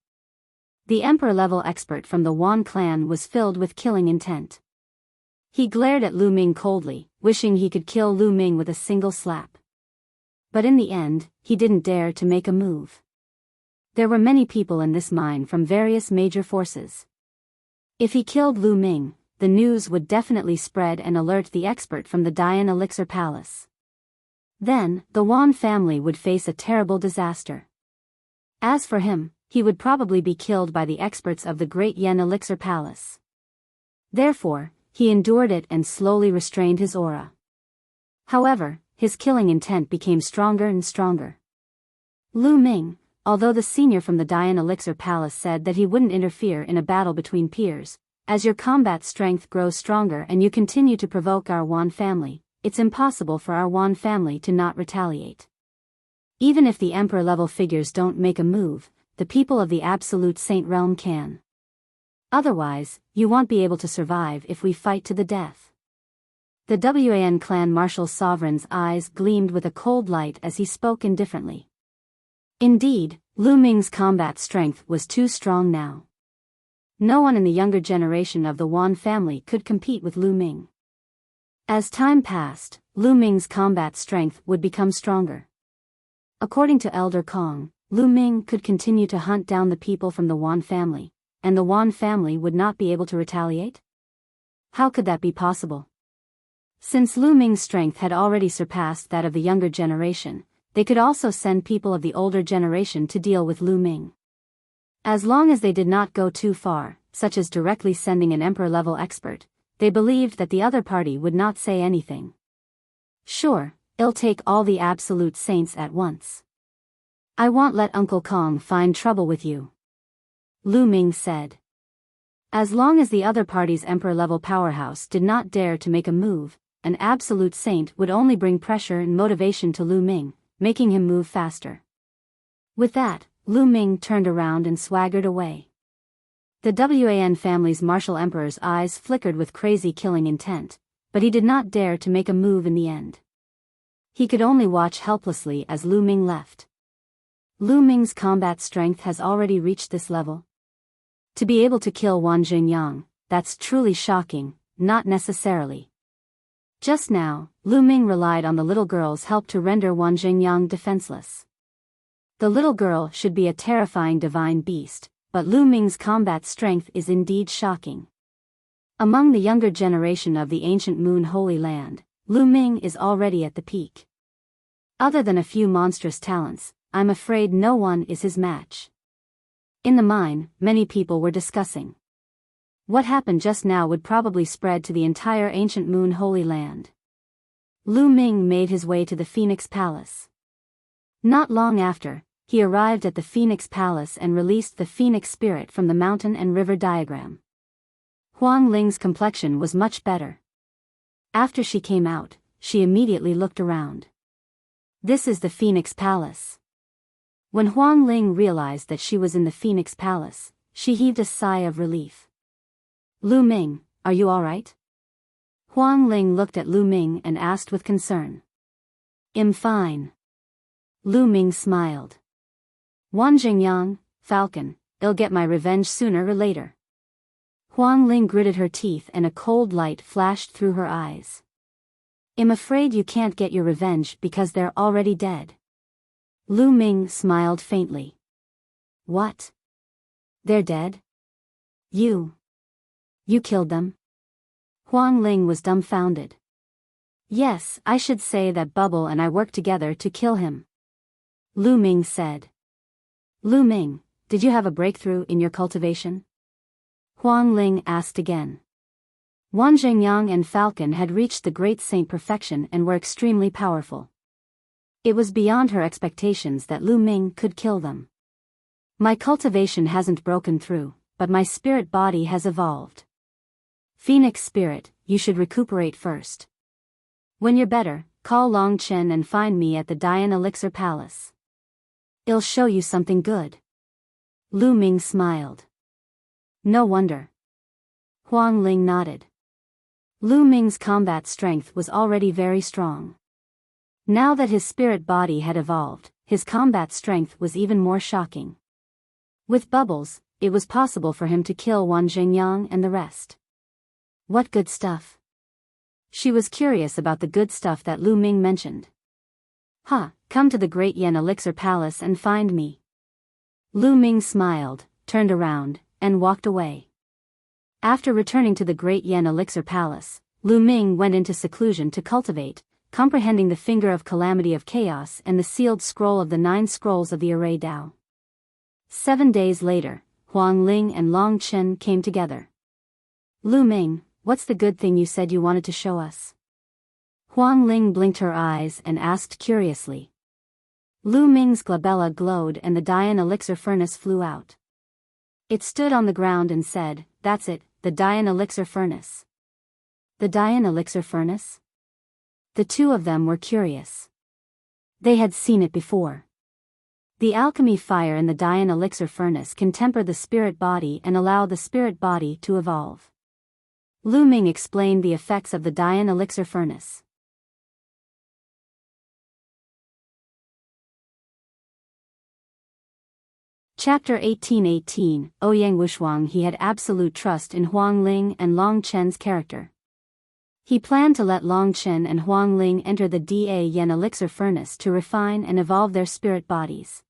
S1: The emperor-level expert from the Wan clan was filled with killing intent. He glared at Lu Ming coldly, wishing he could kill Lu Ming with a single slap. But in the end, he didn't dare to make a move. There were many people in this mine from various major forces. If he killed Lu Ming, the news would definitely spread and alert the expert from the Dian Elixir Palace. Then, the Wan family would face a terrible disaster. As for him, he would probably be killed by the experts of the Great Yen Elixir Palace. Therefore, he endured it and slowly restrained his aura. However, his killing intent became stronger and stronger. Lu Ming, although the senior from the Dian Elixir Palace said that he wouldn't interfere in a battle between peers, as your combat strength grows stronger and you continue to provoke our Wan family, it's impossible for our Wan family to not retaliate. Even if the emperor-level figures don't make a move, the people of the Absolute Saint Realm can. Otherwise, you won't be able to survive if we fight to the death. The Wan clan martial sovereign's eyes gleamed with a cold light as he spoke indifferently. Indeed, Lu Ming's combat strength was too strong now. No one in the younger generation of the Wan family could compete with Lu Ming. As time passed, Lu Ming's combat strength would become stronger. According to Elder Kong, Lu Ming could continue to hunt down the people from the Wan family, and the Wan family would not be able to retaliate? How could that be possible? Since Lu Ming's strength had already surpassed that of the younger generation, they could also send people of the older generation to deal with Lu Ming. As long as they did not go too far, such as directly sending an emperor-level expert, they believed that the other party would not say anything. Sure, it'll take all the absolute saints at once. I won't let Uncle Kong find trouble with you, Lu Ming said. As long as the other party's emperor-level powerhouse did not dare to make a move, an absolute saint would only bring pressure and motivation to Lu Ming, making him move faster. With that, Lu Ming turned around and swaggered away. The Wan family's martial emperor's eyes flickered with crazy killing intent, but he did not dare to make a move in the end. He could only watch helplessly as Lu Ming left. Lu Ming's combat strength has already reached this level. To be able to kill Wang Jingyang, that's truly shocking, not necessarily. Just now, Lu Ming relied on the little girl's help to render Wang Jingyang defenseless. The little girl should be a terrifying divine beast, but Lu Ming's combat strength is indeed shocking. Among the younger generation of the ancient Moon Holy Land, Lu Ming is already at the peak. Other than a few monstrous talents, I'm afraid no one is his match. In the mine, many people were discussing. What happened just now would probably spread to the entire ancient Moon Holy Land. Lu Ming made his way to the Phoenix Palace. Not long after, he arrived at the Phoenix Palace and released the Phoenix Spirit from the mountain and river diagram. Huang Ling's complexion was much better. After she came out, she immediately looked around. This is the Phoenix Palace. When Huang Ling realized that she was in the Phoenix Palace, she heaved a sigh of relief. Lu Ming, are you all right? Huang Ling looked at Lu Ming and asked with concern. I'm fine. Lu Ming smiled. Wang Jingyang, Falcon, I'll get my revenge sooner or later. Huang Ling gritted her teeth and a cold light flashed through her eyes. I'm afraid you can't get your revenge because they're already dead. Lu Ming smiled faintly. What? They're dead? You killed them? Huang Ling was dumbfounded. Yes, I should say that Bubble and I worked together to kill him, Lu Ming said. Lu Ming, did you have a breakthrough in your cultivation? Huang Ling asked again. Wang Jingyang and Falcon had reached the great saint perfection and were extremely powerful. It was beyond her expectations that Lu Ming could kill them. My cultivation hasn't broken through, but my spirit body has evolved. Phoenix Spirit, you should recuperate first. When you're better, call Long Chen and find me at the Dian Elixir Palace. I'll show you something good. Lu Ming smiled. No wonder. Huang Ling nodded. Lu Ming's combat strength was already very strong. Now that his spirit body had evolved, his combat strength was even more shocking. With bubbles, it was possible for him to kill Wang Jingyang and the rest. What good stuff? She was curious about the good stuff that Lu Ming mentioned. Come to the Great Yen Elixir Palace and find me. Lu Ming smiled, turned around, and walked away. After returning to the Great Yen Elixir Palace, Lu Ming went into seclusion to cultivate, comprehending the Finger of Calamity of Chaos and the sealed scroll of the 9 scrolls of the Array Dao. 7 days later, Huang Ling and Long Chen came together. Lu Ming, what's the good thing you said you wanted to show us? Huang Ling blinked her eyes and asked curiously. Lu Ming's glabella glowed and the Dian Elixir furnace flew out. It stood on the ground and said, "That's it, the Dian Elixir furnace." The Dian Elixir furnace? The two of them were curious. They had seen it before. The alchemy fire in the Dian Elixir furnace can temper the spirit body and allow the spirit body to evolve. Lu Ming explained the effects of the Dian Elixir furnace. Chapter 1818, OuyangWushuang. He had absolute trust in Huang Ling and Long Chen's character. He planned to let Long Chen and Huang Ling enter the Da Yen Elixir furnace to refine and evolve their spirit bodies.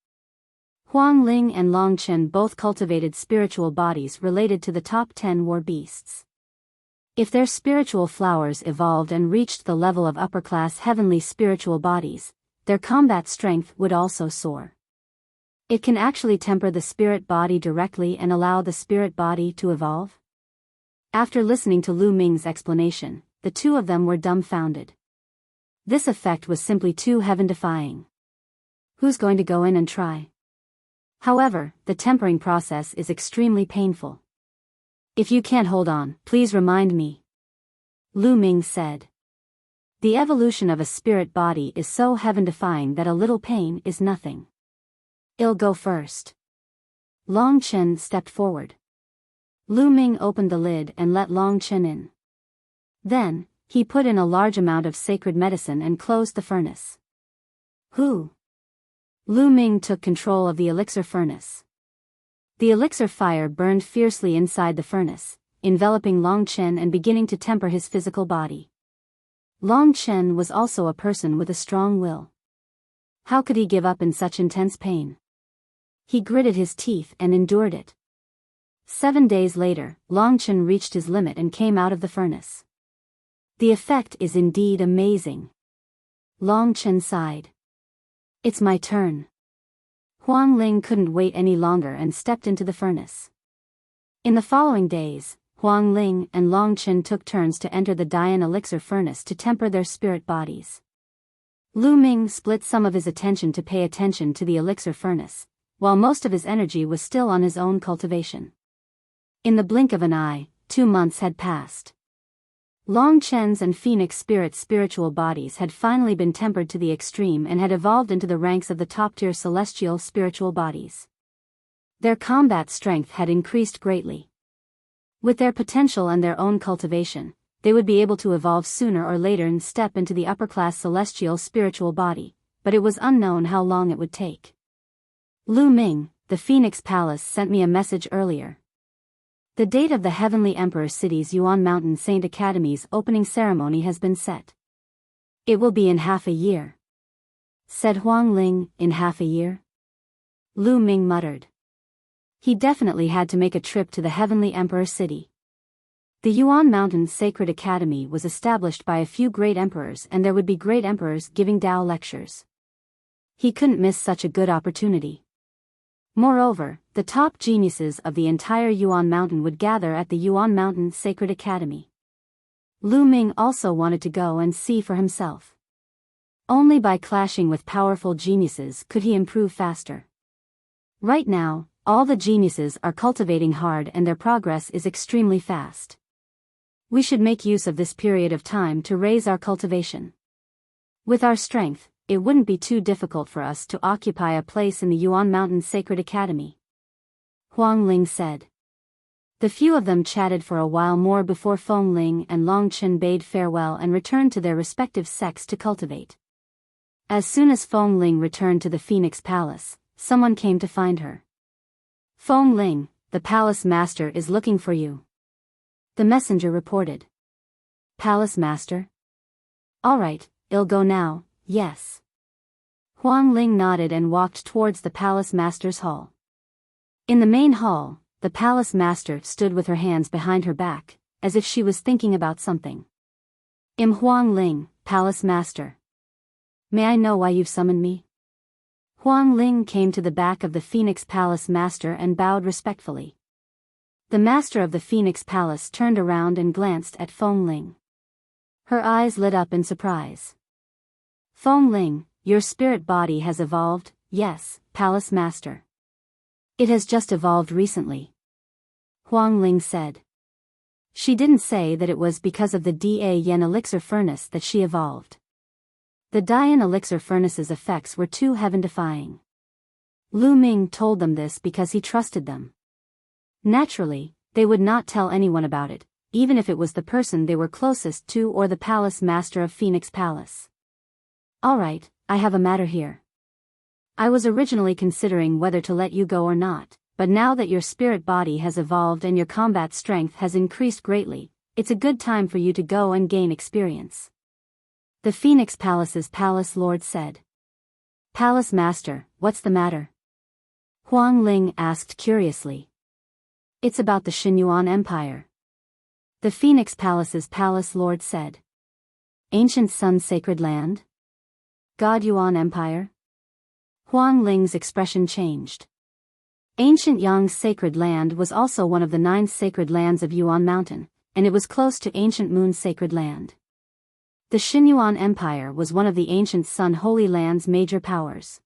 S1: Huang Ling and Long Chen both cultivated spiritual bodies related to the top 10 war beasts. If their spiritual flowers evolved and reached the level of upper-class heavenly spiritual bodies, their combat strength would also soar. It can actually temper the spirit body directly and allow the spirit body to evolve? After listening to Lu Ming's explanation, the two of them were dumbfounded. This effect was simply too heaven-defying. Who's going to go in and try? However, the tempering process is extremely painful. If you can't hold on, please remind me, Lu Ming said. The evolution of a spirit body is so heaven-defying that a little pain is nothing. I'll go first. Long Chen stepped forward. Lu Ming opened the lid and let Long Chen in. Then, he put in a large amount of sacred medicine and closed the furnace. Who? Lu Ming took control of the elixir furnace. The elixir fire burned fiercely inside the furnace, enveloping Long Chen and beginning to temper his physical body. Long Chen was also a person with a strong will. How could he give up in such intense pain? He gritted his teeth and endured it. 7 days later, Long Chen reached his limit and came out of the furnace. The effect is indeed amazing. Long Chen sighed. It's my turn. Huang Ling couldn't wait any longer and stepped into the furnace. In the following days, Huang Ling and Long Chen took turns to enter the Dian elixir furnace to temper their spirit bodies. Lu Ming split some of his attention to pay attention to the elixir furnace, while most of his energy was still on his own cultivation. In the blink of an eye, 2 months had passed. Long Chen's and Phoenix Spirit's spiritual bodies had finally been tempered to the extreme and had evolved into the ranks of the top-tier celestial spiritual bodies. Their combat strength had increased greatly. With their potential and their own cultivation, they would be able to evolve sooner or later and step into the upper-class celestial spiritual body, but it was unknown how long it would take. Lu Ming, the Phoenix Palace sent me a message earlier. The date of the Heavenly Emperor City's Yuan Mountain Saint Academy's opening ceremony has been set. It will be in half a year, said Huang Ling. In half a year? Lu Ming muttered. He definitely had to make a trip to the Heavenly Emperor City. The Yuan Mountain Sacred Academy was established by a few great emperors, and there would be great emperors giving Tao lectures. He couldn't miss such a good opportunity. Moreover, the top geniuses of the entire Yuan Mountain would gather at the Yuan Mountain Sacred Academy. Lu Ming also wanted to go and see for himself. Only by clashing with powerful geniuses could he improve faster. Right now, all the geniuses are cultivating hard and their progress is extremely fast. We should make use of this period of time to raise our cultivation. With our strength, it wouldn't be too difficult for us to occupy a place in the Yuan Mountain Sacred Academy, Huang Ling said. The few of them chatted for a while more before Feng Ling and Long Chen bade farewell and returned to their respective sects to cultivate. As soon as Feng Ling returned to the Phoenix Palace, someone came to find her. Feng Ling, the palace master is looking for you, the messenger reported. Palace master? All right, I'll go now. Yes. Huang Ling nodded and walked towards the palace master's hall. In the main hall, the palace master stood with her hands behind her back, as if she was thinking about something. Huang Ling, palace master. May I know why you've summoned me? Huang Ling came to the back of the Phoenix Palace master and bowed respectfully. The master of the Phoenix Palace turned around and glanced at Feng Ling. Her eyes lit up in surprise. Feng Ling, your spirit body has evolved, yes, Palace Master. It has just evolved recently, Huang Ling said. She didn't say that it was because of the Da-Yen elixir furnace that she evolved. The Dian elixir furnace's effects were too heaven-defying. Lu Ming told them this because he trusted them. Naturally, they would not tell anyone about it, even if it was the person they were closest to or the Palace Master of Phoenix Palace. All right, I have a matter here. I was originally considering whether to let you go or not, but now that your spirit body has evolved and your combat strength has increased greatly, it's a good time for you to go and gain experience. The Phoenix Palace's palace lord said. Palace master, what's the matter? Huang Ling asked curiously. It's about the Xinyuan Empire. The Phoenix Palace's palace lord said. Ancient Sun Sacred Land? God Yuan Empire? Huang Ling's expression changed. Ancient Yang's sacred land was also one of the 9 sacred lands of Yuan Mountain, and it was close to ancient Moon's sacred land. The Xinyuan Empire was one of the ancient Sun Holy Land's major powers.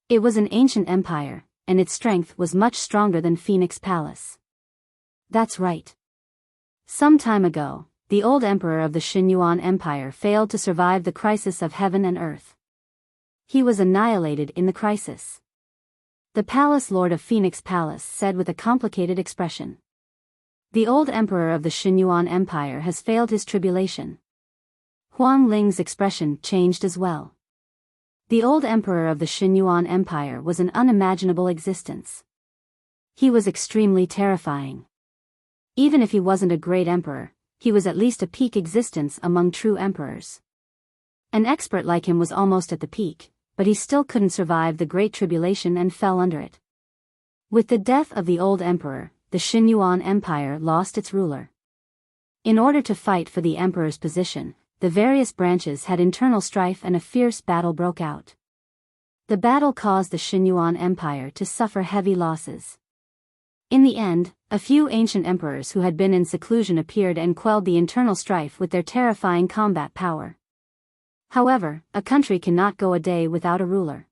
S1: It was an ancient empire, and its strength was much stronger than Phoenix Palace. That's right. Some time ago, the old emperor of the Xinyuan Empire failed to survive the crisis of heaven and earth. He was annihilated in the crisis. The palace lord of Phoenix Palace said with a complicated expression. The old emperor of the Xinyuan Empire has failed his tribulation. Huang Ling's expression changed as well. The old emperor of the Xinyuan Empire was an unimaginable existence. He was extremely terrifying. Even if he wasn't a great emperor, he was at least a peak existence among true emperors. An expert like him was almost at the peak, but he still couldn't survive the Great Tribulation and fell under it. With the death of the old emperor, the Xinyuan Empire lost its ruler. In order to fight for the emperor's position, the various branches had internal strife and a fierce battle broke out. The battle caused the Xinyuan Empire to suffer heavy losses. In the end, a few ancient emperors who had been in seclusion appeared and quelled the internal strife with their terrifying combat power. However, a country cannot go a day without a ruler.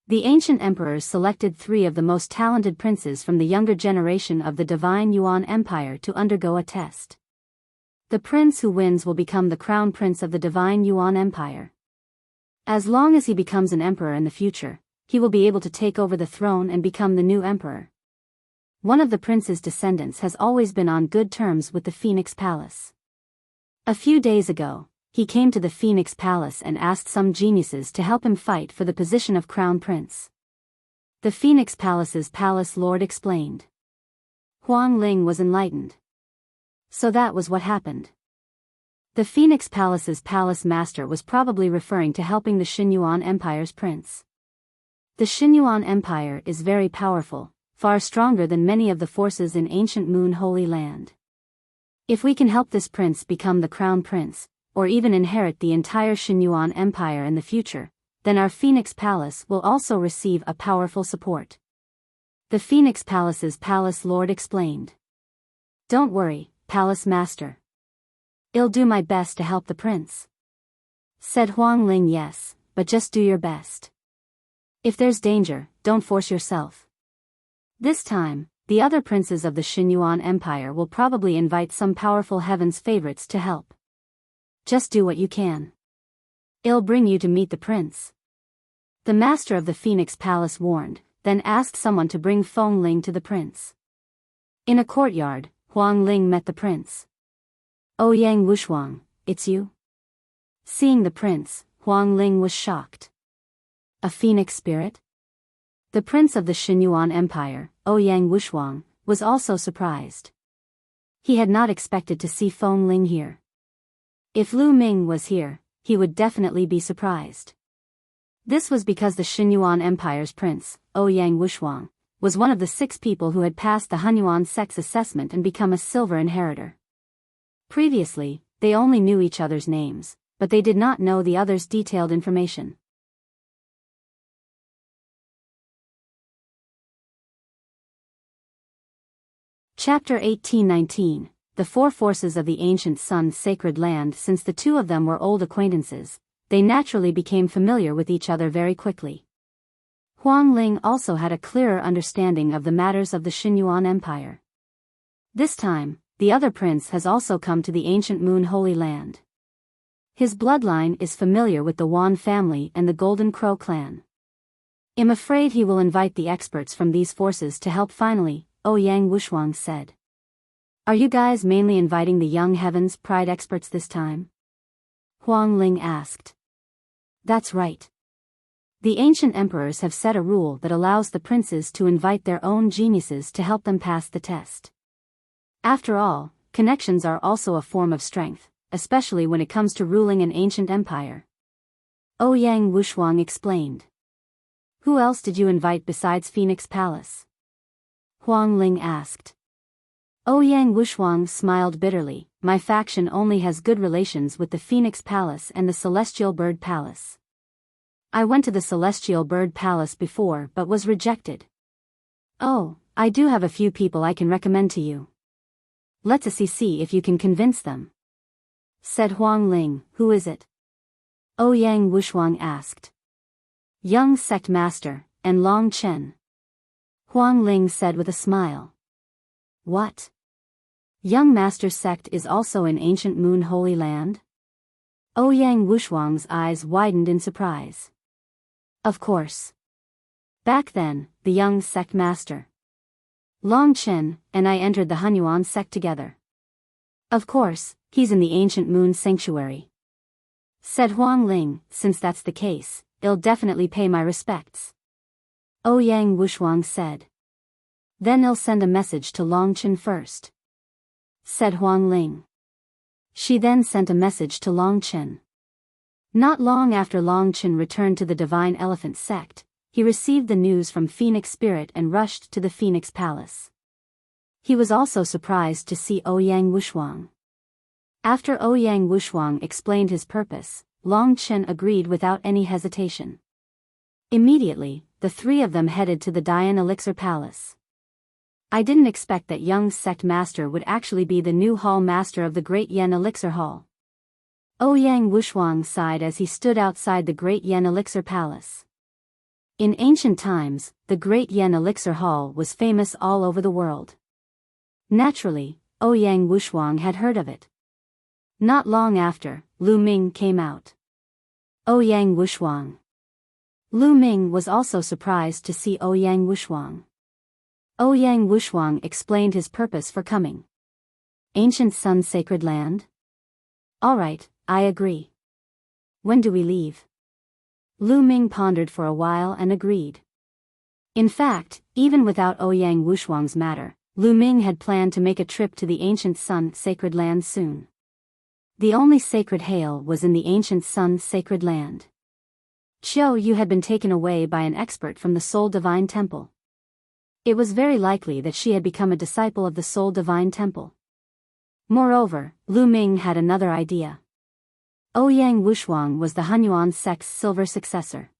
S1: The ancient emperors selected 3 of the most talented princes from the younger generation of the divine Yuan Empire to undergo a test. The prince who wins will become the crown prince of the divine Yuan Empire. As long as he becomes an emperor in the future, he will be able to take over the throne and become the new emperor. One of the prince's descendants has always been on good terms with the Phoenix Palace. A few days ago, he came to the Phoenix Palace and asked some geniuses to help him fight for the position of crown prince. The Phoenix Palace's palace lord explained. Huang Ling was enlightened. So that was what happened. The Phoenix Palace's palace master was probably referring to helping the Xinyuan Empire's prince. The Xinyuan Empire is very powerful, far stronger than many of the forces in ancient Moon Holy Land. If we can help this prince become the crown prince, or even inherit the entire Xinyuan Empire in the future, then our Phoenix Palace will also receive a powerful support. The Phoenix Palace's palace lord explained. Don't worry, Palace Master. I'll do my best to help the prince. Said Huang Ling. Yes, but just do your best. If there's danger, don't force yourself. This time, the other princes of the Xinyuan Empire will probably invite some powerful heaven's favorites to help. Just do what you can. I'll bring you to meet the prince. The master of the Phoenix Palace warned, then asked someone to bring Feng Ling to the prince. In a courtyard, Huang Ling met the prince. OuyangWushuang, it's you? Seeing the prince, Huang Ling was shocked. A phoenix spirit? The prince of the Xinyuan Empire, OuyangWushuang, was also surprised. He had not expected to see Feng Ling here. If Lu Ming was here, he would definitely be surprised. This was because the Xinyuan Empire's prince, OuyangWushuang, was one of the 6 people who had passed the Hunyuan sex assessment and become a silver inheritor. Previously, they only knew each other's names, but they did not know the other's detailed information. Chapter 1819, The 4 Forces of the Ancient Sun's Sacred Land. Since the 2 of them were old acquaintances, they naturally became familiar with each other very quickly. Huang Ling also had a clearer understanding of the matters of the Xinyuan Empire. This time, the other prince has also come to the ancient Moon Holy Land. His bloodline is familiar with the Wan family and the Golden Crow clan. I'm afraid he will invite the experts from these forces to help finally, OuyangWushuang said. Are you guys mainly inviting the young Heaven's Pride experts this time? Huang Ling asked. That's right. The ancient emperors have set a rule that allows the princes to invite their own geniuses to help them pass the test. After all, connections are also a form of strength, especially when it comes to ruling an ancient empire. OuyangWushuang explained. Who else did you invite besides Phoenix Palace? Huang Ling asked. OuyangWushuang smiled bitterly. My faction only has good relations with the Phoenix Palace and the Celestial Bird Palace. I went to the Celestial Bird Palace before but was rejected. Oh, I do have a few people I can recommend to you. Let's see if you can convince them. Said Huang Ling. Who is it? OuyangWushuang asked. Young sect master, and Long Chen. Huang Ling said with a smile. What? Young master sect is also in ancient Moon Holy Land? OuyangWushuang's eyes widened in surprise. Of course. Back then, the young sect master, Long Chen, and I entered the Hunyuan sect together. Of course, he's in the ancient Moon Sanctuary. Said Huang Ling. Since that's the case, I'll definitely pay my respects. OuyangWushuang said. Then I'll send a message to Long Chen first. Said Huang Ling. She then sent a message to Long Chen. Not long after Long Chen returned to the Divine Elephant sect, he received the news from Phoenix Spirit and rushed to the Phoenix Palace. He was also surprised to see OuyangWushuang. After OuyangWushuang explained his purpose, Long Chen agreed without any hesitation. Immediately, the three of them headed to the Dian Elixir Palace. I didn't expect that young sect master would actually be the new hall master of the Great Yen Elixir Hall. OuyangWushuang sighed as he stood outside the Great Yen Elixir Palace. In ancient times, the Great Yen Elixir Hall was famous all over the world. Naturally, OuyangWushuang had heard of it. Not long after, Lu Ming came out. OuyangWushuang. Lu Ming was also surprised to see OuyangWushuang. OuyangWushuang explained his purpose for coming. Ancient Sun Sacred Land? Alright, I agree. When do we leave? Lu Ming pondered for a while and agreed. In fact, even without OuyangWushuang's matter, Lu Ming had planned to make a trip to the ancient Sun Sacred Land soon. The only sacred hail was in the ancient Sun Sacred Land. Qiu Yue had been taken away by an expert from the Soul Divine Temple. It was very likely that she had become a disciple of the Soul Divine Temple. Moreover, Lu Ming had another idea. OuyangWushuang was the Hunyuan sect's silver successor.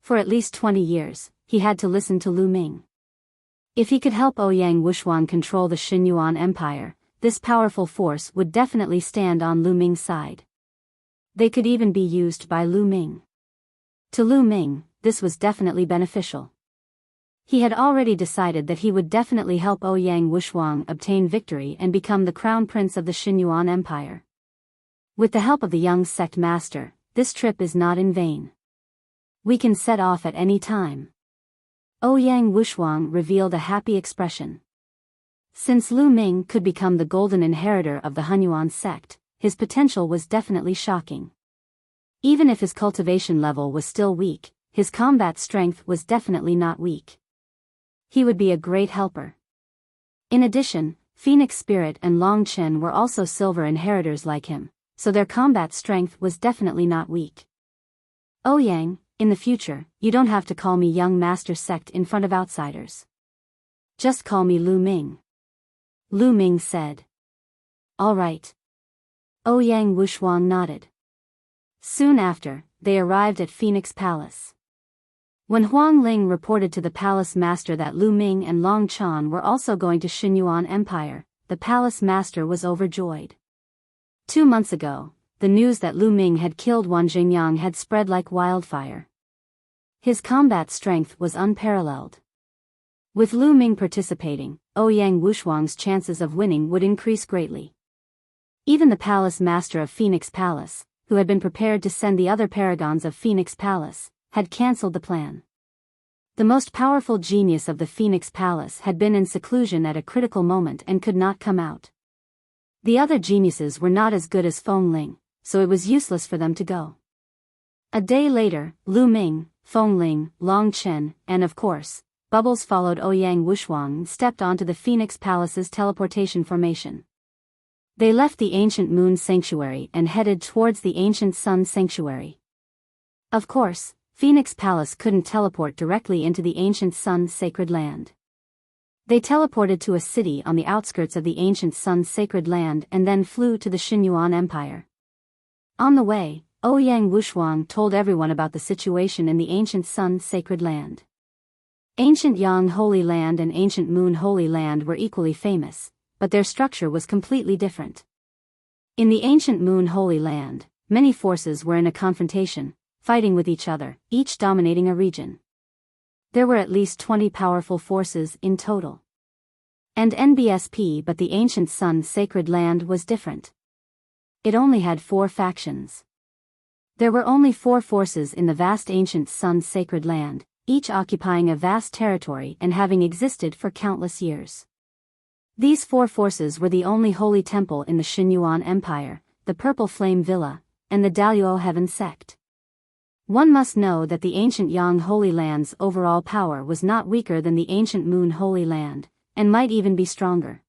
S1: For at least 20 years, he had to listen to Lu Ming. If he could help OuyangWushuang control the Xinyuan Empire, this powerful force would definitely stand on Lu Ming's side. They could even be used by Lu Ming. To Lu Ming, this was definitely beneficial. He had already decided that he would definitely help OuyangWushuang obtain victory and become the crown prince of the Xinyuan Empire. With the help of the young sect master, this trip is not in vain. We can set off at any time. OuyangWushuang revealed a happy expression. Since Lu Ming could become the golden inheritor of the Hunyuan sect, his potential was definitely shocking. Even if his cultivation level was still weak, his combat strength was definitely not weak. He would be a great helper. In addition, Phoenix Spirit and Long Chen were also silver inheritors like him, so their combat strength was definitely not weak. Ouyang, in the future, you don't have to call me young master sect in front of outsiders. Just call me Lu Ming. Lu Ming said. All right. OuyangWushuang nodded. Soon after, they arrived at Phoenix Palace. When Huang Ling reported to the palace master that Lu Ming and Long Chen were also going to Xinyuan Empire, the palace master was overjoyed. 2 months ago, the news that Lu Ming had killed Wan Jingyang had spread like wildfire. His combat strength was unparalleled. With Lu Ming participating, OuyangWushuang's chances of winning would increase greatly. Even the palace master of Phoenix Palace, who had been prepared to send the other paragons of Phoenix Palace, had cancelled the plan. The most powerful genius of the Phoenix Palace had been in seclusion at a critical moment and could not come out. The other geniuses were not as good as Feng Ling, so it was useless for them to go. A day later, Lu Ming, Feng Ling, Long Chen, and of course, Bubbles followed OuyangWushuang and stepped onto the Phoenix Palace's teleportation formation. They left the ancient Moon Sanctuary and headed towards the ancient Sun Sanctuary. Of course, Phoenix Palace couldn't teleport directly into the ancient Sun Sacred Land. They teleported to a city on the outskirts of the ancient Sun Sacred Land and then flew to the Xinyuan Empire. On the way, OuyangWushuang told everyone about the situation in the ancient Sun Sacred Land. Ancient Yang Holy Land and Ancient Moon Holy Land were equally famous, but their structure was completely different. In the Ancient Moon Holy Land, many forces were in a confrontation, fighting with each other, each dominating a region. There were at least 20 powerful forces in total. And NBSP, but the Ancient Sun Sacred Land was different. It only had 4 factions. There were only 4 forces in the vast Ancient Sun Sacred Land, each occupying a vast territory and having existed for countless years. These 4 forces were the only holy temple in the Qinyuan Empire, the Purple Flame Villa, and the Daluo Heaven Sect. One must know that the ancient Yang Holy Land's overall power was not weaker than the ancient Moon Holy Land, and might even be stronger.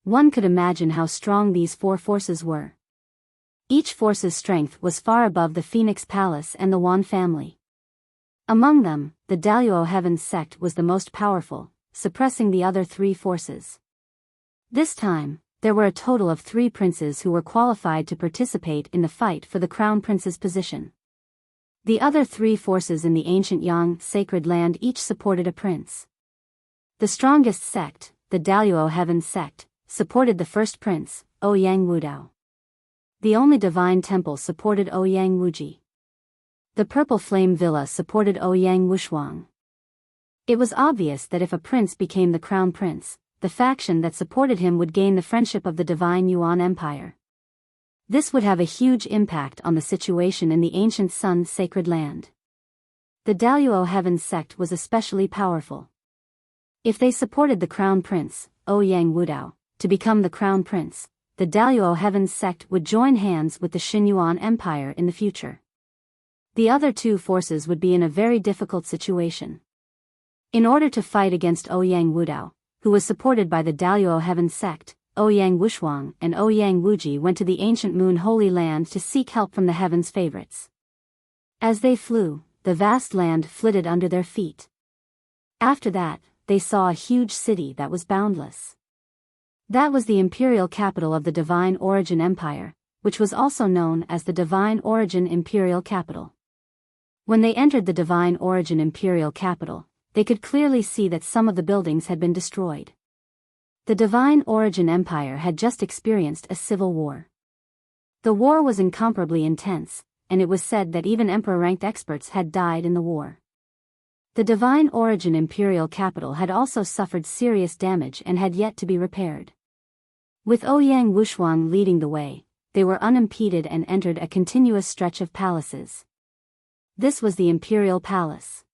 S1: One could imagine how strong these 4 forces were. Each force's strength was far above the Phoenix Palace and the Wan family. Among them, the Daluo Heaven Sect was the most powerful, suppressing the other 3 forces. This time, there were a total of 3 princes who were qualified to participate in the fight for the crown prince's position. The other 3 forces in the ancient Yang Sacred Land each supported a prince. The strongest sect, the Daluo Heaven Sect, supported the first prince, OuyangWushuang. The only divine temple supported OuyangWushuang. The Purple Flame Villa supported OuyangWushuang. It was obvious that if a prince became the crown prince, the faction that supported him would gain the friendship of the divine Yuan Empire. This would have a huge impact on the situation in the ancient Sun Sacred Land. The Daluo Heaven Sect was especially powerful. If they supported the crown prince, OuyangWushuang, to become the crown prince, the Daluo Heaven Sect would join hands with the Qinyuan Empire in the future. The other 2 forces would be in a very difficult situation. In order to fight against OuyangWushuang, who was supported by the Daluo Heaven Sect, OuyangWushuang and OuyangWushuang went to the ancient Moon Holy Land to seek help from the heaven's favorites. As they flew, the vast land flitted under their feet. After that, they saw a huge city that was boundless. That was the imperial capital of the Divine Origin Empire, which was also known as the Divine Origin Imperial Capital. When they entered the Divine Origin Imperial Capital, they could clearly see that some of the buildings had been destroyed. The Divine Origin Empire had just experienced a civil war. The war was incomparably intense, and it was said that even emperor-ranked experts had died in the war. The Divine Origin Imperial Capital had also suffered serious damage and had yet to be repaired. With OuyangWushuang leading the way, they were unimpeded and entered a continuous stretch of palaces. This was the Imperial Palace.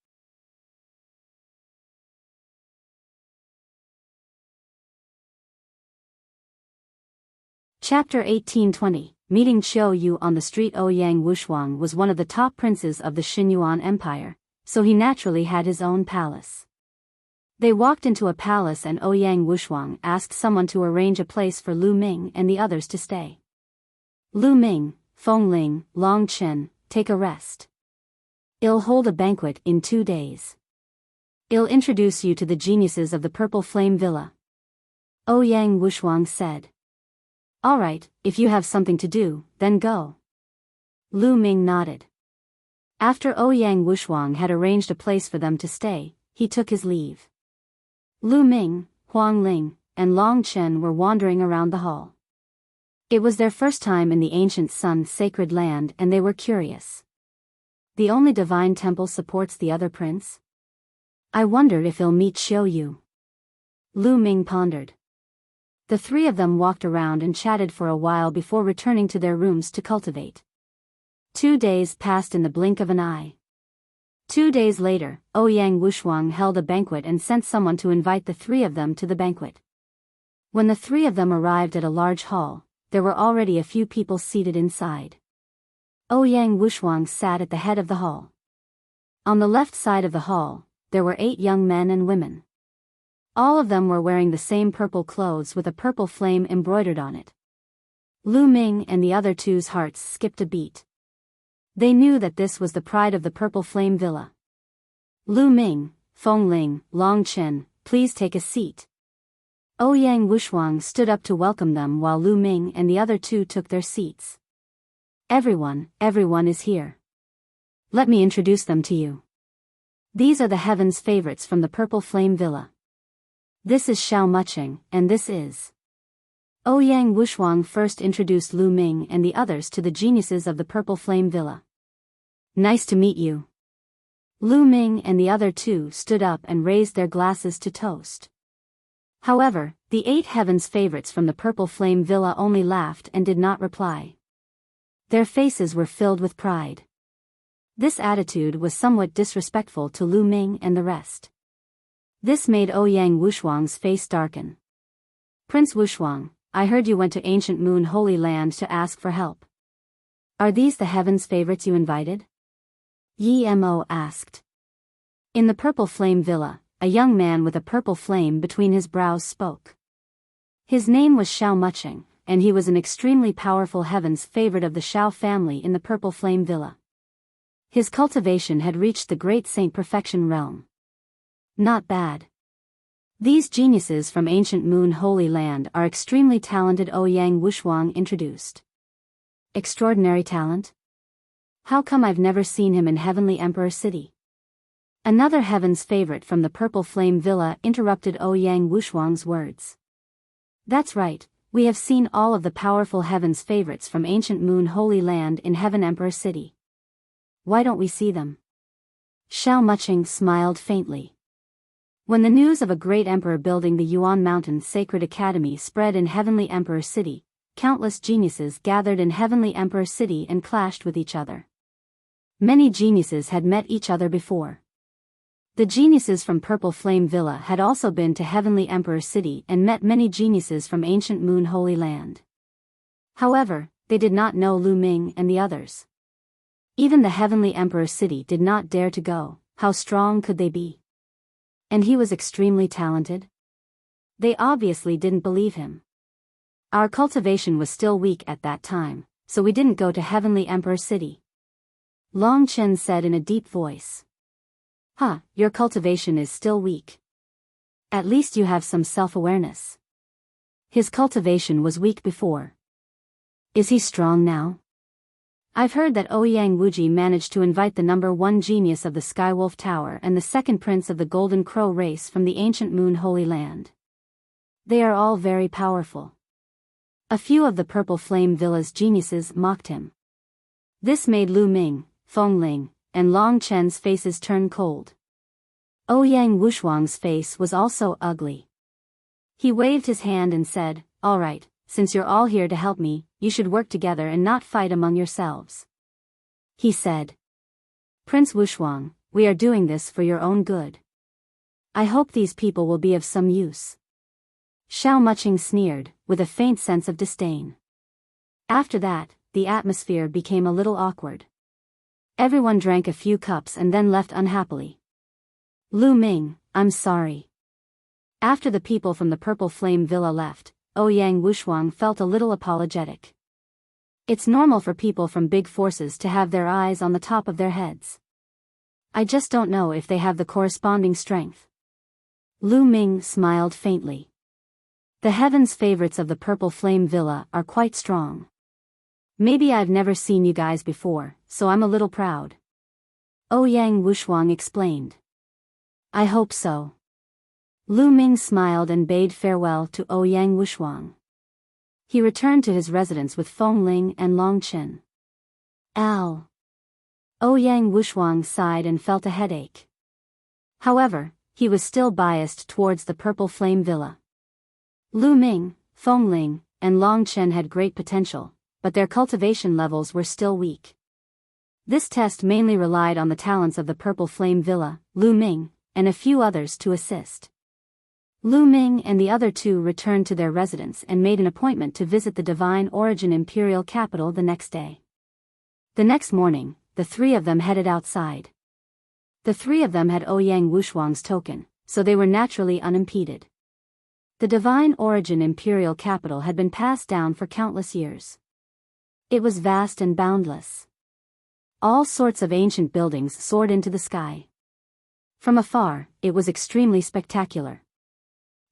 S1: Chapter 1820, Meeting Qiu Yue on the street. OuyangWushuang was one of the top princes of the Qinyuan Empire, so he naturally had his own palace. They walked into a palace and OuyangWushuang asked someone to arrange a place for Lu Ming and the others to stay. Lu Ming, Fengling, Long Chen, take a rest. I'll hold a banquet in 2 days. I'll introduce you to the geniuses of the Purple Flame Villa. OuyangWushuang said. All right, if you have something to do, then go. Lu Ming nodded. After OuyangWushuang had arranged a place for them to stay, he took his leave. Lu Ming, Huang Ling, and Long Chen were wandering around the hall. It was their first time in the ancient Sun Sacred Land and they were curious. The only divine temple supports the other prince? I wondered if he'll meet Qiu Yue. Lu Ming pondered. The 3 of them walked around and chatted for a while before returning to their rooms to cultivate. 2 days passed in the blink of an eye. 2 days later, OuyangWushuang held a banquet and sent someone to invite the 3 of them to the banquet. When the 3 of them arrived at a large hall, there were already a few people seated inside. OuyangWushuang sat at the head of the hall. On the left side of the hall, there were 8 young men and women. All of them were wearing the same purple clothes with a purple flame embroidered on it. Lu Ming and the other 2's hearts skipped a beat. They knew that this was the pride of the Purple Flame Villa. Lu Ming, Fengling, Long Chen, please take a seat. OuyangWushuang stood up to welcome them while Lu Ming and the other 2 took their seats. Everyone is here. Let me introduce them to you. These are the heaven's favorites from the Purple Flame Villa. This is Xiao Mucheng, and this is OuyangWushuang. First introduced Lu Ming and the others to the geniuses of the Purple Flame Villa. Nice to meet you. Lu Ming and the other two stood up and raised their glasses to toast. However, the 8 heaven's favorites from the Purple Flame Villa only laughed and did not reply. Their faces were filled with pride. This attitude was somewhat disrespectful to Lu Ming and the rest. This made OuyangWushuang's face darken. Prince Wushuang, I heard you went to Ancient Moon Holy Land to ask for help. Are these the heaven's favorites you invited? Yi Mo asked. In the Purple Flame Villa, a young man with a purple flame between his brows spoke. His name was Xiao Mucheng, and he was an extremely powerful heaven's favorite of the Xiao family in the Purple Flame Villa. His cultivation had reached the Great Saint Perfection realm. Not bad. These geniuses from Ancient Moon Holy Land are extremely talented, OuyangWushuang introduced. Extraordinary talent? How come I've never seen him in Heavenly Emperor City? Another heaven's favorite from the Purple Flame Villa interrupted OuyangWushuang's words. That's right, we have seen all of the powerful heaven's favorites from Ancient Moon Holy Land in Heaven Emperor City. Why don't we see them? Xiao Mucheng smiled faintly. When the news of a great emperor building the Yuan Mountain Sacred Academy spread in Heavenly Emperor City, countless geniuses gathered in Heavenly Emperor City and clashed with each other. Many geniuses had met each other before. The geniuses from Purple Flame Villa had also been to Heavenly Emperor City and met many geniuses from Ancient Moon Holy Land. However, they did not know Lu Ming and the others. Even the Heavenly Emperor City did not dare to go. How strong could they be? And he was extremely talented? They obviously didn't believe him. Our cultivation was still weak at that time, so we didn't go to Heavenly Emperor City. Long Chen said in a deep voice. Your cultivation is still weak. At least you have some self-awareness. His cultivation was weak before. Is he strong now? I've heard that OuyangWushuang managed to invite the number 1 genius of the Skywolf Tower and the 2nd prince of the Golden Crow race from the Ancient Moon Holy Land. They are all very powerful. A few of the Purple Flame Villa's geniuses mocked him. This made Lu Ming, Fengling, and Long Chen's faces turn cold. OuyangWushuang's face was also ugly. He waved his hand and said, All right, since you're all here to help me, you should work together and not fight among yourselves. He said. Prince Wushuang, we are doing this for your own good. I hope these people will be of some use. Xiao Mucheng sneered, with a faint sense of disdain. After that, the atmosphere became a little awkward. Everyone drank a few cups and then left unhappily. Lu Ming, I'm sorry. After the people from the Purple Flame Villa left, OuyangWushuang felt a little apologetic. It's normal for people from big forces to have their eyes on the top of their heads. I just don't know if they have the corresponding strength. Lu Ming smiled faintly. The heaven's favorites of the Purple Flame Villa are quite strong. Maybe I've never seen you guys before, so I'm a little proud. OuyangWushuang explained. I hope so. Lu Ming smiled and bade farewell to OuyangWushuang. He returned to his residence with Fengling and Long Chen. Ow! OuyangWushuang sighed and felt a headache. However, he was still biased towards the Purple Flame Villa. Lu Ming, Fengling, and Long Chen had great potential, but their cultivation levels were still weak. This test mainly relied on the talents of the Purple Flame Villa, Lu Ming, and a few others to assist. Lu Ming and the other two returned to their residence and made an appointment to visit the Divine Origin Imperial Capital the next day. The next morning, the 3 of them headed outside. The 3 of them had OuyangWushuang's token, so they were naturally unimpeded. The Divine Origin Imperial Capital had been passed down for countless years. It was vast and boundless. All sorts of ancient buildings soared into the sky. From afar, it was extremely spectacular.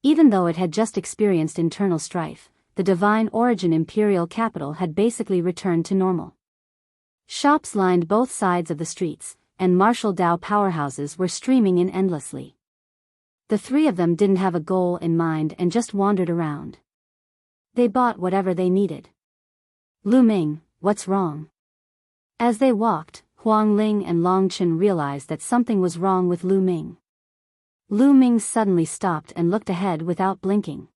S1: Even though it had just experienced internal strife, the Divine Origin Imperial Capital had basically returned to normal. Shops lined both sides of the streets, and martial Dao powerhouses were streaming in endlessly. The three of them didn't have a goal in mind and just wandered around. They bought whatever they needed. Lu Ming, what's wrong? As they walked, Huang Ling and Long Chen realized that something was wrong with Lu Ming. Lu Ming suddenly stopped and looked ahead without blinking.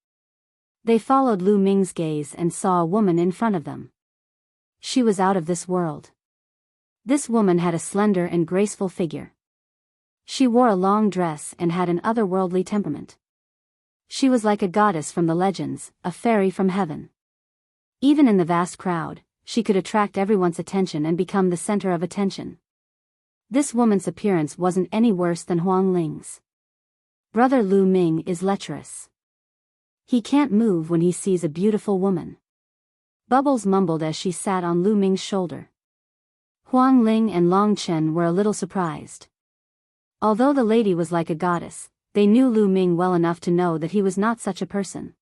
S1: They followed Lu Ming's gaze and saw a woman in front of them. She was out of this world. This woman had a slender and graceful figure. She wore a long dress and had an otherworldly temperament. She was like a goddess from the legends, a fairy from heaven. Even in the vast crowd, she could attract everyone's attention and become the center of attention. This woman's appearance wasn't any worse than Huang Ling's. Brother Lu Ming is lecherous. He can't move when he sees a beautiful woman. Bubbles mumbled as she sat on Lu Ming's shoulder. Huang Ling and Long Chen were a little surprised. Although the lady was like a goddess, they knew Lu Ming well enough to know that he was not such a person.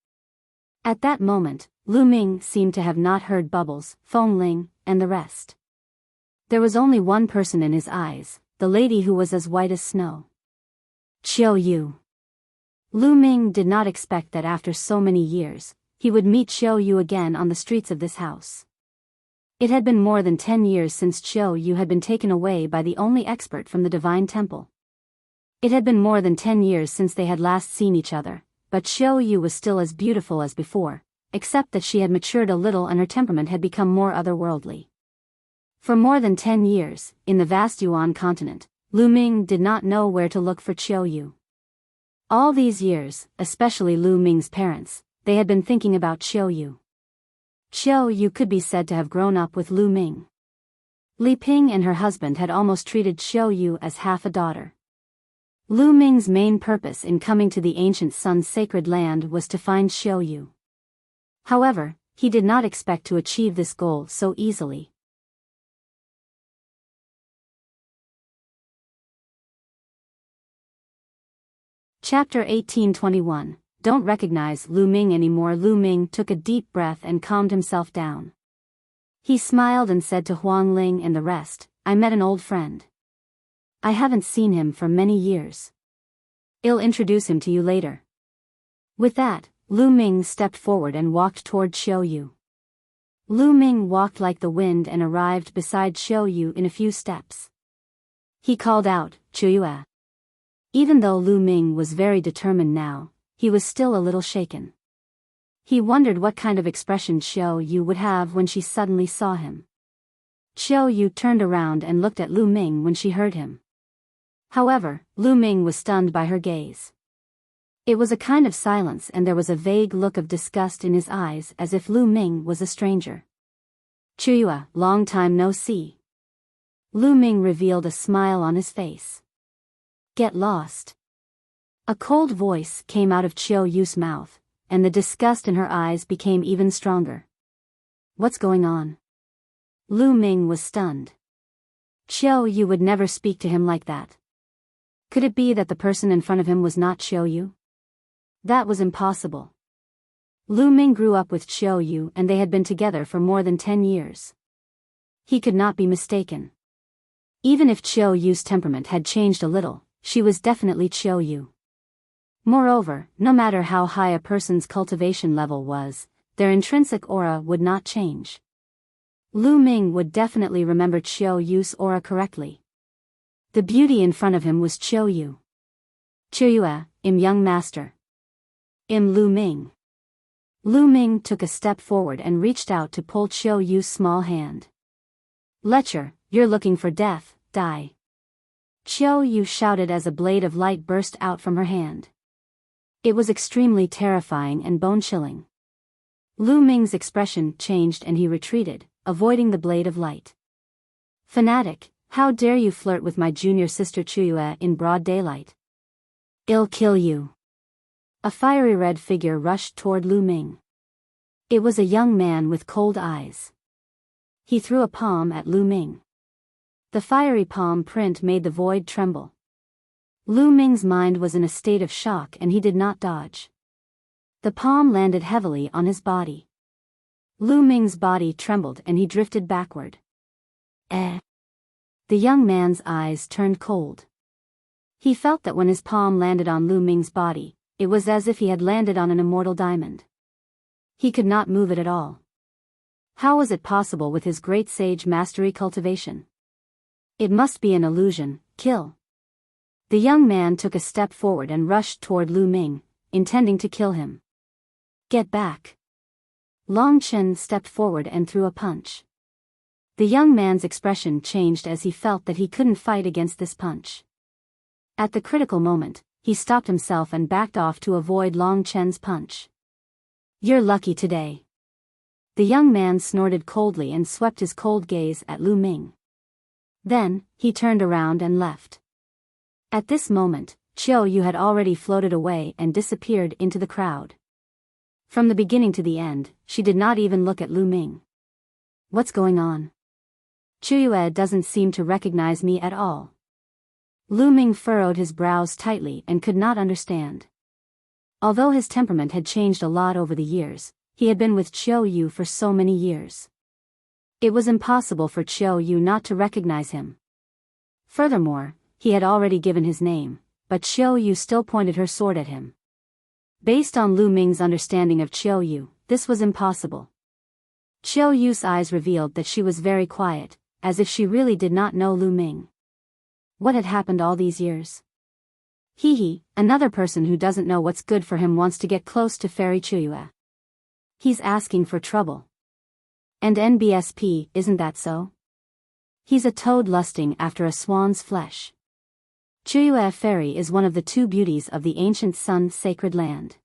S1: At that moment, Lu Ming seemed to have not heard Bubbles, Feng Ling, and the rest. There was only one person in his eyes, the lady who was as white as snow. Qiu Yue. Lu Ming did not expect that after so many years, he would meet Qiu Yue again on the streets of this house. It had been more than 10 years since Qiu Yue had been taken away by the only expert from the Divine Temple. It had been more than 10 years since they had last seen each other, but Qiu Yue was still as beautiful as before, except that she had matured a little and her temperament had become more otherworldly. For more than 10 years, in the vast Yuan continent, Lu Ming did not know where to look for Qiu Yue. All these years, especially Lu Ming's parents, they had been thinking about Qiu Yue. Qiu Yue could be said to have grown up with Lu Ming. Li Ping and her husband had almost treated Qiu Yue as half a daughter. Lu Ming's main purpose in coming to the ancient sun's sacred land was to find Qiu Yue. However, he did not expect to achieve this goal so easily. Chapter 1821. Don't recognize Lu Ming anymore. Lu Ming took a deep breath and calmed himself down. He smiled and said to Huang Ling and the rest, I met an old friend. I haven't seen him for many years. I'll introduce him to you later. With that, Lu Ming stepped forward and walked toward Qiu Yue. Lu Ming walked like the wind and arrived beside Qiu Yue in a few steps. He called out, Qiu Yue. Even though Lu Ming was very determined now, he was still a little shaken. He wondered what kind of expression Qiu Yue would have when she suddenly saw him. Qiu Yue turned around and looked at Lu Ming when she heard him. However, Lu Ming was stunned by her gaze. It was a kind of silence and there was a vague look of disgust in his eyes as if Lu Ming was a stranger. Qiu Yue, long time no see. Lu Ming revealed a smile on his face. Get lost. A cold voice came out of Qiu Yue's mouth, and the disgust in her eyes became even stronger. What's going on? Lu Ming was stunned. Qiu Yue would never speak to him like that. Could it be that the person in front of him was not Qiu Yue? That was impossible. Lu Ming grew up with Qiu Yue and they had been together for more than 10 years. He could not be mistaken. Even if Qiu Yue's temperament had changed a little, she was definitely Qiu Yue. Moreover, no matter how high a person's cultivation level was, their intrinsic aura would not change. Lu Ming would definitely remember Qiu Yue's aura correctly. The beauty in front of him was Qiu Yue. Qiu Yue, young master. Lu Ming. Lu Ming took a step forward and reached out to pull Qiu Yue's small hand. Lecher, you're looking for death, die. Qiu Yue shouted as a blade of light burst out from her hand. It was extremely terrifying and bone-chilling. Lu Ming's expression changed and he retreated, avoiding the blade of light. Fanatic, how dare you flirt with my junior sister Qiu Yue in broad daylight? I'll kill you. A fiery red figure rushed toward Lu Ming. It was a young man with cold eyes. He threw a palm at Lu Ming. The fiery palm print made the void tremble. Lu Ming's mind was in a state of shock and he did not dodge. The palm landed heavily on his body. Lu Ming's body trembled and he drifted backward. Eh. The young man's eyes turned cold. He felt that when his palm landed on Lu Ming's body, it was as if he had landed on an immortal diamond. He could not move it at all. How was it possible with his great sage mastery cultivation? It must be an illusion. Kill. The young man took a step forward and rushed toward Lu Ming, intending to kill him. Get back. Long Chen stepped forward and threw a punch. The young man's expression changed as he felt that he couldn't fight against this punch. At the critical moment, he stopped himself and backed off to avoid Long Chen's punch. You're lucky today. The young man snorted coldly and swept his cold gaze at Lu Ming. Then, he turned around and left. At this moment, Qiu Yue had already floated away and disappeared into the crowd. From the beginning to the end, she did not even look at Lu Ming. What's going on? Qiu Yue doesn't seem to recognize me at all. Lu Ming furrowed his brows tightly and could not understand. Although his temperament had changed a lot over the years, he had been with Qiu Yue for so many years. It was impossible for Qiu Yue not to recognize him. Furthermore, he had already given his name, but Qiu Yue still pointed her sword at him. Based on Lu Ming's understanding of Qiu Yue, this was impossible. Qiu Yue's eyes revealed that she was very quiet, as if she really did not know Lu Ming. What had happened all these years? Another person who doesn't know what's good for him wants to get close to Fairy Qiu Yue. He's asking for trouble. And NBSP, isn't that so? He's a toad lusting after a swan's flesh. Qiu Yue Fairy is one of the two beauties of the ancient Sun sacred land.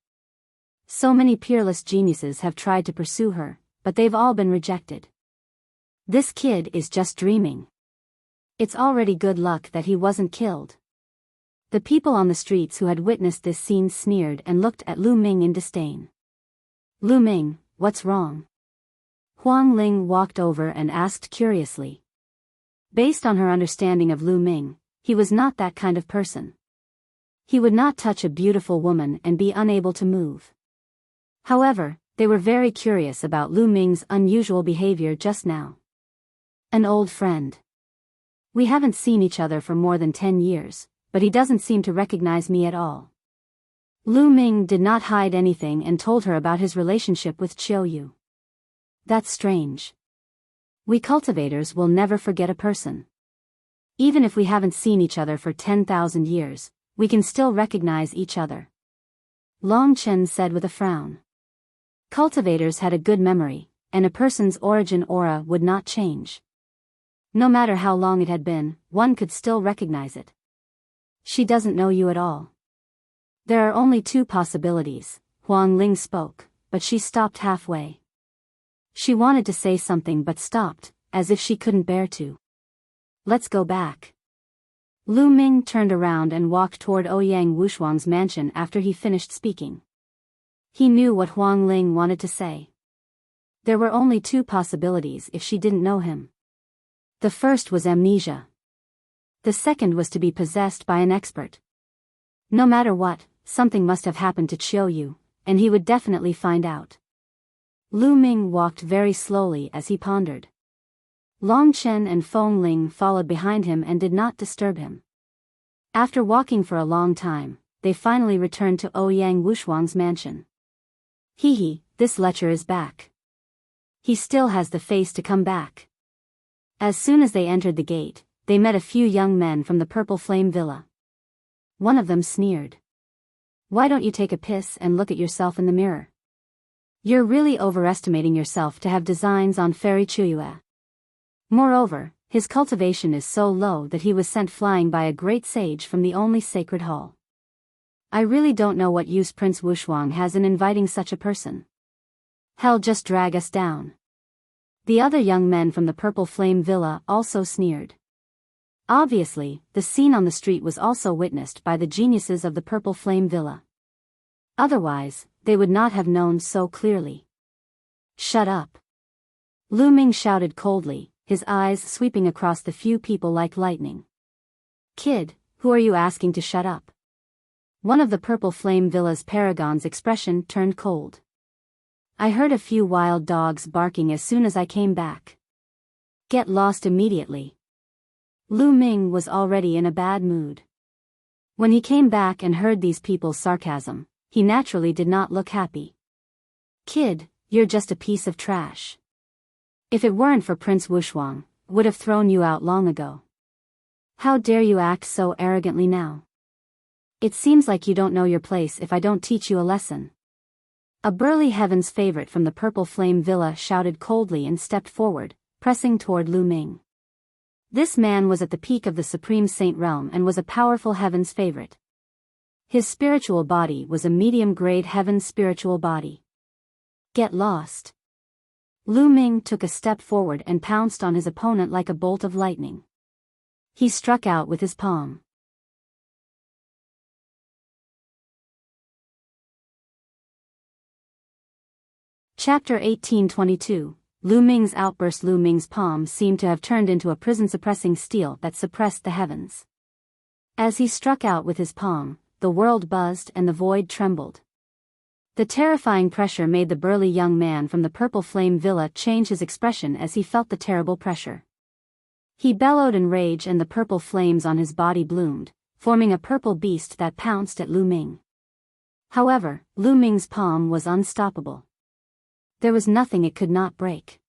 S1: So many peerless geniuses have tried to pursue her, but they've all been rejected. This kid is just dreaming. It's already good luck that he wasn't killed. The people on the streets who had witnessed this scene sneered and looked at Lu Ming in disdain. Lu Ming, what's wrong? Huang Ling walked over and asked curiously. Based on her understanding of Lu Ming, he was not that kind of person. He would not touch a beautiful woman and be unable to move. However, they were very curious about Lu Ming's unusual behavior just now. An old friend. We haven't seen each other for more than 10 years, but he doesn't seem to recognize me at all. Lu Ming did not hide anything and told her about his relationship with Qiu Yue. That's strange. We cultivators will never forget a person. Even if we haven't seen each other for 10,000 years, we can still recognize each other. Long Chen said with a frown. Cultivators had a good memory, and a person's origin aura would not change. No matter how long it had been, one could still recognize it. She doesn't know you at all. There are only two possibilities, Huang Ling spoke, but she stopped halfway. She wanted to say something but stopped, as if she couldn't bear to. Let's go back. Lu Ming turned around and walked toward OuyangWushuang's mansion after he finished speaking. He knew what Huang Ling wanted to say. There were only two possibilities if she didn't know him. The first was amnesia. The second was to be possessed by an expert. No matter what, something must have happened to Qiu Yue, and he would definitely find out. Lu Ming walked very slowly as he pondered. Long Chen and Feng Ling followed behind him and did not disturb him. After walking for a long time, they finally returned to OuyangWushuang's mansion. This lecher is back. He still has the face to come back. As soon as they entered the gate, they met a few young men from the Purple Flame Villa. One of them sneered. Why don't you take a piss and look at yourself in the mirror? You're really overestimating yourself to have designs on Fairy Qiu Yue. Moreover, his cultivation is so low that he was sent flying by a great sage from the only sacred hall. I really don't know what use Prince Wushuang has in inviting such a person. Hell just drag us down. The other young men from the Purple Flame Villa also sneered. Obviously, the scene on the street was also witnessed by the geniuses of the Purple Flame Villa. Otherwise, they would not have known so clearly. Shut up. Lu Ming shouted coldly, his eyes sweeping across the few people like lightning. Kid, who are you asking to shut up? One of the Purple Flame Villa's paragons' expression turned cold. I heard a few wild dogs barking as soon as I came back. Get lost immediately. Lu Ming was already in a bad mood. When he came back and heard these people's sarcasm, he naturally did not look happy. Kid, you're just a piece of trash. If it weren't for Prince Wushuang, would have thrown you out long ago. How dare you act so arrogantly now? It seems like you don't know your place if I don't teach you a lesson. A burly heaven's favorite from the Purple Flame Villa shouted coldly and stepped forward, pressing toward Lu Ming. This man was at the peak of the Supreme Saint realm and was a powerful heaven's favorite. His spiritual body was a medium-grade heaven's spiritual body. Get lost. Lu Ming took a step forward and pounced on his opponent like a bolt of lightning. He struck out with his palm. Chapter 1822. Lu Ming's outburst. Lu Ming's palm seemed to have turned into a prison-suppressing steel that suppressed the heavens. As he struck out with his palm, the world buzzed and the void trembled. The terrifying pressure made the burly young man from the Purple Flame Villa change his expression as he felt the terrible pressure. He bellowed in rage and the purple flames on his body bloomed, forming a purple beast that pounced at Lu Ming. However, Lu Ming's palm was unstoppable. There was nothing it could not break.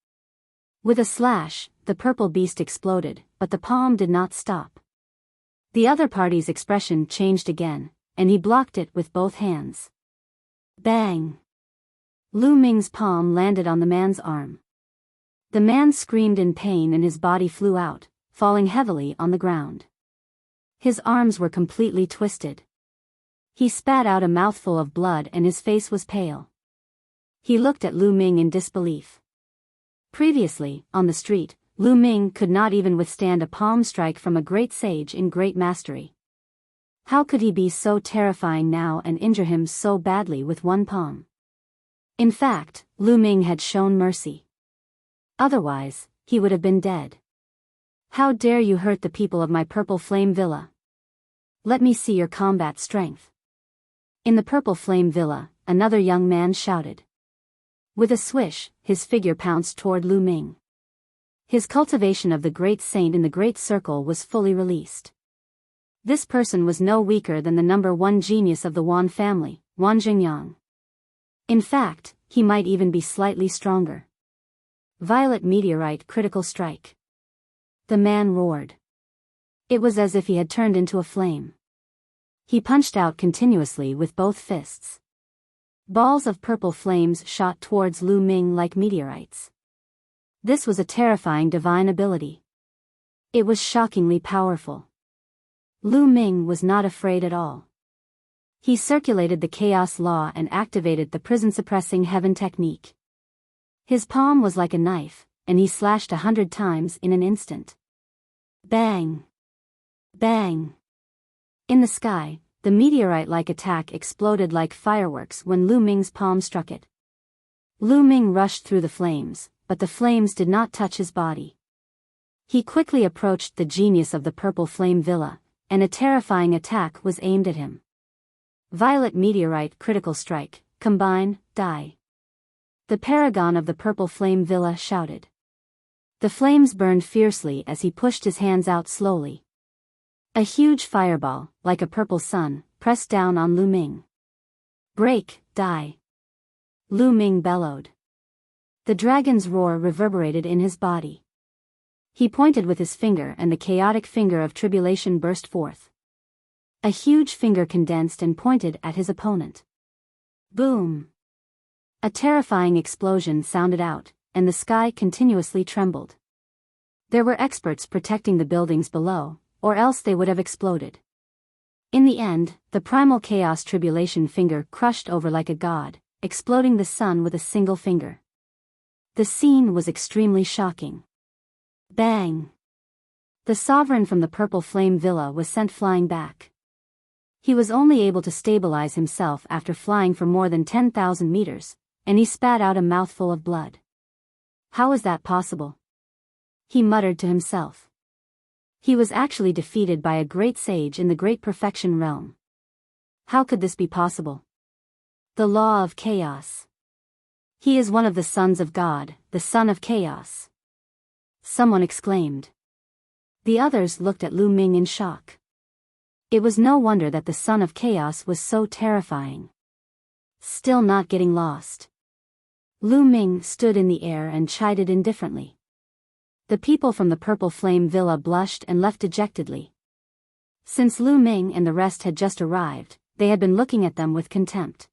S1: With a slash, the purple beast exploded, but the palm did not stop. The other party's expression changed again, and he blocked it with both hands. Bang! Lu Ming's palm landed on the man's arm. The man screamed in pain and his body flew out, falling heavily on the ground. His arms were completely twisted. He spat out a mouthful of blood and his face was pale. He looked at Lu Ming in disbelief. Previously, on the street, Lu Ming could not even withstand a palm strike from a great sage in great mastery. How could he be so terrifying now and injure him so badly with one palm? In fact, Lu Ming had shown mercy. Otherwise, he would have been dead. How dare you hurt the people of my Purple Flame Villa? Let me see your combat strength. In the Purple Flame Villa, another young man shouted. With a swish, his figure pounced toward Lu Ming. His cultivation of the great saint in the great circle was fully released. This person was no weaker than the number one genius of the Wan family, Wan Jingyang. In fact, he might even be slightly stronger. Violet meteorite critical strike. The man roared. It was as if he had turned into a flame. He punched out continuously with both fists. Balls of purple flames shot towards Lu Ming like meteorites. This was a terrifying divine ability. It was shockingly powerful. Lu Ming was not afraid at all. He circulated the chaos law and activated the prison-suppressing heaven technique. His palm was like a knife, and he slashed 100 times in an instant. Bang! Bang! In the sky, the meteorite-like attack exploded like fireworks when Lu Ming's palm struck it. Lu Ming rushed through the flames, but the flames did not touch his body. He quickly approached the genius of the Purple Flame Villa, and a terrifying attack was aimed at him. Violet meteorite critical strike, combine, die. The paragon of the Purple Flame Villa shouted. The flames burned fiercely as he pushed his hands out slowly. A huge fireball, like a purple sun, pressed down on Lu Ming. Break, die. Lu Ming bellowed. The dragon's roar reverberated in his body. He pointed with his finger and the chaotic finger of tribulation burst forth. A huge finger condensed and pointed at his opponent. Boom! A terrifying explosion sounded out, and the sky continuously trembled. There were experts protecting the buildings below, or else they would have exploded. In the end, the primal chaos tribulation finger crushed over like a god, exploding the sun with a single finger. The scene was extremely shocking. Bang! The sovereign from the Purple Flame Villa was sent flying back. He was only able to stabilize himself after flying for more than 10,000 meters, and he spat out a mouthful of blood. How is that possible? He muttered to himself. He was actually defeated by a great sage in the Great Perfection realm. How could this be possible? The law of chaos. He is one of the sons of God, the son of chaos. someone exclaimed. The others looked at Lu Ming in shock. It was no wonder that the son of chaos was so terrifying. Still not getting lost. Lu Ming stood in the air and chided indifferently. The people from the Purple Flame Villa blushed and left dejectedly. Since Lu Ming and the rest had just arrived, they had been looking at them with contempt.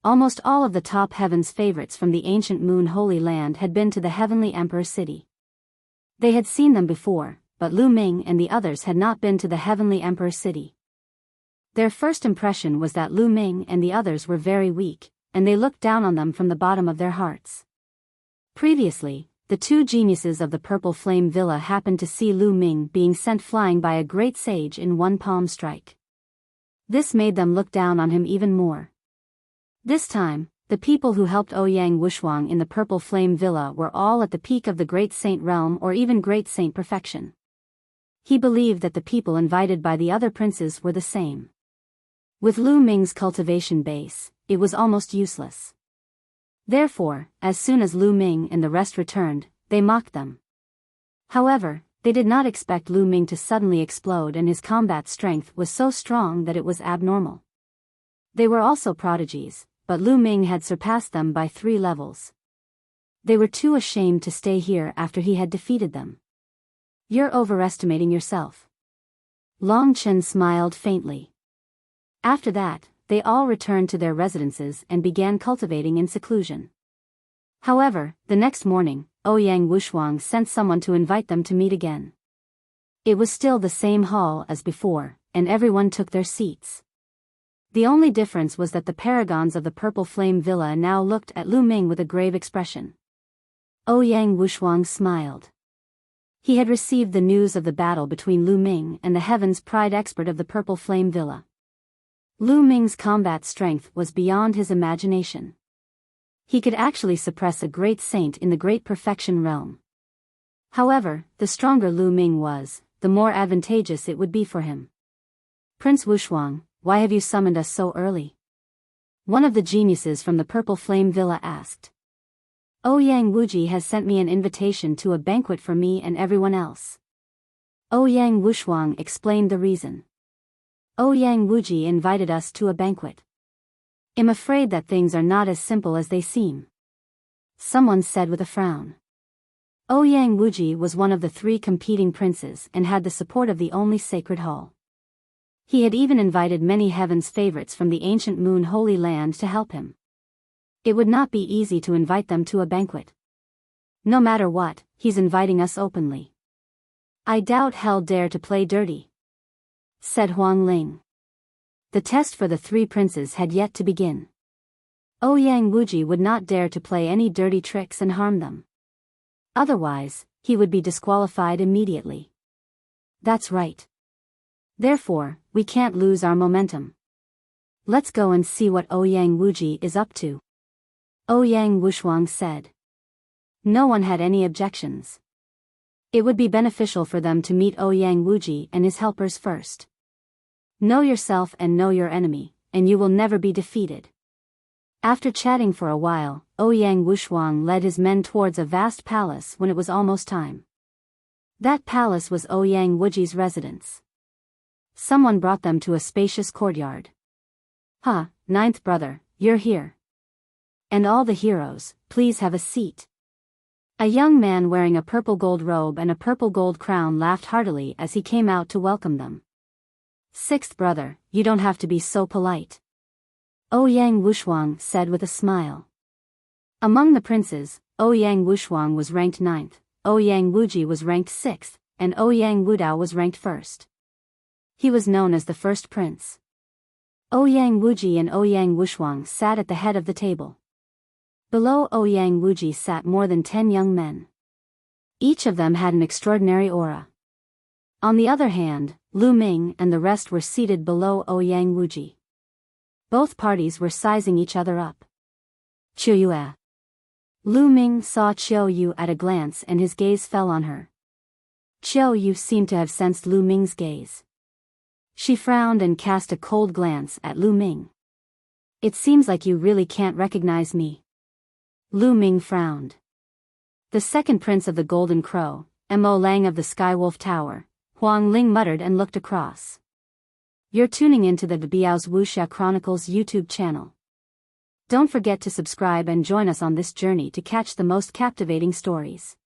S1: Almost all of the top heaven's favorites from the ancient Moon Holy Land had been to the Heavenly Emperor City. They had seen them before, but Lu Ming and the others had not been to the Heavenly Emperor City. Their first impression was that Lu Ming and the others were very weak, and they looked down on them from the bottom of their hearts. Previously, the two geniuses of the Purple Flame Villa happened to see Lu Ming being sent flying by a great sage in one palm strike. This made them look down on him even more. This time, the people who helped OuyangWushuang in the Purple Flame Villa were all at the peak of the Great Saint realm or even Great Saint perfection. He believed that the people invited by the other princes were the same. With Lu Ming's cultivation base, it was almost useless. Therefore, as soon as Lu Ming and the rest returned, they mocked them. However, they did not expect Lu Ming to suddenly explode, and his combat strength was so strong that it was abnormal. They were also prodigies, but Lu Ming had surpassed them by 3 levels. They were too ashamed to stay here after he had defeated them. You're overestimating yourself. Long Chen smiled faintly. After that, they all returned to their residences and began cultivating in seclusion. However, the next morning, OuyangWushuang sent someone to invite them to meet again. It was still the same hall as before, and everyone took their seats. The only difference was that the paragons of the Purple Flame Villa now looked at Lu Ming with a grave expression. OuyangWushuang smiled. He had received the news of the battle between Lu Ming and the Heaven's Pride expert of the Purple Flame Villa. Lu Ming's combat strength was beyond his imagination. He could actually suppress a great saint in the Great Perfection realm. However, the stronger Lu Ming was, the more advantageous it would be for him. Prince Wushuang, why have you summoned us so early? One of the geniuses from the Purple Flame Villa asked. OuyangWushuang has sent me an invitation to a banquet for me and everyone else. OuyangWushuang explained the reason. OuyangWushuang invited us to a banquet. I'm afraid that things are not as simple as they seem. Someone said with a frown. OuyangWushuang was one of the 3 competing princes and had the support of the only sacred hall. He had even invited many heaven's favorites from the ancient Moon Holy Land to help him. It would not be easy to invite them to a banquet. No matter what, he's inviting us openly. I doubt he'll dare to play dirty, said Huang Ling. The test for the 3 princes had yet to begin. OuyangWushuang would not dare to play any dirty tricks and harm them. Otherwise, he would be disqualified immediately. That's right. Therefore, we can't lose our momentum. Let's go and see what OuyangWushuang is up to, OuyangWushuang said. No one had any objections. It would be beneficial for them to meet OuyangWushuang and his helpers first. Know yourself and know your enemy, and you will never be defeated. After chatting for a while, OuyangWushuang led his men towards a vast palace when it was almost time. That palace was OuyangWushuang's residence. Someone brought them to a spacious courtyard. Ha, 9th brother, you're here. And all the heroes, please have a seat. A young man wearing a purple gold robe and a purple gold crown laughed heartily as he came out to welcome them. 6th brother, you don't have to be so polite, OuyangWushuang said with a smile. Among the princes, OuyangWushuang was ranked 9th, OuyangWushuang was ranked 6th, and OuyangWudao was ranked 1st. He was known as the first prince. OuyangWushuang and OuyangWushuang sat at the head of the table. Below OuyangWushuang sat more than 10 young men. Each of them had an extraordinary aura. On the other hand, Lu Ming and the rest were seated below OuyangWushuang. Both parties were sizing each other up. Qiu Yue. Lu Ming saw Qiu Yue at a glance and his gaze fell on her. Qiu Yue seemed to have sensed Lu Ming's gaze. She frowned and cast a cold glance at Lu Ming. It seems like you really can't recognize me. Lu Ming frowned. The second prince of the Golden Crow, Mo Lang of the Skywolf Tower, Huang Ling muttered and looked across. You're tuning into the Biyao's Wuxia Chronicles YouTube channel. Don't forget to subscribe and join us on this journey to catch the most captivating stories.